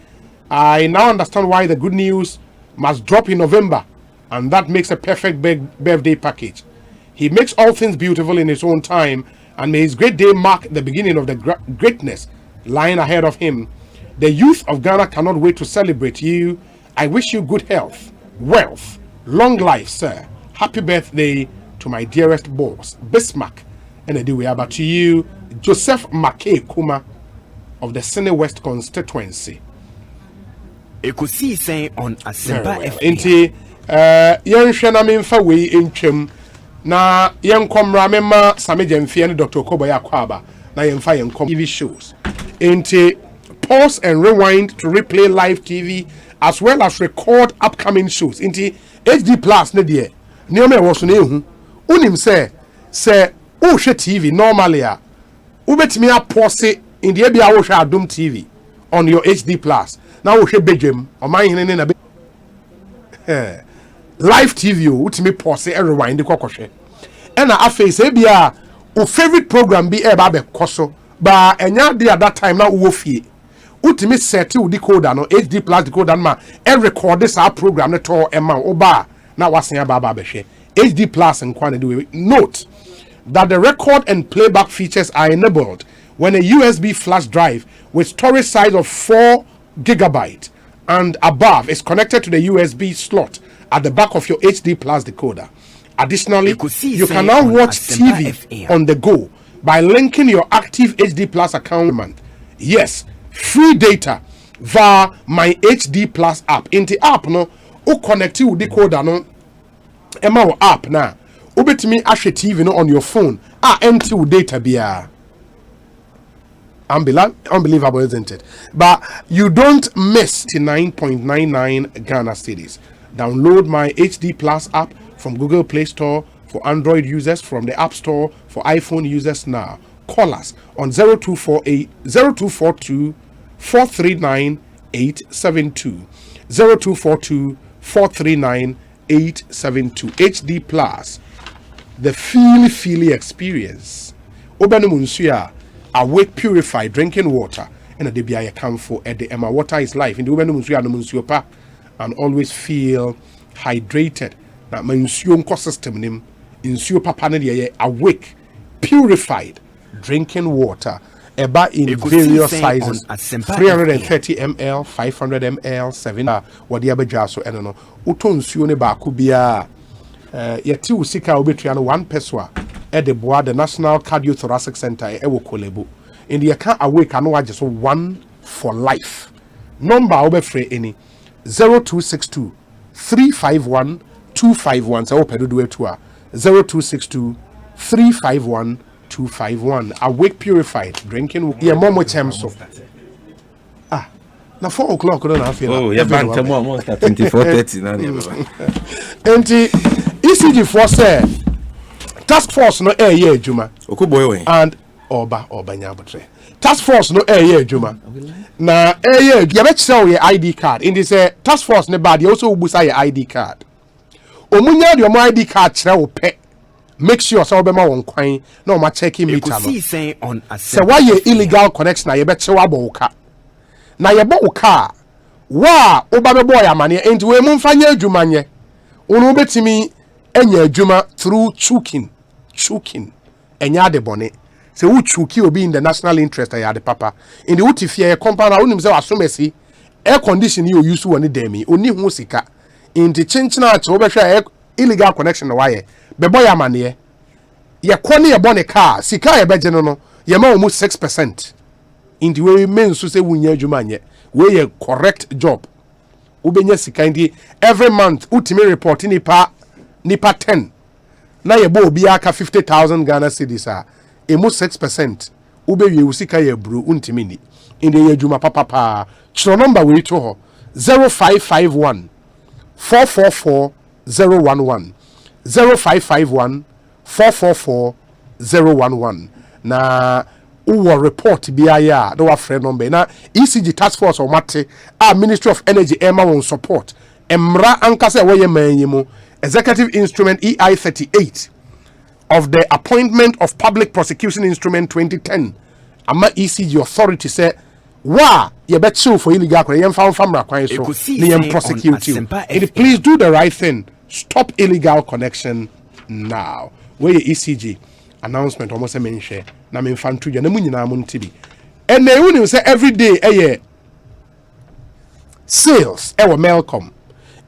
Speaker 18: I now understand why the good news must drop in November, and that makes a perfect birthday package. He makes all things beautiful in his own time, and may his great day mark the beginning of the greatness lying ahead of him. The youth of Ghana cannot wait to celebrate you. I wish you good health, wealth, long life, sir. Happy birthday to my dearest boss, Bismarck. And I do we about to you, Joseph McKay Kuma of the Sene West constituency.
Speaker 1: Ekosiisen On Asempa FM.
Speaker 18: Inti yen hwena memfa we entwam na yen komra mema Sami Jemfi and Dr. Okoboy Akwaba na yen fa yen TV shows. Inti pause and rewind to replay live TV as well as record upcoming shows. Inti HD Plus ne de ne me wo so na ehu unim say o hwe TV normally a ubetimi a pause in the bia wo hwe Adom TV on your HD Plus. Now we should bedroom or my live TV with me pause and rewind the kokoshe. And I face ebia o favorite program be eba koso ba enya dey at that time now wo fie. Utimi set you decoder no HD Plus decoder ma e record this our program na to e ma oba na wasen aba be hwe. HD Plus and quantity. Note that the record and playback features are enabled when a USB flash drive with storage size of 4 GB and above is connected to the USB slot at the back of your HD Plus decoder. Additionally, you can now watch TV on the go by linking your active HD Plus account. Yes, free data via my HD Plus app. In the app, no, o connect you decoder no, ema app na. Ubetimi ashe TV no on your phone. Empty data biya. Unbelievable, isn't it? But you don't miss 9.99 Ghana cedis. Download my HD Plus app from Google Play Store for Android users, from the App Store for iPhone users now. Call us on 0242 439 872. 0242 439 872. HD Plus. The feely experience. Obenumunsuya. Awake purified drinking water and a debia come for at the Emma. Water is life in the women and always feel hydrated. That my system name insure papa awake purified drinking water about in various sizes 330 ml, 500 ml, 7 what the abajaso and no uton sune ba kubia yeti usika obetriano 1 peswa at the board, the National Cardiothoracic Center, Ewo Kolebo. In the account awake, I know I just one for life. number obe free any 0262 351 251 so open do it to 0262 351 251 awake purified drinking yeah momo chemso na 4 o'clock no na feel
Speaker 9: oh yeah banta mo almost 24:30 na dey baba
Speaker 18: enti ECG for say task force no ye adwuma
Speaker 9: okuboy we
Speaker 18: and oba nyabotre task force no ye adwuma na ye be kyerɛ your ID card in this task force ne bad you also busa your ID card omunya de omo ID card kyerɛ wo pɛ make sure so be ma won kwan na o ma check meter no
Speaker 1: Ekosiisen On Asempa.
Speaker 18: say why ye illegal connection na ye be kyewa boka na ye boka wa oba be boy amane enti we mu mfa nya adwuma nye unu betimi enya adwuma through chuking enya de bone say who chuki obi in the national interest ya de papa in the utifie compound unim say asomesi air condition you use woni demi oni hu sika in the chinchina to obehwe illegal connection why be boy amane ye kone ye bone car sika ye beje no ye ma omu 6% in the way men so say wunya adwuma nye we ye correct job ubenya sika ndi every month utimi report nipa 10 na ye bo obi aka 50,000 Ghana cedis a emu 6% ubewie usika ye bro untimi ni inde ye adwuma papa chiro number we to ho 0551 444 011 0551 444 011 na uwo report biaya do wa friend number na ECG task force o mate a Ministry of Energy ema won support emra ankasa wo ye manyimu executive instrument EI 38 of the appointment of public prosecution instrument 2010 ama ECG authority say wa ye betchu for illegal kwan ye mfa mra kwan so ni ye prosecute you please do the right thing stop illegal connection now where ECG announcement almost a mention na me mfa ntu na mu nyina mu ntibi and they say every day sales Melcom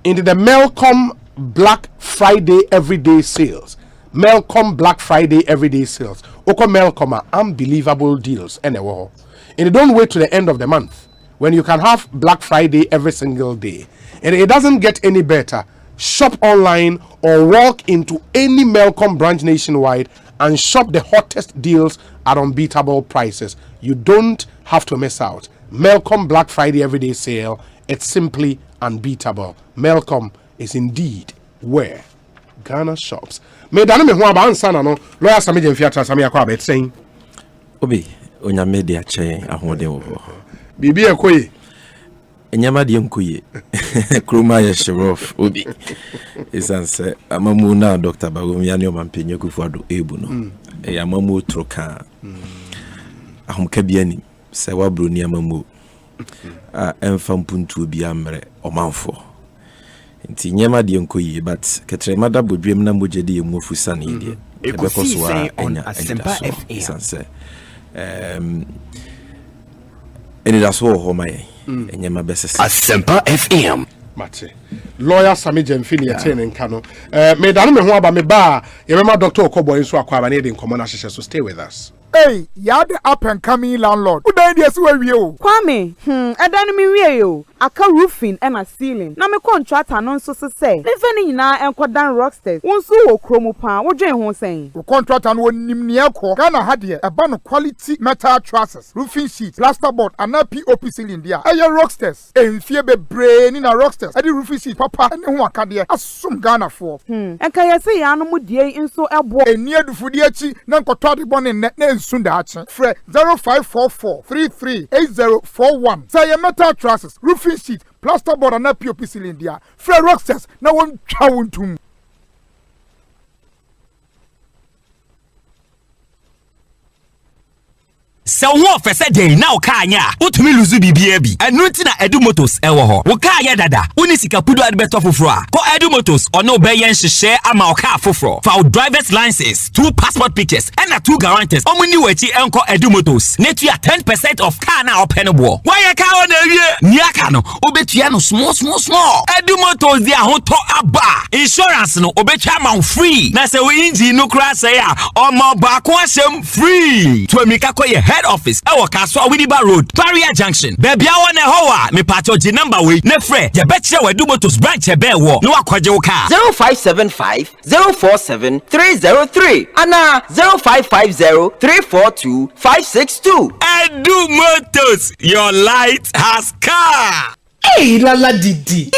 Speaker 18: into the Melcom Black Friday everyday sales. Melcom Black Friday everyday sales. Oko Melcom are unbelievable deals and don't wait to the end of the month when you can have Black Friday every single day. And it doesn't get any better. Shop online or walk into any Melcom branch nationwide and shop the hottest deals at unbeatable prices. You don't have to miss out. Melcom Black Friday everyday sale. It's simply unbeatable. Melcom is indeed where Ghana shops. Me dane me ho aba ansana no lawyer Sami Jemfiatra Sami akwa bet saying
Speaker 9: obi onya media chain ahode wo
Speaker 18: bibi ekoye
Speaker 9: enyama de nkoye kroma ya sheriff obi isanse amamu na Dr. Bagum ya ne o mampenye kufuado ebu no e amamu troka ahomka biani se wabro ni amamu a emfa mpuntu obi amre omanfo nti nyema de nkoyi but ketrema da bodwem na mogede ye mufusa ne ide
Speaker 1: Ekosiisen On Asempa
Speaker 9: sanse eni da so ho mai nyema besese
Speaker 1: Asempa FM
Speaker 18: mate lawyer Sami Jemfini atene nka no me dane me ho aba me ba ye mema Dr. Okoboy nso akwa aba ne de nkomo na hyehyɛ so stay with us.
Speaker 10: Hey, you're the up and coming landlord. Who died yes where you?
Speaker 11: Kwame, I me we yo. Aka roofing and a ceiling. Na me contractor non so say. Me fani na enko dan rocksters. Wonso wo kromo pa. Wo dwen ho sen.
Speaker 10: Wo contractor no nim ne ekọ. Ghana ha de e ba no quality metal trusses, roofing sheets, plasterboard and POP ceiling dia. Eye rocksters. Enfie bebre ni na rocksters. E di roofing sheet papa ne ho aka de. Asum Ghana for.
Speaker 11: Enka yesi ya no mu die nso ebo.
Speaker 10: Eni adufudi achi na nkoto de bone ne Sundachi. Fre 0544 338041. Say metal trusses, roofing sheet, plasterboard and POP cylinder. Fre rocksters na won chawuntum.
Speaker 14: Se wo ofese dey na o ka anya utumi luzu bibia bi enu nti na Edu Motors ewo ho wo ka ya dada uni sika pudu adbeto foforo a ko Edu Motors ono be yen hyehyɛ ama o ka foforo for driver's license 2 passport pictures and 2 guarantors omuni wachi enko Edu Motors netua 10% of car na openable why ka o na wie niaka no obetua no small Edu Motors dia ho to aba insurance no obetua ma free na se we engine no kra say a omo ba ko asem free to emika ko ye head office ewo Kaswa Widiba Road Barrier Junction baby awo ne ho me pato G number we ne frɛ ye betche Edu Motors branch ebe wo no akwaje wo car
Speaker 5: 0575 047 303 ana 0550 342 562
Speaker 14: Edu Motors, your light has car.
Speaker 6: Hey, lala didi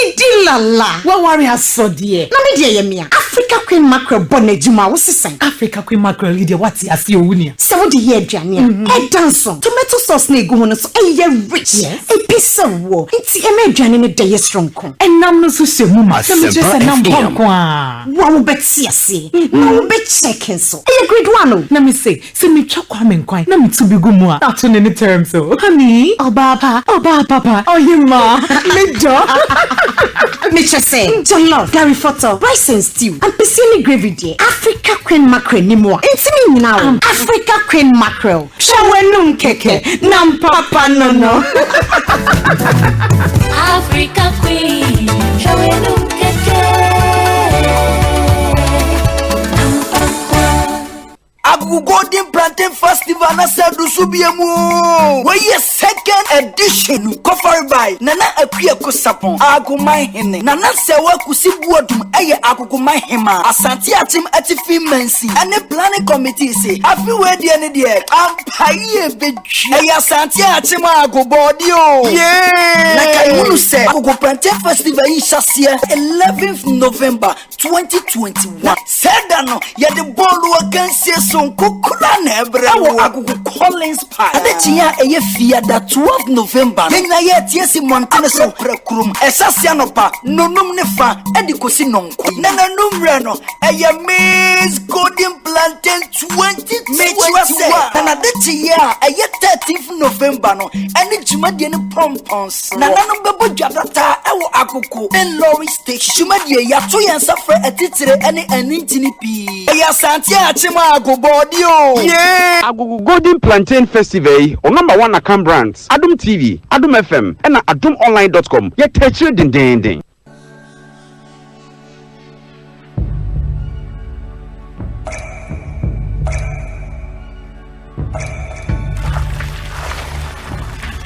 Speaker 6: lala. What worry has so dear? Na me dear yemia. Africa Queen Mackerel bonejuma wo sisan. Africa Queen Mackerel leader what ya see owunia. Se wo de ye aduane a. E danson. Tomato sauce na egu ho no so e rich. E bisa wo. Nti e me aduane ne de ye strong kon. Enam no so se mu ma. Se me just enam kon a. Wa wo beti ase. Na wo be check so. E grade 1 na me say, se me twa kwa me nkwan. Na me to bi gu mu a. Ato ne term so. Honey, oba papa. Oh yima. Nature say, jollof, Gary photo, rice and stew, and piscine gravy dear. Africa Queen Mackerel ni mo. Intimi now. Africa Queen Mackerel. Shawenum keke, nam papa no.
Speaker 12: Africa Queen, shawenum keke.
Speaker 15: Agu Golden Plantain Festival na Sadu Subiemu. We ye second edition covered by Nana Akua Kusapon. Agu Mahine. Nana Sewa Kusibuodum eye Agu Mahima. Asante atim atifi mensi. Ane planning committee say. Afi we di ane die. Ampaye beji. Eye Asante atim Agu Bodio. Yeah. Nakayunu se. Agu Plantain Festival in Shasia 11th November 2021. Sedano ya de bolu against son kukula nebre wo agugu Collins Park adetia eye fiada 12 November yenya ye tiesi montane so prekrum esasia no pa nonum ne fa edikosi nonko nananumre no eye Miss Golden Plantain 2021 na adetia eye 13th November no ene jumadie ne pompons nananum bebo dwadata ewo agugu en lorry station jumadie ya to yensa fra etitire ene anintini pi eye Asante achima agubo yeah.
Speaker 17: Agugu Golden Plantain Festival on number 1 account brands Adum TV, Adum FM, and adumonline.com. Yet touch you ding.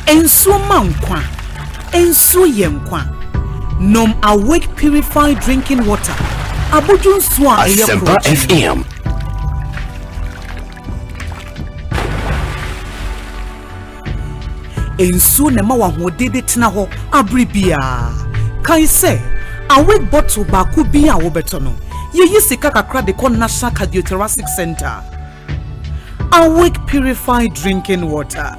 Speaker 19: Enso mankwa, enso yemkwa. Nom Awake purified drinking water. Abujun swa
Speaker 1: Asempa FM.
Speaker 19: Ensu ne ma wa hodede tena ho abribia kai se Awake bottle ba ku bi a wo beto no ye sika kakra de kon National Cardiothoracic Center. Awake purified drinking water,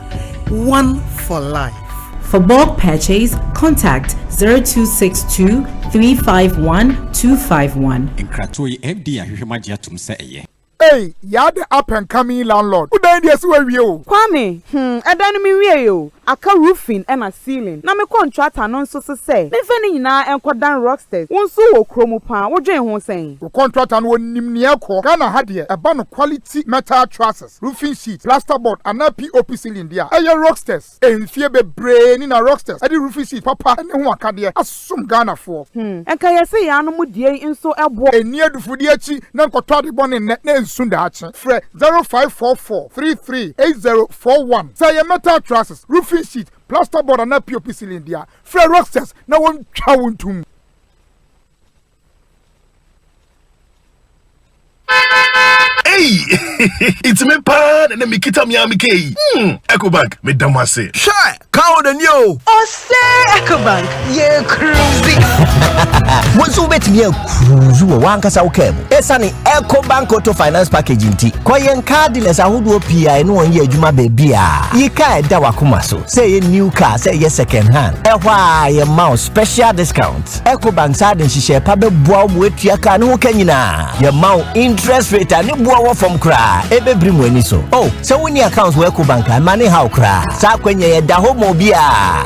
Speaker 19: one for life.
Speaker 20: For bulk purchase, contact 0262 351 251.
Speaker 27: Nkratoi MD ahwehwemagia tum se eye.
Speaker 10: Hey, you're the up and coming landlord. Who died yes where you?
Speaker 11: Kwame, I me we yo. Aka roofing and a ceiling. Na me contract announce so say. Me fani na enkodan rocksters. Wonso wo kromo pa. Wo dwen ho sen.
Speaker 10: Wo contract an won nimne akọ. Ghana hadie eba no quality metal trusses, roofing sheet, plasterboard and POP ceiling dia. Eye rocksters. Enfie bebre ni na rocksters. Ade roofing sheet papa ne ho aka de asum Ghana for.
Speaker 11: Enka yesi ya no mudie nso ebo.
Speaker 10: Eni adufudi achi na nkotọ de bone ne sunda ache. Fre 0544 338041. Say your metal trusses, roofing sheet, plasterboard and POP ceiling dia. Fre rocksters na won twa wontum.
Speaker 4: Hey, it's me pan and me kita mi amike. Ecobank me damase.
Speaker 2: Shy, count the new.
Speaker 6: Oh say Ecobank, ye cruising.
Speaker 2: Wonso betimi cruise wo wankasa ukemu. Esa ni Ecobank Auto Finance Package nti. Kwa yen cardless ahodo pia eno onye adwuma bebia. Yika eda wakoma so. Say ye new car, say ye second hand. Ehwa ye mouse special discount. Ecobank side nhihye pa be boa mo etua ka ne ho kanyina. Ye mau interest rate ani boa from kra. Ebe brimu eni so. Oh, so woni accounts we Ecobank money how kra. Sa kwenye ye da ho mo bia.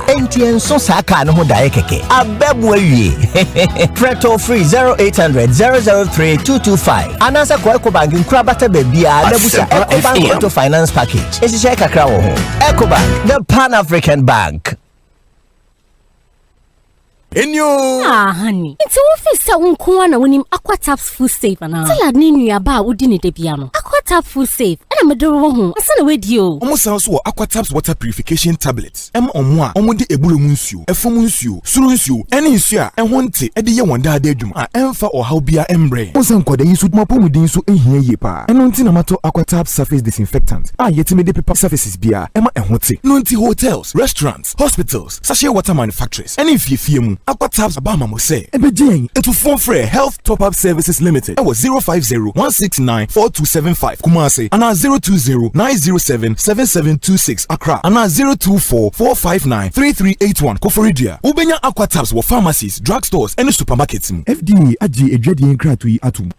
Speaker 2: Enti enso sa ka ne ho da keke. Abebu awie. Preto free 0800 003 225. Anasa kwa Ecobank nkura bata bebia nebusa Ecobank Auto Finance Package. Esi share kakra wo ho. Ecobank, the Pan-African Bank.
Speaker 28: Enyo! Honey. It's office sa unkuwa na unim Aqua Taps Food Safe na. Tell ni nuaba udi ni debiano. Aqua
Speaker 3: Aquatap full safe. And I'm a door home. I send away you.
Speaker 1: Almost also Aquatap's water purification tablets. Omwa, Omode Ebulu Munsio, Efomunsio, Surunsio, any sia, and one tea, Eddie Wanda Dedum, Emfa or Haubia Embre. Osanko de Yusud Mapumudin so in here yepa. And Nontinamato Aquatap surface disinfectant. Yetimide paper surfaces beer, Emma and Hote. Nonti hotels, restaurants, hospitals, sachet water manufacturers. And if you feel Aquatap's Abama Mose, Ebejing, it will form for Health Top Up Services Limited. That was 050-169-4275 Kumasi, and 020-907-7726 Accra, and 024-459-3381 Koforidia. Ubenya Aquataps were pharmacies, drugstores, and supermarkets. FDA Aji Ejedi Nkratui Atum.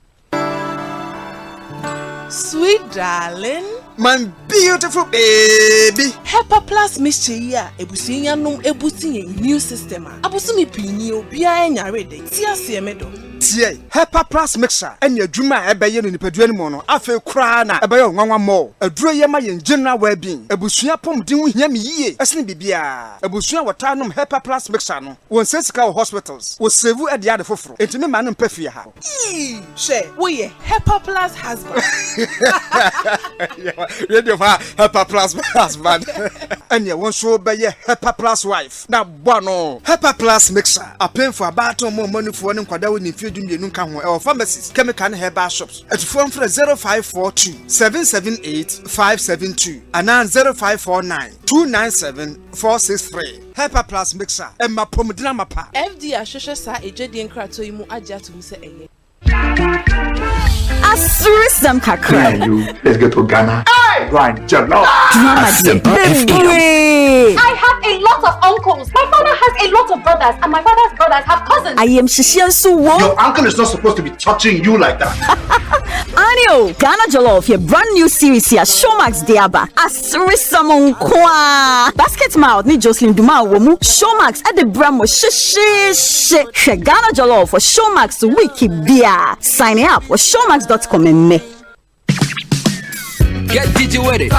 Speaker 13: Sweet darling,
Speaker 16: my beautiful baby.
Speaker 13: Hepa Plus mixture ya ebusinya num ebusinya immune system. Abusumi pinyi obia enya ready. Tia siemedo.
Speaker 16: Tie Hepa Plus mixture enya dwuma ebeye no nipadua ni mo no afa kura na ebeye nwanwa mo. Aduro ye ma ye general well-being. Ebusua pomden ho hia me yie. Esene bibia. Ebusua wota num Hepa Plus mixture no. Won sesika hospitals. Wo save e dia de foforo. Entime ma no mpafie ha.
Speaker 13: She wo ye Hepa Plus husband.
Speaker 16: Radio for Hepa Plus husband. And you want show by your Hepa Plus wife. Now, bono Hepa Plus mixer. A pen for about more money for one quadra when you feel you don't come or pharmacies, chemical herbal shops. At phone for 0542 778 572 and 0549 297 463. Hepa Plus mixer. And my pomodina mapa.
Speaker 13: FD Ashosha sa ejedi nkrato imu aja to me say eye.
Speaker 21: Asurisam kakra.
Speaker 16: Let's go to Ghana. Hey! Right, Jalo.
Speaker 21: Asempa FM.
Speaker 23: I have a lot of uncles. My father has a lot of brothers, and my father's brothers have cousins.
Speaker 21: I am Shishian Suwo.
Speaker 16: Your uncle is not supposed to be touching you like that.
Speaker 21: Anio, Ghana Jollof, your brand new series here, Showmax Diaba. Asurisam Onkwa. Basket Mouth, ni Jocelyn Duma Womu. Showmax at the Bramo Shishi. Ghana Jollof for Showmax Wiki Beer. Signing up for showmax.com and me.
Speaker 22: Get digi with it.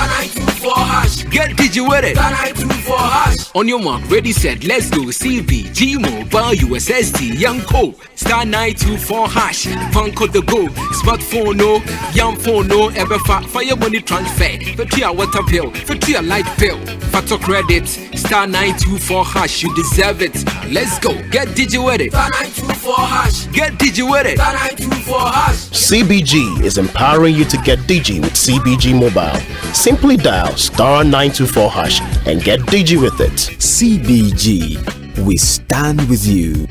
Speaker 22: Get digi with it. On your mark, ready, set, let's go. CB, Gmobile, USSD, Young Co. Star 924 hash. Funko the go. Smartphone no, young phone no. Ever fire money transfer. For 3 water bill, for 3 light bill. Factor credit. Star 924 hash. You deserve it. Let's go. Get digi with it. Star 924 hash. Get digi with it. Star 924 hash.
Speaker 24: CBG is empowering you to get digi with CBG Mobile. Simply dial star 924 hash and get digi with it.
Speaker 1: CBG, we stand with you.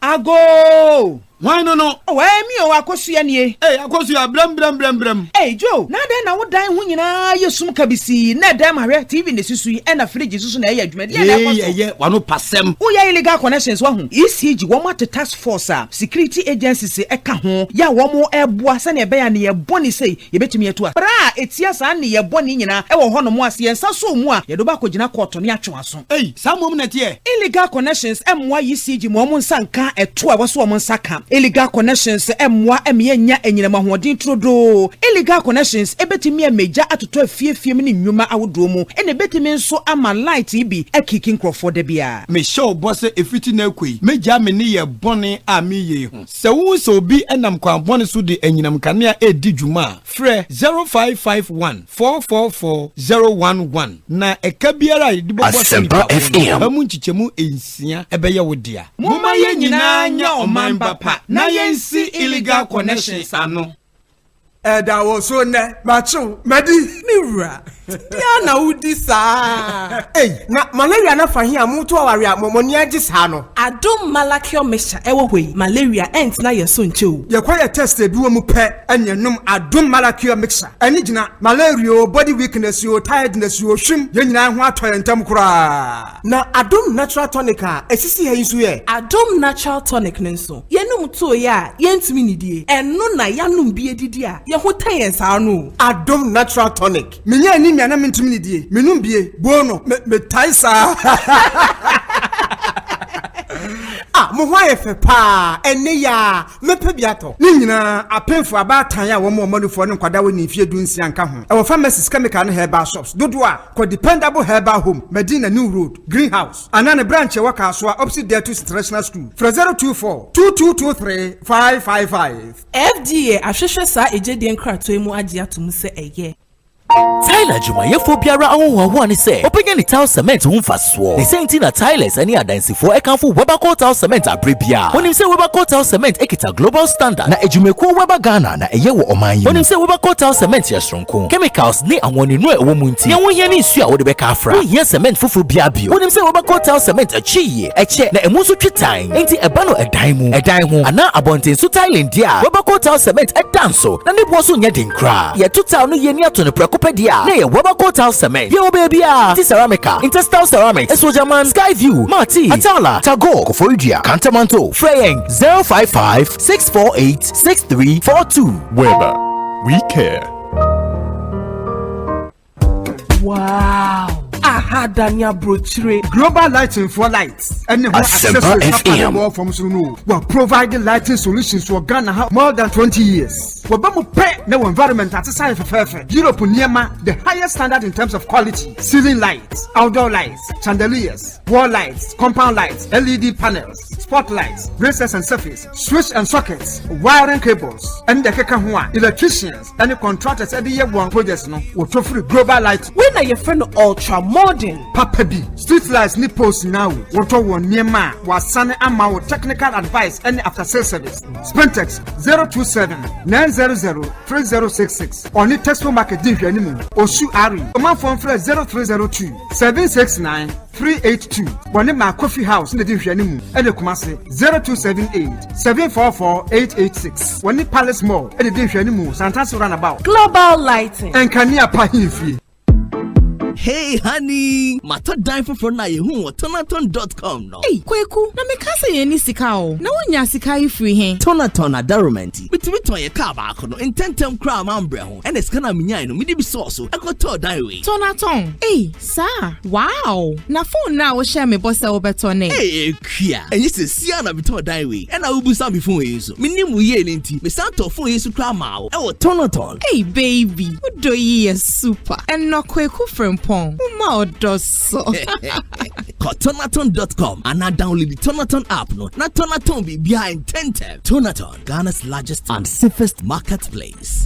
Speaker 16: Ago!
Speaker 6: Why no?
Speaker 16: Oh, me o akosu anie.
Speaker 6: Hey, akosu ya bram.
Speaker 16: Hey Joe, na den na wo dan ho nyina yesum kabisi na dan mahwe TV ne susu yi na fridge susu na adwuma de na akoso.
Speaker 6: Ye wano pasem.
Speaker 16: Wo ya illegal connections wa hu. ECG wo ma to task force security agencies eka ho ya wo mo eboa se na ebe ya ne ye boni sei ye betumi etu a. Bra etia sa na ye boni nyina e wo ho no mo ase ye nsa so mu a ye do ba kogina court ne atweaso.
Speaker 6: Hey, samom na tie.
Speaker 16: Illegal connections emwa ECG mo nsanka eto a wo so mo nsaka. Illegal connections emwa enya enyinama hoden trodo. Illegal connections ebetimi emeja atoto afie me ne nnwuma awodo mu ene betimi nso ama light bi akikin crofo de bia.
Speaker 6: Me show boss efiti na kwei meja me ne ye bone a me ye hu se wo so bi enam kwan bone so de enyinam kanea edi dwuma frɛ 0551 444 011 na eka biara di bobo
Speaker 1: Asempa FM
Speaker 6: amu nchichemu ensia ebeye wodia moma ye nyina nya oman bapa na yensi illegal connections ano.
Speaker 16: Eda wo so ne machu medi
Speaker 13: miwra ya na udi sa.
Speaker 16: Hey, na malaria na fahi amuto aware amomoni agi sa no.
Speaker 13: Adom malakio mesha ewo hoi malaria ent na yeso nche.
Speaker 16: Ye kwa test e biwo mu pe enyenum adom malakio mixer. Eni gina malaria body weakness yo tiredness yo hwim ye nyina ho atoye ntam kura. Na adom natural tonic a esisi ha yisu ye.
Speaker 13: Adom natural tonic nenso. Ye num to ya ye ntimi nidie. Eno na yanum bi edidi a ye ho tayen sa no.
Speaker 16: Adom natural tonic. Menya ni na mentimi ni die menum bie bono me taisa
Speaker 5: mo ho ayefe pa ene ya mepe biato ni nyina apemfo abatan ya wo mo manufo no kwada woni fie dunsia nka ho e wo pharmacies chemical no herbal shops dodo a ko dependable herbal home Medina New Road Greenhouse anane branch waka so opposite there to international school for 024 2223 555
Speaker 7: FDA ahwehwe sa ejede nkrato emu agye atum se eye
Speaker 8: Tyler Jumayefo biara ahụhụ ne se openye ni tile cement ho mfasoɔ. Ne senti na Tylers ani adansifo ekanfo Weberco tile cement abrebia. Onim se Weberco tile cement ekita global standard na ejumekuo Weber Ghana na eye wo ɔman yi. Onim se Weberco tile cement yɛ soronko. Chemicals ne awoninu ɛwɔ mu nti. Yɛn wo hia ne nsu a wo de bɛka afra. Wo hia cement foforo bia bio. Onim se Weberco tile cement achiye ɛkyɛ na emu so twitan. Enti ɛba no ɛdan mu. Ɛdan ho ana abɔnten so tile ndia. Weberco tile cement ɛdanso na ne bo so nyɛ den kra. Yɛ total no yɛ ni ato ne prekopedia. Na yɛ Weberco tile cement. Yo baby ah. Ti ceramica, Interstyle ceramics, Esojaman, Skyview, Marti, Atala, Tagore, Koforidua, Kantamanto, Freyeng 055 648 6342.
Speaker 9: Weber, we care.
Speaker 7: Wow. Aha Dania brochure.
Speaker 5: Global lighting for lights. And
Speaker 24: Asempa FM.
Speaker 5: From Sunu. We're providing lighting solutions for Ghana more than 20 years. We're going to pay no environment at the side of Europe Niema, the highest standard in terms of quality. Ceiling lights, outdoor lights, chandeliers, wall lights, compound lights, LED panels, spotlights, braces and surface, switch and sockets, wiring cables, and the Kekahua, electricians, and the contractors at the year one projects no will offer global light.
Speaker 7: When are your friend ultra modern?
Speaker 5: Papa B, street lights ni post now. Water one Niema was sunny amount technical advice and after sales service. Spentex 027 900-3066. Only Tesco Market Division Osu Ari. Command phone for 0302 769 382. One in my coffee house in the division and the Kumasi 0278 744 886. One in Palace Mall and the division Santa's runabout.
Speaker 7: Global lighting
Speaker 5: and Kania Pahifi.
Speaker 2: Hey honey, matter dime for na yehu tonaton.com no.
Speaker 14: Hey, kweku, na me kasa ye ni sika o. Na wonya sika yi free hen.
Speaker 2: Tonaton adaromenti. Bitimi ton ye car ba ko no intentem kra mambre ho. Ene sika na menyan no medi bi source e ko to dime we.
Speaker 14: Tonaton. Hey, sir. Wow. Na phone na wo share me boss e wo beto ne.
Speaker 2: Hey, kia. Enyi se sia na beto dime we. E na wo busa me phone yi so. Minim wo ye ne nti. Me santo phone yi so kra ma wo. E wo Tonaton.
Speaker 14: Hey baby, wo do yi super. En no kweku from Uma odoso.
Speaker 2: Tonaton.com and now download the Tonaton app no. Na Tonaton be behind 10. Tonaton, Ghana's largest and safest marketplace.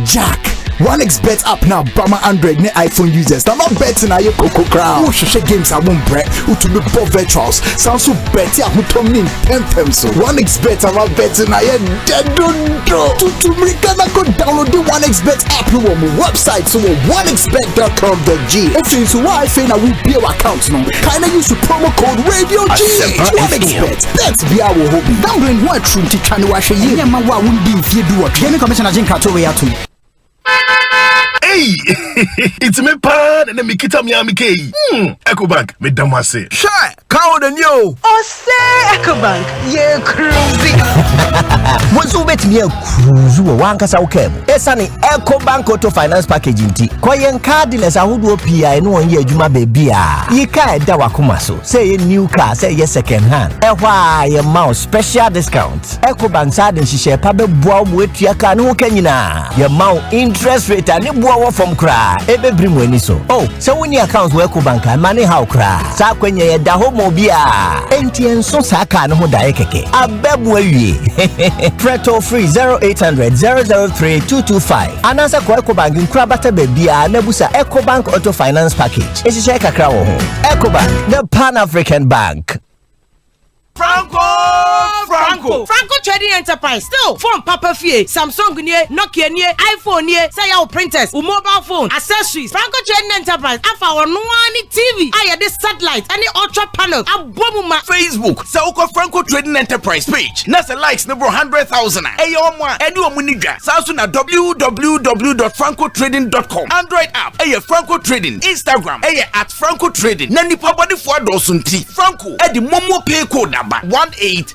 Speaker 24: Jack, 1xBet app now Bama Android ne iPhone users. Now not betting na your Coco Crown. Who share games I won't break. Who to be poor virtuals. Sounds so betty who told me 10 so 1xBet I'm not betting na your dead don't to me can I go download the 1xBet app no on my website so 1xBet.com.g. If you so why say now we be our account no. Kinda use the promo code Radio G. 1xBet. That's be our hobby. Gambling what true to try to wash a year. Yeah, man, what would be if you do what? Any commission agent can't over here to.
Speaker 4: Hey, it's me pan and me kita mi amike. Ecobank, me damase.
Speaker 2: Shy, count the new.
Speaker 14: Oh, say Ecobank, yeah, cruising.
Speaker 2: Once you bet me a cruise, one casa okay. Esani Ecobank Auto Finance Package inti. Koyen card dealers a who do PI no one year juma baby. Ye ka da wakumaso. Say a new car, say yes second hand. Why your mouse special discount. Ecobank side and she share pabe boa with your car no kenyina. Your mount interest rate and from cry, ebe bring when so. Oh, so when your accounts work bank and money how cry. Sa kwenye da homo bia. NTN so saka no da keke. Abebwe. Preto free 0800 003 225. Anasa kwa Ecobank nkrabata bebia nebusa Ecobank Auto Finance Package. Esi share kakra wo ho. Ecobank, the Pan-African Bank.
Speaker 14: Franco Trading Enterprise still phone Papa Fie Samsung nie Nokia nie iPhone nie say your printers or mobile phone accessories Franco Trading Enterprise afa ono ani TV aye this satellite any ultra panel abomuma
Speaker 28: Facebook say uko Franco Trading Enterprise page na say likes no 100,000 eyo mo edi omunidwa so na www.francotrading.com Android app Franco Trading Instagram @Franco Trading na nipa body for adosunti Franco edi momo pay code number 18948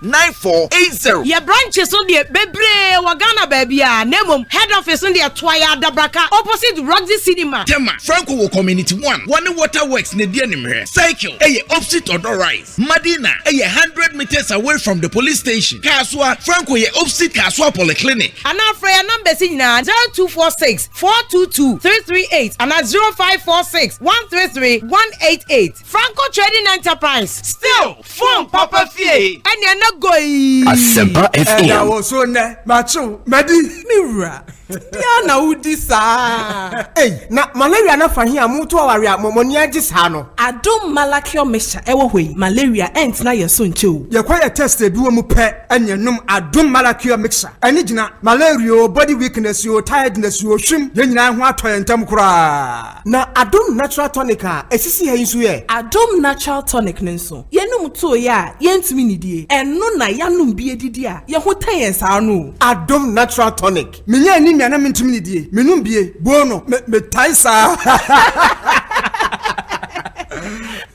Speaker 28: 80.
Speaker 14: Your branches on the Bebre Wagana baby, Nemum, head office on the Twaya Dabraka, opposite Roxy Cinema.
Speaker 28: Tema, Franco Community 1, One Waterworks, Nedianimre, Cycle, opposite Odor Rise, Madina, 100 meters away from the police station. Kaswa, Franco, opposite Kaswa Polyclinic.
Speaker 14: And now for your numbers in 0246 422 338 and 0546 133 188. Franco Trading Enterprise. Still, phone Papa Fie. And you're not going.
Speaker 12: Asempa FM.
Speaker 5: I was so ne, macho, Medi, Mira.
Speaker 6: Diana Udisa.
Speaker 5: Hey, na malaria na fahia mutu awaria momonia jisano.
Speaker 6: Adom malakio mesha ewo hoi malaria ent na yeso nchew.
Speaker 5: Ye kwa ye test ebi mu pe enye num adom malakio mixer. Eni gina malaria body weakness yo tiredness yo hwim ye nyina ho atoye ntam kura. Na adom natural tonic a esisi ha nso ye.
Speaker 6: Adom natural tonic nso. Ye num to ya ye ntimi nidie. Eno na ya num bi edidi a ye ho tan ye sa no.
Speaker 5: Adom natural tonic. Minya ni na mentimi nidie. Menum bie bono me taisa.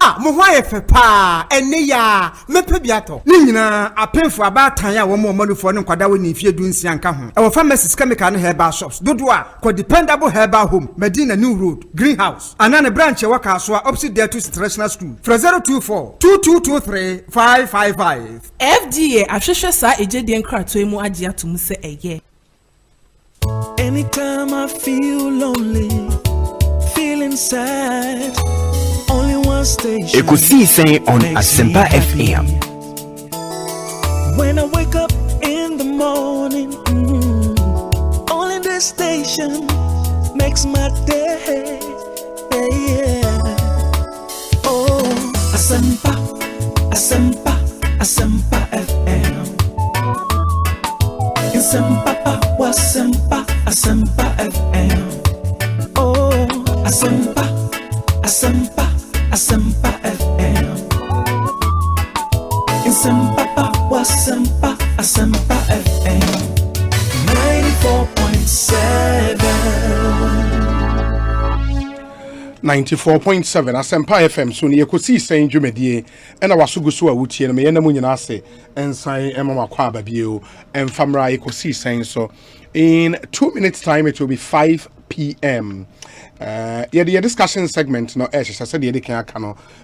Speaker 5: Ah, mo hwa ye fe pa ene ya mepe biato ni nyina apemfo abatan ya wo mo manufo ne nkwada woni fie dunsia nka ho e wo pharmacies chemical and herbal shops dodo a ko dependable herbal home Medina New Road Greenhouse anane branch wa kaso opposite there to international school 024 2223 555
Speaker 7: FDA ahwehwe sa ejedi enkrato emu age atum se eye.
Speaker 15: Anytime I feel lonely, feeling sad, only one station.
Speaker 12: Ekosiisen On Asempa FM.
Speaker 15: When I wake up in the morning, only this station makes my day. Yeah. Oh, Asempa, Asempa, Asempa FM. Asempa, Asempa, Asempa FM. Oh, Asempa, Asempa, Asempa FM. Asempa, Asempa, Asempa FM.
Speaker 17: 94.7 Asempa FM so ne Ekosiisen dwumadie ena wasogo so a wutie no me yana mu nyina ase ensan emama kwa ababie emfamra Ekosiisen so in 2 minutes time it will be 5 p.m. The discussion segment no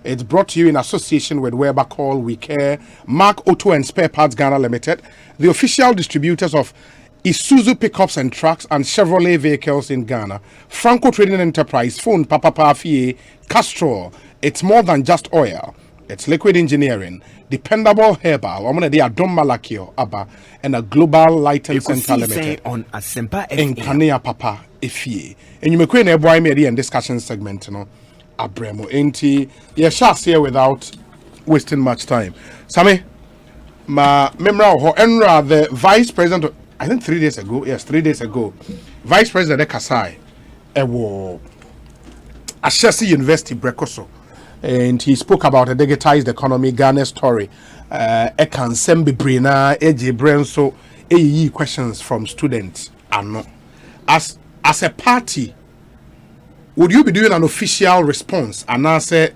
Speaker 17: it's brought to you in association with Weber Call We Care, Mark Auto and Spare Parts Ghana Limited, the official distributors of Isuzu pickups and trucks and Chevrolet vehicles in Ghana. Franco Trading Enterprise, phone Papa Pafie, Castrol. It's more than just oil. It's liquid engineering, dependable herbal. I'm going to Adom Malakio, Abba, and a global lighting center limited.
Speaker 12: On Asempa
Speaker 17: in Kanea Papa Efie. And you may queen a boy media and discussion segment, you know. Abremo Enti. Yeah, shall here without wasting much time. Sammy, ma memra ho enra the vice president. I think 3 days ago. Yes, 3 days ago. Vice President Kasai ewo Ashesi University Brekoso. And he spoke about a digitized economy, Ghana's story. Ekan sembi brina, eji brenso, eyi questions from students. Ano. As a party, would you be doing an official response? And I say,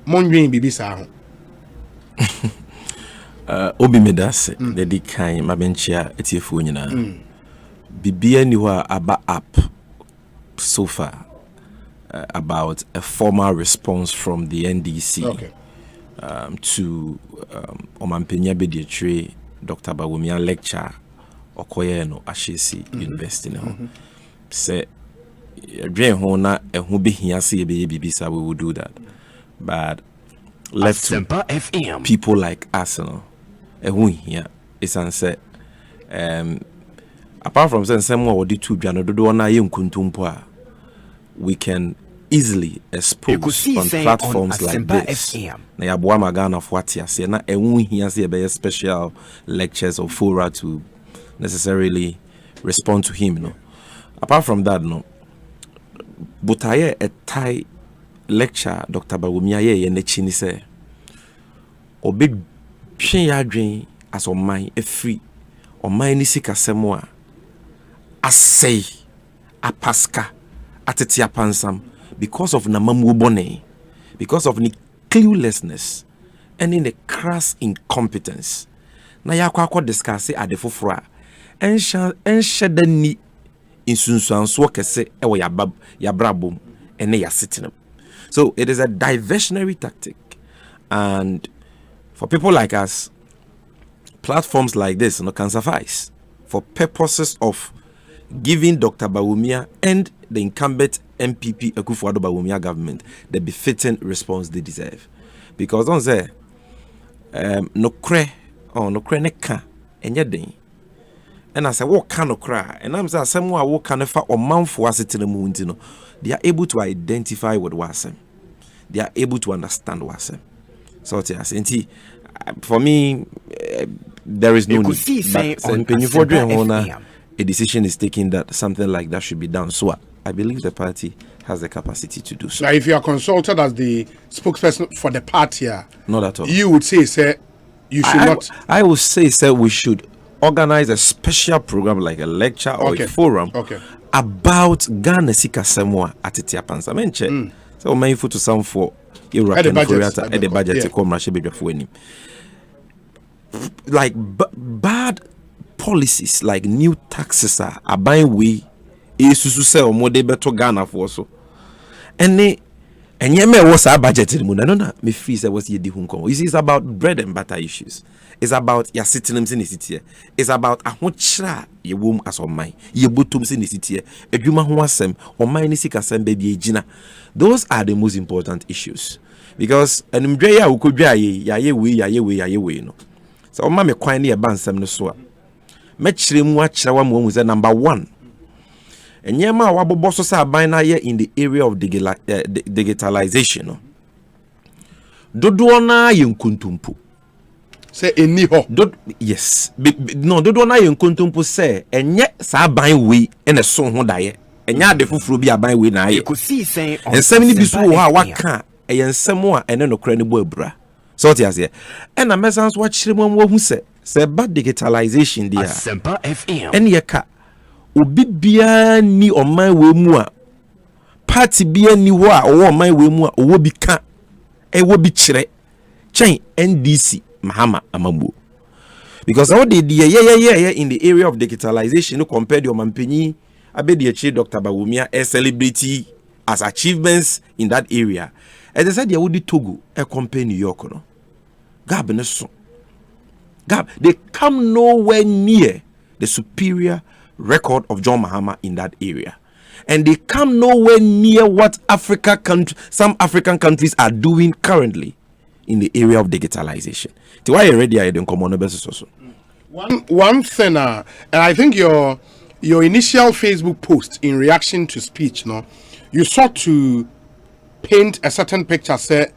Speaker 17: monjin bibisa.
Speaker 18: Obi medase the di kan mabenchia etiefu nyina bibia ni wa aba app so far about a formal response from the NDC to omampenya bediatre Dr. Bawumia lecture okoye no Ashesi University no say dwen ho na ehu behia se be bibisa we will do that, but left to
Speaker 12: FM.
Speaker 18: People like us, you know, here is answer. Apart from saying some more the two we can easily expose on platforms like this. Na ya boa magana for what you say na here say be special lectures or fora to necessarily respond to him, you know. Apart from that, no, but I a Thai lecture Dr. Bawumia ye ne chini say obi twen ya dwen as o man e free o man ni sika semo a asay apaska atete apansam because of namamu bone, because of the cluelessness and in the crass incompetence na yakwa discuss ade foforo a enhye da ni insunsuanso kese ewo yabrabom ene ya sitinem. So it is a diversionary tactic, and for people like us, platforms like this can suffice for purposes of giving Dr. Bawumia and the incumbent MPP Akufo-Addo Bawumia government the befitting response they deserve. Because don't say no cre ne ka enye den. And I say what kind of cry, and I'm saying someone what kind of or man for us in the moon, they are able to identify with wasem. They are able to understand wasem. So for me, there is no need. But a decision is taken that something like that should be done. So I believe the party has the capacity to do so.
Speaker 17: Now, if you are consulted as the spokesperson for the party,
Speaker 18: not at all.
Speaker 17: You would say, sir, you should not.
Speaker 18: I would say, sir, we should organize a special program like a lecture or a forum about Ghana Sika Samoa at Tiapansa Menche. So my foot to some for European at the budget to come for any. Like bad policies, like new taxes are buying way is to sell more de better Ghana for so. And yet, what's our budget in Muna? No, me fees was ye di hunko. It's about bread and butter issues. It's about your sitting in the city. It's about a hunchra ye womb as on mine. Ye butums in the city. A juma huasem or mine sikasem baby jina. Those are the most important issues. Because an umbrella who could be ye way no. So mamma quite near bansam no so. Metchrim watch our mom was number one. And yema wabo bossos are binary in the area of digitalization. Dodoana yunkuntumpu.
Speaker 17: Say eniho.
Speaker 18: Yes. No, dodoana yunkuntumpu say, and yet sa buying we and a song who die. And ya de fufru be a buying we na ye.
Speaker 12: Ekosiisen On
Speaker 18: and 70 bisu wa waka and samoa and no credible bra. So tia say. And a message watch him who say bad digitalization there.
Speaker 12: Asempa FM.
Speaker 18: And yeka. Obi bia ni oman we mu a party bia ni ho a o oman we mu a o bi ka e wo bi kire chen NDC Mahama Amambo, because all the in the area of digitalization compared to Mampenyi Abedi Dr. Bawumia a celebrity as achievements in that area, and they said they would Togo a company New York no Gab they come nowhere near the superior record of John Mahama in that area, and they come nowhere near what some African countries are doing currently in the area of digitalization. So why already I don't come on also.
Speaker 17: One thing, and I think your initial Facebook post in reaction to speech, you sought to paint a certain picture, say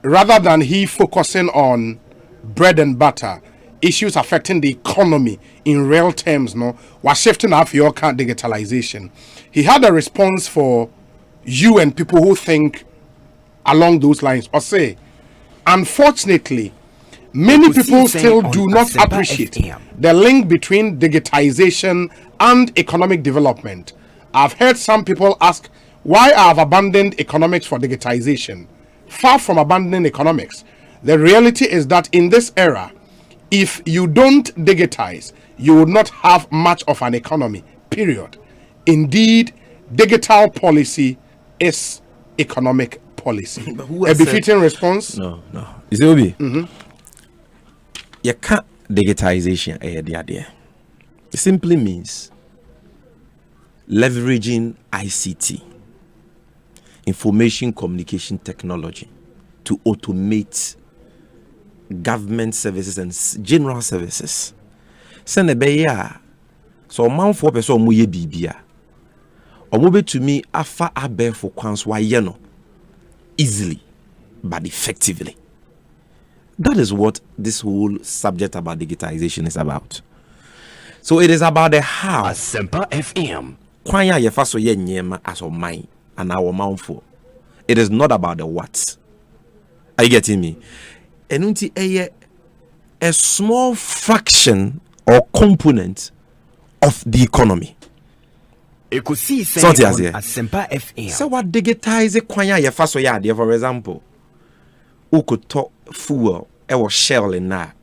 Speaker 17: rather than he focusing on bread and butter issues affecting the economy in real terms, was shifting off your kind digitalization. He had a response for you and people who think along those lines, or say, unfortunately, many people still do not appreciate the link between digitization and economic development. I've heard some people ask why I've abandoned economics for digitization. Far from abandoning economics, the reality is that in this era, if you don't digitize, you would not have much of an economy, period. Indeed, digital policy is economic policy. A befitting response?
Speaker 18: No. Is it Obi? You can't digitization. It simply means leveraging ICT, information communication technology, to automate government services and general services. Send a beya so man for person mu ye bibia. Omo to me afa abe for kwans wa ye no easily but effectively. That is what this whole subject about digitization is about. So it is about the how.
Speaker 12: Asempa FM.
Speaker 18: Kwanya ye fa so ye nyema as o mine and our mount for. It is not about the what. Are you getting me? And a small fraction or component of the economy.
Speaker 12: Ekosiisen On Asempa FM.
Speaker 18: So what digitize kwanya ye fa so ya de, for example, ukoto fuel e wo shell na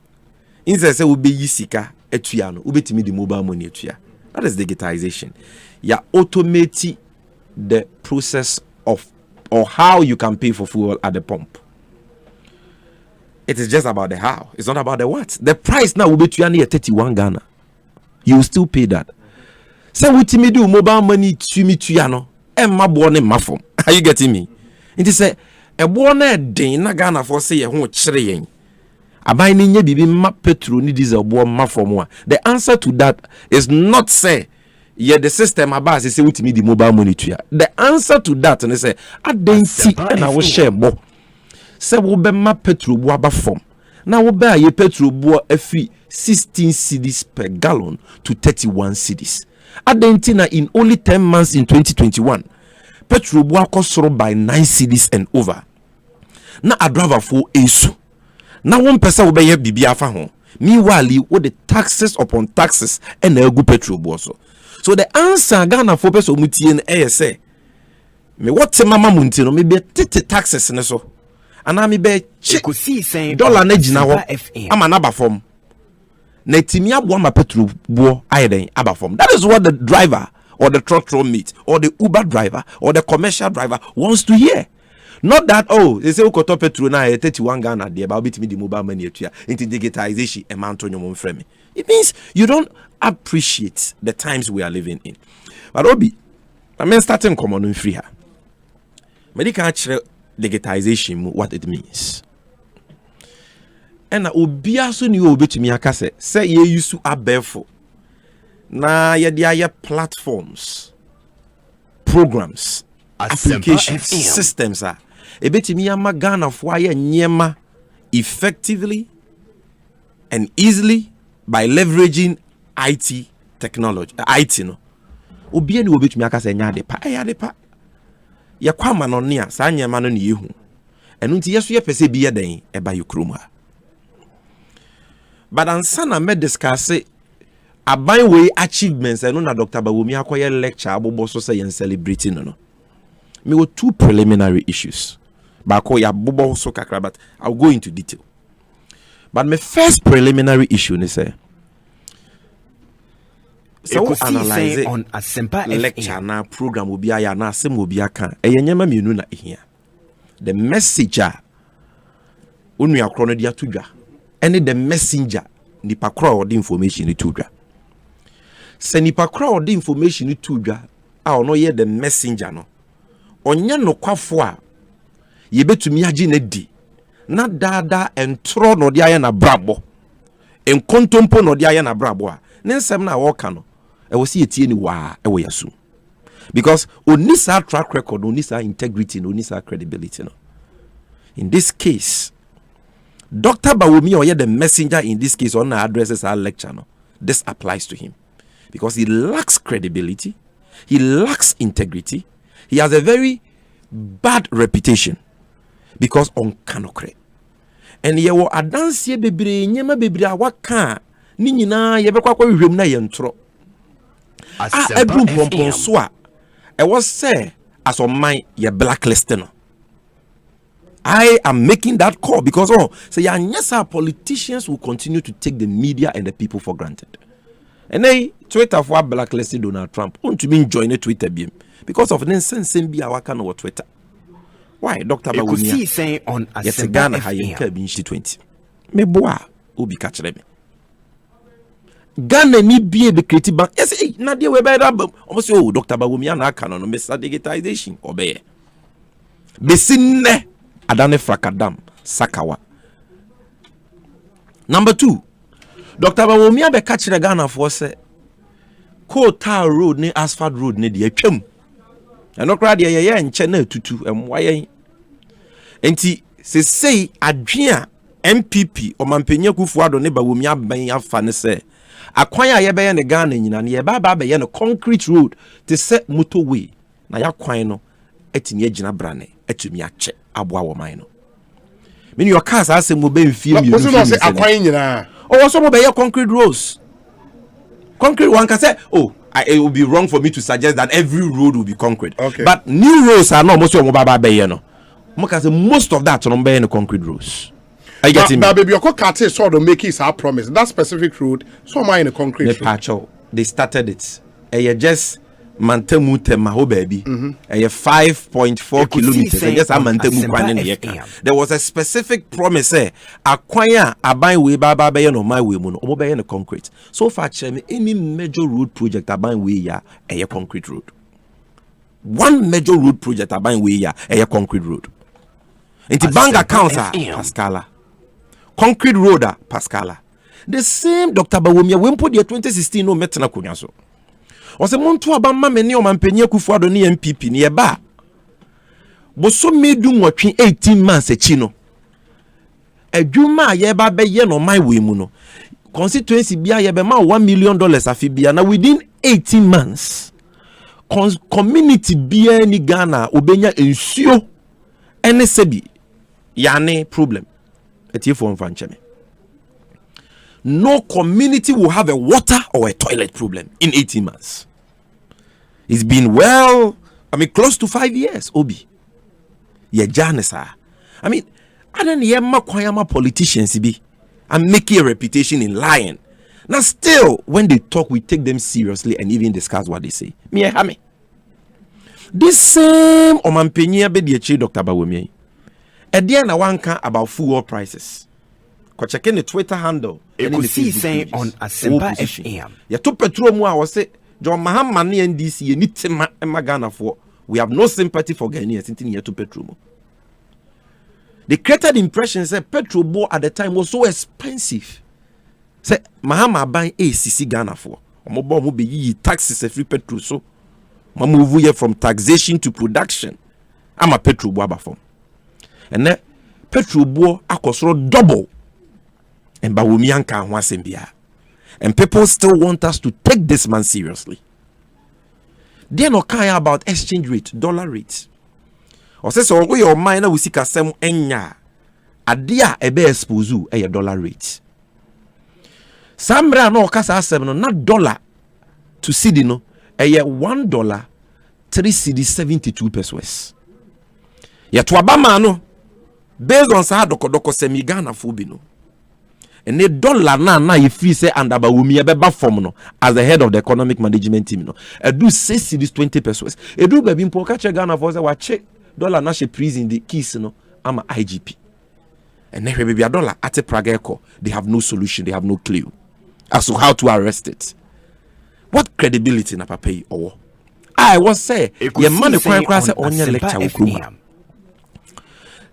Speaker 18: Instead say ube yisika etuya no ubetimi the mobile money etuya. That is digitization. Ya automate the process of or how you can pay for fuel at the pump. It is just about the how. It's not about the what. The price now will be 31 Ghana. You will still pay that. So what me do mobile money to me to yano. Emma born in mafom. Are you getting me? It is a born a day na Ghana for say a home chreyen. Abai ni nye bibi ma petrol ni diesel born mafom. The answer to that is not say yeah, the system about say what me the mobile money to ya. The answer to that and they say I didn't see and I will share more. Say we be ma petrol bo aba form. Now we buy ye petrol bo every 16 cedis per gallon to 31 cedis. Adentina in only 10 months in 2021, petrol bo cost by 9 cedis and over. Now a driver for esu. Now one person will be here bibi afa ho. Meanwhile, what the taxes upon taxes and the good petrol bo so. So the answer Ghana for person mutie en say me what mama munti no me be tete taxes ne so ana me be
Speaker 12: Ekosiisen
Speaker 18: dollar na gina ho ama na bafom na timi abo ma petrol bo ayeden abafom. That is what the driver or the truck meet or the Uber driver or the commercial driver wants to hear. Not that they say ukoto petrol na 31 Ghana there ba obitimi the mobile money etua into digitization e man to nyom frame. It means you don't appreciate the times we are living in. But Obi, I mean starting common in free here. Medical digitization, what it means. And Obi also knew Obi to me akase say ye used to abefo. Na ye dia platforms, programs, applications, systems are. Ebetimi ama Ghana for ye nyema effectively and easily by leveraging IT technology. IT no. Obi ani obi tumi aka say nya de pa. Ya de pa. Ye kwama no ne a sa nyema no ne yehu. Enu nti yeso ye pese bi ye den e ba yekrom ha. But ansa na me discuss aban we achievements enu na Dr. Bawomi akoye lecture abobo so say yen celebrating no. Me were two preliminary issues. Bako ya bobo so kakra, but I'll go into detail. But my first preliminary issue is so analyze
Speaker 12: on Asempa
Speaker 18: lecture na program will be aya na asem will be aka eyenyema mienu na ehia. The messenger onu akro dia tudwa ene the messenger nipa kro the information ni tudwa. Se nipa kro the information ni tudwa a ono ye the messenger no onye no kwafo a yebetumi agi na di na dada entro no dia ye na brabo enkontompo no dia ye na brabo a ne nsem na woka no e wo se etie ni wa e wo yasu because onisa track record onisa integrity onisa credibility no. In this case Dr. Bawomi or the messenger in this case on addresses our lecture no, this applies to him because he lacks credibility, he lacks integrity, he has a very bad reputation because on kanokre. And ye wo adanse bebre nyema bebre awaka ni nyina ye bekwa kwa hwem na ye ntro. Edru pompon so a e was say as on my ye blacklisting no. I am making that call because yes, our politicians will continue to take the media and the people for granted. And they Twitter for blacklisting Donald Trump. Want to mean join Twitter beam because of nonsense be our kind of Twitter. Why, Dr.
Speaker 12: Ekosiisen on
Speaker 18: Asempa Ghana high cabin 20. Me boa obi catch them. Ghana ni be the creative bank. Yes, na dey we be that almost Dr. Bawomi na aka no Mr. Digitization obey. Besinne Adane Frakadam Sakawa. Number 2, Dr. Bawomi be catch the Ghana for say Tar Road ni asphalt road ni de atwam. Eno kra de ye nche na tutu emwaye. Enti se say adwea MPP o mampenya Kufuado ne Bawomi aban afa ne se akwan a ye be ye ne Ghana nyina ne ye ba be ye no concrete road te se motorway na ya kwan no etimi agina brane etumi ache aboa wo man no me your cars asem mo be mfie mi no
Speaker 17: se akwan nyina
Speaker 18: o so mo be ye concrete roads concrete one can say it would be wrong for me to suggest that every road will be concrete. Okay. But new roads are not most of mo ba be ye no mo can say most of that no be in concrete roads. I get him.
Speaker 17: Now, baby, your cat is sort of make it our promise. That specific road, so am I in a concrete road.
Speaker 18: They started it. Just Mantemu Temaho baby. 5.4 kilometers. Just a Mantemu Kwan. There was a specific promise. Acquire a buy way baba no my way mono obey in the concrete. So far, any major road project a buy way ya a concrete road. One major road project a buy way ya a concrete road. Into bank accounts are Pascala. Concrete road are Pascala. The same Dr. Bawumia when put the 2016 no metna kunyaso. Ose monto abamma meni o mampenya kufuado ni MPP ni eba. Boso medu nwotwe 18 months echi no. Adwuma ye ba be ye no my way mu no. Constituency bia ye be ma $1 million afi bia na within 18 months. Community bia ni Ghana obenya ensuo ene sebi yane problem. Etiefo mfancheme. No community will have a water or a toilet problem in 18 months. It's been close to 5 years, Obi. Yeah, Janessa. I mean, I don't hear politicians be and making a reputation in lying. Now, still, when they talk, we take them seriously and even discuss what they say. Me. This same Omampenya Bediachi Dr. Bawumia. At the end, I want to about fuel prices. Ko check in the Twitter handle.
Speaker 12: Ekosiisen On Asempa FM.
Speaker 18: Ya to petrol mu a wose John Mahama ne NDC ye ni tema Ghana for. We have no sympathy for Ghanaians in here to petrol mu. They created the impression that petrol board at the time was so expensive. Say Mahama buying ACC Ghana for. Omo mo be yi taxes free petrol so. Ma move here from taxation to production. I'm a petrol board form. And then petrol board akosoro double. And Bawumianka Wasembia. And people still want us to take this man seriously. They're not caring about exchange rate, dollar rate. Or says, so we your mind we see Kasem Enya. Adia ebe exposu a dollar rate. Sambra no kasa asem not dollar to cedi no a $1 3 cedi 72 pesos. Yet wabama no based on sa doko semi Ghana fobi no. And the dollar na you free say and Bawumia beba form no as the head of the economic management team no. Do 6 cedis 20 pesos. Do baby mpo catch Ghana for say wache dollar na she prison the keys no ama IGP. And then baby a dollar at a Prague they have no solution, they have no clue as to how to arrest it. What credibility na papa or I was say your money say on your lecture.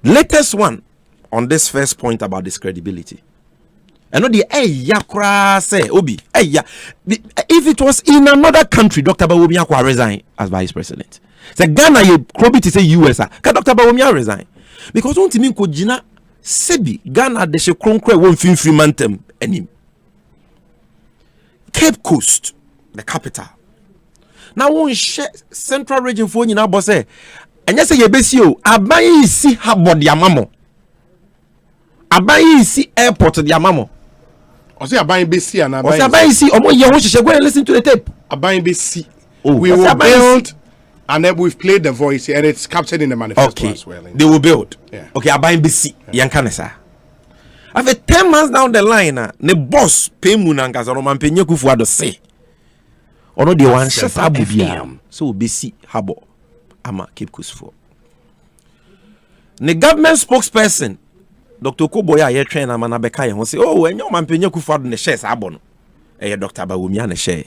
Speaker 18: Latest one on this first point about this credibility. And the yakra say Obi if it was in another country, Dr. Bawumia could resign as vice president. Say Ghana you probably say US can Dr. Bawumia resign because don't mean ko jina sebi Ghana de she kronkro won free mantem enim. Cape Coast, the capital. Now one central region for nyina bo say enya say yebesi o aban si habo de amamo. Aban si airport de amamo.
Speaker 17: Ose aban besi and
Speaker 18: aban. Ose aban si omo ye ho hye go and listen to the tape.
Speaker 17: Aban besi. We will build and then we've played the voice and it's captured in the manifesto as well.
Speaker 18: They will build. Yeah. Okay, aban besi. Yankanesa. After 10 months down the line, the boss pay munanga so mampenye kufuado say. Ono de wan shasa abubia. So besi habo ama Cape Coast for. The government spokesperson Dr. Koboya ye train na beka ye ho say oh enyo mampenye kufuado ne shares abo no. Dr. Bawumia ne share.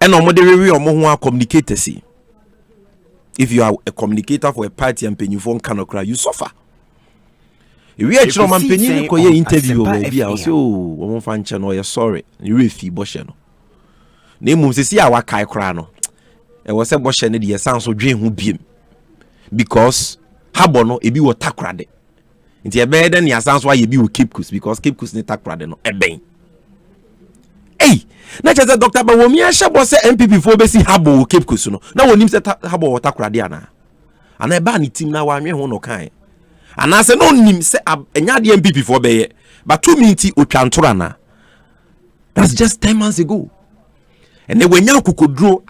Speaker 18: And omo de rewi omo ho communicate see. If you are a communicator for a party and penyufo kanokra you suffer. We are chiro mampenye ko ye interview we bia o say oh omo fa nche no ye sorry. You refi bo she no. Na emum sisi a wakai kra no. E wo se bo she ne de san so dwen ho biem. Because habo no ebi wo takrade. Nti e be den ya san so aye bi wo Cape Coast because Cape Coast ne takrade no e ben. Hey, na chese Dr. Bawumia shabo se MPP fo be si habo wo Cape Coast no. Na wonim se habo wo takrade ana. Ana e ba ni team na wa anwe ho no kan. Ana se no nim se enya de MPP fo be ye. But 2 minutes otwantoro ana. That's just 10 months ago. And then when Kukodro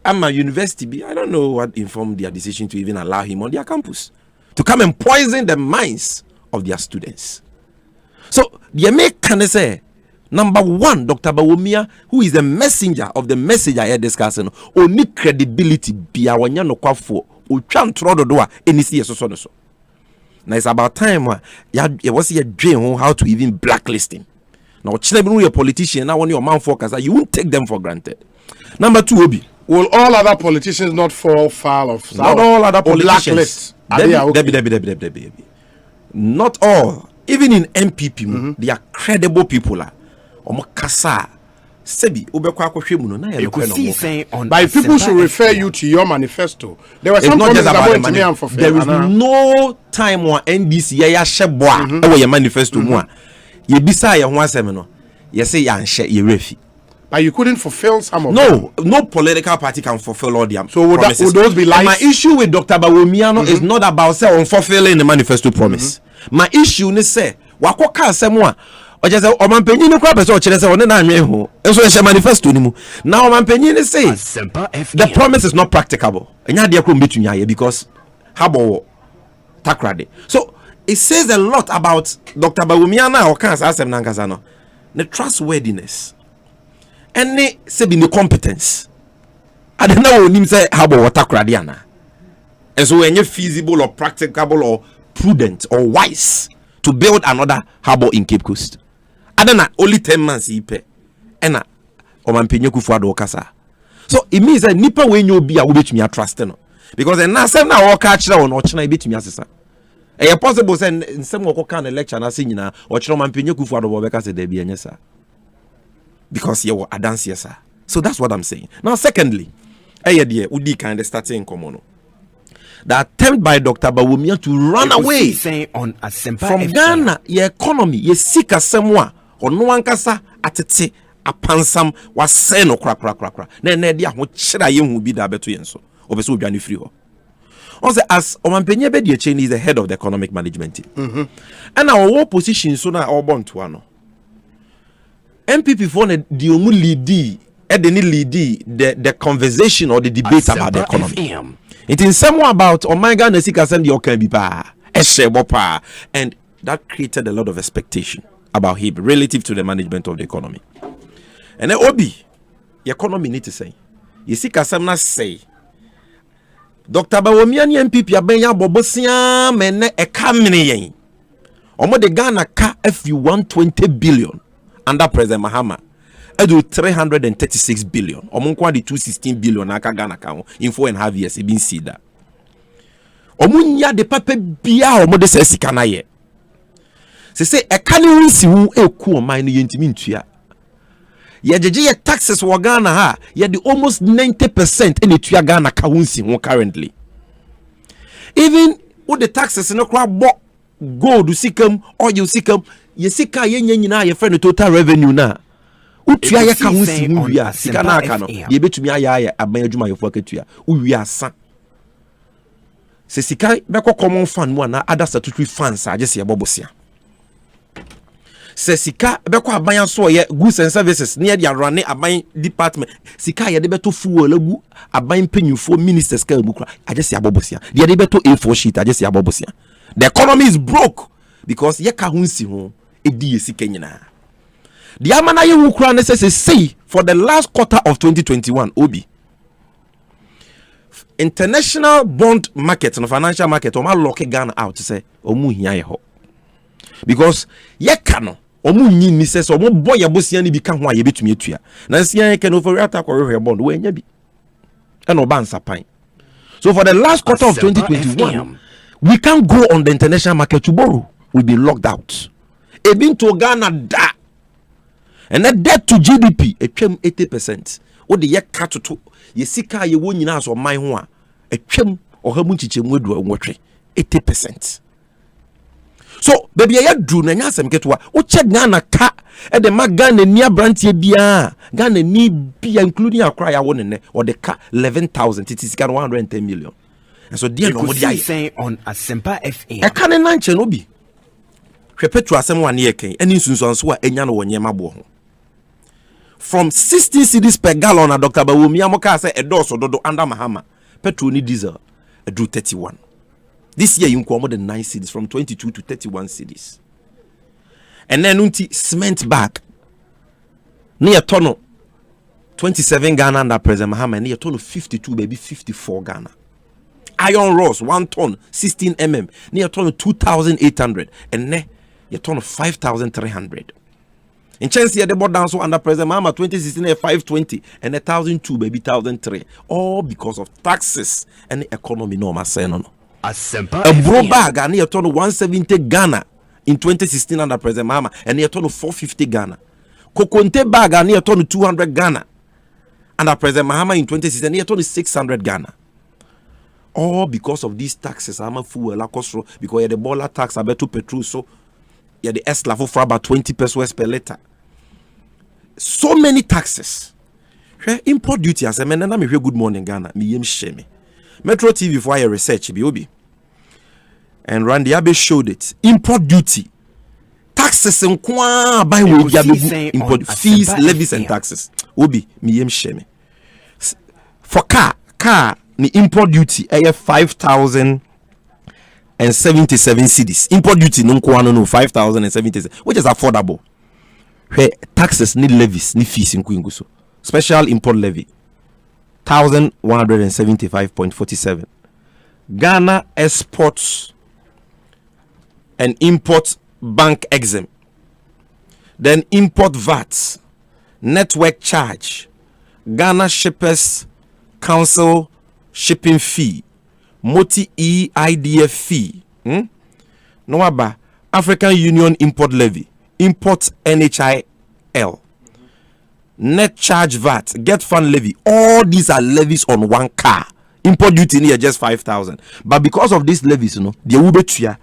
Speaker 18: I'm a university, I don't know what informed their decision to even allow him on their campus to come and poison the minds of their students. So the American say, number one, Dr. Bawumia, who is the messenger of the message I had discussing, only credibility be our no kwafo, o twan trodo do a any see so. Now it's about time it was a dream how to even blacklist him. Now, you're a politician, now when your man focus, you won't take them for granted. Number two, Obi.
Speaker 17: Will all other politicians not fall foul of
Speaker 18: not all other politicians? Debbie. Not all. Even in MPP, they are credible people. Omakasa. Sebi,
Speaker 17: but people should refer you to your manifesto. There were some promises about the money.
Speaker 18: There is no time when NDC your manifesto you beside your one seminar. You say you share your refi.
Speaker 17: But you couldn't fulfill some of them.
Speaker 18: No political party can fulfill all them.
Speaker 17: So would those be lies?
Speaker 18: My issue with Dr. Bawumiano is not about say fulfilling the manifesto promise. My issue is say wakoka semwa o just say o man penyin no kwa person o kire say one na anwen ho. Enso e share manifesto ni mu. Now o man penyin say the promise is not practicable. Enya de kro betumi aye because habo takrade. So it says a lot about Dr. Bawumiana or cancer asem nankasa no. The trustworthiness. And they say the competence. I don't know him say how about water cradiana. And so when you're feasible or practicable or prudent or wise to build another harbor in Cape Coast. I don't know only 10 months he pay. And so it means that nipa when you be a bit me a trust no. Because then now walk catch on or china bit me as a possible send in some kind of lecture na singina or chroman penyoku for the bobeka say there be anyesa. Because you were a dancer, sir. So that's what I'm saying. Now, secondly, Udi kind of starting common. The attempt by Dr. Bawumia to run away
Speaker 12: on Asempa
Speaker 18: from Ghana, your economy, you seek a semwa, or no one kasa atete a pansam was seno crack. Then dia what should I will be there better so. Obeso Jani free. Also, as Omanpenye Bedi Chain is the head of the economic management team. And our war position so now our born to ano. MPP for the only lead the conversation or the debate about the economy. It is somewhat about Omega Nesika send your can be and that created a lot of expectation about him relative to the management of the economy. And then Obi, the economy need to say, you see Kasamna say Dr. Bawumiani MPP abenya bobosia mene ekamene yen. Omo de Ghana ka FU 120 billion. Under President Mahama, edu 336 billion. Omunkwa di 216 billion aka Ghana ka in 4.5 years. E bin see that. Omunya de pape bia omo de se sika na ye. Se say e kani wunsi wu eku o man no yentimi ntua. Ye jeje ye taxes wo Ghana ha, ye di almost 90% ene tua Ghana ka wunsi hu currently. Even with the taxes no kwa bo gold sikam oil sikam yesika yenye nyina ye friend total revenue na utua ye ka hunsi mu wia sika na aka no ye betumi aya aban adwuma yefo akatua uwia asa se sika be common fund mu na other statutory funds agese ye bobosia se sika be aban so ye goods and services near the run aban department sika ye de beto fuel agu aban penyufo ministers ka mu kra agese ye bobosia de de beto A4 sheet agese ye bobosia. The economy is broke because ye ka hunsi ho edi yesika nyina. The amana ye wukra necessary say for the last quarter of 2021 Obi international bond market and financial market o ma lock Ghana out to say omu hia ye ho because ye ka no omu nyi ni say so omu boy abosia ni bi ka ho a ye betumi atua na sia ye ka no for attack or bond we nya bi e no ban sapan. So for the last quarter of 2021 we can't go on the international market to borrow. We'll be locked out. Even to Ghana da. And that debt to GDP, it came 80%. What the year cut to Yesika ye won in us or my one. A chem or her munchim would do 80%. So, baby, I drew Nanyasam get what check Ghana car at the Magana near Branty Bia. Ghana need be including a cry I won in or the car 11,000. It is 110 million. And so dear
Speaker 12: Ekosiisen On Asempa FM.
Speaker 18: I can't nanche no bi. Hwepetu asem wan ye ken eni sunsunso a enya no wonyema bo ho. From 16 cedis per gallon na Dr. Bawumia moka say edoso dodo under Mahama. Petrol ni diesel edu 31. This year you come more than 9 cities from 22 to 31 cities. And then unti cement bag near tono 27 Ghana under President Mahama, near tono 52 baby 54 Ghana. Iron rods 1 ton 16 mm near tono 2,800 and ne you tono 5,300. In chance here the board down so under President Mahama 2016 520 and 1,002 baby 1,003, all because of taxes and the economy normal saying no.
Speaker 22: Asempa
Speaker 18: A bro bag and near tono 170 Ghana in 2016 under President Mahama and near tono 450 Ghana. Kokonte bag and near tono 200 Ghana under President Mahama in 2016 near tono 600 Ghana. All because of these taxes. I'm a fool, because the baller tax, I bet to petrol, so yeah, the S level for about 20 pesos per liter. So many taxes. Import duty as a man, and I'm here. Good morning, Ghana. Me yem shame. Metro TV for your research, BOB. And Randy Abe showed it. Import duty. Taxes and buy import fees, levies, and taxes. Obi, me yem shame. For car. The import duty 5,077 cedis. Import duty no 5,077, which is affordable. Where taxes need levies, need fees in Quinguso. Special import levy 1,175.47. Ghana exports and import bank exempt. Then import VAT, network charge, Ghana Shippers Council shipping fee, Moti EIDF fee, Noaba African Union import levy, import NHIL, net charge VAT, get fund levy. All these are levies on one car. Import duty near just 5,000. But because of these levies, the Ubetua,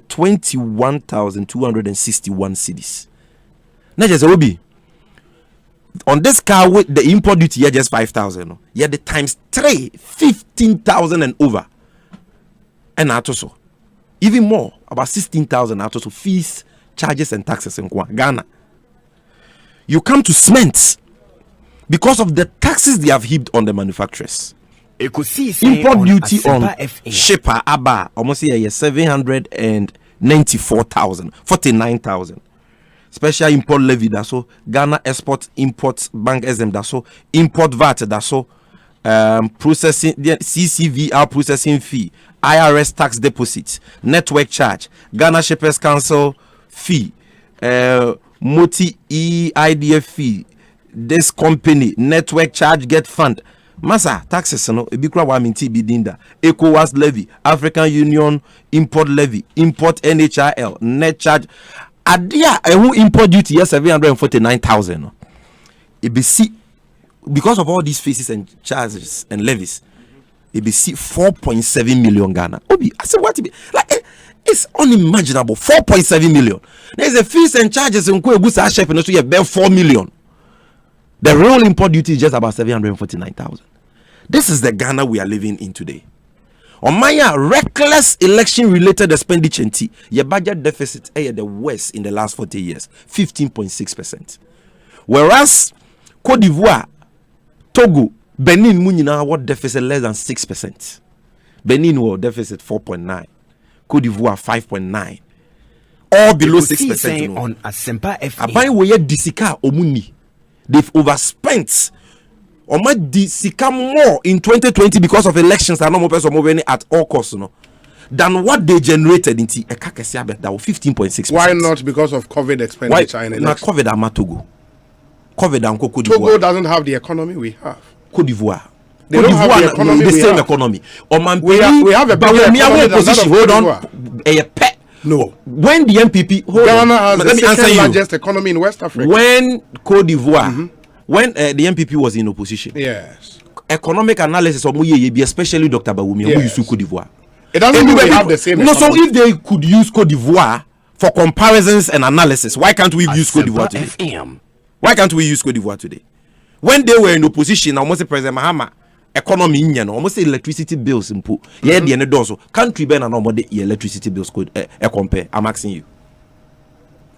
Speaker 18: 21,261 cedis. Not just Obi. On this car with the import duty, yeah, just 5,000. Yeah, the times 3, 15,000 and over. And also, even more, about 16,000 also fees, charges, and taxes in Ghana. You come to cement because of the taxes they have heaped on the manufacturers. Import duty on shipper, Abba, almost here, 794,000, 49,000. Special import levy, that's so Ghana export import bank exempt, that's so import VAT, that's so processing CCVR processing fee, IRS tax deposit, network charge, Ghana Shippers Council fee, Moti EIDF fee, this company network charge get fund. Masa taxes no ebikura wa minti bidinda ECOWAS levy, African Union import levy, import NHIL, net charge. Adia who import duty 749,000. It be see because of all these fees and charges and levies. It be see 4.7 million Ghana. Obi, I said what it be like. It's unimaginable. 4.7 million. There's a fees and charges in Kwebusa Chef and so you have 4 million. The real import duty is just about 749,000. This is the Ghana we are living in today. On my reckless election-related expenditure, your budget deficit is the worst in the last 40 years, 15.6%. Whereas Cote d'Ivoire, Togo, Benin, Munina, what deficit less than 6%. Benin will deficit 4.9, Cote d'Ivoire 5.9, all below 6%.
Speaker 22: On Asempa FM.
Speaker 18: Abai woye disika omuni. They've overspent. Or might disika more in 2020 because of elections and no more person moving at all costs, than what they generated in that was 15.6%.
Speaker 17: Why not because of COVID expenditure?
Speaker 18: Why? Now COVID and Togo. COVID and Cote d'Ivoire.
Speaker 17: Togo doesn't have the economy we have.
Speaker 18: Cote d'Ivoire.
Speaker 17: They don't have the economy
Speaker 18: the same
Speaker 17: have.
Speaker 18: Economy.
Speaker 17: We have a bigger economy than that of
Speaker 18: hold on.
Speaker 17: No.
Speaker 18: When the MPP
Speaker 17: Ghana has the second largest economy in West Africa.
Speaker 18: When Cote d'Ivoire, when the MPP was in opposition,
Speaker 17: yes,
Speaker 18: economic analysis of Muye, especially Dr. Bawumi, who used Cote d'Ivoire.
Speaker 17: It doesn't mean we have the same.
Speaker 18: No, so if they could use Cote d'Ivoire for comparisons and analysis, why can't we use Cote d'Ivoire today? Why can't we use Cote d'Ivoire today? When they were in opposition, almost President Mahama. Economy in almost electricity bills in put yeah the end also country ben and normal electricity bills could compare. I'm asking you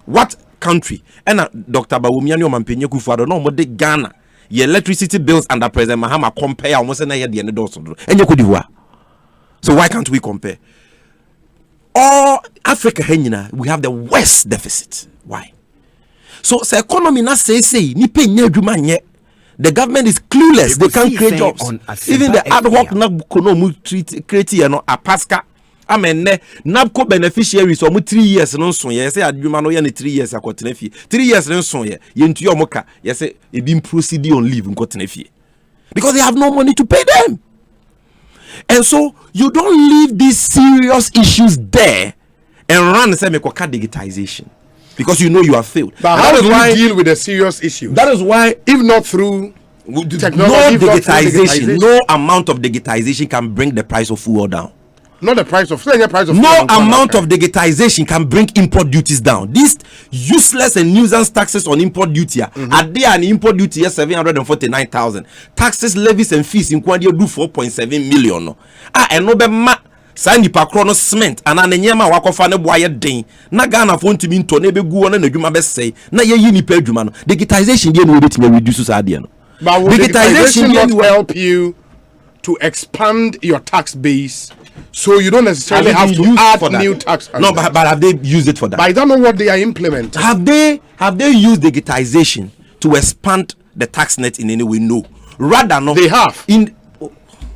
Speaker 18: what country and Dr. Bawumi and Mampenye Kufuor no more de Ghana your electricity bills under President Mahama compare almost na the end also and you could. So why can't we compare? all Africa we have the worst deficit. Why? So the economy na say ni pay adwuma nye. The government is clueless. They can't create jobs. Even the ad hoc NABCO create a pasca. I mean, NABCO beneficiaries or 3 years no so yes say adwuma no ye 3 years akotenefie. 3 years no so ye ntu yomoka yes say e been proceeding on leave nkotenefie. Because they have no money to pay them. And so you don't leave these serious issues there and run and say mekoka digitization. Because you know you have failed.
Speaker 17: But how do you deal with the serious issues?
Speaker 18: That is why,
Speaker 17: if not through
Speaker 18: technology, no amount of digitization can bring the price of fuel down.
Speaker 17: Not the price of
Speaker 18: no amount of digitization can bring import duties down. These useless and nuisance taxes on import duty are there an import duty 749,000. Taxes, levies, and fees in Kwandia do 4.7 million. And no be sa nipa krono cement ana na nyema wakofa ne boaye den na Ghana fo ntimi nto na be gu wona na adwuma be sei na ye yi nipa adwuma no digitization dey no betime reduce sa de no
Speaker 17: but digitization will help you to expand your tax base so you don't necessarily have to add new tax.
Speaker 18: No, but have they used it for that?
Speaker 17: But I don't know what they are implementing.
Speaker 18: Have they used digitization to expand the tax net in any way? No, rather no.
Speaker 17: They have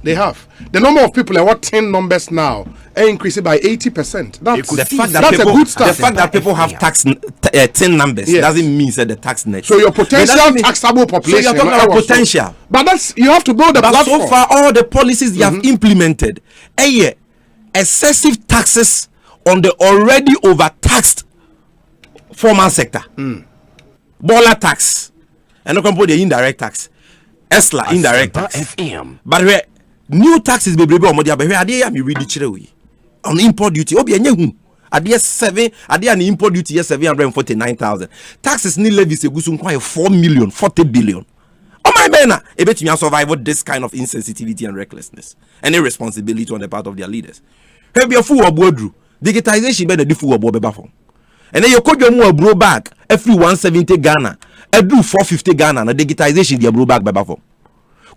Speaker 17: They have. The number of people are 10 numbers now increasing by 80%. That's
Speaker 18: the fact that
Speaker 17: that's
Speaker 18: people,
Speaker 17: a good start.
Speaker 18: The fact that people have tax 10 numbers doesn't mean that the tax net.
Speaker 17: So your potential taxable population.
Speaker 18: So you're talking about potential.
Speaker 17: But that's you have to build a platform.
Speaker 18: So far, all the policies you have implemented, excessive taxes on the already overtaxed formal sector. Bola tax, and not going to put the indirect tax. ESLA indirect tax. But where new taxes be brebe omodia be ade ya me read chire we on import duty obi enye hu ade 7 ade an import duty 749,000 taxes ni levies egusu nkwa 4 million 40 billion. Oh my bena e betumi survive this kind of insensitivity and recklessness and irresponsibility on the part of their leaders. He be fu obodru digitization be the fu obo beba fom and then you kodwo mu abro back every 170 Ghana edu 450 Ghana na digitization the abro back beba fom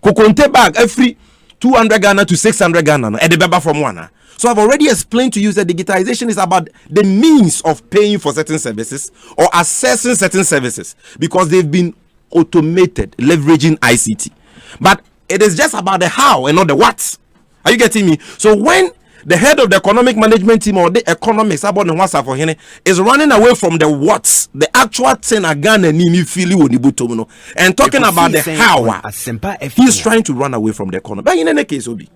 Speaker 18: kokonte bag every 200 Ghana to 600 Ghana at the beba from one. So I've already explained to you that digitization is about the means of paying for certain services or accessing certain services because they've been automated, leveraging ICT. But it is just about the how and not the what. Are you getting me? So when the head of the economic management team or the economics about the what's for him is running away from the what's, the actual thing Ghana nini fili wonibutomuno and talking about the how, he's trying to run away from the economy. But in any case, Obi,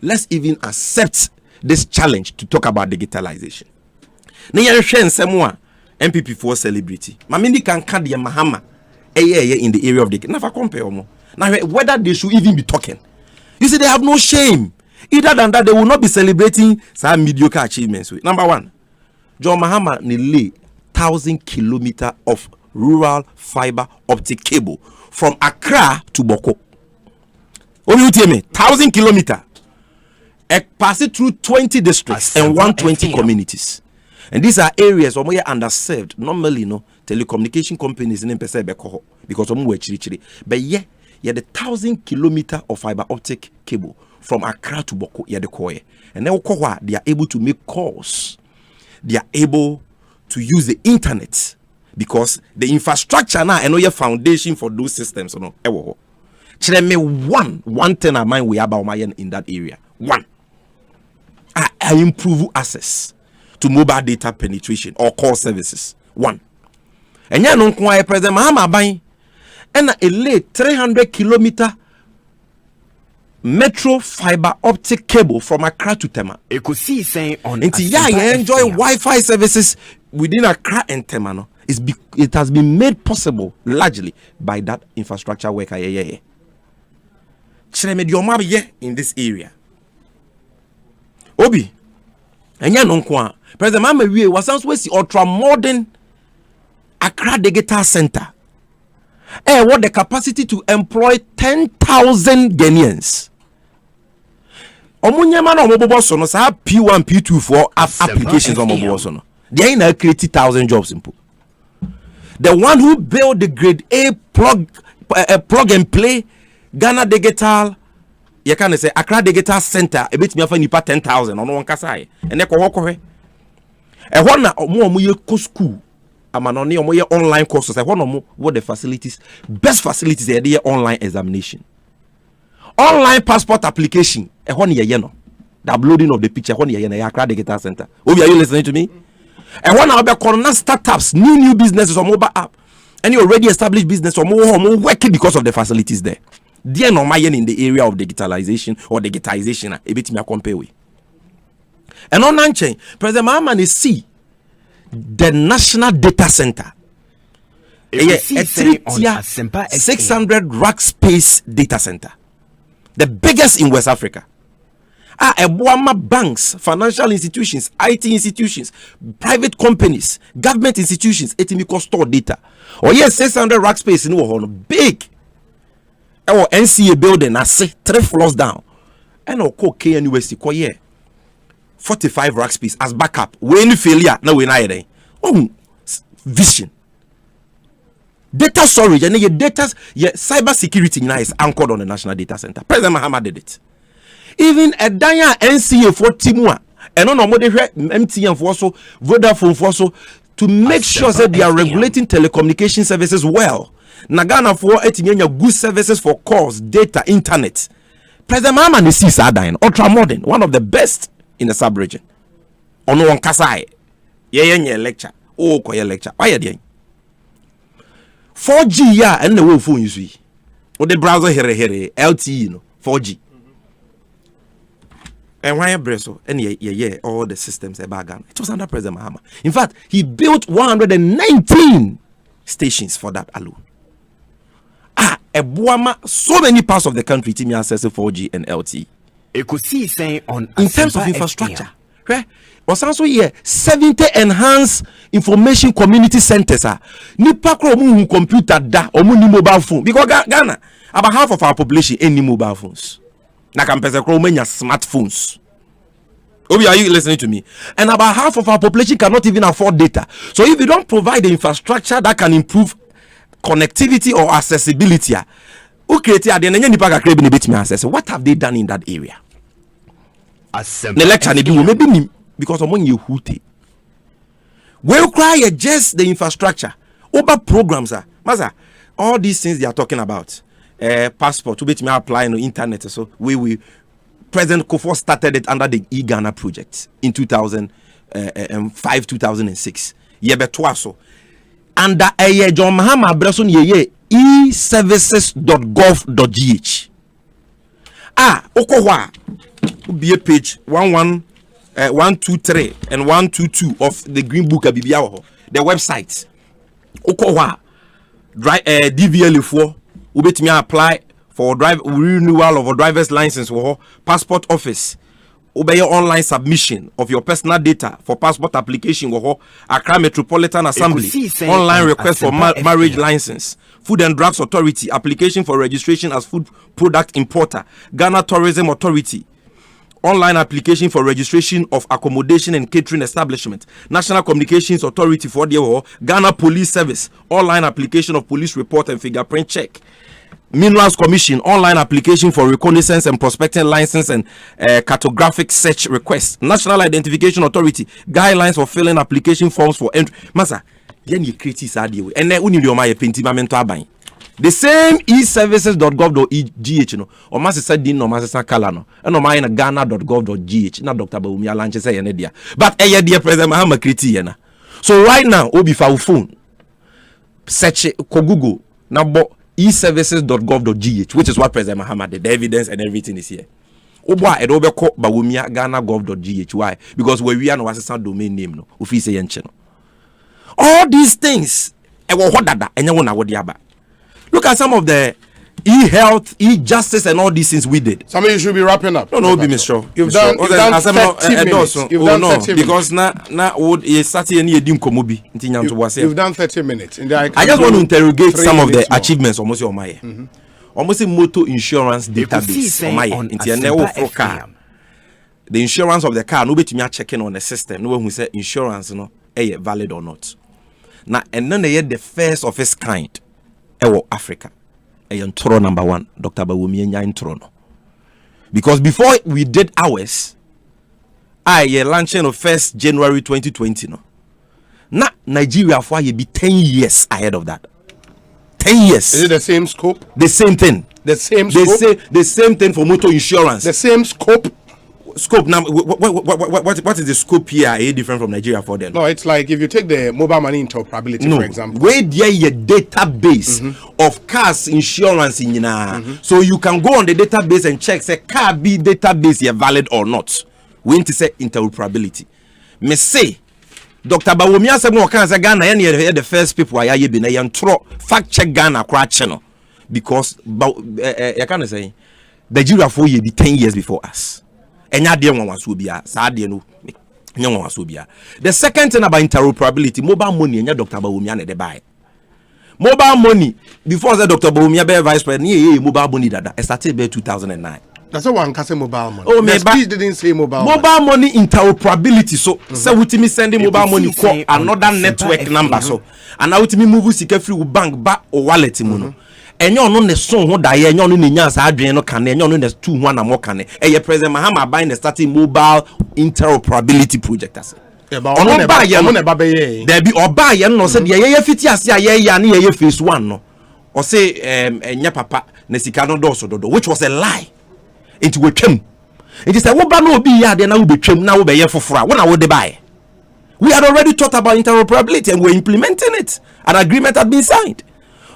Speaker 18: let's even accept this challenge to talk about digitalization. MPP for celebrity. Mamindi can carry a Mahama in the area of the never compare more. Now whether they should even be talking. You see, they have no shame. Either than that, they will not be celebrating some mediocre achievements. Number one, John Mahama lay 1,000 kilometers of rural fiber optic cable from Accra to Boko. What do you tell me? 1,000 kilometers. Pass it through 20 districts and 120 communities. And these are areas where we are underserved. Normally, telecommunication companies in Mpese because we're chiri. But yeah, the 1,000 kilometers of fiber optic cable from Accra to Boko, and then they are able to make calls. They are able to use the internet because the infrastructure now and your foundation for those systems. One thing I mind we have about in that area. One, I improve access to mobile data penetration or call services. One, and ya no kwa President Mahama buying and a late 300 kilometer metro fiber optic cable from Accra to Tema.
Speaker 22: Ekosiisen On
Speaker 18: Asempa. You enjoy Wi-Fi services within Accra and Tema. No? It has been made possible largely by that infrastructure work. In this area. Obi, and ya no kwa President Mama was also ultra modern Accra Digital Center. What the capacity to employ 10,000 Ghanaians. Omunyama no mobile so no sa P1 P2 for applications on mobile so no. They ain't create 1,000 jobs in. The one who built the grade A plug and play Ghana Digital, you can say Accra Digital Center, a bit me for nipa 10,000 on one kasai. And they ko E ho na omo ye ko school amanone omo ye online courses. E ho no what the facilities, best facilities they online examination. Online passport application. E ho ne ye no. The uploading of the picture. E ho ne ye na Accra Digital Center. Obi, are you listening to me? E ho na obe corona startups, new businesses or mobile app. Any already established business or more working because of the facilities there. They are not in the area of digitalization or digitization. A bit me compare with. And on Nanchen, President Mahaman is see the National Data Center. A 600 rack space data center. The biggest in West Africa. Ebuama banks, financial institutions, IT institutions, private companies, government institutions, etimico store data. Or yes, 600 rack space in big. Or NCA building, I say 3 floors down. And or KN University, 45 rack space as backup. When failure, no when I vision. Data storage and your data, your cyber security now is anchored on the National Data Center. President Mahama did it. Even a Danya NCA for Timua and on MTN for so Vodafone for so to make sure that they are regulating telecommunication services well. Nagana for etimenya good services for calls, data, internet. President Mahama is Sadine, ultra modern, one of the best in the sub-region. Ono on Kasai. Ye lecture. Oh, koye lecture. Why are they? 4G ya and the wo phone you see. Or the browser here LTE no 4G. And why Breso and yeah all the systems about Ghana. It was under President Mahama. In fact, he built 119 stations for that alone. So many parts of the country to me access 4G and LTE.
Speaker 12: Ekosiisen On
Speaker 18: in terms of infrastructure, right? Was also here 70 enhanced information community centers. Nipa kro mu computer da or mu mobile phone because Ghana about half of our population any mobile phones. Na kampese kro menya smartphones. Obi, are you listening to me? And about half of our population cannot even afford data. So if you don't provide the infrastructure that can improve connectivity or accessibility, what have they done in that area? The lecture maybe because among you hooty. We require just the infrastructure. Over programs are Maza, all these things they are talking about. Passport to be apply on the internet. So we President Kofo started it under the e-Ghana project in 2005, 2006. Yebetwaso. Under John Mahama Bresson e-services.gov.gh. Okowa be a page 123 and 122 of the Green Book Abibiaho, the website. Okowa DVL4 ubetimi apply for renewal of a driver's license or passport office. Obey your online submission of your personal data for passport application or Accra Metropolitan Assembly online request for marriage license. Food and Drugs Authority application for registration as food product importer. Ghana Tourism Authority online application for registration of accommodation and catering establishment. National Communications Authority for the Ghana Police Service online application of police report and fingerprint check. Minerals Commission online application for reconnaissance and prospecting license and cartographic search request. National Identification Authority guidelines for filling application forms for entry. Masa, yen ye create sadie and then uni my pentimamento aban. The same e-services.gov.gh no or masa said din no masa kala no and no my ghana.gov.gh na Dr. Bawumia lanche say ene dia. But dear President Mahama create yena. So right now obi fa phone search ko Google na bo e-services.gov.gh, which is what President Mahama did. The evidence and everything is here. Oba edobe ko Bawumia Ghana.gov.gh. Why? Because we are no assistant domain name no. Ufi say yenche no. All these things look at some of the e-health, e-justice and all these things we did.
Speaker 17: Some of you should be wrapping up.
Speaker 18: No, be Mr.
Speaker 17: You've done 30 minutes. You've done 30
Speaker 18: because now would
Speaker 17: you've done 30 minutes.
Speaker 18: I just want to interrogate some of the achievements almost on my almost a motor insurance database on my the insurance of the car nobody me checking on the system no one who say insurance no valid or not now and then they had the first of its kind Africa Toro number 1 Dr. Bawumia intro no because before we did ours I launching on 1st January 2020 no. Na Nigeria for you be 10 years ahead of that. 10 years.
Speaker 17: Is it the same scope?
Speaker 18: The same thing.
Speaker 17: The same
Speaker 18: they
Speaker 17: scope?
Speaker 18: say the same thing for motor insurance.
Speaker 17: The same scope.
Speaker 18: Scope now. What is the scope here? Are different from Nigeria for them?
Speaker 17: No, it's like if you take the mobile money interoperability, for example.
Speaker 18: Where there is a database of cars insurance in so you can go on the database and check say car B database is valid or not. We need to say interoperability. Me say Dr. Bawumia said more can say Ghana and the first people I be na yantro fact check Ghana kwa channel because I can say Nigeria for you be 10 years before us. The second thing about interoperability, mobile money and Dr. Bawumia they buy. Mobile money before the Dr. Bawumia be vice president, mobile money that started by 2009.
Speaker 17: That's why one can say mobile money.
Speaker 18: Oh,
Speaker 17: the speech didn't say mobile
Speaker 18: money interoperability. So with me sending mobile money call another network number. So and now with me move sika free bank back or wallet mono. And you know the song who die, you know the nyans adrian no can, you know the 2-1 more can. And President Mahama buying the starting mobile interoperability project. There be or buy no say the fiti as ya ni ye phase 1 no. Or say nya papa ne sika no do so do, which was a lie. It will come. It is a woba no be ya then now be twem now be ye fofora. When I would buy. We had already thought about interoperability and we're implementing it. An agreement had been signed.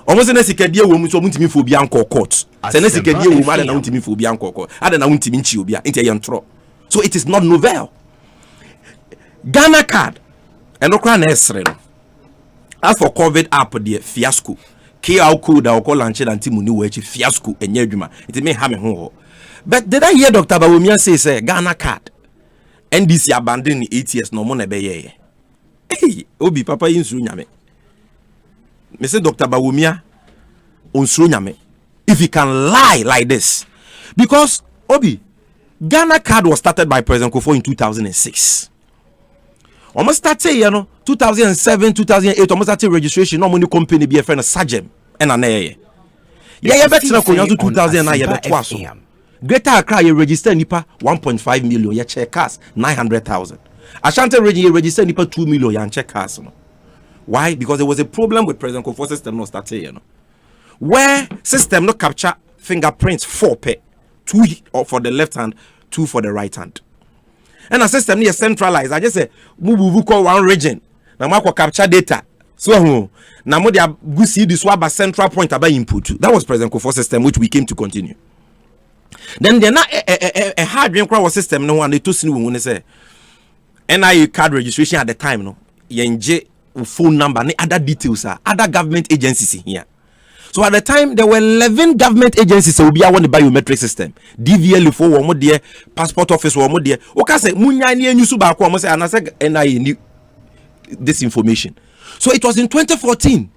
Speaker 18: Almost in a second woman so muntimi for bianco court. Senesi kedia woman na untimi for bianco court. Ada na untimi nchi obia into yantro. So it is not novel. Ghana card and okra na esre no. As for COVID app the fiasco. QR code da okọ launch and timu ni we fiasco enye adwuma. It may ha me ho. But did I hear Dr. Bawumia say Ghana card NDC abandon 8 years no mo na be ye. Hey, obi papa yinsu nyame. Me say Dr. Bawumia onsuro nyame if he can lie like this because obi Ghana card was started by President Kufuor in 2006 almost started 2007 2008 almost started registration no money company be a friend Sajem and an yeah better ko 2009 yeah beto so Greater Accra you register nipa 1.5 million ya check cars 900,000 Ashanti region you register nipa 2 million ya check cars no. Why? Because there was a problem with President Kufuor system not started, where system no capture fingerprints 4 pair, 2 for the left hand, 2 for the right hand. And a system near centralized. I just say move call one region. Now mako capture data. So now mo dia go see this one central point about input. That was President Kufuor system which we came to continue. Then there na a hard drink system no one they to see when they say NIA card registration at the time no. Yenje phone number and other details other government agencies here. So at the time there were 11 government agencies who be on the biometric system. DVL for one more there, passport office one more there. Okay, say munya ni enyu suba kwa mo say and I say NIA knew this information. So it was in 2014.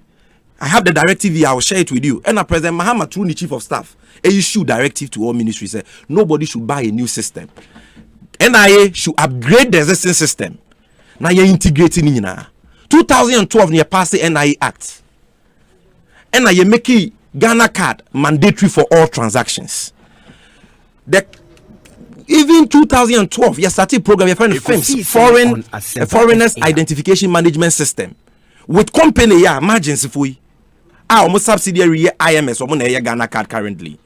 Speaker 18: I have the directive here, I will share it with you. And President Mahama through the chief of staff issued directive to all ministries say nobody should buy a new system. NIA should upgrade the existing system. Now you're integrating in 2012 near pass the NIA Act. NIA making Ghana card mandatory for all transactions. Even 2012, you started program you find a foreigners identification management system with company margins if we almost subsidiary IMS or Ghana card currently.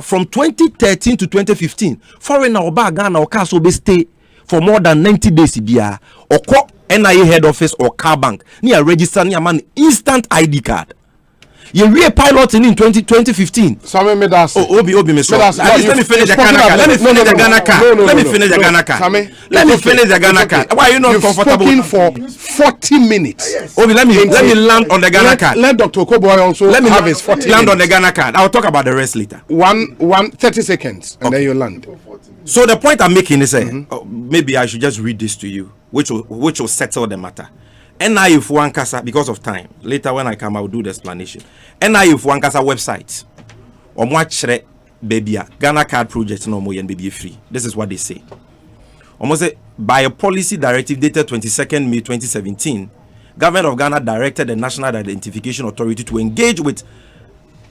Speaker 18: From 2013 to 2015, foreigner or Ghana or Castle be stay for more than 90 days or call NIA head office or car bank near register near man instant ID card. You real pilot in 2015.
Speaker 17: Some made us.
Speaker 18: Oh, Obi, Mr. Let me finish the Ghana card. Let me finish the Ghana card. Let me finish the Ghana card. Let me finish the Ghana card. Why are you not comfortable?
Speaker 17: You've spoken for 40 minutes.
Speaker 18: Obi, let me land on the Ghana card.
Speaker 17: Let Dr. Koboy also have his 40
Speaker 18: land on the Ghana card. I'll talk about the rest later.
Speaker 17: 30 seconds and then you land.
Speaker 18: So the point I'm making is maybe I should just read this to you, which will settle the matter. NIA for Wankasa, because of time. Later when I come, I will do the explanation. NIA for Wankasa website. Or watch baby Ghana card project no more and baby free. This is what they say. Almost by a policy directive dated 22nd May 2017, Government of Ghana directed the National Identification Authority to engage with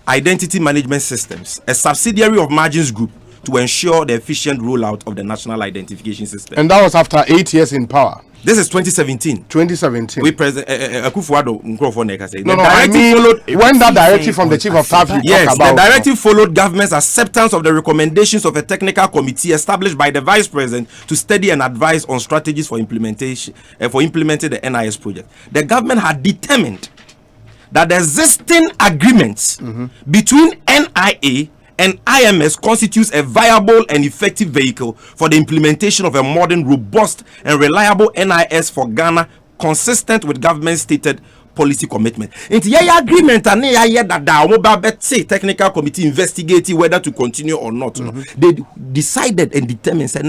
Speaker 18: Identity Management Systems, a subsidiary of Margins Group, to ensure the efficient rollout of the national identification system.
Speaker 17: And that was after 8 years in power.
Speaker 18: This is 2017.
Speaker 17: 2017.
Speaker 18: We present Akufo-Addo Nkrofo-Neka say.
Speaker 17: No, I mean when that directive from the chief of staff.
Speaker 18: Yes, the directive followed government's acceptance of the recommendations of a technical committee established by the vice president to study and advise on strategies for implementation for implementing the NIS project. The government had determined that the existing agreements between NIA and IMS constitutes a viable and effective vehicle for the implementation of a modern, robust, and reliable NIS for Ghana, consistent with government's stated policy commitment. Into your agreement, and that the technical committee investigating whether to continue or not. They decided and determined.
Speaker 17: So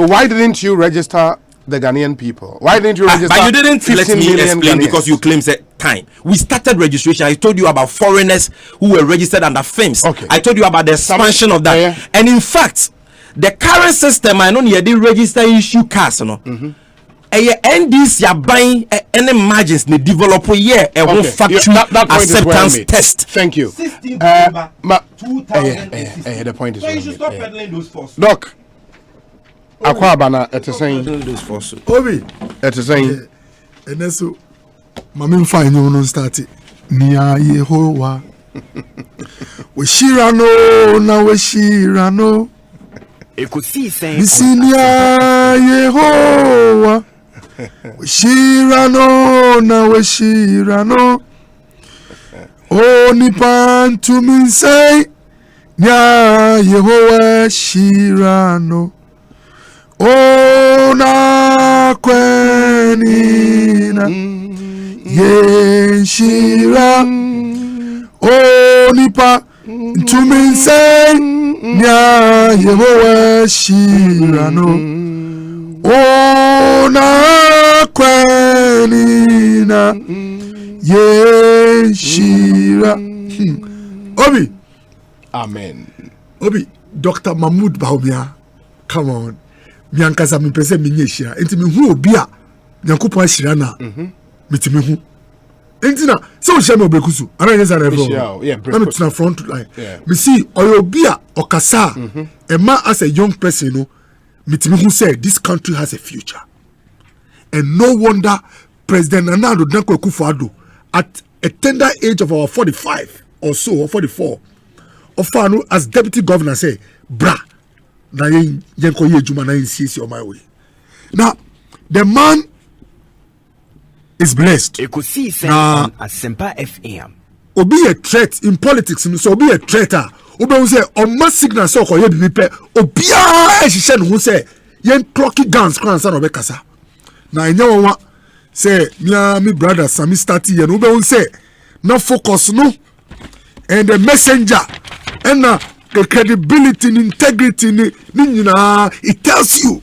Speaker 17: why didn't you register the Ghanaian people? Why didn't you register?
Speaker 18: But you didn't let me explain
Speaker 17: Ghanaians?
Speaker 18: Because you claim time. We started registration. I told you about foreigners who were registered under firms.
Speaker 17: Okay.
Speaker 18: I told you about the expansion of that. And in fact, the current system, I know you did register issue cars, NDC are buying any margins they develop a year a whole factory acceptance test.
Speaker 17: Thank you.
Speaker 18: 16th November
Speaker 17: 2016. The point is
Speaker 18: so you should stop peddling those forces.
Speaker 17: Doc. Akwabana at the same.
Speaker 3: Obi
Speaker 17: at the same.
Speaker 3: And so, Mammy fine you no start it. Nia Yehowa. We shirano na we shirano.
Speaker 12: Ekosiisen
Speaker 3: Yehowa. We shirano na we shirano. O nipan to me say Nya Yehowa shirano. Ona kwenina Yeshira Onipa Tuminse Nya Yehowa Shirano Ona kwenina Yeshira Obi.
Speaker 17: Amen.
Speaker 3: Obi, Dr. Mahmoud Baumia. Come on. Miankasa mi pese mi nyeshira enti mi hu obi a Nyankopon ashira na mitimi hu enti na se o shame obekusu ana nyesa na na mi tuna front line mi see obi a okasa a man as a young person no mitimi hu say this country has a future, and no wonder President Nana Addo Dankwa Akufo-Addo at a tender age of about 45 or so or 44 Ofano as deputy governor say bra na yenko ye juma na insisi on my way. Now the man is blessed.
Speaker 12: Ekosiisen On Asempa FM.
Speaker 3: Obi a threat in politics, so be a traitor. Obi who say on mass signal so ko ye bi pe obi a ehihye no who say yen clocky guns kran san obekasa. Na enya won say me brother Sami start ye no obi who say no focus no and the messenger and the credibility and integrity it tells you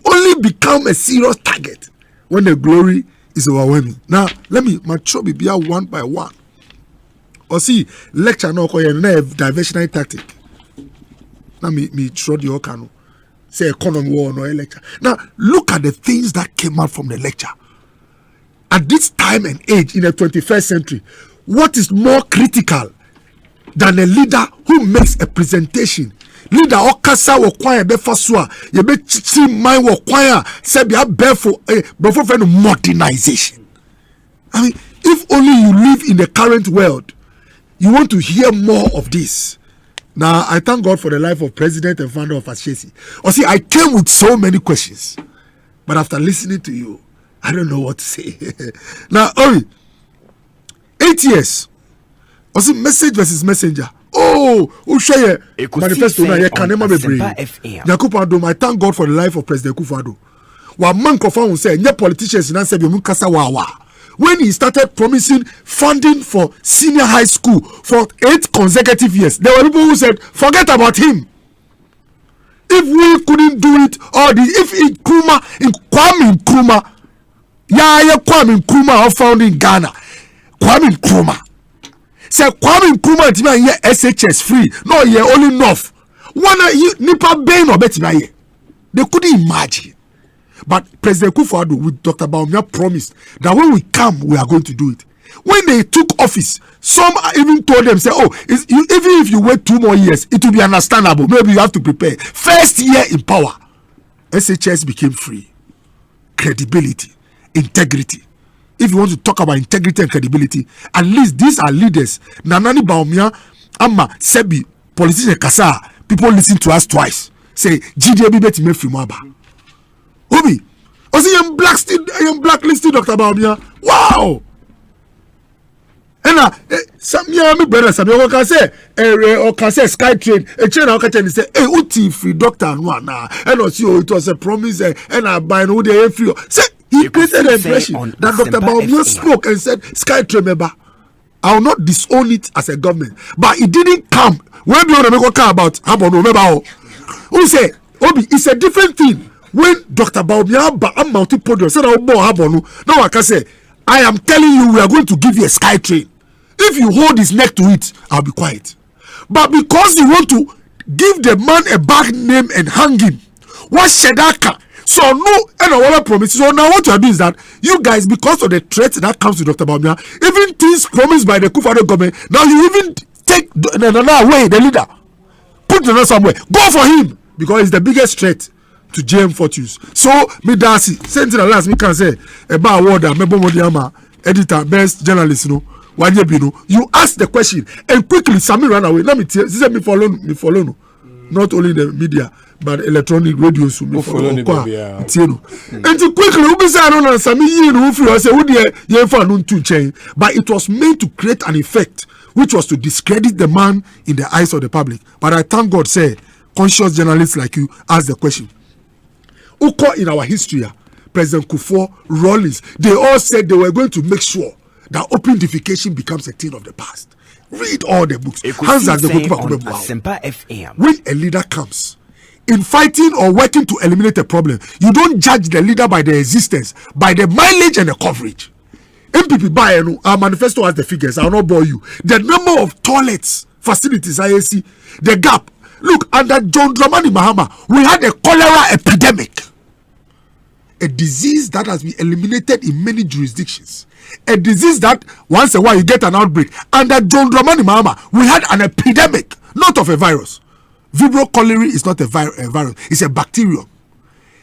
Speaker 3: only become a serious target when the glory is overwhelming. Now let me mature be one by one. Or see lecture no ko diversionary tactic. Now me throw the okano say economy war no lecture. Now look at the things that came out from the lecture. At this time and age in the 21st century, what is more critical than a leader who makes a presentation? Leader okasa wo kwaya be fasua ye be chichi man wo kwaya say be before modernization. I mean, if only you live in the current world, you want to hear more of this. Now, I thank God for the life of President and founder of Ashesi. Or see, I came with so many questions, but after listening to you, I don't know what to say. Now, 8 years. Or see, message versus messenger. Oh, who share manifesto na ye kanema bebre. Akufo-Addo, I thank God for the life of President Akufo-Addo. Wa man kofa won say nye politicians na say be mu kasa wa. When he started promising funding for senior high school for 8 consecutive years, there were people who said, forget about him. If we couldn't do it, or if Kwame Nkrumah, Kwame Nkrumah found in Ghana, Kwame Nkrumah, say Kwame Nkrumah is here SHS free, no, ye only enough. One nipa bain or better ye. They couldn't imagine. But President Akufo-Addo with Dr. Baumia promised that when we come, we are going to do it. When they took office, some even told them, say, oh, even if you wait 2 more years, it will be understandable. Maybe you have to prepare. First year in power, SHS became free. Credibility, integrity. If you want to talk about integrity and credibility, at least these are leaders. Nanani Baumia, Amma, Sebi, politician Kasa, people listen to us twice. Say, GDB beti me free maba. Obi, also you blacklisted Dr. Baumia. Wow! And some me brother, some you can say, or can say SkyTrain, a train or can say, hey, uti free doctor and one now. And also it was a promise, and I buy no day free. Say, he created an impression that Dr. Baumia spoke and said, SkyTrain member, I will not disown it as a government. But it didn't come. When we want to talk about Habono, remember, who say, Obi, it's a different thing. When Dr. Baumia ba am multi-podium, said, oh, Habono, now I can say, I am telling you, we are going to give you a SkyTrain. If you hold his neck to it, I'll be quiet. But because you want to give the man a bad name and hang him, what Shedaka? So no, and I want to promise. So now what you are doing is that you guys, because of the threat that comes to Dr. Baumia, even things promised by the Kufado government, now you even take another way, the leader, put another somewhere, go for him, because he's the biggest threat to JM Fortunes. So me Darcy, same thing last me can say about Warder, Mebo Modiama, editor, best journalist, you know. You ask the question and quickly Sami ran away. Let me tell you, me follow no. Not only the media but electronic radio so me follow no. And quickly we say I don't know Sami you know feel say who dey for no too change, but it was meant to create an effect which was to discredit the man in the eyes of the public. But I thank God say conscious journalists like you ask the question. Uko in our history, President Kufuor, Rawlings, they all said they were going to make sure that open defecation becomes a thing of the past. Read all the books.
Speaker 12: Asempa FM.
Speaker 3: When a leader comes in fighting or working to eliminate a problem, you don't judge the leader by the existence, by the mileage and the coverage. MPP by our manifesto has the figures. I will not bore you. The number of toilets, facilities, IAC, the gap. Look, under John Dramani Mahama, we had a cholera epidemic. A disease that has been eliminated in many jurisdictions. A disease that once a while you get an outbreak. Under John Dramani Mahama, we had an epidemic, not of a virus. Vibrio cholerae is not a virus, it's a bacterium.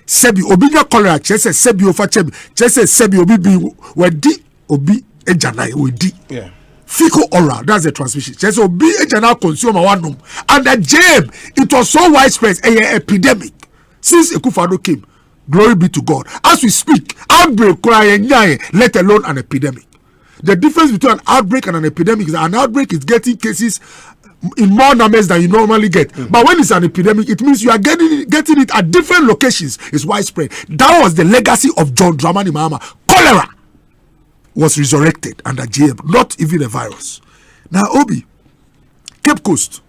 Speaker 3: Sebi obinya cholera, chese sebi ofa chebi, chese sebi obi bi wedi obi ejanai wedi.
Speaker 17: Yeah.
Speaker 3: Fecal oral, that's the transmission. Chese obi ejanai consume one. Under JM, it was so widespread, an epidemic. Since Ekufado came, glory be to God. As we speak, outbreak, let alone an epidemic. The difference between an outbreak and an epidemic is that an outbreak is getting cases in more numbers than you normally get. But when it's an epidemic, it means you are getting it at different locations. It's widespread. That was the legacy of John Dramani Mahama. Cholera was resurrected under JM, not even a virus. Now, Obi, Cape Coast,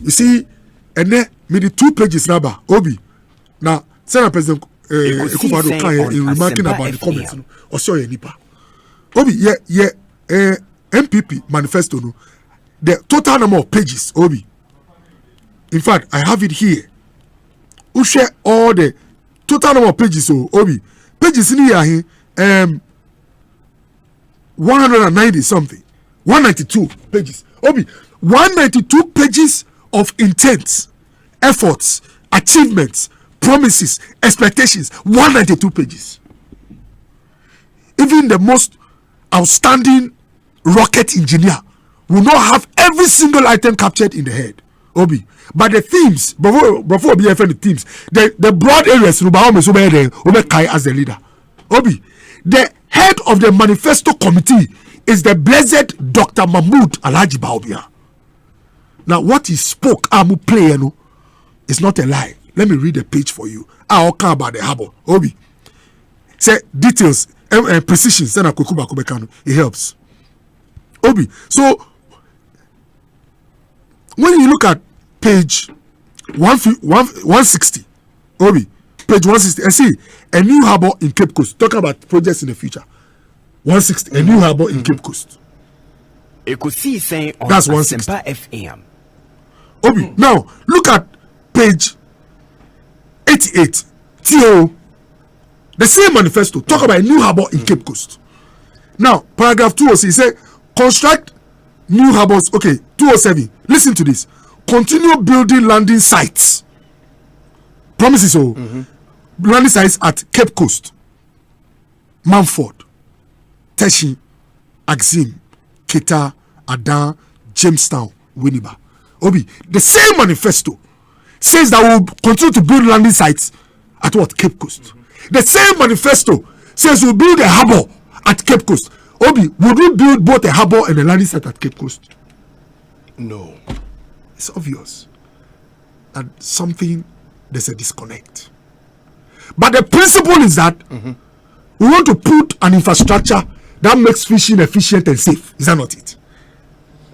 Speaker 3: you see, and then maybe 2 pages number, Obi. Now, Senate President Ekufado in remarking about the comments, or so nipa. Obi, MPP manifesto, no, the total number of pages, Obi. In fact, I have it here. We share all the total number of pages, so Obi. Pages in here, 190 something, 192 pages. Obi, 192 pages of intents, efforts, achievements, promises, expectations, 192 pages. Even the most outstanding rocket engineer will not have every single item captured in the head, Obi. But the themes, before Obi the themes, the broad areas, Obi as the leader. Obi, the head of the manifesto committee is the blessed Dr. Mahmoud Alhaji Baobia. Now, what he spoke, Amu play, is not a lie. Let me read the page for you. I'll come about the harbor. Obi. Say details and precisions. Then it helps. Obi. So when you look at page 160, Obi, page 160, and see a new harbor in Cape Coast. Talking about projects in the future. 160, a new harbor in Cape Coast.
Speaker 12: Ekosiisen On
Speaker 3: That's 160.
Speaker 12: Asempa FM.
Speaker 3: Obi. Now look at page 88. TO. The same manifesto talk about a new harbor in Cape Coast. Now, paragraph 206 say construct new harbors. Okay, 207. Listen to this. Continue building landing sites. Promises landing sites at Cape Coast, Manford, Teshi, Axim, Keta, Adan, Jamestown, Winneba. Obi, the same manifesto says that we'll continue to build landing sites at what? Cape Coast. The same manifesto says we'll build a harbor at Cape Coast. Obi, would we build both a harbor and a landing site at Cape Coast?
Speaker 17: No.
Speaker 3: It's obvious that there's a disconnect. But the principle is that we want to put an infrastructure that makes fishing efficient and safe. Is that not it?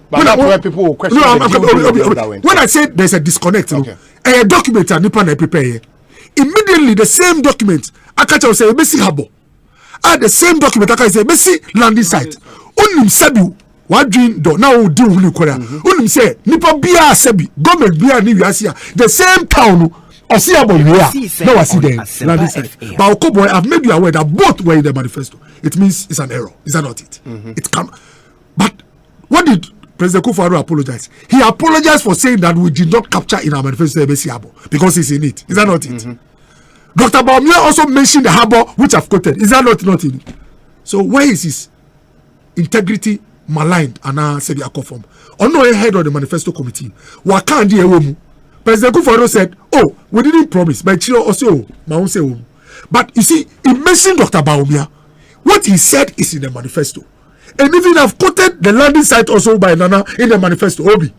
Speaker 17: But that's where people will question
Speaker 3: when I say there's a disconnect, a document and Nipa na prepare immediately the same document Akacha will say Messi Harbor. The same document Akacha say Messi landing site. Unim Sebi what dream do now do hulu Korea. Unim say Nipa Bia Sebi government Bia ni Asia the same town Osiabo here. No, I see there landing site. But Okoboy, I've made you aware that both were in the manifesto. It means it's an error. Is that not it? It can. But what did President Kufuor apologize? He apologized for saying that we did not capture in our manifesto because he's in it. Is that not it? Dr. Baumia also mentioned the harbor which I've quoted. Is that not in it? So where is his integrity maligned and now said the form? On no head of the manifesto committee. Wakandi President Kufuor said, "Oh, we didn't promise." But you see, he mentioned Dr. Baumia. What he said is in the manifesto. And even I've quoted the landing site also by Nana in the manifesto. Obi.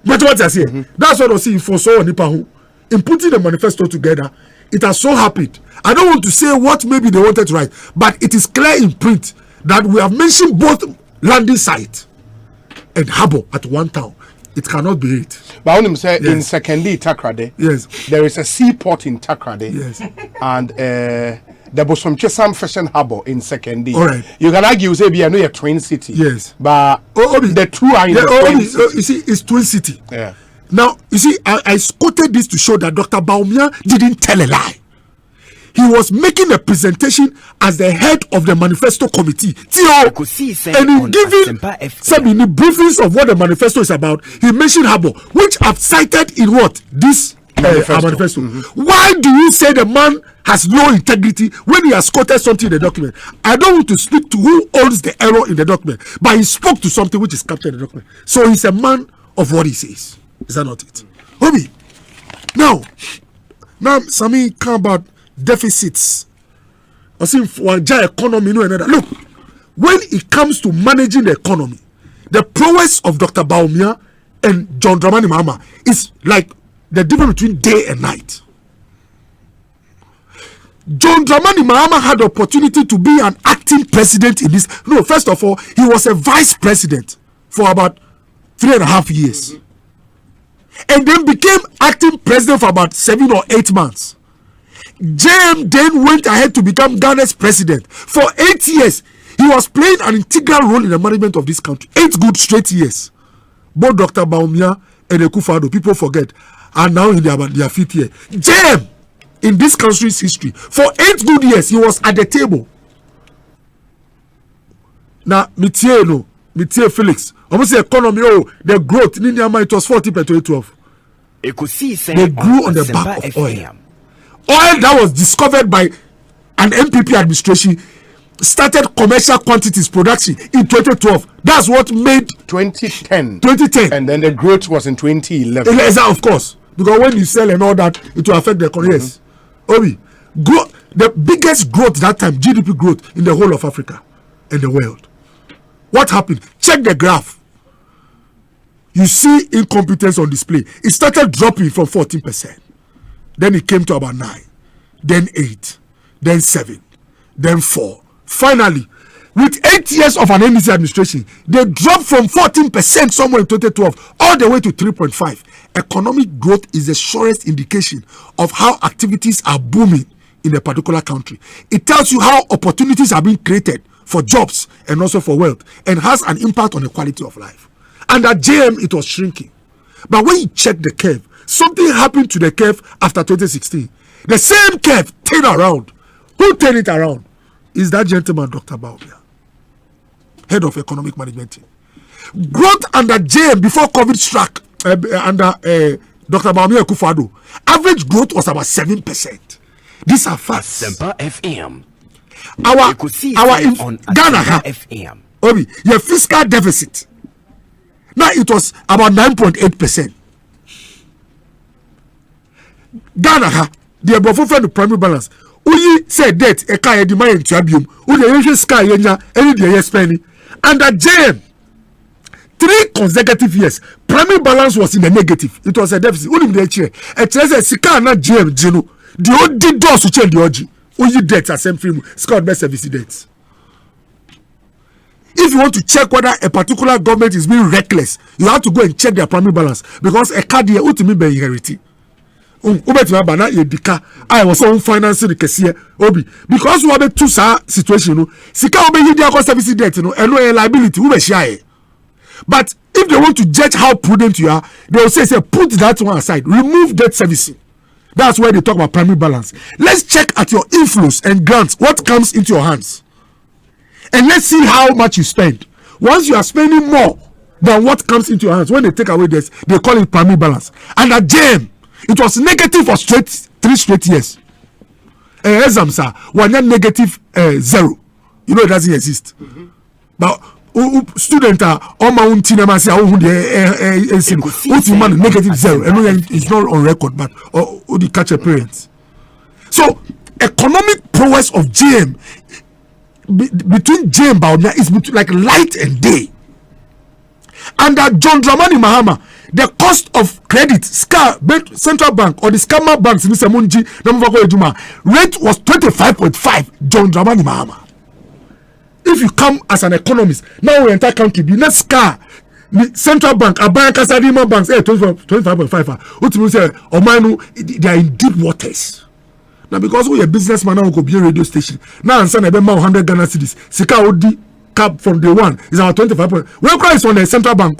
Speaker 3: But what I say, that's what I see for so Nipahu. In putting the manifesto together, it has so happened. I don't want to say what maybe they wanted to write, but it is clear in print that we have mentioned both landing site and harbor at one town. It cannot be it.
Speaker 17: But when say in Sekendi Takrade, there is a seaport in Takrade, and there was some Chesam Fashion Harbor in Sekendi.
Speaker 3: Right.
Speaker 17: You can argue say be a twin city. But the two are in the twin city.
Speaker 3: You see, it's twin city.
Speaker 17: Yeah.
Speaker 3: Now, you see, I quoted this to show that Dr. Baumia didn't tell a lie. He was making a presentation as the head of the manifesto committee. And in giving some in the briefings of what the manifesto is about, he mentioned harbor, which I've cited in what? This manifesto. Why do you say the man has no integrity when he has quoted something in the document? I don't want to speak to who owns the error in the document, but he spoke to something which is captured in the document. So he's a man of what he says. Is that not it? Obi, now Sami come about deficits. I see for economy, no another. Look, when it comes to managing the economy, the prowess of Dr. Baumia and John Dramani Mahama is like the difference between day and night. John Dramani Mahama had the opportunity to be an acting president in this. No, first of all, he was a vice president for about 3.5 years. And then became acting president for about 7 or 8 months. JM then went ahead to become Ghana's president. For 8 years, he was playing an integral role in the management of this country. 8 good straight years. Both Dr. Baumia and Ekufado, people forget, are now in their 5th year. JM, in this country's history, for 8 good years, he was at the table. Now, Mitie Felix, almost the economy, the growth, it was 40 by 2012. They grew on the back of oil. Oil that was discovered by an MPP administration started commercial quantities production in 2012. That's what made
Speaker 17: 2010.
Speaker 3: And
Speaker 17: then the growth was in 2011.
Speaker 3: Of course. Because when you sell and all that, it will affect the economy. Yes. Obi, the biggest growth that time, GDP growth in the whole of Africa and the world. What happened? Check the graph. You see incompetence on display. It started dropping from 14%. Then it came to about 9, then 8, then 7, then 4. Finally, with 8 years of an NDC administration, they dropped from 14% somewhere in 2012 all the way to 3.5. Economic growth is the surest indication of how activities are booming in a particular country. It tells you how opportunities are being created for jobs and also for wealth, and has an impact on the quality of life. And at JM, it was shrinking. But when you check the curve, something happened to the curve after 2016. The same curve turned around. Who turned it around? Is that gentleman, Dr. Baumia. head of economic management team. Growth under JM before COVID struck, under Dr. Bawumia Akufo-Addo, average growth was about 7%. These are facts.
Speaker 22: Asempa FM.
Speaker 3: Our in Ghana FM. Obi, your fiscal deficit. Now it was about 9.8%. Ghana the above the primary balance. Uyi say debt a car demand to abium. Uyi sky yenya any day spending. Under JM, 3 consecutive years, primary balance was in the negative. It was a deficit. Unim the chair. A treasure sika na JM Jino. The old doors to change the OG. Uyi debt are same frame. Scout best service debts. If you want to check whether a particular government is being reckless, you have to go and check their primary balance because a card here ultimately be inherited. I was on financing the case obi because we have a two situation no sika obi hidi akọ service debt no eno a liability we be share. But if they want to judge how prudent you are, they will say put that one aside, remove debt servicing. That's why they talk about primary balance. Let's check at your inflows and grants, what comes into your hands, and let's see how much you spend. Once you are spending more than what comes into your hands, when they take away this, they call it primary balance. And at JM, it was negative for 3 straight years. Exams are one negative 0. You know it doesn't exist. But student are on my own cinema say negative 0. It's not on record, but the catcher parents. So economic prowess of JM between JM and Bawumia is like light and day. Under John Dramani Mahama, the cost of credit, central bank or the scammer banks in Samunji, rate was 25.5. John Dramani Mahama. If you come as an economist, now we enter country, the next car, central bank, a bank, Asadima banks, 25.5. They are in deep waters. Now because we are businessman, now we go be a radio station. Now I'm saying about 100 Ghana cedis. Sika Odi cap from day one is about 25. When price on the central bank.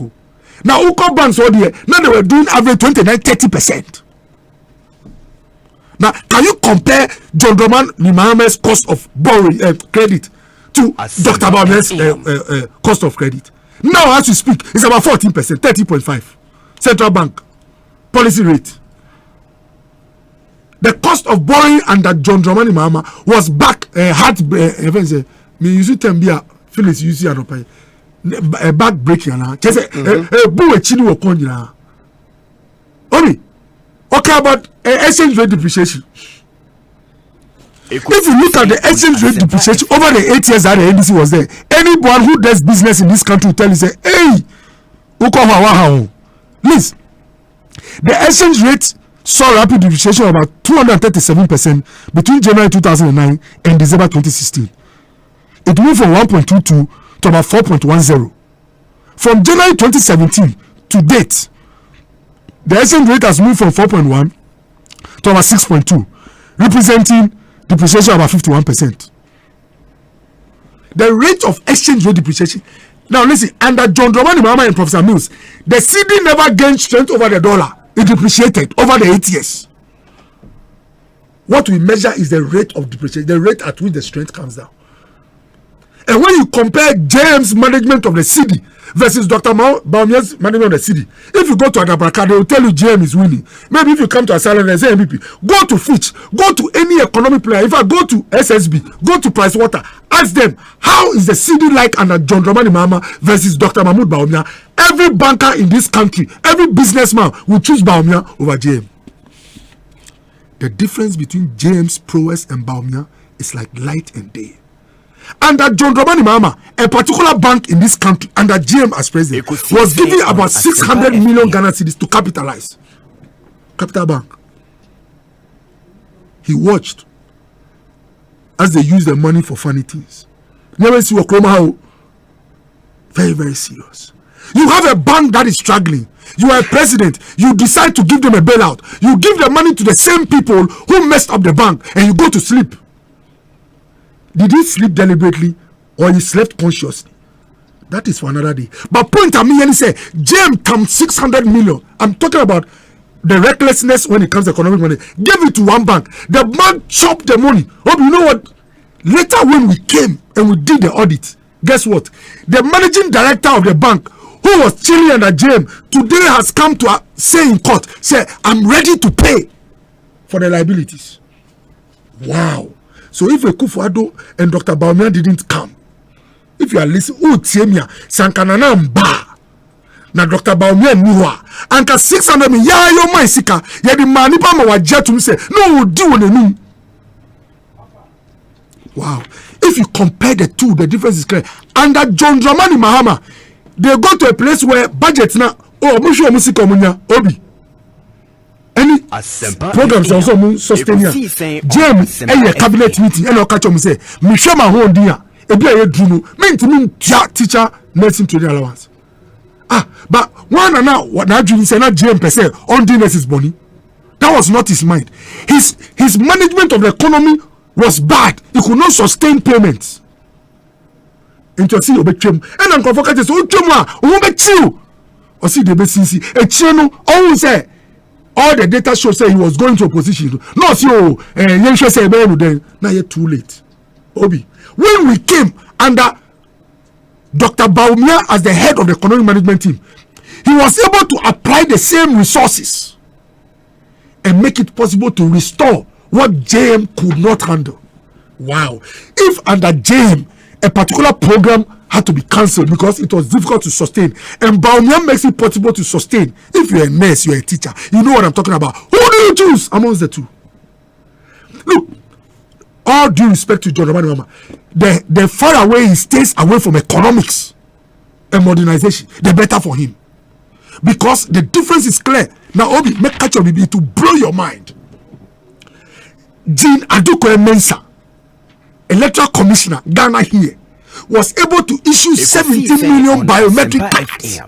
Speaker 3: Now Uko banks all there, now they were doing average 29-30%. Now can you compare John Dramani Mahama's cost of borrowing credit to Dr. Bawumia's cost of credit? Now as we speak, it's about 14%, 30.5. Central bank policy rate. The cost of borrowing under John Dramani Mahama was back me use it and be a Phyllis use it a back breaking na just boo chini wo konjina only okay about exchange rate depreciation. If you look at the exchange rate depreciation over the 8 years that the NDC was there, anyone who does business in this country will tell you say hey please the exchange rate saw rapid depreciation of about 237% between January 2009 and December 2016. It moved from 1.22 to about 4.10. From January 2017 to date, the exchange rate has moved from 4.1 to about 6.2, representing depreciation of about 51%. The rate of exchange rate depreciation. Now listen, under John Dramani Mahama and Professor Mills, the CD never gained strength over the dollar. It depreciated over the 8 years. What we measure is the rate of depreciation, the rate at which the strength comes down. And when you compare James' management of the city versus Dr. Bawumia's management of the city, if you go to Adabraka, they will tell you JM is winning. Maybe if you come to Asylum and say MVP, go to Fitch, go to any economic player. If I go to SSB, go to Pricewater, ask them, how is the city like under John Dramani Mahama versus Dr. Mahmoud Bawumia? Every banker in this country, every businessman will choose Bawumia over JM. The difference between James' prowess and Bawumia is like light and day. Under John Dramani Mahama, a particular bank in this country, under GM as president, was giving about 600 million Ghana cedis to capitalize. Capital Bank. He watched as they used the money for funny things. Never see how very, very serious. You have a bank that is struggling. You are a president. You decide to give them a bailout. You give the money to the same people who messed up the bank, and you go to sleep. Did he sleep deliberately or he slept consciously? That is for another day. But point at me and he say, James comes 600 million. I'm talking about the recklessness when it comes to economic money. Give it to one bank. The bank chopped the money. Oh, you know what? Later when we came and we did the audit, guess what? The managing director of the bank, who was chilling under JM, today has come to say in court, say, I'm ready to pay for the liabilities. Wow. So if Akufo-Addo and Dr. Bawumia didn't come, if you are listening, Tiemia, Sankanana Mba, na Dr. Bawumia Niwa, anka 600 million, ya yo man sika, ya di manipa mawaja to me say, no, we'll do one. Wow. If you compare the two, the difference is clear. Under John Dramani Mahama, they go to a place where budget now, oh, Mushu Musika Munya, Obi. Any programs also sustain here. James, a cabinet meeting, and I'll catch them say, Michelle Mahon dear, a be a dream, meant to mean teacher, nursing training allowance. But one and now, what now Jimmy said, not James per se, on nurses money. That was not his mind. His management of the economy was bad. He could not sustain payments. Into see obetwem and am convocated so otwem who betiu or see the BCC a channel always say all the data show say he was going to opposition. No see yen say be no then now yet too late. Obi, when we came under Dr. Bawumia as the head of the economic management team, he was able to apply the same resources and make it possible to restore what JM could not handle. Wow. If under JM a particular program had to be cancelled because it was difficult to sustain, and Bawumia makes it possible to sustain. If you're a nurse, you're a teacher, you know what I'm talking about. Who do you choose amongst the two? Look, all due respect to John Romani Mama, the far away he stays away from economics and modernization, the better for him. Because the difference is clear. Now, Obi, make catch up to blow your mind. Jean Aduko Mensah, Electoral Commissioner, Ghana here, was able to issue 17 million biometric cards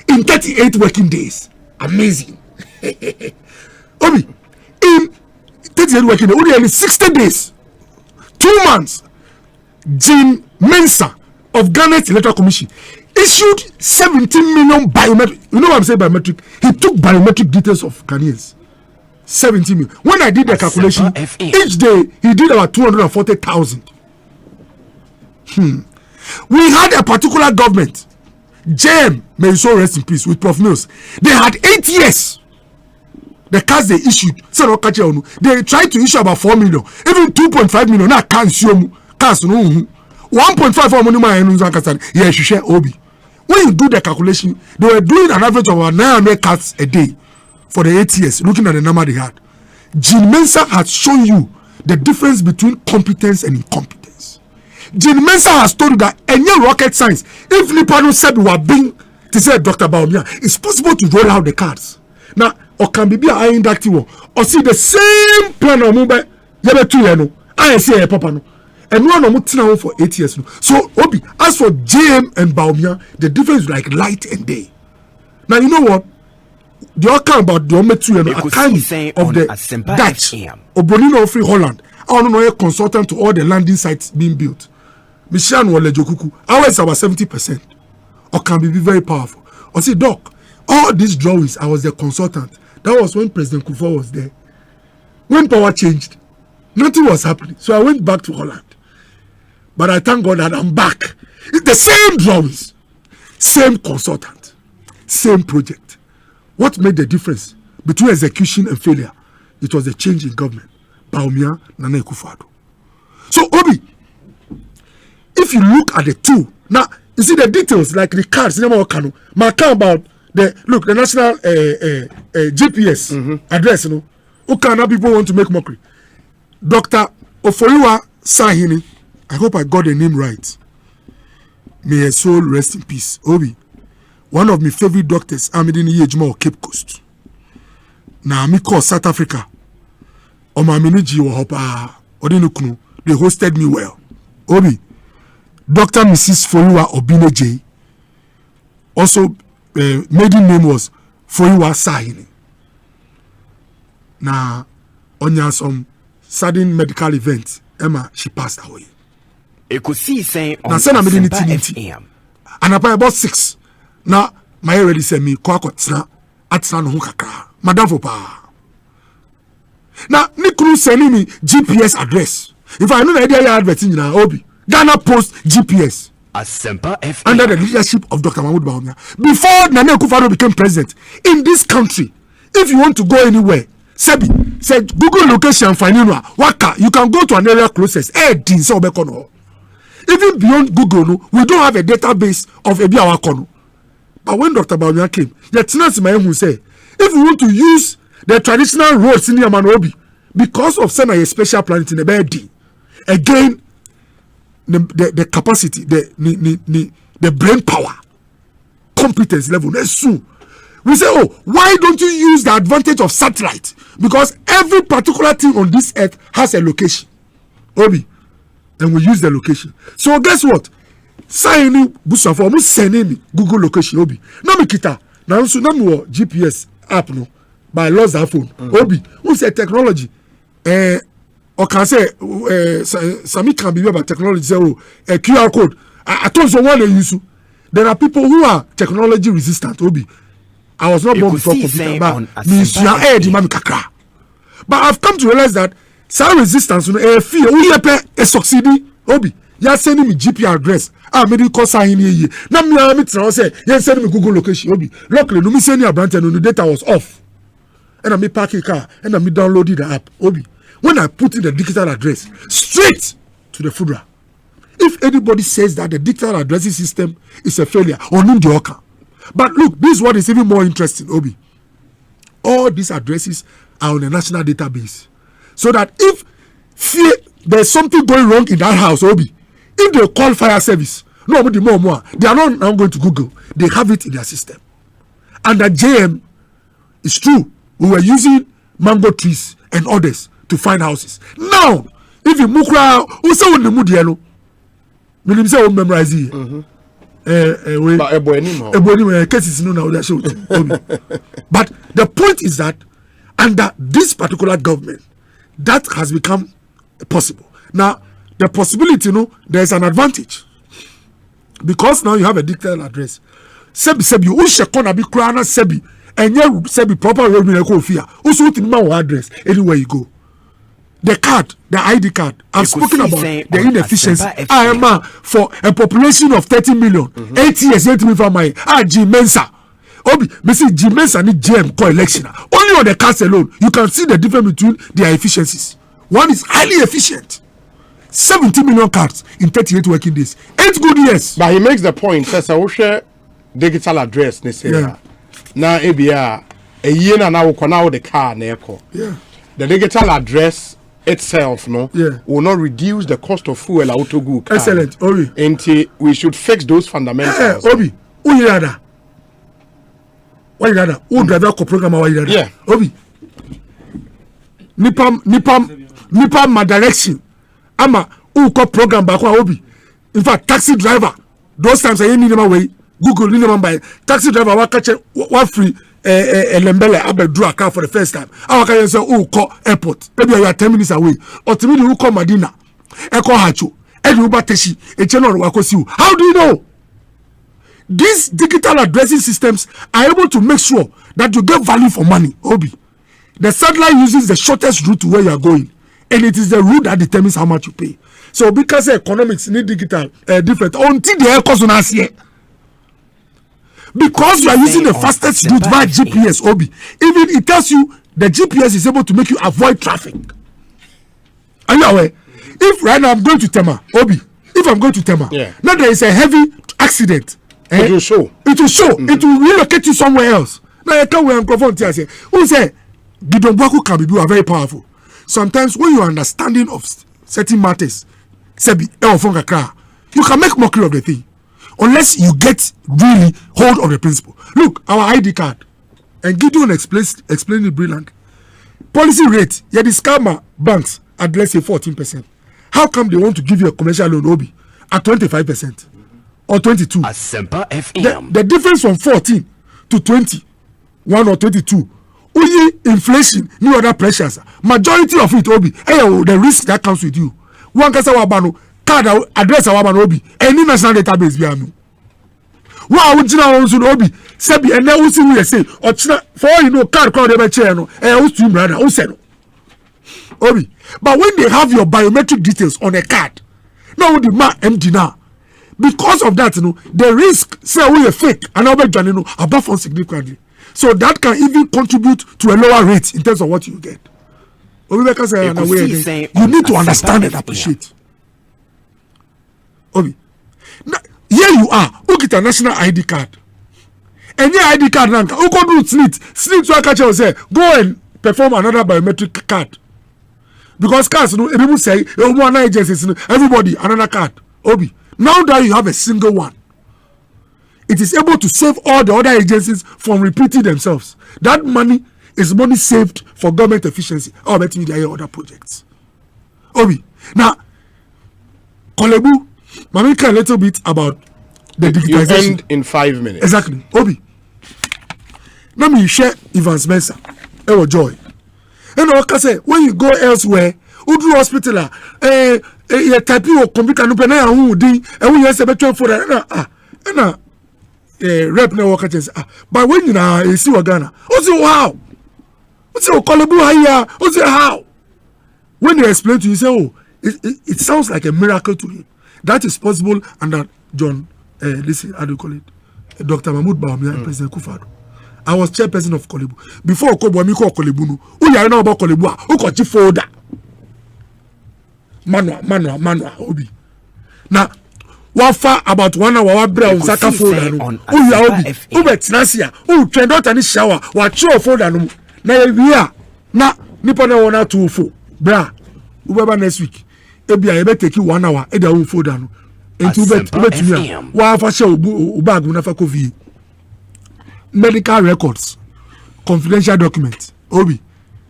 Speaker 3: in 38 working days. Amazing. Obi, in 38 working days, only 60 days, 2 months, Jean Mensah of Ghana's Electoral Commission issued 17 million biometric. You know what I'm saying biometric? He took biometric details of Ghanaians. 17 million. When I did the calculation, each day he did about 240,000. We had a particular government, JM, may you so rest in peace, with Prof. Mills. They had 8 years. The cards they issued, they tried to issue about 4 million, even 2.5 million. Now can't assume 1.5 for money. Obi. When you do the calculation, they were doing an average of about 900 cards a day for the 8 years, looking at the number they had. Jean Mensah has shown you the difference between competence and incompetence. Jean Mensah has told you that any rocket science, if Nipano said we were being to say Dr. Bawumia, it's possible to roll out the cards. Now, or can be a inductive or see the same plan of mobile. I say a papa no. And one of for 8 years. So, Obi, as for JM and Bawumia, the difference is like light and day. Now, you know what? The outcome about the Ometu and Akani of the Dutch, Obonino of Holland, I don't know a consultant to all the landing sites being built. Mishan Walejokuku, ours about 70%. Or can be very powerful. Or see, Doc, all these drawings, I was the consultant. That was when President Kufuor was there. When power changed, nothing was happening. So I went back to Holland. But I thank God that I'm back. It's the same drawings, same consultant, same project. What made the difference between execution and failure? It was a change in government. Bawumia, Nana Akufo-Addo. So, Obi, if you look at the two, now, you see the details, like the cards, my account about the national GPS address, Ukana people want to make mockery. Dr. Ofoyiwa Sahini, I hope I got the name right. May her soul rest in peace. Obi, one of my favorite doctors, Amidini Yejuma Cape Coast. Now, I call South Africa. Omaminiji Wahopa, Odinukunu, they hosted me well. Obi, Dr. Mrs. Foyiwa Obineje, also maiden name was Foyiwa Sahini. Now, on some sudden medical event, Emma, she passed away.
Speaker 22: Ekosiisen On
Speaker 3: Asempa
Speaker 22: FM.
Speaker 3: And about 6. Now, my already said me, Kwakotna, Atsan Hukaka, Madame Fopa. Now, Nikuru sending me GPS address. If I know the idea you advertising now, Obi, Ghana Post GPS.
Speaker 12: Asempa FM.
Speaker 3: Under the leadership of Dr. Mahmoud Bawumia. Before Nana Akufo-Addo became president, in this country, if you want to go anywhere, Sebi said Google location Faninwa, Waka, you can go to an area closest. Even beyond Google, no, we don't have a database of Ebi Awakono. But when Dr. Bawumia came, that's not my who say, if we want to use the traditional roads in Yamanobi, because of sending a special planet in the bed, again, the capacity, the brain power, competence level, that's soon. We say, oh, why don't you use the advantage of satellite? Because every particular thing on this earth has a location. Obi. And we use the location. So guess what? Signing Busa for almost sending me Google location. Obi. No me kita. Now so no more GPS app no. By lost that phone. Obi. Who say technology? Or can say Sami can be about technology. Say oh, a QR code. I told someone they use. There are people who are technology resistant. Obi. I was not born before computer, but I've come to realize that some resistance, fear, a succeeding, Obi, you're sending me GP address. Maybe call sign here. Now, me say, you're sending me Google location, Obi. Luckily, no me send you branch and the data was off. And I me park a car and I me downloaded the app, Obi. When I put in the digital address, straight to the FUDRA. If anybody says that the digital addressing system is a failure, or Nindioka. But look, this is what is even more interesting, Obi. All these addresses are on a national database. So that if there's something going wrong in that house, Obi, if they call fire service, they are not now going to Google. They have it in their system. And the JM, it's true, we were using mango trees and others to find houses. Now, if you mukra, who say on the mudiano, we say we memorize it. But the point is that under this particular government, that has become possible. Now, the possibility, there is an advantage because now you have a detailed address. Sebi, you should be krana sebi, and you sebi proper road in a kofia. Also, my address anywhere you go. The card, the ID card. I've spoken about the inefficiency. I am for a population of 30 million. 8 years, 8 million from my G Mensa. Obi, Mr. G Mensa need GM co-election. Only on the cast alone, you can see the difference between their efficiencies. One is highly efficient. 70 million cards in 38 working days. 8 good years.
Speaker 17: But he makes the point, says I will share digital address. Now, ABR, a year now, the car,
Speaker 3: yeah.
Speaker 17: The digital address itself will not reduce the cost of fuel auto go.
Speaker 3: Excellent. Obi.
Speaker 17: And we should fix those fundamentals.
Speaker 3: Obi, who you rather? Why you rather? Who driver ko program why you rather?
Speaker 17: Yeah.
Speaker 3: Obi. Nipa my direction. Ama who ko program back Obi. In fact, taxi driver. Those times I need them away. Google need them by taxi driver. Wa catch one free. Lembele abedru aka for the first time. How can you say who call airport? Maybe you are 10 minutes away. Or to me who call Madina? Eko Hacho. Edu Bateshi. Echeno Wakosi. How do you know? These digital addressing systems are able to make sure that you get value for money. Obi. The satellite uses the shortest route to where you are going. And it is the route that determines how much you pay. So because economics need digital different until the air cost on us here. Because you are using the fastest route via GPS, Obi. Even it tells you the GPS is able to make you avoid traffic. Are you aware? If right now I'm going to Tema, Obi, if I'm going to Tema, now there is a heavy accident.
Speaker 17: It will show.
Speaker 3: It will show. It will relocate you somewhere else. Now you can't wear a microphone to say, who say, Gideon Bwaku can be very powerful. Sometimes when you are understanding of certain matters, Sebi, you can make mockery of the thing. Unless you get really hold of the principle. Look, our ID card. And Gideon explained it brilliantly. Policy rate, the scammer banks at let's say 14%. How come they want to give you a commercial loan, Obi, at 25% or 22?
Speaker 12: Asempa FM.
Speaker 3: The difference from 14 to 21 or 22. Only inflation, no other pressures. Majority of it, Obi, the risk that comes with you. One kasa wabano. Card address our man Obi any national database bi anu wa ujina won so Obi sebi ene wo si we say ochina for you know card crowd dey be chair no wo stream brother wo say no Obi but when they have your biometric details on a card now the man MD now because of that, the risk say we are fake and now above on significantly. So that can even contribute to a lower rate in terms of what you get. You need to understand and appreciate. Obi, now, here you are. Who get a national ID card? And your ID card, who go do slit so I catch you say go and perform another biometric card. Because cards, people say one agencies, everybody another card. Obi, now that you have a single one, it is able to save all the other agencies from repeating themselves. That money is money saved for government efficiency or better media other projects. Obi, now, Kolebu, Mami care a little bit about the digitization.
Speaker 17: You end in 5 minutes.
Speaker 3: Exactly. Obi, let me share Evans Mensah. Ewo Joy. And I can say, when you go elsewhere, who do hospital, you type your computer, no pena who di, and we say better for that. Rep na work at but when you see Ghana, what's it wow? What's it Kolebu here? What's it how? When they explain to you, say, oh, it sounds like a miracle to you. That is possible under John, listen, how do you call it? Dr. Mahmoud Bawumia and President Kufado. I was chairperson of Kolebu. Before Okobo, I call Kolebu. Who you know about Kolebu? Who got you folder? Manual, Obi. Now, what far about 1 hour? What bra Osaka folder? Who you are Obi? Who bet Nasia? Who trend out any shower? What show folder? Now we are. Now, Nippon 1 or 2 4. Bra. Whoever next week. Ebi I better take you 1 hour. Eda who folder no. Into bet me. What for show ubag unafa kovi. Medical records, confidential documents. Obi,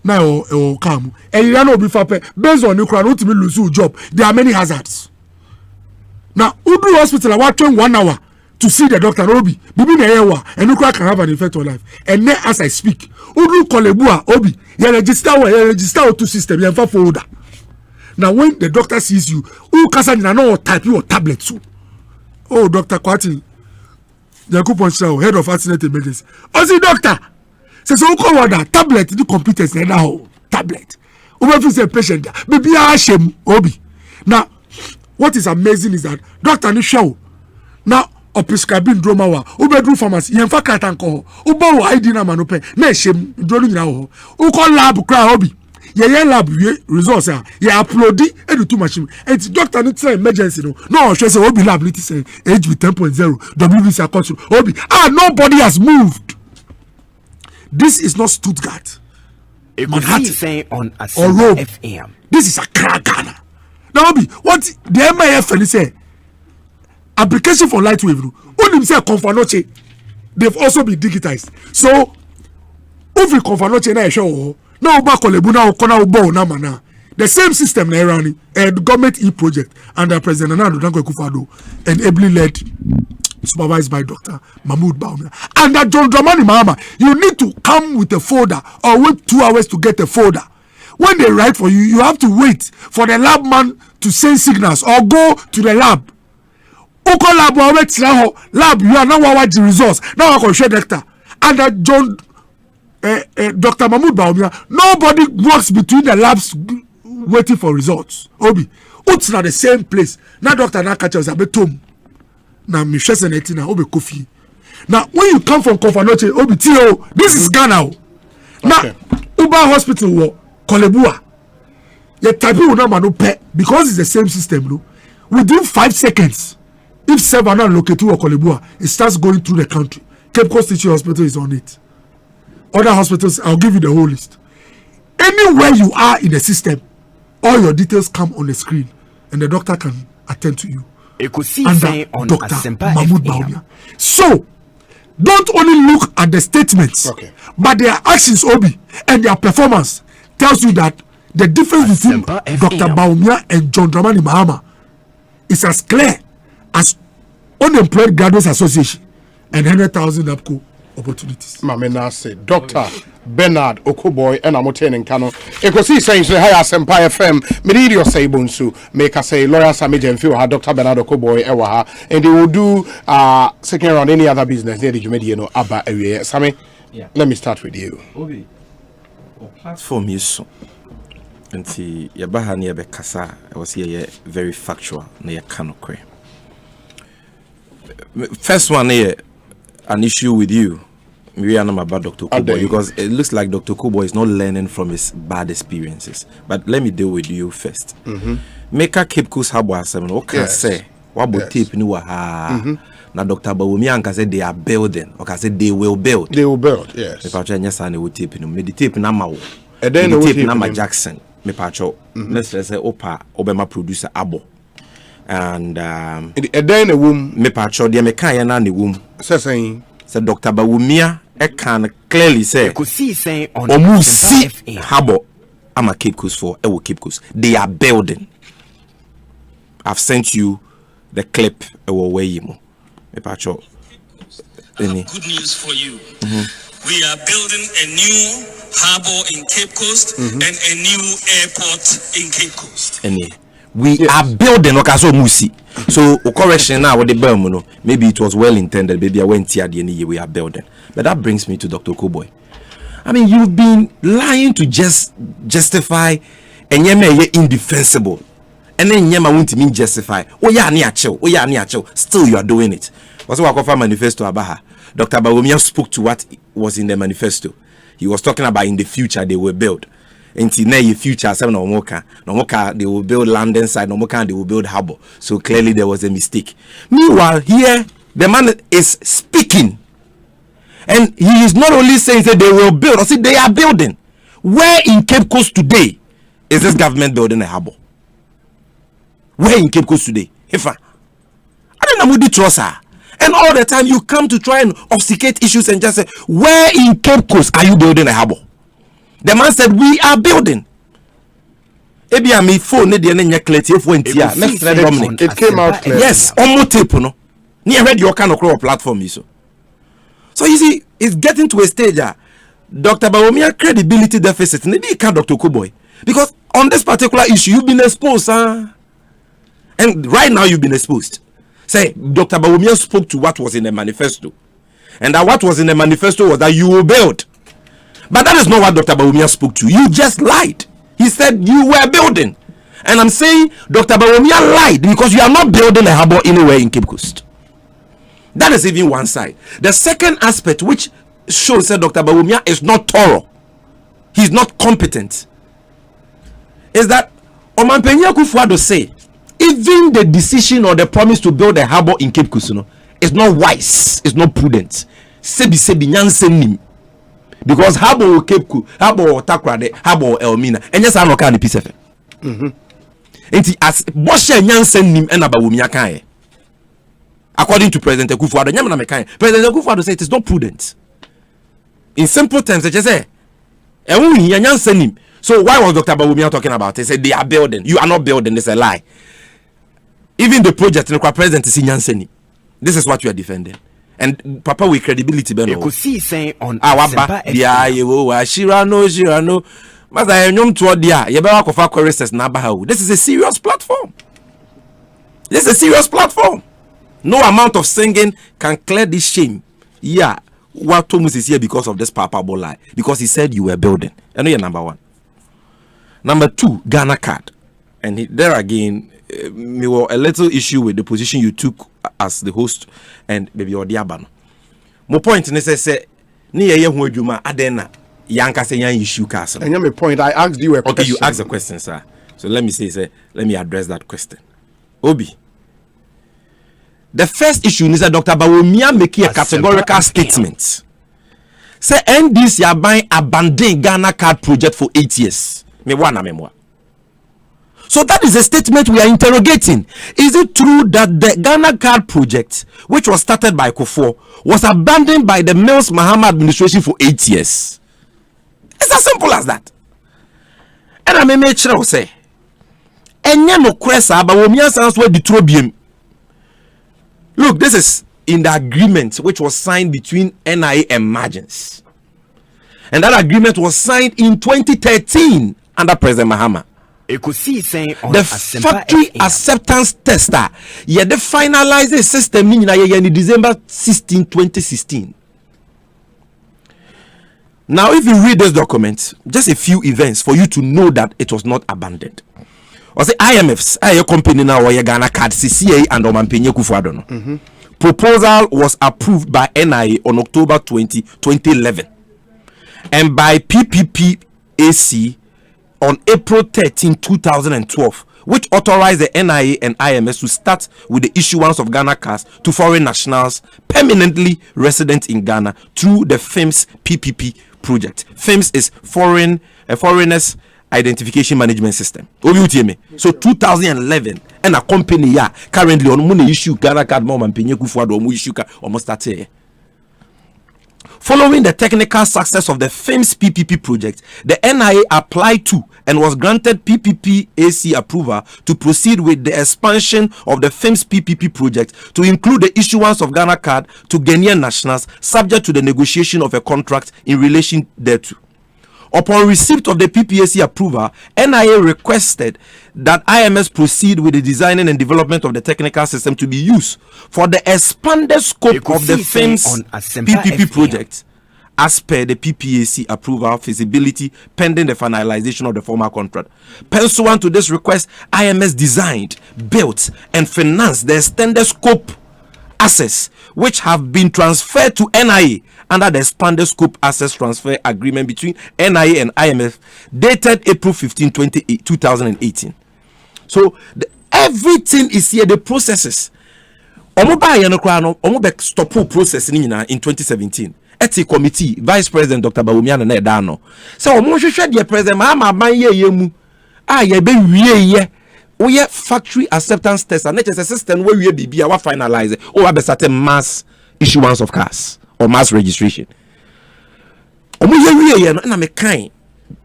Speaker 3: now come. And you know before based on you can ultimately lose your job. There are many hazards. Now, Udu Hospital, I want 1 hour to see the doctor. Obi, bibi na yewa, and you can have an effect on life. And then as I speak, Udu Kolebua, Obi, you register to system, you have a folder. Now, when the doctor sees you, who can no type your tablet too? Oh, Dr. Kwati. Yakup head of accident emergency. Ozi doctor says so call order tablet the computers now tablet. Over say patient baby shame Obi. Now what is amazing is that doctor ni show now or prescribing drama wa ubedru pharmacy yen fa card and call ubo ID na manope na shame drone nyina ho. U call lab cry Obi. Ye lab results ye upload it to machine and doctor need say emergency no she say Obi lab need say age with 10.0 WBC control Obi nobody has moved. This is not Stuttgart, Manhattan on Asempa FM. This is a Ghana. Now Obi, what the MIF say application for light wave only say Confanoche they've also been digitized. So if we Confanoche na show now the same system na running the government e-project under President Nana Addo Akufo-Addo and ably led supervised by Dr. Mahmoud Bawumia. Under John Dramani Mahama, you need to come with a folder or wait 2 hours to get a folder. When they write for you, you have to wait for the lab man to send signals or go to the lab. Oko lab or wait lab you are now the results. Now I can share doctor under John Dr. Mahmoud Bawumia, nobody works between the labs waiting for results. Obi, it's not the same place. Now Dr. Nakacha is a bit tom. Now Michelle Senetina, Obi Kofi. Now when you come from Confanoche, Obi Tio, this is Ghana. Now Uba Hospital, Kolebua, you type it no man pay because it's the same system. No, within 5 seconds, if server not located or Kolebua, it starts going through the country. Cape Coast Teaching Hospital is on it. Other hospitals, I'll give you the whole list. Anywhere you are in the system, all your details come on the screen, and the doctor can attend to you. Ekosiisen On Asempa Mahmoud Bawumia. So, don't only look at the statements, but their actions, Obi, and their performance tells you that the difference between Dr. Bawumia and John Dramani Mahama is as clear as Unemployed Graduates Association and 100,000 APCO opportunities. Mamena say
Speaker 17: Dr. Bernard Okoboy and Amoten and Kano. Ekosiisen so high Asempa FM. Meridio say bonsu. Make us say lawyers and major feel Dr. Bernard Okoboy ewa and they will do second round any other business. There did you media no Abba area. Sammy, let me start with you.
Speaker 18: Obi, platform is so. Nti yabaha ne yebekasa I was here very factual na yakano kwe. first one here, an issue with you. We are not about Dr. Kubo because it looks like Dr. Kubo is not learning from his bad experiences. But let me deal with you first. Make a Cape Coast Harbor Assembly. What can I say? What about tape? Now Dr. Bawumia can say they are building. Or can say they will build.
Speaker 17: They will build. Yes.
Speaker 18: If I try yes, I will tape in. Me the tape na Mao.
Speaker 17: And then
Speaker 18: the tape na Ma Jackson. Me pacho. Let's say Opa Obama producer Abo. And
Speaker 17: then a womb.
Speaker 18: Me pacho. They me can na the womb.
Speaker 17: Saying.
Speaker 18: So Dr. Bawumia can clearly say
Speaker 12: Ekosiisen On
Speaker 18: Asempa Harbor I'm a Cape Coast for Ewo Cape Coast. They are building. I've sent you the clip Ewo Weyimo.
Speaker 10: Good news for you. We are building a new harbor in Cape Coast and a new airport in Cape Coast.
Speaker 18: We are building Okaso Musi. So correction now with the Belmono. Maybe it was well intended. Maybe I went here the year we are building. But that brings me to Dr. Kuboy. I mean, you've been lying to just justify and you're indefensible. And then you won't mean justify. Oh yeah, chill. Oh yeah, chill. Still you are doing it. What's what I manifesto Abaha? Dr. Bawumia spoke to what was in the manifesto. He was talking about in the future they will build. Until now, in future, no more they will build landing site, no more they will build harbor. So clearly there was a mistake. Meanwhile, here the man is speaking, and he is not only saying that they will build, or see they are building. Where in Cape Coast today is this government building a harbor? Where in Cape Coast today? If I don't know the trust her. And all the time you come to try and obfuscate issues and just say, where in Cape Coast are you building a harbor? The man said, we are building. It
Speaker 17: came out clear.
Speaker 18: Yes, on tape, no. Near read your kind of platform, so. So you see, it's getting to a stage that Dr. Bawumia credibility deficit. Maybe can't Dr. Kuboy. Because on this particular issue, you've been exposed, huh? And right now you've been exposed. Say, Dr. Bawumia spoke to what was in the manifesto. And that what was in the manifesto was that you will build. But that is not what Dr. Bawumia spoke to. You just lied. He said you were building. And I'm saying Dr. Bawumia lied because you are not building a harbor anywhere in Cape Coast. That is even one side. The second aspect which shows that Dr. Bawumia is not thorough. He's not competent. Is that Omampenya Kufuado say even the decision or the promise to build a harbor in Cape Coast is not wise. It's not prudent. Sebi nyansenim. Because harbor Cape Coast, harbor Takrade, harbor Elmina, and yes, I'm not kind of piece of it. And as Bosha Nyansenim and Bawumia Kaye. According to President Kufuado, President Kufuado said it is not prudent. In simple terms, they just say, so why was Dr. Bawumia talking about it? He said they are building. You are not building. It's a lie. Even the project in the president is in Yanseni. This is what you are defending. And Papa with credibility,
Speaker 12: Ekosiisen On Asempa
Speaker 18: Shirano. This is a serious platform. This is a serious platform. No amount of singing can clear this shame. Yeah, what Thomas is here because of this palpable lie. Because he said you were building. I know you're number one. Number two, Ghana card. And there again, we were a little issue with the position you took as the host and maybe or the abano. My point is say ni ye hu adwuma adena yanka say yan issue castle.
Speaker 17: And my point, I asked you a question.
Speaker 18: Okay, you asked a question, sir. So let me let me address that question. Obi. The first issue is that Dr. Bawumia making a categorical statement. Say NDC are buying abandon Ghana card project for 8 years. So that is a statement we are interrogating. Is it true that the Ghana card project, which was started by Kufuor, was abandoned by the Mills Mahama administration for 8 years? It's as simple as that. And I may make sure I say, Enya no kwesa Bawumia sounds where the trobium. Look, this is in the agreement which was signed between NIA and Margins. And that agreement was signed in 2013 under President Mahama. The factory acceptance tester, yeah, they finalized the system in December 16, 2016. Now, if you read this document, just a few events for you to know that it was not abandoned. Or say IMFs, a company now where Ghana card CCA and Omampenye Kufuado. proposal was approved by NIA on October 20, 2011 and by PPPAC on April 13, 2012, which authorized the NIA and IMS to start with the issuance of Ghana cards to foreign nationals permanently resident in Ghana through the FIMS PPP project. FIMS is Foreigners Identification Management System. So 2011 and a company currently on money issue Ghana card mom and penye kufuado issue almost that year. Following the technical success of the FIMS PPP project, the NIA applied to and was granted PPPAC approval to proceed with the expansion of the FIMS PPP project to include the issuance of Ghana card to Ghanaian nationals subject to the negotiation of a contract in relation thereto. Upon receipt of the PPAC approval, NIA requested that IMS proceed with the designing and development of the technical system to be used for the expanded scope of the FIMS PPP project as per the PPAC approval feasibility pending the finalization of the formal contract. Pursuant to this request, IMS designed, built, and financed the extended scope assets which have been transferred to NIA under the expanded scope assets transfer agreement between NIA and IMF dated April 15, 2018. So everything is here, the processes. Stop process in 2017. Ethics committee, Vice President Dr. Bawumia na Edano. So the president we have factory acceptance test and it's a system where we be finalize it or have a certain mass issuance of cars or mass registration.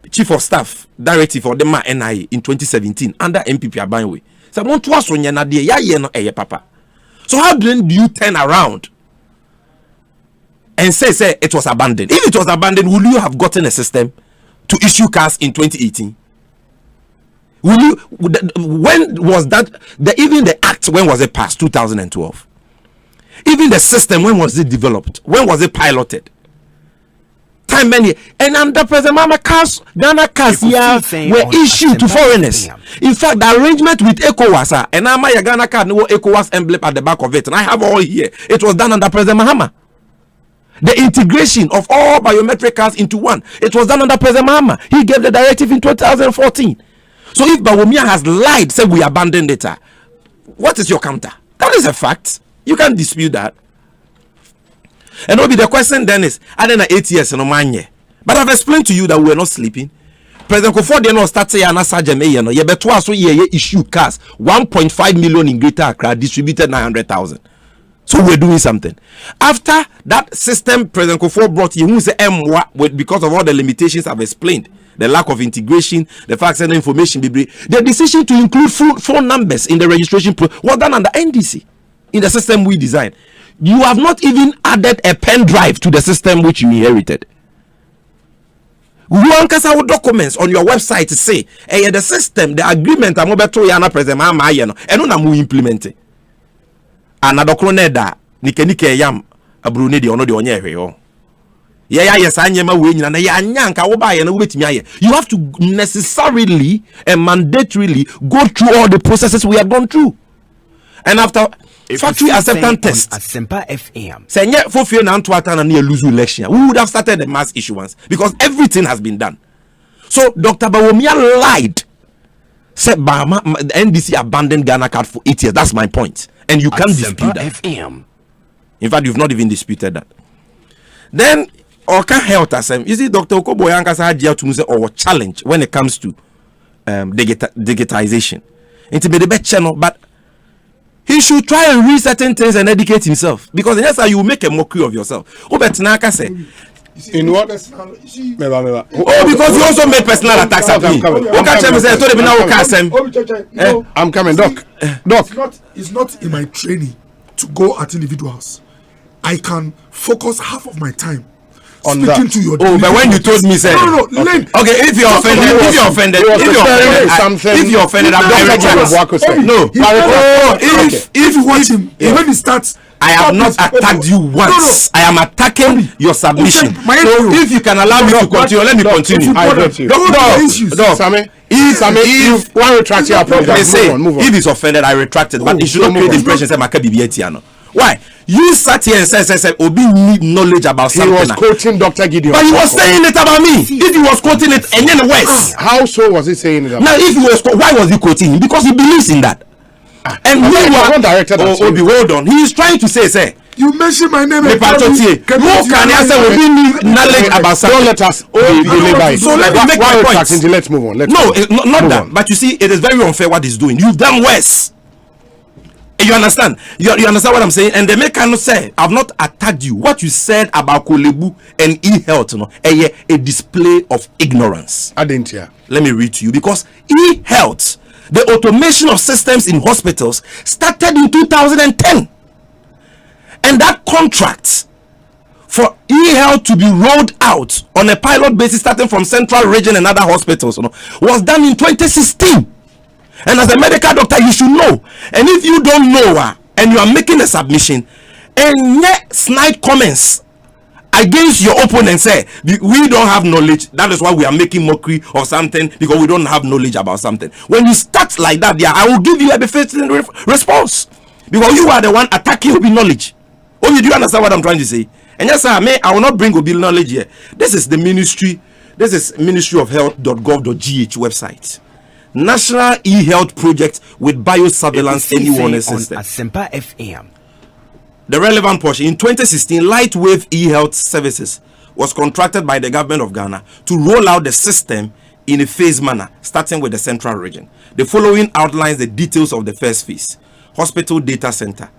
Speaker 18: Chief of Staff Directive for the NIA in 2017 under MPP Abanwe. So papa. So how do you turn around and say it was abandoned? If it was abandoned, would you have gotten a system to issue cars in 2018? When was that? Even the act, when was it passed? 2012. Even the system, when was it developed? When was it piloted? Time many and under President Mama cars, Ghana cars were issued to foreigners. In fact, the arrangement with ECOWAS and I'm a Ghana card no ECOWAS emblem at the back of it, and I have all here. It was done under President Mahama. The integration of all biometric cards into one, it was done under President Mahama. He gave the directive in 2014. So if Bawumia has lied, say we abandoned it, what is your counter? That is a fact. You can't dispute that. And maybe the question then is, I don't know 8 years no manye. But I've explained to you that we were not sleeping. President Kufuor did not start saying ye beto so ye issue cars 1.5 million in Greater Accra, distributed 900,000. So we're doing something. After that system President Kufuor brought, you say because of all the limitations I've explained. The lack of integration, the fact that information be the decision to include phone numbers in the registration was done under NDC in the system we designed. You have not even added a pen drive to the system which you inherited. You have documents on your website to say, hey, the system, the agreement, I'm about to yana present my and no implement it. And adokoneda nike yam abrune di ono di onye hwe. You have to necessarily and mandatorily go through all the processes we have gone through. And after factory acceptance test, Asempa FM. We would have started the mass issuance because everything has been done. So Dr. Bawumia lied. Said the NDC abandoned Ghana card for 8 years. That's my point. And you can't dispute that. FM. In fact, you've not even disputed that. Then or can help us. You see, Dr. Okoboyanka had or challenge when it comes to digitization. Into the best channel, but he should try and read certain things and educate himself. Because that's how you make a mockery of yourself. Obetnaka say in what? Oh, because you also made personal attacks at me. I'm coming, Doc.
Speaker 3: It's not in my training to go at individuals. I can focus half of my time on speaking that. To your
Speaker 18: but when you told me, say
Speaker 3: no.
Speaker 18: Okay, if you're offended, I'm directing. No, if you watch him, when he starts, I have not attacked you once. I am attacking your submission. So if you can allow me to continue, let me continue. If one retract your problem, they say if he's offended, I retract it. But it should not create the impression that Maka Bibietiano. Why? You sat here and said, Obi need knowledge about something.
Speaker 17: He was quoting Dr. Gideon.
Speaker 18: But he was saying it about me. If he was quoting it, and then worse.
Speaker 17: How so was he saying it about
Speaker 18: now, if he was, why was he quoting him? Because he believes in that. And we were directed. Obi, hold on. He is trying to say,
Speaker 3: you mentioned my name.
Speaker 18: Who can answer? We need knowledge about something.
Speaker 17: Don't let us delay by.
Speaker 18: So let me make my point.
Speaker 17: Let's move on.
Speaker 18: Not that. But you see, it is very unfair what he's doing. You've done worse. You understand? You understand what I'm saying? And the man cannot say, I've not attacked you. What you said about Kolebu and e-health, a display of ignorance.
Speaker 17: I didn't hear.
Speaker 18: Let me read to you. Because e-health, the automation of systems in hospitals, started in 2010. And that contract for e-health to be rolled out on a pilot basis starting from Central Region and other hospitals was done in 2016. And as a medical doctor, you should know. And if you don't know and you are making a submission and yet snide comments against your opponent, say we don't have knowledge, that is why we are making mockery of something, because we don't have knowledge about something. When you start like that, I will give you a befitting response, because you are the one attacking Obi knowledge. Do you understand what I'm trying to say? And yes, sir, I will not bring Obi knowledge here. This is the ministry. This is ministryofhealth.gov.gh website. National e-health project with biosurveillance anyone system.
Speaker 12: Asempa FM.
Speaker 18: The relevant portion in 2016, Lightwave e-health services was contracted by the government of Ghana to roll out the system in a phased manner, starting with the Central Region. The following outlines the details of the first phase: hospital data center.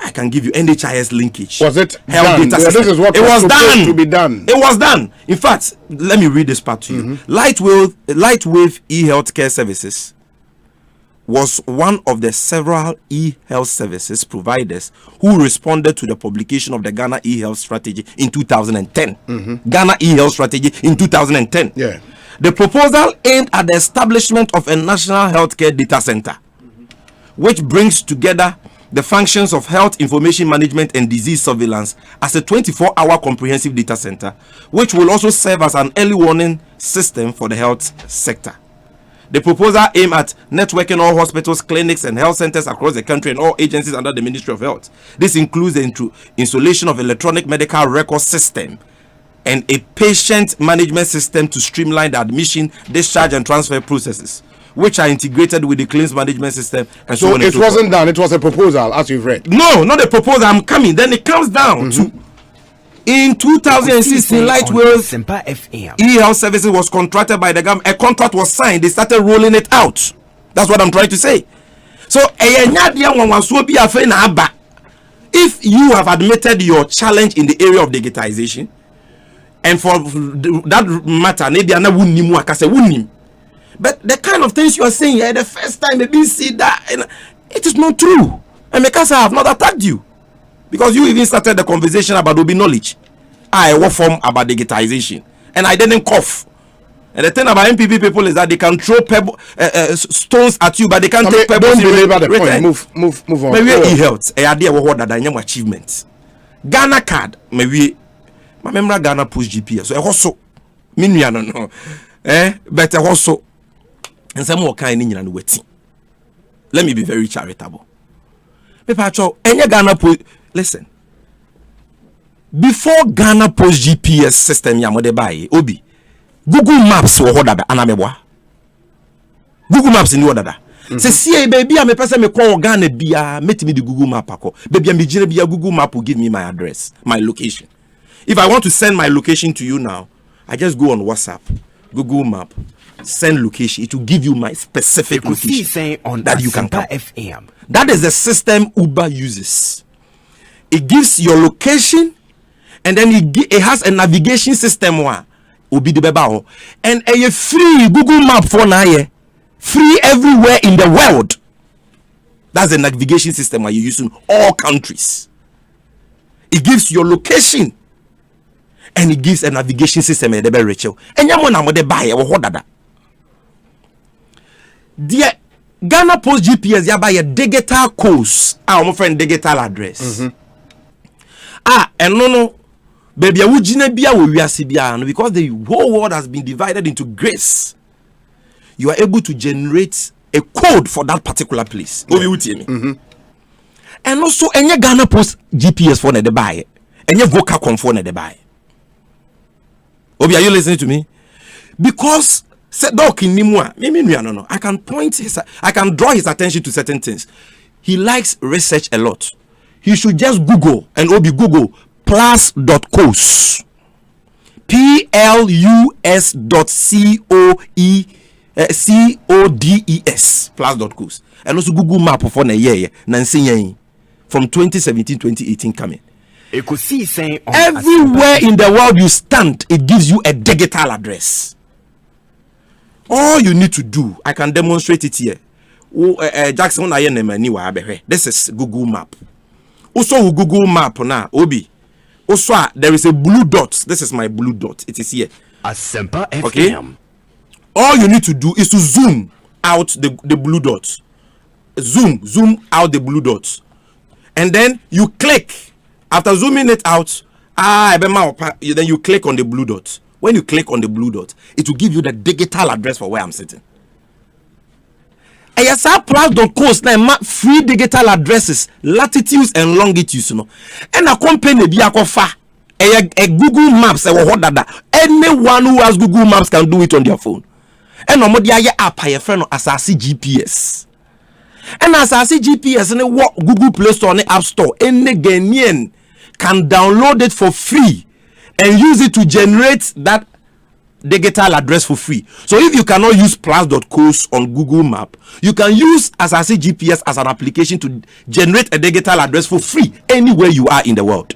Speaker 18: I can give you NHIS linkage.
Speaker 17: Was it
Speaker 18: health
Speaker 17: done?
Speaker 18: Data
Speaker 17: This is what
Speaker 18: it was done.
Speaker 17: To be done.
Speaker 18: It was done. In fact, let me read this part to you. Lightwave e-health care services was one of the several e-health services providers who responded to the publication of the Ghana e-health strategy in 2010. Ghana e-health strategy in 2010.
Speaker 17: Yeah.
Speaker 18: The proposal aimed at the establishment of a national healthcare data center, which brings together the functions of health information management and disease surveillance as a 24-hour comprehensive data center, which will also serve as an early warning system for the health sector. The proposal aimed at networking all hospitals, clinics, and health centers across the country and all agencies under the Ministry of Health. This includes the installation of electronic medical record system and a patient management system to streamline the admission, discharge, and transfer processes, which are integrated with the claims management system. And so on.
Speaker 17: It wasn't done. It was a proposal, as you've read.
Speaker 18: No, not a proposal. I'm coming. Then it comes down to in 2016, Lightwave e-health services was contracted by the government. A contract was signed. They started rolling it out. That's what I'm trying to say. So, if you have admitted your challenge in the area of digitization, and for that matter, maybe I wouldn't. But the kind of things you are saying here, the first time maybe see that, it is not true. And because I have not attacked you, because you even started the conversation about Obi knowledge. I was from about digitization, and I didn't cough. And the thing about MPP people is that they can throw stones at you, but they can't take pebbles.
Speaker 17: Don't belabor the point. Move on.
Speaker 18: Maybe e-health. A idea what that I achievement. Ghana card. Maybe my memory Ghana push GPS. So I also no. But I also. And some more kind in and waiting. Let me be very charitable. Listen. Before Ghana post GPS system Obi, Google Maps were ordered anamebwa. Google Maps in order. Say see baby, I'm a person me call Ghana bia met me the Google Map ako. Baby, I'm bia Google Map will give me my address, my location. If I want to send my location to you now, I just go on WhatsApp, Google Map, send location. It will give you my specific location that you can come.
Speaker 12: FM.
Speaker 18: That is the system Uber uses. It gives your location, and then it has a navigation system one. And a free Google Map for now, free everywhere in the world. That's the navigation system you use in all countries. It gives your location, and it gives a navigation system and the Rachel. And you buy dear Ghana Post GPS, you buy a digital course. My friend, digital address. And no, baby, because the whole world has been divided into grace. You are able to generate a code for that particular place. And also any Ghana Post GPS phone at the buy, any Vocacom phone at the buy. Obi, are you listening to me? Because said dog in Nimwa, no. I can I can draw his attention to certain things. He likes research a lot. He should just Google and Obi Google plus.coes. plus.codes plus.coes. And also Google map for a year from 2017-2018 coming. Everywhere in the world you stand, it gives you a digital address. All you need to do, I can demonstrate it here. Jackson, this is Google Map. Also, Google Map now, Obi. Also, there is a blue dot. This is my blue dot. It is here.
Speaker 12: Asempa FM.
Speaker 18: Okay. All you need to do is to zoom out the blue dot. Zoom out the blue dot, and then you click. After zooming it out, then you click on the blue dot. When you click on the blue dot, it will give you the digital address for where I'm sitting. Plus.coast now free digital addresses, latitudes and longitudes, and a company be a Google Maps. Anyone who has Google Maps can do it on their phone. And no app your friend Asasi GPS. And Asasi GPS and what Google Play Store and App Store, any Ghanaian can download it for free and use it to generate that digital address for free. So if you cannot use plus.codes on Google Map, you can use Asasi GPS as an application to generate a digital address for free anywhere you are in the world.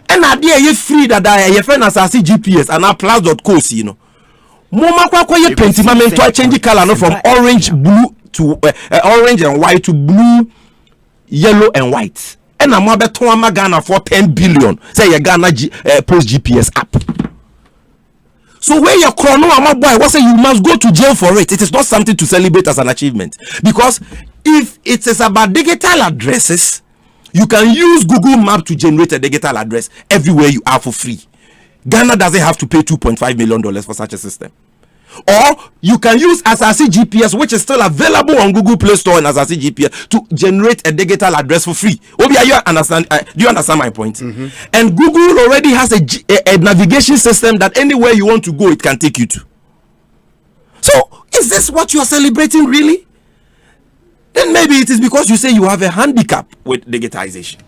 Speaker 18: And idea you free that you find Asasi GPS and now plus.codes, you know. Moma kwa ye painting to change the color from orange blue to orange and white to blue, yellow and white. And I'm about to Ghana for 10 billion. Say your Ghana Post GPS app. So where your chrono, my boy, what say you must go to jail for it? It is not something to celebrate as an achievement. Because if it is about digital addresses, you can use Google Map to generate a digital address everywhere you are for free. Ghana doesn't have to pay $2.5 million for such a system. Or you can use Asasi GPS, which is still available on Google Play Store and Asasi GPS, to generate a digital address for free. Obi, do you understand my point? Mm-hmm. And Google already has a navigation system that anywhere you want to go, it can take you to. So, is this what you are celebrating really? Then maybe it is because you say you have a handicap with digitization.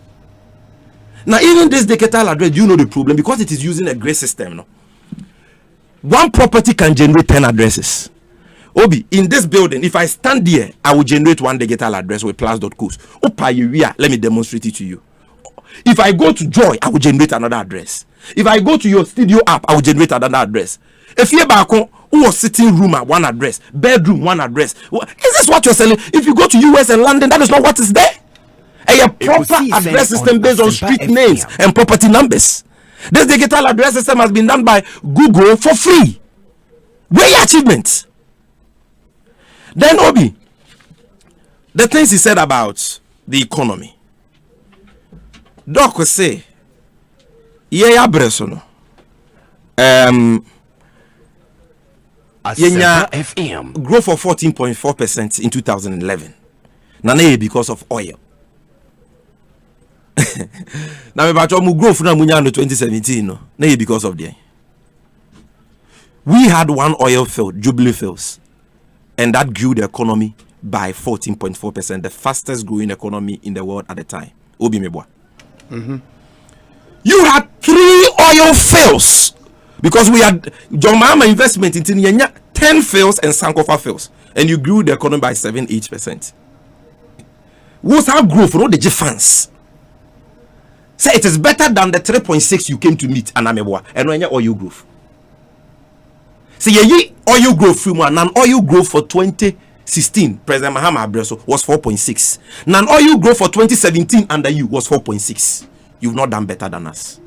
Speaker 18: Now, even this digital address, you know the problem because it is using a gray system. No? One property can generate 10 addresses. Obi, in this building, if I stand there, I will generate one digital address with plus.codes. Let me demonstrate it to you. If I go to Joy, I will generate another address. If I go to your studio app, I will generate another address. If you're back on, who was sitting room at one address, bedroom one address. Is this what you're selling? If you go to US and London, that is not what is there. A proper address system based on street names and property numbers. This digital address system has been done by Google for free. Where achievements? Then Obi, the things he said about the economy. Doc will say, yeah, Bresono. FM growth of 14.4% in 2011. Nane because of oil. Now about growth na munya no 2017 no. Nane because of the. We had one oil field, Jubilee Fields, and that grew the economy by 14.4%, the fastest growing economy in the world at the time. Obi Mebwa. Mm-hmm. You had 3 oil fields because we had John Mahama investment in 10 fields and Sankofa fields, and you grew the economy by 7-8%. What's our growth? No, the fans say it is better than the 3.6 you came to meet, and Amebwa, and when your oil growth. See, ye oil growth from one non-oil growth for 2016, President Mahama Abreso was 4.6. Non-oil growth for 2017 under you was 4.6. You've not done better than us.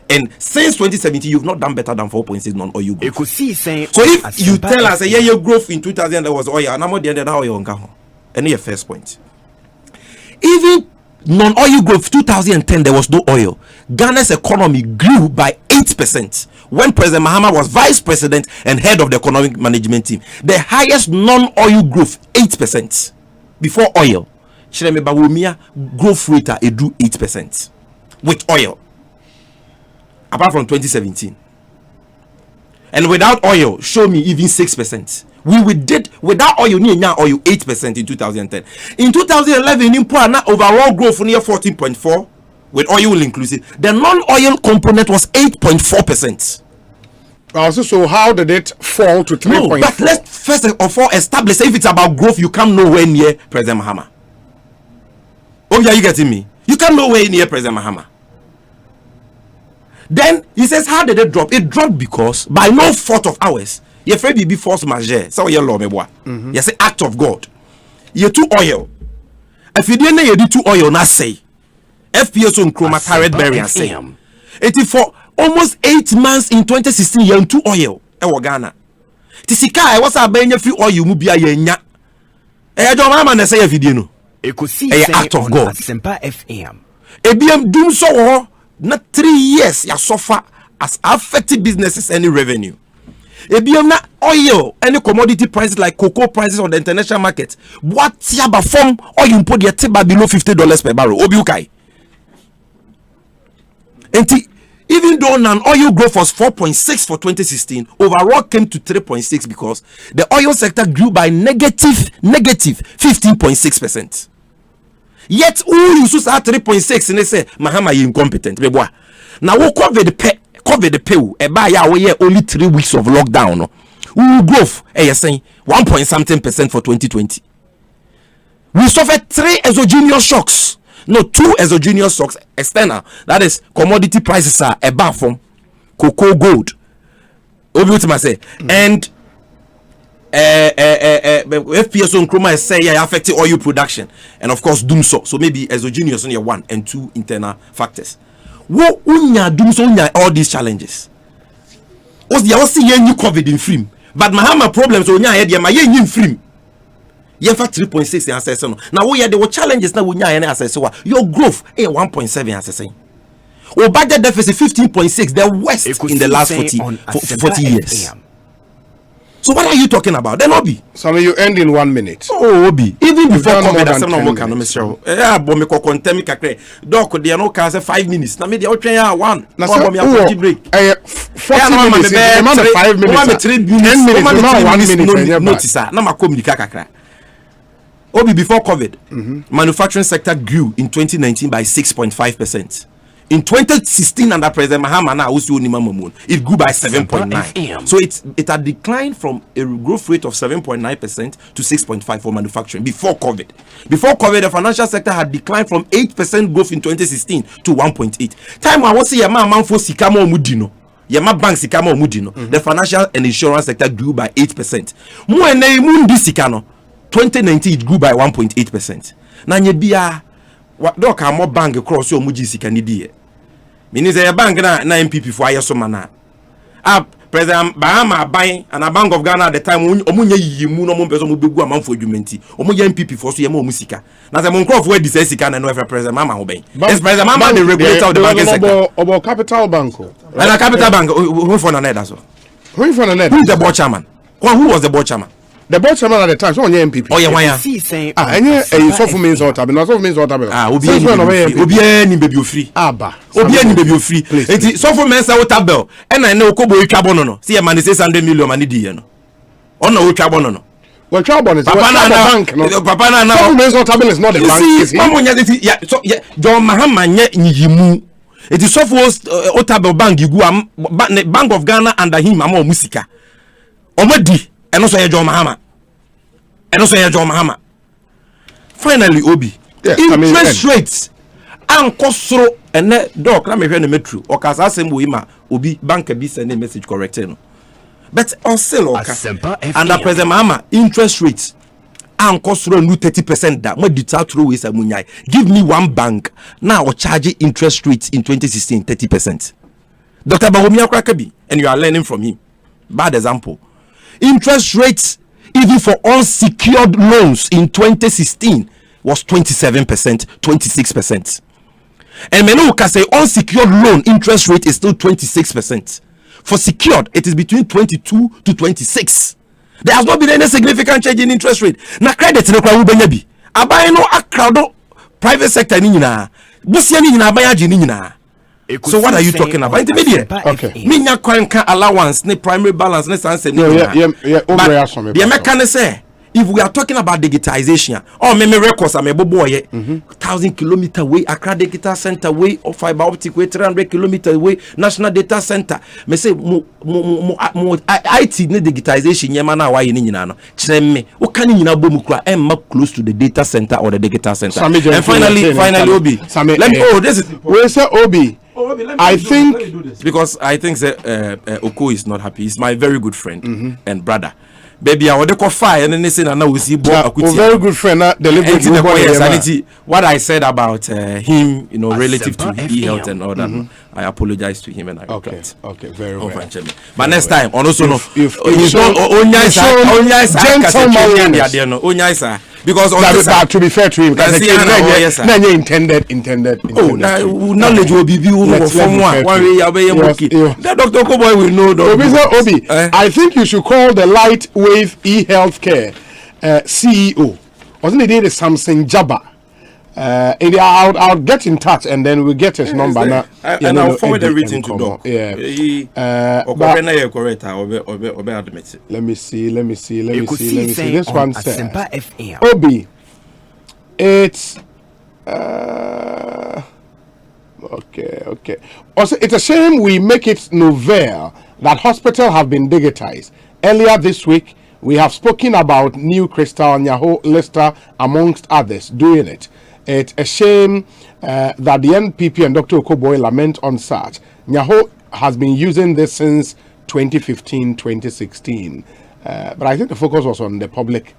Speaker 18: And since 2017, you've not done better than 4.6 non-oil growth. So if you tell us, your growth in 2000 there was oil, and I'm not the end of oil on Gaho. And your first point. Even non-oil growth 2010, there was no oil. Ghana's economy grew by 8% when President Mahama was vice president and head of the economic management team. The highest non-oil growth, 8% before oil. Shireme Bawumia growth rate do 8% with oil. Apart from 2017. And without oil, show me even 6%. We did without oil, now oil 8% in 2010. In 2011, overall growth near 14.4 with oil inclusive. The non-oil component was 8.4%.
Speaker 17: Also, so how did it fall to 3.4?
Speaker 18: No, but let's first of all establish if it's about growth, you come nowhere near President Mahama. Oh, yeah, you getting me? You come nowhere near President Mahama. Then he says, how did it drop? It dropped because by no fault of ours, you afraid be force majeure. So you law me boy. You say act of God. You too oil. If you didn't you do too oil, not say. FPS on chroma carrot berry and say. 84 almost 8 months in 2016 you too oil. Ghana. Tisika was a benye free oil mu bia yenya. Don't mama na say video no.
Speaker 12: Ekosiise
Speaker 18: act of God.
Speaker 12: Asempa FM.
Speaker 18: Ebiem dum so not 3 years ya suffer as affected businesses any revenue. Ebiem na oil any commodity prices like cocoa prices on the international market. What yaba form oil import the tiba below $50 per barrel. Obiukai. Even though non-oil growth was 4.6 for 2016, overall came to 3.6 because the oil sector grew by negative 15.6%. Yet, who uses at 3.6 and they say, Mahama, you incompetent. Now, we cover the pay, a buy our only 3 weeks of lockdown. We growth, you're saying 1 point something percent for 2020. We suffered 3 exogenous shocks. No, 2 exogenous shocks external. That is, commodity prices are above from cocoa gold. Say, and FPS on chroma say affecting oil production and of course doom so maybe exogenous on your 1 and 2 internal factors. What unya doom so unya all these challenges? Was the also new COVID in film, but Mahama problems unya head my in film. You have 3.6 in assess. Now we there were challenges now unya and assess your growth 1.7 assessing. Or budget deficit 15.6, the worst in the last 40 years. So what are you talking about? Then Obi.
Speaker 17: So you end in 1 minute.
Speaker 18: Oh Obi. Even before COVID, I said no more can no show. Yeah, but me ko contemi kakre. Doc dey no can say 5 minutes. Na me dey otwen ya 1. Na so me a break.
Speaker 17: 40 minutes. The man 5 minutes. 10 minutes. The man 1 minute.
Speaker 18: Notice na ma communicate kakra. Obi before COVID, manufacturing sector grew in 2019 by 6.5%. In 2016, under President Mahama, it grew by 7.9%. So it had declined from a growth rate of 7.9% to 6.5% for manufacturing before COVID. Before COVID, the financial sector had declined from 8% growth in 2016 to 1.8%. Time I was saying, man for Sikamo Mudino. Yama bank Sikamo Mudino. The financial and insurance sector grew by 8%. Muene Mundi Sikano. 2019 it grew by 1.8%. Nanye biya do ka mo bank across your muji sikanidi. Meaning say bank na MPP for ayeso mana. President Bahama buying and a Bank of Ghana at the time omunye yimu no mo peso mo begu amanfo adwumenti. Omunye MPP for so ye mo musika. Na say mo nkrof we di say sika na no every President Mama ho ben. Yes, President Mama the regulator of the banking sector.
Speaker 17: About Capital Bank.
Speaker 18: And a Capital Bank who for na net so.
Speaker 17: Who for na net?
Speaker 18: Who is the board chairman? Who was the board chairman?
Speaker 17: The board chairman at the time, so on your MPP.
Speaker 18: Oh, yeah, why?
Speaker 17: And you so for means what happened. So for means what happened.
Speaker 18: Obi any baby free. Obi any baby free. So for means what tabel. And I know Kobo Chabono no. See a man say 100 million money di no. On no Chabono no.
Speaker 17: Well, Chabono is a bank. No, Papa na. So for means what happened is not the bank.
Speaker 18: Yeah, so yeah, John Mahama nye yimu. It is so for Otabel Bank you go Bank of Ghana under him amo musika. Omodi. And also John Mahama. Finally, Obi.
Speaker 17: Yes,
Speaker 18: interest rates and kosoro and doc na me hwe na metru o ka asem wo ima Obi bank bi send a message correcting. But also under President Mahama interest rates and kosoro nu 30% da mo dita throw we samunyai. Give me one bank now or charge interest rates in 2016 30%. Dr. Bahomi Akrakabi and you are learning from him. Bad example. Interest rates even for unsecured loans in 2016 was 27%, 26%. And many can say unsecured loan interest rate is still 26%. For secured, it is between 22 to 26. There has not been any significant change in interest rate. Now credit no kwa ubenyabi. aban no akrado private sector ni nyina busia ni nyina aban age ni nyina. So what are you talking about? Intermediate.
Speaker 17: Okay.
Speaker 18: Minya kwanka allowance ne primary balance ne sanse ni.
Speaker 17: Yeah.
Speaker 18: The mechanic say if we are talking about digitization, me records am ebobo ye 1,000 kilometer way Accra Data Center way or fiber optic way 300 kilometer way National Data Center. Me say mo IT ne digitization yema na why ni nyina no. Kire me wo kan nyina bom kura emma close to the data center or the digital center. And finally Obi. Let me this is
Speaker 17: we say Obi. I think
Speaker 18: because I think Oko is not happy. He's my very good friend and brother. Baby, I want to fire and then say now we see
Speaker 17: very good friend.
Speaker 18: What I said about him, relative to health and all that, I apologize to him and I regret.
Speaker 17: Okay, very well.
Speaker 18: But next time, also because
Speaker 17: to be fair to him, intended.
Speaker 18: Knowledge will be viewed from one way. The Dr. Koboy will know.
Speaker 17: Obi, I think you should call the Lightwave e-healthcare CEO. Wasn't it Samson Jabba? I'll get in touch and then we'll get his number now.
Speaker 18: And I'll forward everything to Doc.
Speaker 17: Yeah. Let me see. This one says Obi. It's okay. Also, it's a shame we make it novel that hospitals have been digitized. Earlier this week, we have spoken about New Crystal, Nyaho, Leicester, amongst others, doing it. It's a shame that the NPP and Dr. Okoboy lament on such. Nyaho has been using this since 2015, 2016. But I think the focus was on the public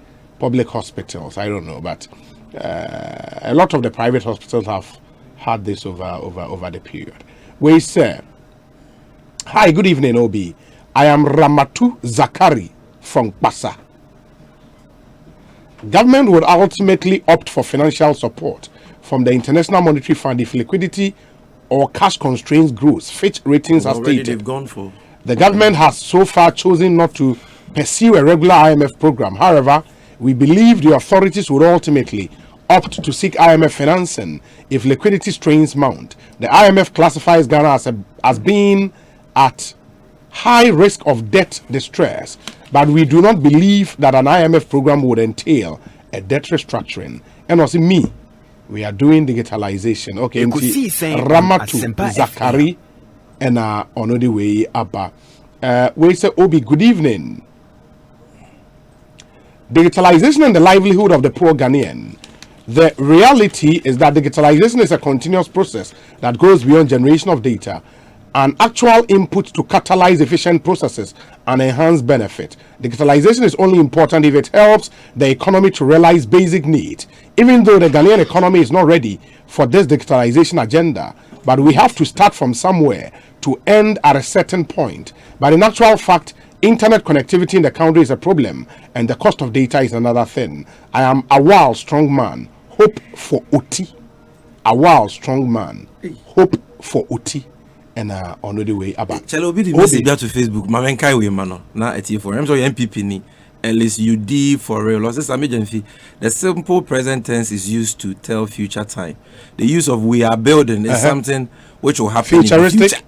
Speaker 17: hospitals. I don't know, but a lot of the private hospitals have had this over the period. We say, hi, good evening, Obi. I am Ramatu Zakari from Basa. Government would ultimately opt for financial support from the International Monetary Fund if liquidity or cash constraints grows. Fitch ratings are stated.
Speaker 18: They've gone for.
Speaker 17: The government has so far chosen not to pursue a regular IMF program. However, we believe the authorities would ultimately opt to seek IMF financing if liquidity strains mount. The IMF classifies Ghana as being at high risk of debt distress, but we do not believe that an IMF program would entail a debt restructuring. And also we are doing digitalization. Okay, Ramatu Zakari and on the way Abba. We say Obi, good evening. Digitalization and the livelihood of the poor Ghanaian. The reality is that digitalization is a continuous process that goes beyond generation of data. An actual input to catalyze efficient processes and enhance benefit. Digitalization is only important if it helps the economy to realize basic needs. Even though the Ghanaian economy is not ready for this digitalization agenda, but we have to start from somewhere to end at a certain point. But in actual fact, internet connectivity in the country is a problem, and the cost of data is another thing. I am a wild, strong man. Hope for OT. A wild, strong man. Hope for OT. And on the way about.
Speaker 18: Chelo be the message to Facebook. Mamen kai we mano. Na eti for. I'm so MPP ni. At least you D for real. The simple present tense is used to tell future time. The use of we are building is something which will happen
Speaker 17: futuristic.
Speaker 18: In the future.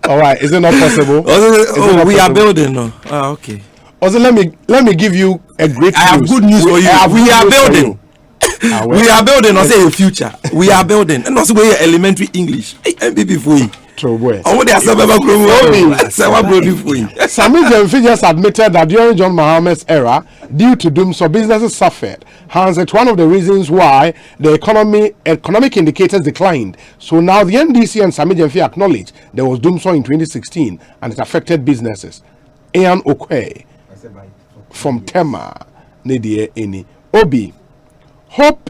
Speaker 17: All right, is it not possible?
Speaker 18: We are building. No. Okay.
Speaker 17: Also, let me give you a great news.
Speaker 18: I have good news for you. We are building. We are building, or say a future. We are building, and also we are elementary English. MPP for you.
Speaker 17: Sami Jemfi just admitted that during John Mahama's era, due to doom, so businesses suffered. Hence, it's one of the reasons why the economic indicators declined. So now the NDC and Sami Jemfi acknowledge there was doom in 2016 and it affected businesses. Ian Okwe from Tema, Nedie Eni Obi. Hope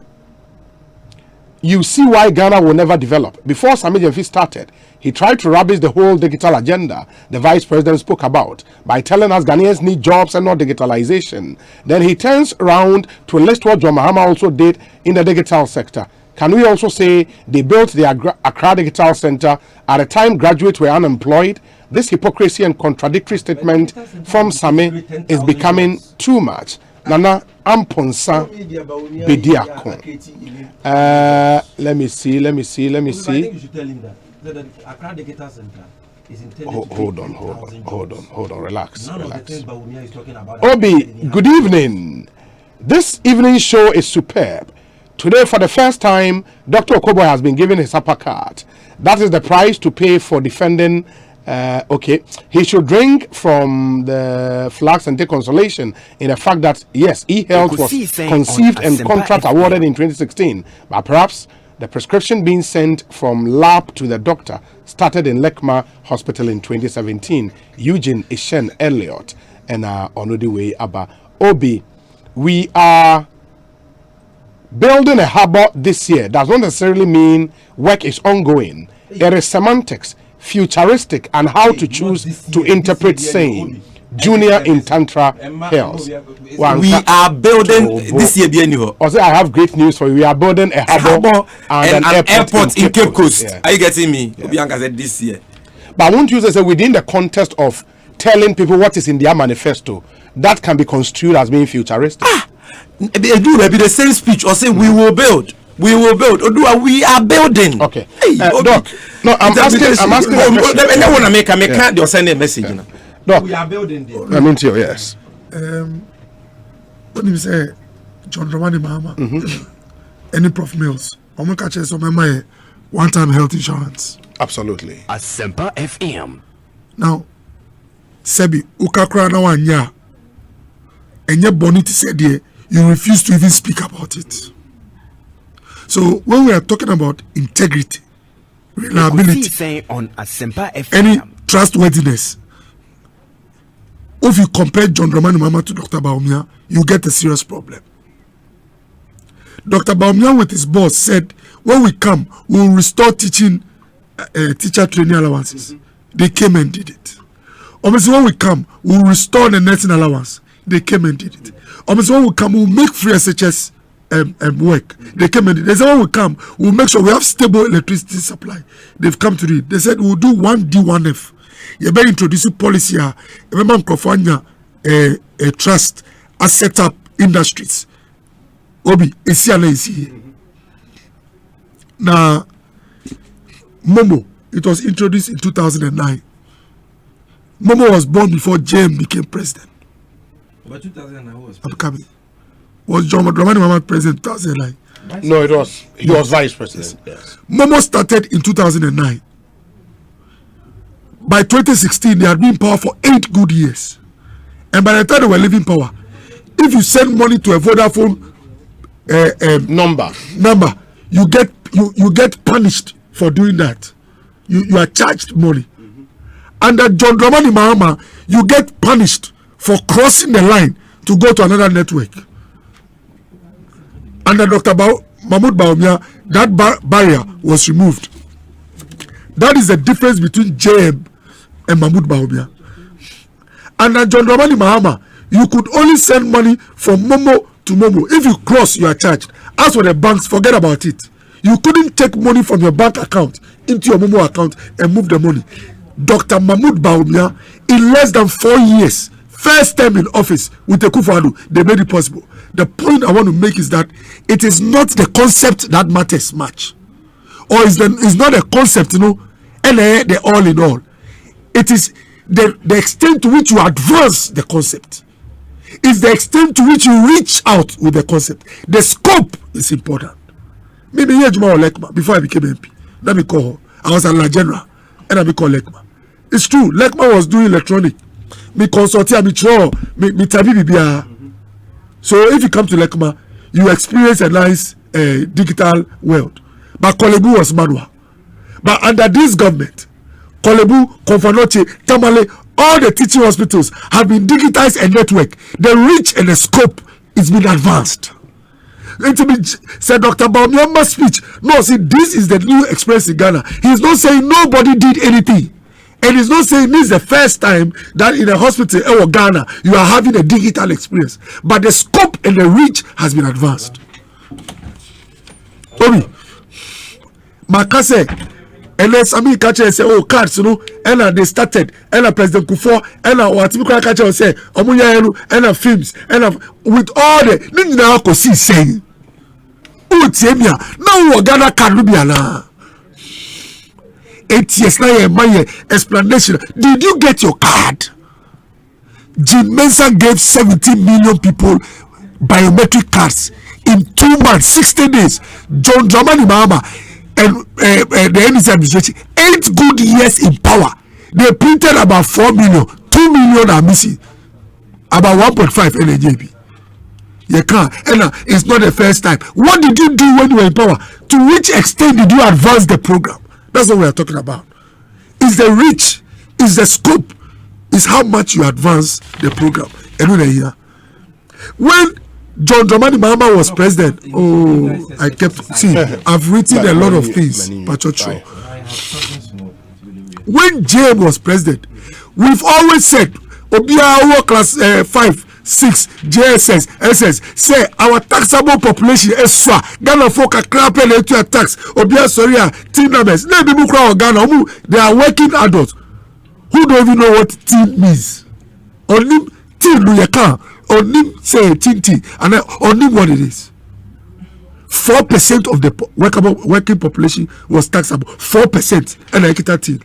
Speaker 17: you see why Ghana will never develop. Before Sami Jemfi started, he tried to rubbish the whole digital agenda the vice president spoke about by telling us Ghanaians need jobs and not digitalization. Then he turns around to list what John Mahama also did in the digital sector. Can we also say they built the Accra Digital Center at a time graduates were unemployed? This hypocrisy and contradictory statement from Same is becoming too much. Nana Amponsa Bediako. Let me see.
Speaker 11: I think you should tell him that the Accra Digital Center is intended
Speaker 17: Hold on, relax.
Speaker 11: None of the things Bawumia is talking about.
Speaker 17: Obi, good evening. This evening show is superb. Today, for the first time, Dr. Okobo has been given his upper card. That is the price to pay for defending. He should drink from the flags and take consolation in the fact that, yes, e-health was conceived and contract awarded in 2016. But perhaps the prescription being sent from lab to the doctor started in Lekma Hospital in 2017. Eugene Ishen Elliott and Onodiwe Abba. Obi, we are building a harbor this year. Does not necessarily mean work is ongoing. There is semantics, futuristic, and how to choose to interpret saying. Junior in Tantra Hills.
Speaker 18: We are building this year.
Speaker 17: Also, I have great news for you. We are building a harbor and an airport
Speaker 18: in Cape Coast. Yeah. Are you getting me? Yeah. Bianca said this year.
Speaker 17: But I won't use it within the context of telling people what is in their manifesto. That can be construed as being futuristic.
Speaker 18: They do maybe the same speech or say we will build. We will build. We are building.
Speaker 17: Okay. Doc, no, I'm asking.
Speaker 18: I want to make a send a message.
Speaker 17: Doc,
Speaker 11: we are building this.
Speaker 17: I mean to you, yes.
Speaker 3: When you say John Dramani Mahama, any Prof Mills, I'm going to catch some of my one-time health insurance.
Speaker 17: Absolutely.
Speaker 12: Asempa FM.
Speaker 3: Now, Sebi, Ukakra na wanya, and your bonnet said here, you refuse to even speak about it. So when we are talking about integrity, reliability,
Speaker 12: on Asempa FM,
Speaker 3: any trustworthiness, if you compare John Dramani Mahama to Dr. Bawumia, you get a serious problem. Dr. Bawumia with his boss said, when we come, we will restore teacher training allowances. They came and did it. Obviously, when we come, we will restore the nursing allowance. They came and did it. Obviously, when we come, we will make free SHS work. They came and did it. They said, when we come, we will make sure we have stable electricity supply. They've come to do it. They said, we will do 1D, 1F. You better introduce policy. Remember, a trust, a set up industries. Obi, now, Momo, it was introduced in 2009. Momo was born before JM became president.
Speaker 11: But 2009 was
Speaker 3: coming. Was John Dramani Mahama president in 2009?
Speaker 17: No, he was vice president. Yes.
Speaker 3: Momo started in 2009. By 2016, they had been in power for 8 good years. And by the time they were leaving power, if you send money to a Vodafone number, you get punished for doing that. You are charged money. Under John Dramani Mahama, you get punished for crossing the line to go to another network. Under Dr. Mahmoud Bawumia, that barrier was removed. That is the difference between JM and Mahmoud Bawumia. Under John Dramani Mahama, you could only send money from Momo to Momo. If you cross, you are charged. As for the banks, forget about it. You couldn't take money from your bank account into your Momo account and move the money. Dr. Mahmoud Bawumia, in less than 4 years, first time in office with the Akufo-Addo, they made it possible. The point I want to make is that it is not the concept that matters much, or it's not a concept, and the all in all. It is the extent to which you advance the concept. It's the extent to which you reach out with the concept. The scope is important. Maybe here Juma Lekma, before I became MP, let me call her. I was a general, and I became Lekma. It's true, Lekma was doing electronic. Me consulting, me draw, me tabi bibia. So if you come to Lekma, you experience a nice digital world. But Kolebu was manual. But under this government, Kolebu, Konfanoche, Tamale, all the teaching hospitals have been digitized and network. The reach and the scope is been advanced. And to be said Dr. Bawumia's speech, no, see, this is the new experience in Ghana. He's not saying nobody did anything. And he's not saying this is the first time that in a hospital or Ghana you are having a digital experience. But the scope and the reach has been advanced. Obi, Makase, and then Sami catcher say, oh, cards, you know, and they started, and President Kufuor, and what typical catcher say, Omuya, and films, and with all the Nina Kosi saying, oh, Tiemia, now Ghana can be ala. 8 years now, my explanation. Did you get your card? Jim Mensah gave 17 million people biometric cards in 2 months, 60 days. John Dramani Mahama and the NDC administration, 8 good years in power. They printed about 4 million, 2 million are missing, about 1.5 NAJB. You can't, and it's not the first time. What did you do when you were in power? To which extent did you advance the program? That's what we are talking about. Is the reach, is the scope, is how much you advance the program. When John Dramani Mahama was president, I kept I've written a lot of things, Pachocho. When James was president, we've always said, Obia class 5, 6, JSS, SS, say our taxable population is so Ghana folk are crapping into a tax. Obia Soria, teen numbers, Ghana, they are working adults who don't even know what teen means. Only teen you can, only say teen, and only what it is. 4% of the working population was taxable. 4%, and I get that teen.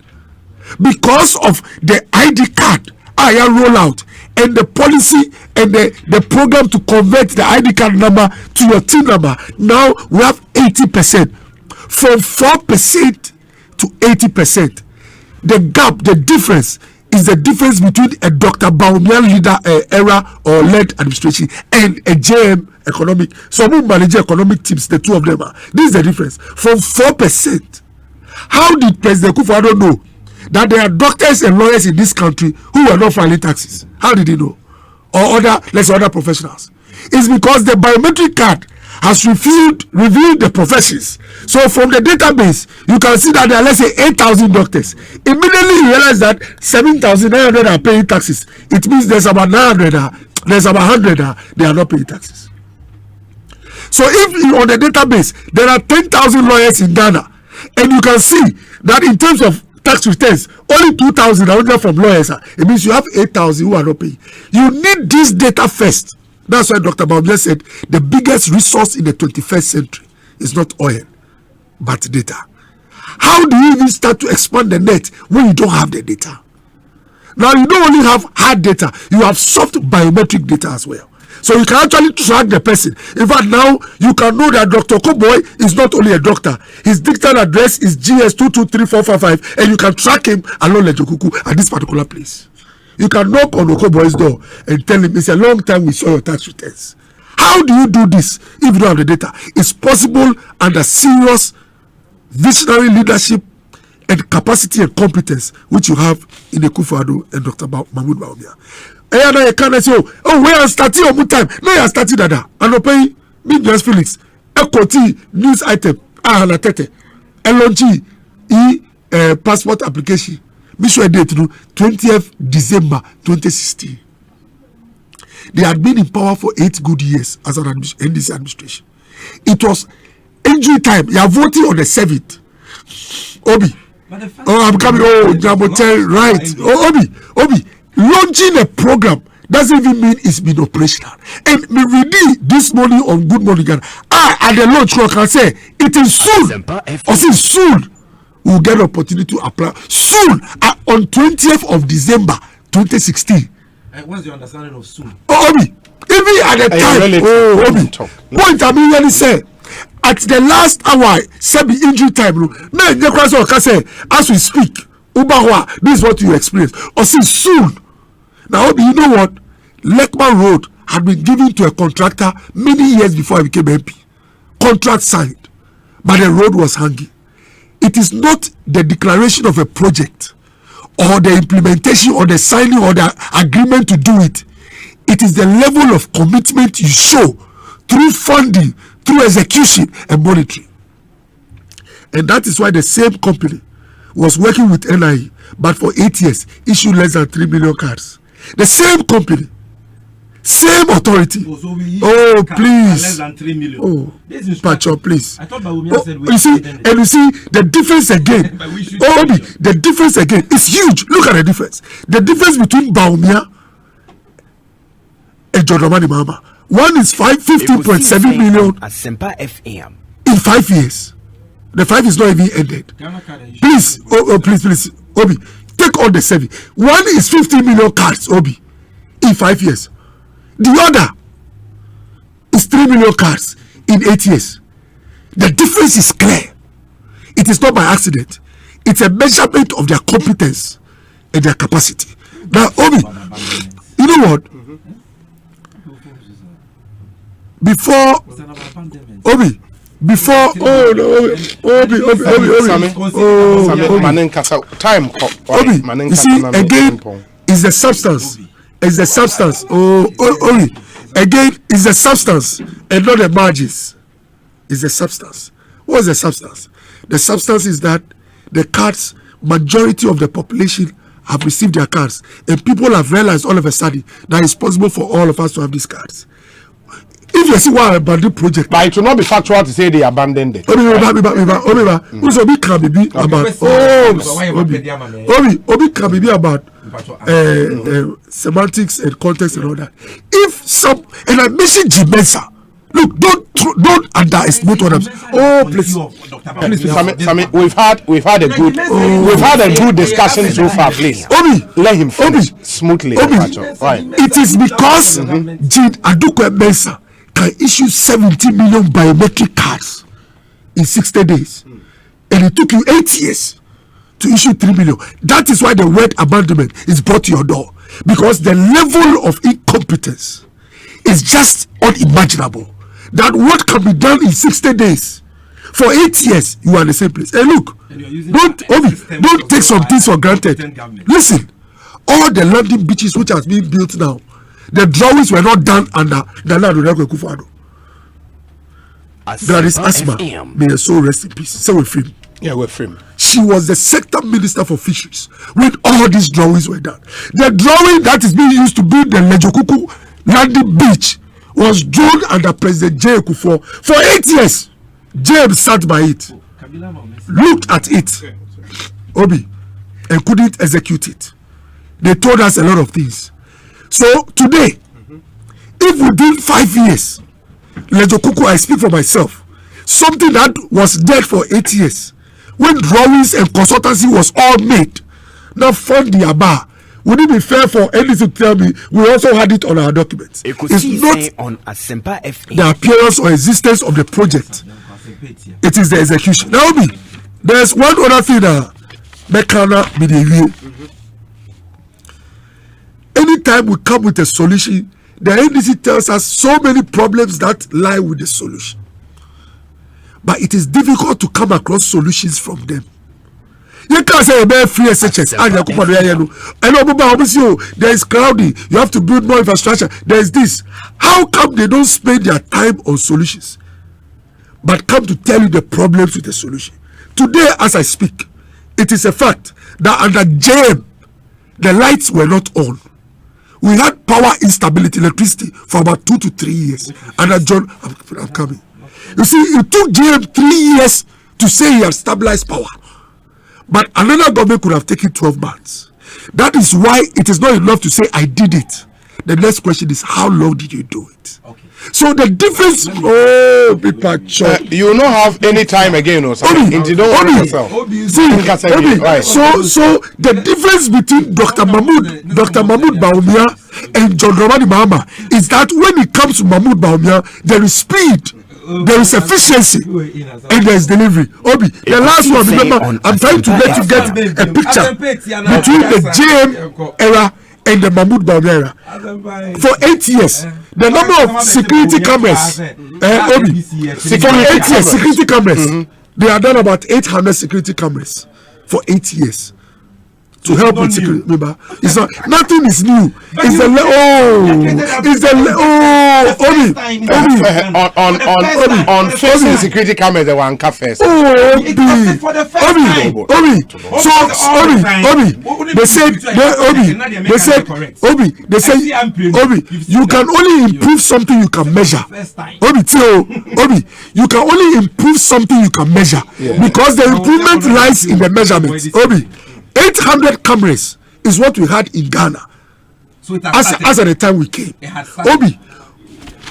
Speaker 3: Because of the ID card, I roll out, and the policy and the program to convert the ID card number to your TIN number. Now we have 80%. From 4% to 80%. The gap, the difference, is the difference between a Dr. Baumian leader era or led administration and a JM economic. So who manage economic teams, the two of them are. This is the difference. From 4%. How did President Kufuor know that there are doctors and lawyers in this country who are not filing taxes? How did he know? Or other professionals? It's because the biometric card has revealed the professions. So from the database, you can see that there are, let's say, 8,000 doctors. Immediately you realize that 7,900 are paying taxes. It means there's about 900, there's about 100 they are not paying taxes. So if on the database, there are 10,000 lawyers in Ghana, and you can see that in terms of tax returns, only 2,000 are from lawyers. It means you have 8,000 who are not paying. You need this data first. That's why Dr. Baumler said the biggest resource in the 21st century is not oil, but data. How do you even start to expand the net when you don't have the data? Now, you don't only have hard data, you have soft biometric data as well. So you can actually track the person. In fact, now you can know that Dr. Koboy is not only a doctor. His digital address is GS223455, and you can track him along Lejokuku at this particular place. You can knock on Okoboy's door and tell him, it's a long time we saw your tax returns. How do you do this if you don't have the data? It's possible under serious visionary leadership and capacity and competence which you have in the Kufuor and Dr. Mahmoud Bawumia. And I can't say, oh, we are starting on time. No, you are starting that. And okay, me just Felix, Ekoti news item, Ahanatete, LNG, passport application. Be sure date to 20th December 2016. They had been in power for 8 good years as an NDC administration. It was injury time. You are voting on the 7th. Obi. I'm coming. Oh, Jabotel, right. Oh, Obi. Launching a program doesn't even mean it's been operational. And me reading this morning on Good Morning Ghana, at the launch can say it is soon. Or say soon we'll get an opportunity to apply. Soon, on 20th of December 2016.
Speaker 11: What's your understanding of soon?
Speaker 3: Oh, Obi, even at the time, Obi, point I mean when he said at the last hour, Sebi injury time, man, as we speak, Ubahwa, this is what you experience. Or see soon. Now, Obi, you know what? Lekman Road had been given to a contractor many years before I became MP. Contract signed, but the road was hanging. It is not the declaration of a project or the implementation or the signing or the agreement to do it. It is the level of commitment you show through funding, through execution and monitoring. And that is why the same company was working with NIE, but for 8 years issued less than 3 million cards. The same company Same authority. Oh, please.
Speaker 11: Less than 3 million.
Speaker 3: Oh, Pacho, please.
Speaker 11: I thought Bawumia said we
Speaker 3: you see, and you see the difference again. Obi, the difference again is huge. Look at the difference. The difference between Bawumia and John Dramani Mahama. One is 15.7 million
Speaker 12: Asempa FM
Speaker 3: in 5 years. The 5 is not even ended. Please, please, Obi, take on the 7. One is 50 million cards, Obi, in 5 years. The other is 3 million cards in 8 years. The difference is clear. It is not by accident. It's a measurement of their competence and their capacity. Now, Obi, you know what? Before Obi, before Obi, you see, again is the substance. Is the substance. Obi, again is the substance and not the margins. Is the substance. What is the substance? The substance is that the cards, majority of the population have received their cards, and people have realized all of a sudden that it's possible for all of us to have these cards. If you see why I abandoned project,
Speaker 17: but it will not be factual to say they abandoned it.
Speaker 3: Obi can be about semantics and context and all that. If some, and I mentioned Jimensa. Look, don't underestimate what I'm saying. Oh, please.
Speaker 17: We've had a good discussion so far. Please,
Speaker 3: Obi,
Speaker 17: let him finish smoothly.
Speaker 3: Right. It is because Jean Adukwe Mensah can issue 70 million biometric cards in 60 days, and it took you 8 years to issue 3 million. That is why the word abandonment is brought to your door, because the level of incompetence is just unimaginable. That what can be done in 60 days for 8 years, you are in the same place. Hey, look, don't take some things for granted. Listen, all the landing beaches which has been built now, the drawings were not done under the land of Ekufado. That is Asma. May her soul rest in peace. So with him.
Speaker 17: Yeah, with him.
Speaker 3: She was the sector minister for fisheries when all these drawings were done. The drawing that is being used to build the Lejokuku landing beach was drawn under President J. Kufuor for 8 years. James sat by it, looked at it, Obi, and couldn't execute it. They told us a lot of things. So today, if within 5 years, Lejokuku, I speak for myself, something that was dead for 8 years, when drawings and consultancy was all made, now fund the Aba. Would it be fair for any to tell me we also had it on our documents? It's not
Speaker 12: on Asempa FM.
Speaker 3: The appearance or existence of the project. It is the execution. Now, there's one other thing that Mekana Midewie. Anytime we come with a solution, the NDC tells us so many problems that lie with the solution. But it is difficult to come across solutions from them. You can't say about free SHS. There is crowding. You have to build more infrastructure. There is this. How come they don't spend their time on solutions, but come to tell you the problems with the solution? Today, as I speak, it is a fact that under JM, the lights were not on. We had power instability, electricity, for about 2 to 3 years. Under John, I'm coming. You see, it took JM 3 years to say he had stabilized power. But another government could have taken 12 months. That is why it is not enough to say I did it. The next question is, how long did you do it? Okay. So the difference,
Speaker 17: you will not have any time again or something. So
Speaker 3: the difference between Dr. Mahmoud Bawumia and John Dramani Mahama is that when it comes to Mahmoud Bawumia, there is speed, there is efficiency, and there is delivery. Obi, the last one, remember, I'm trying to let you get a picture between the JM era and the Mahmoud Bawumia era. For 8 years, the number of security cameras, Obi, for 8 years, security cameras, they are done about 800 security cameras for 8 years. to help with security. Remember, it's not nothing is new. It's the
Speaker 17: on facing security cameras the one cafe.
Speaker 3: So Obi, they say you can only improve something you can measure. Obi, you can only improve something you can measure because the improvement lies in the measurement. Obi, 800 cameras is what we had in Ghana. So as at the time we came. Obi,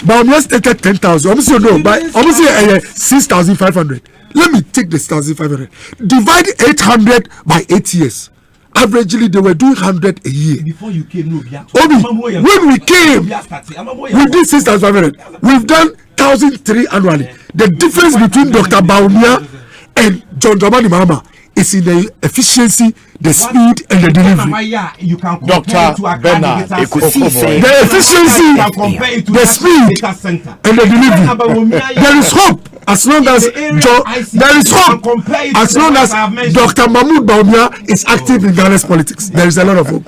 Speaker 3: but we stated 10,000. Almost 6,500. Let me take the 6,500. Divide 800 by 8 years. Averagely, they were doing 100 a year. Before you came, Obi, when we came, we did 6,500. We've done 1,003 annually. The difference between Dr. Baumia and John Dramani Mahama is in the efficiency, the speed, and the delivery.
Speaker 17: Dr. Bernard,
Speaker 3: the efficiency, the speed, and the delivery. There is hope as long as there is hope as long as Dr. Mahmoud Baumia is active in Ghana's politics. There is a lot of hope.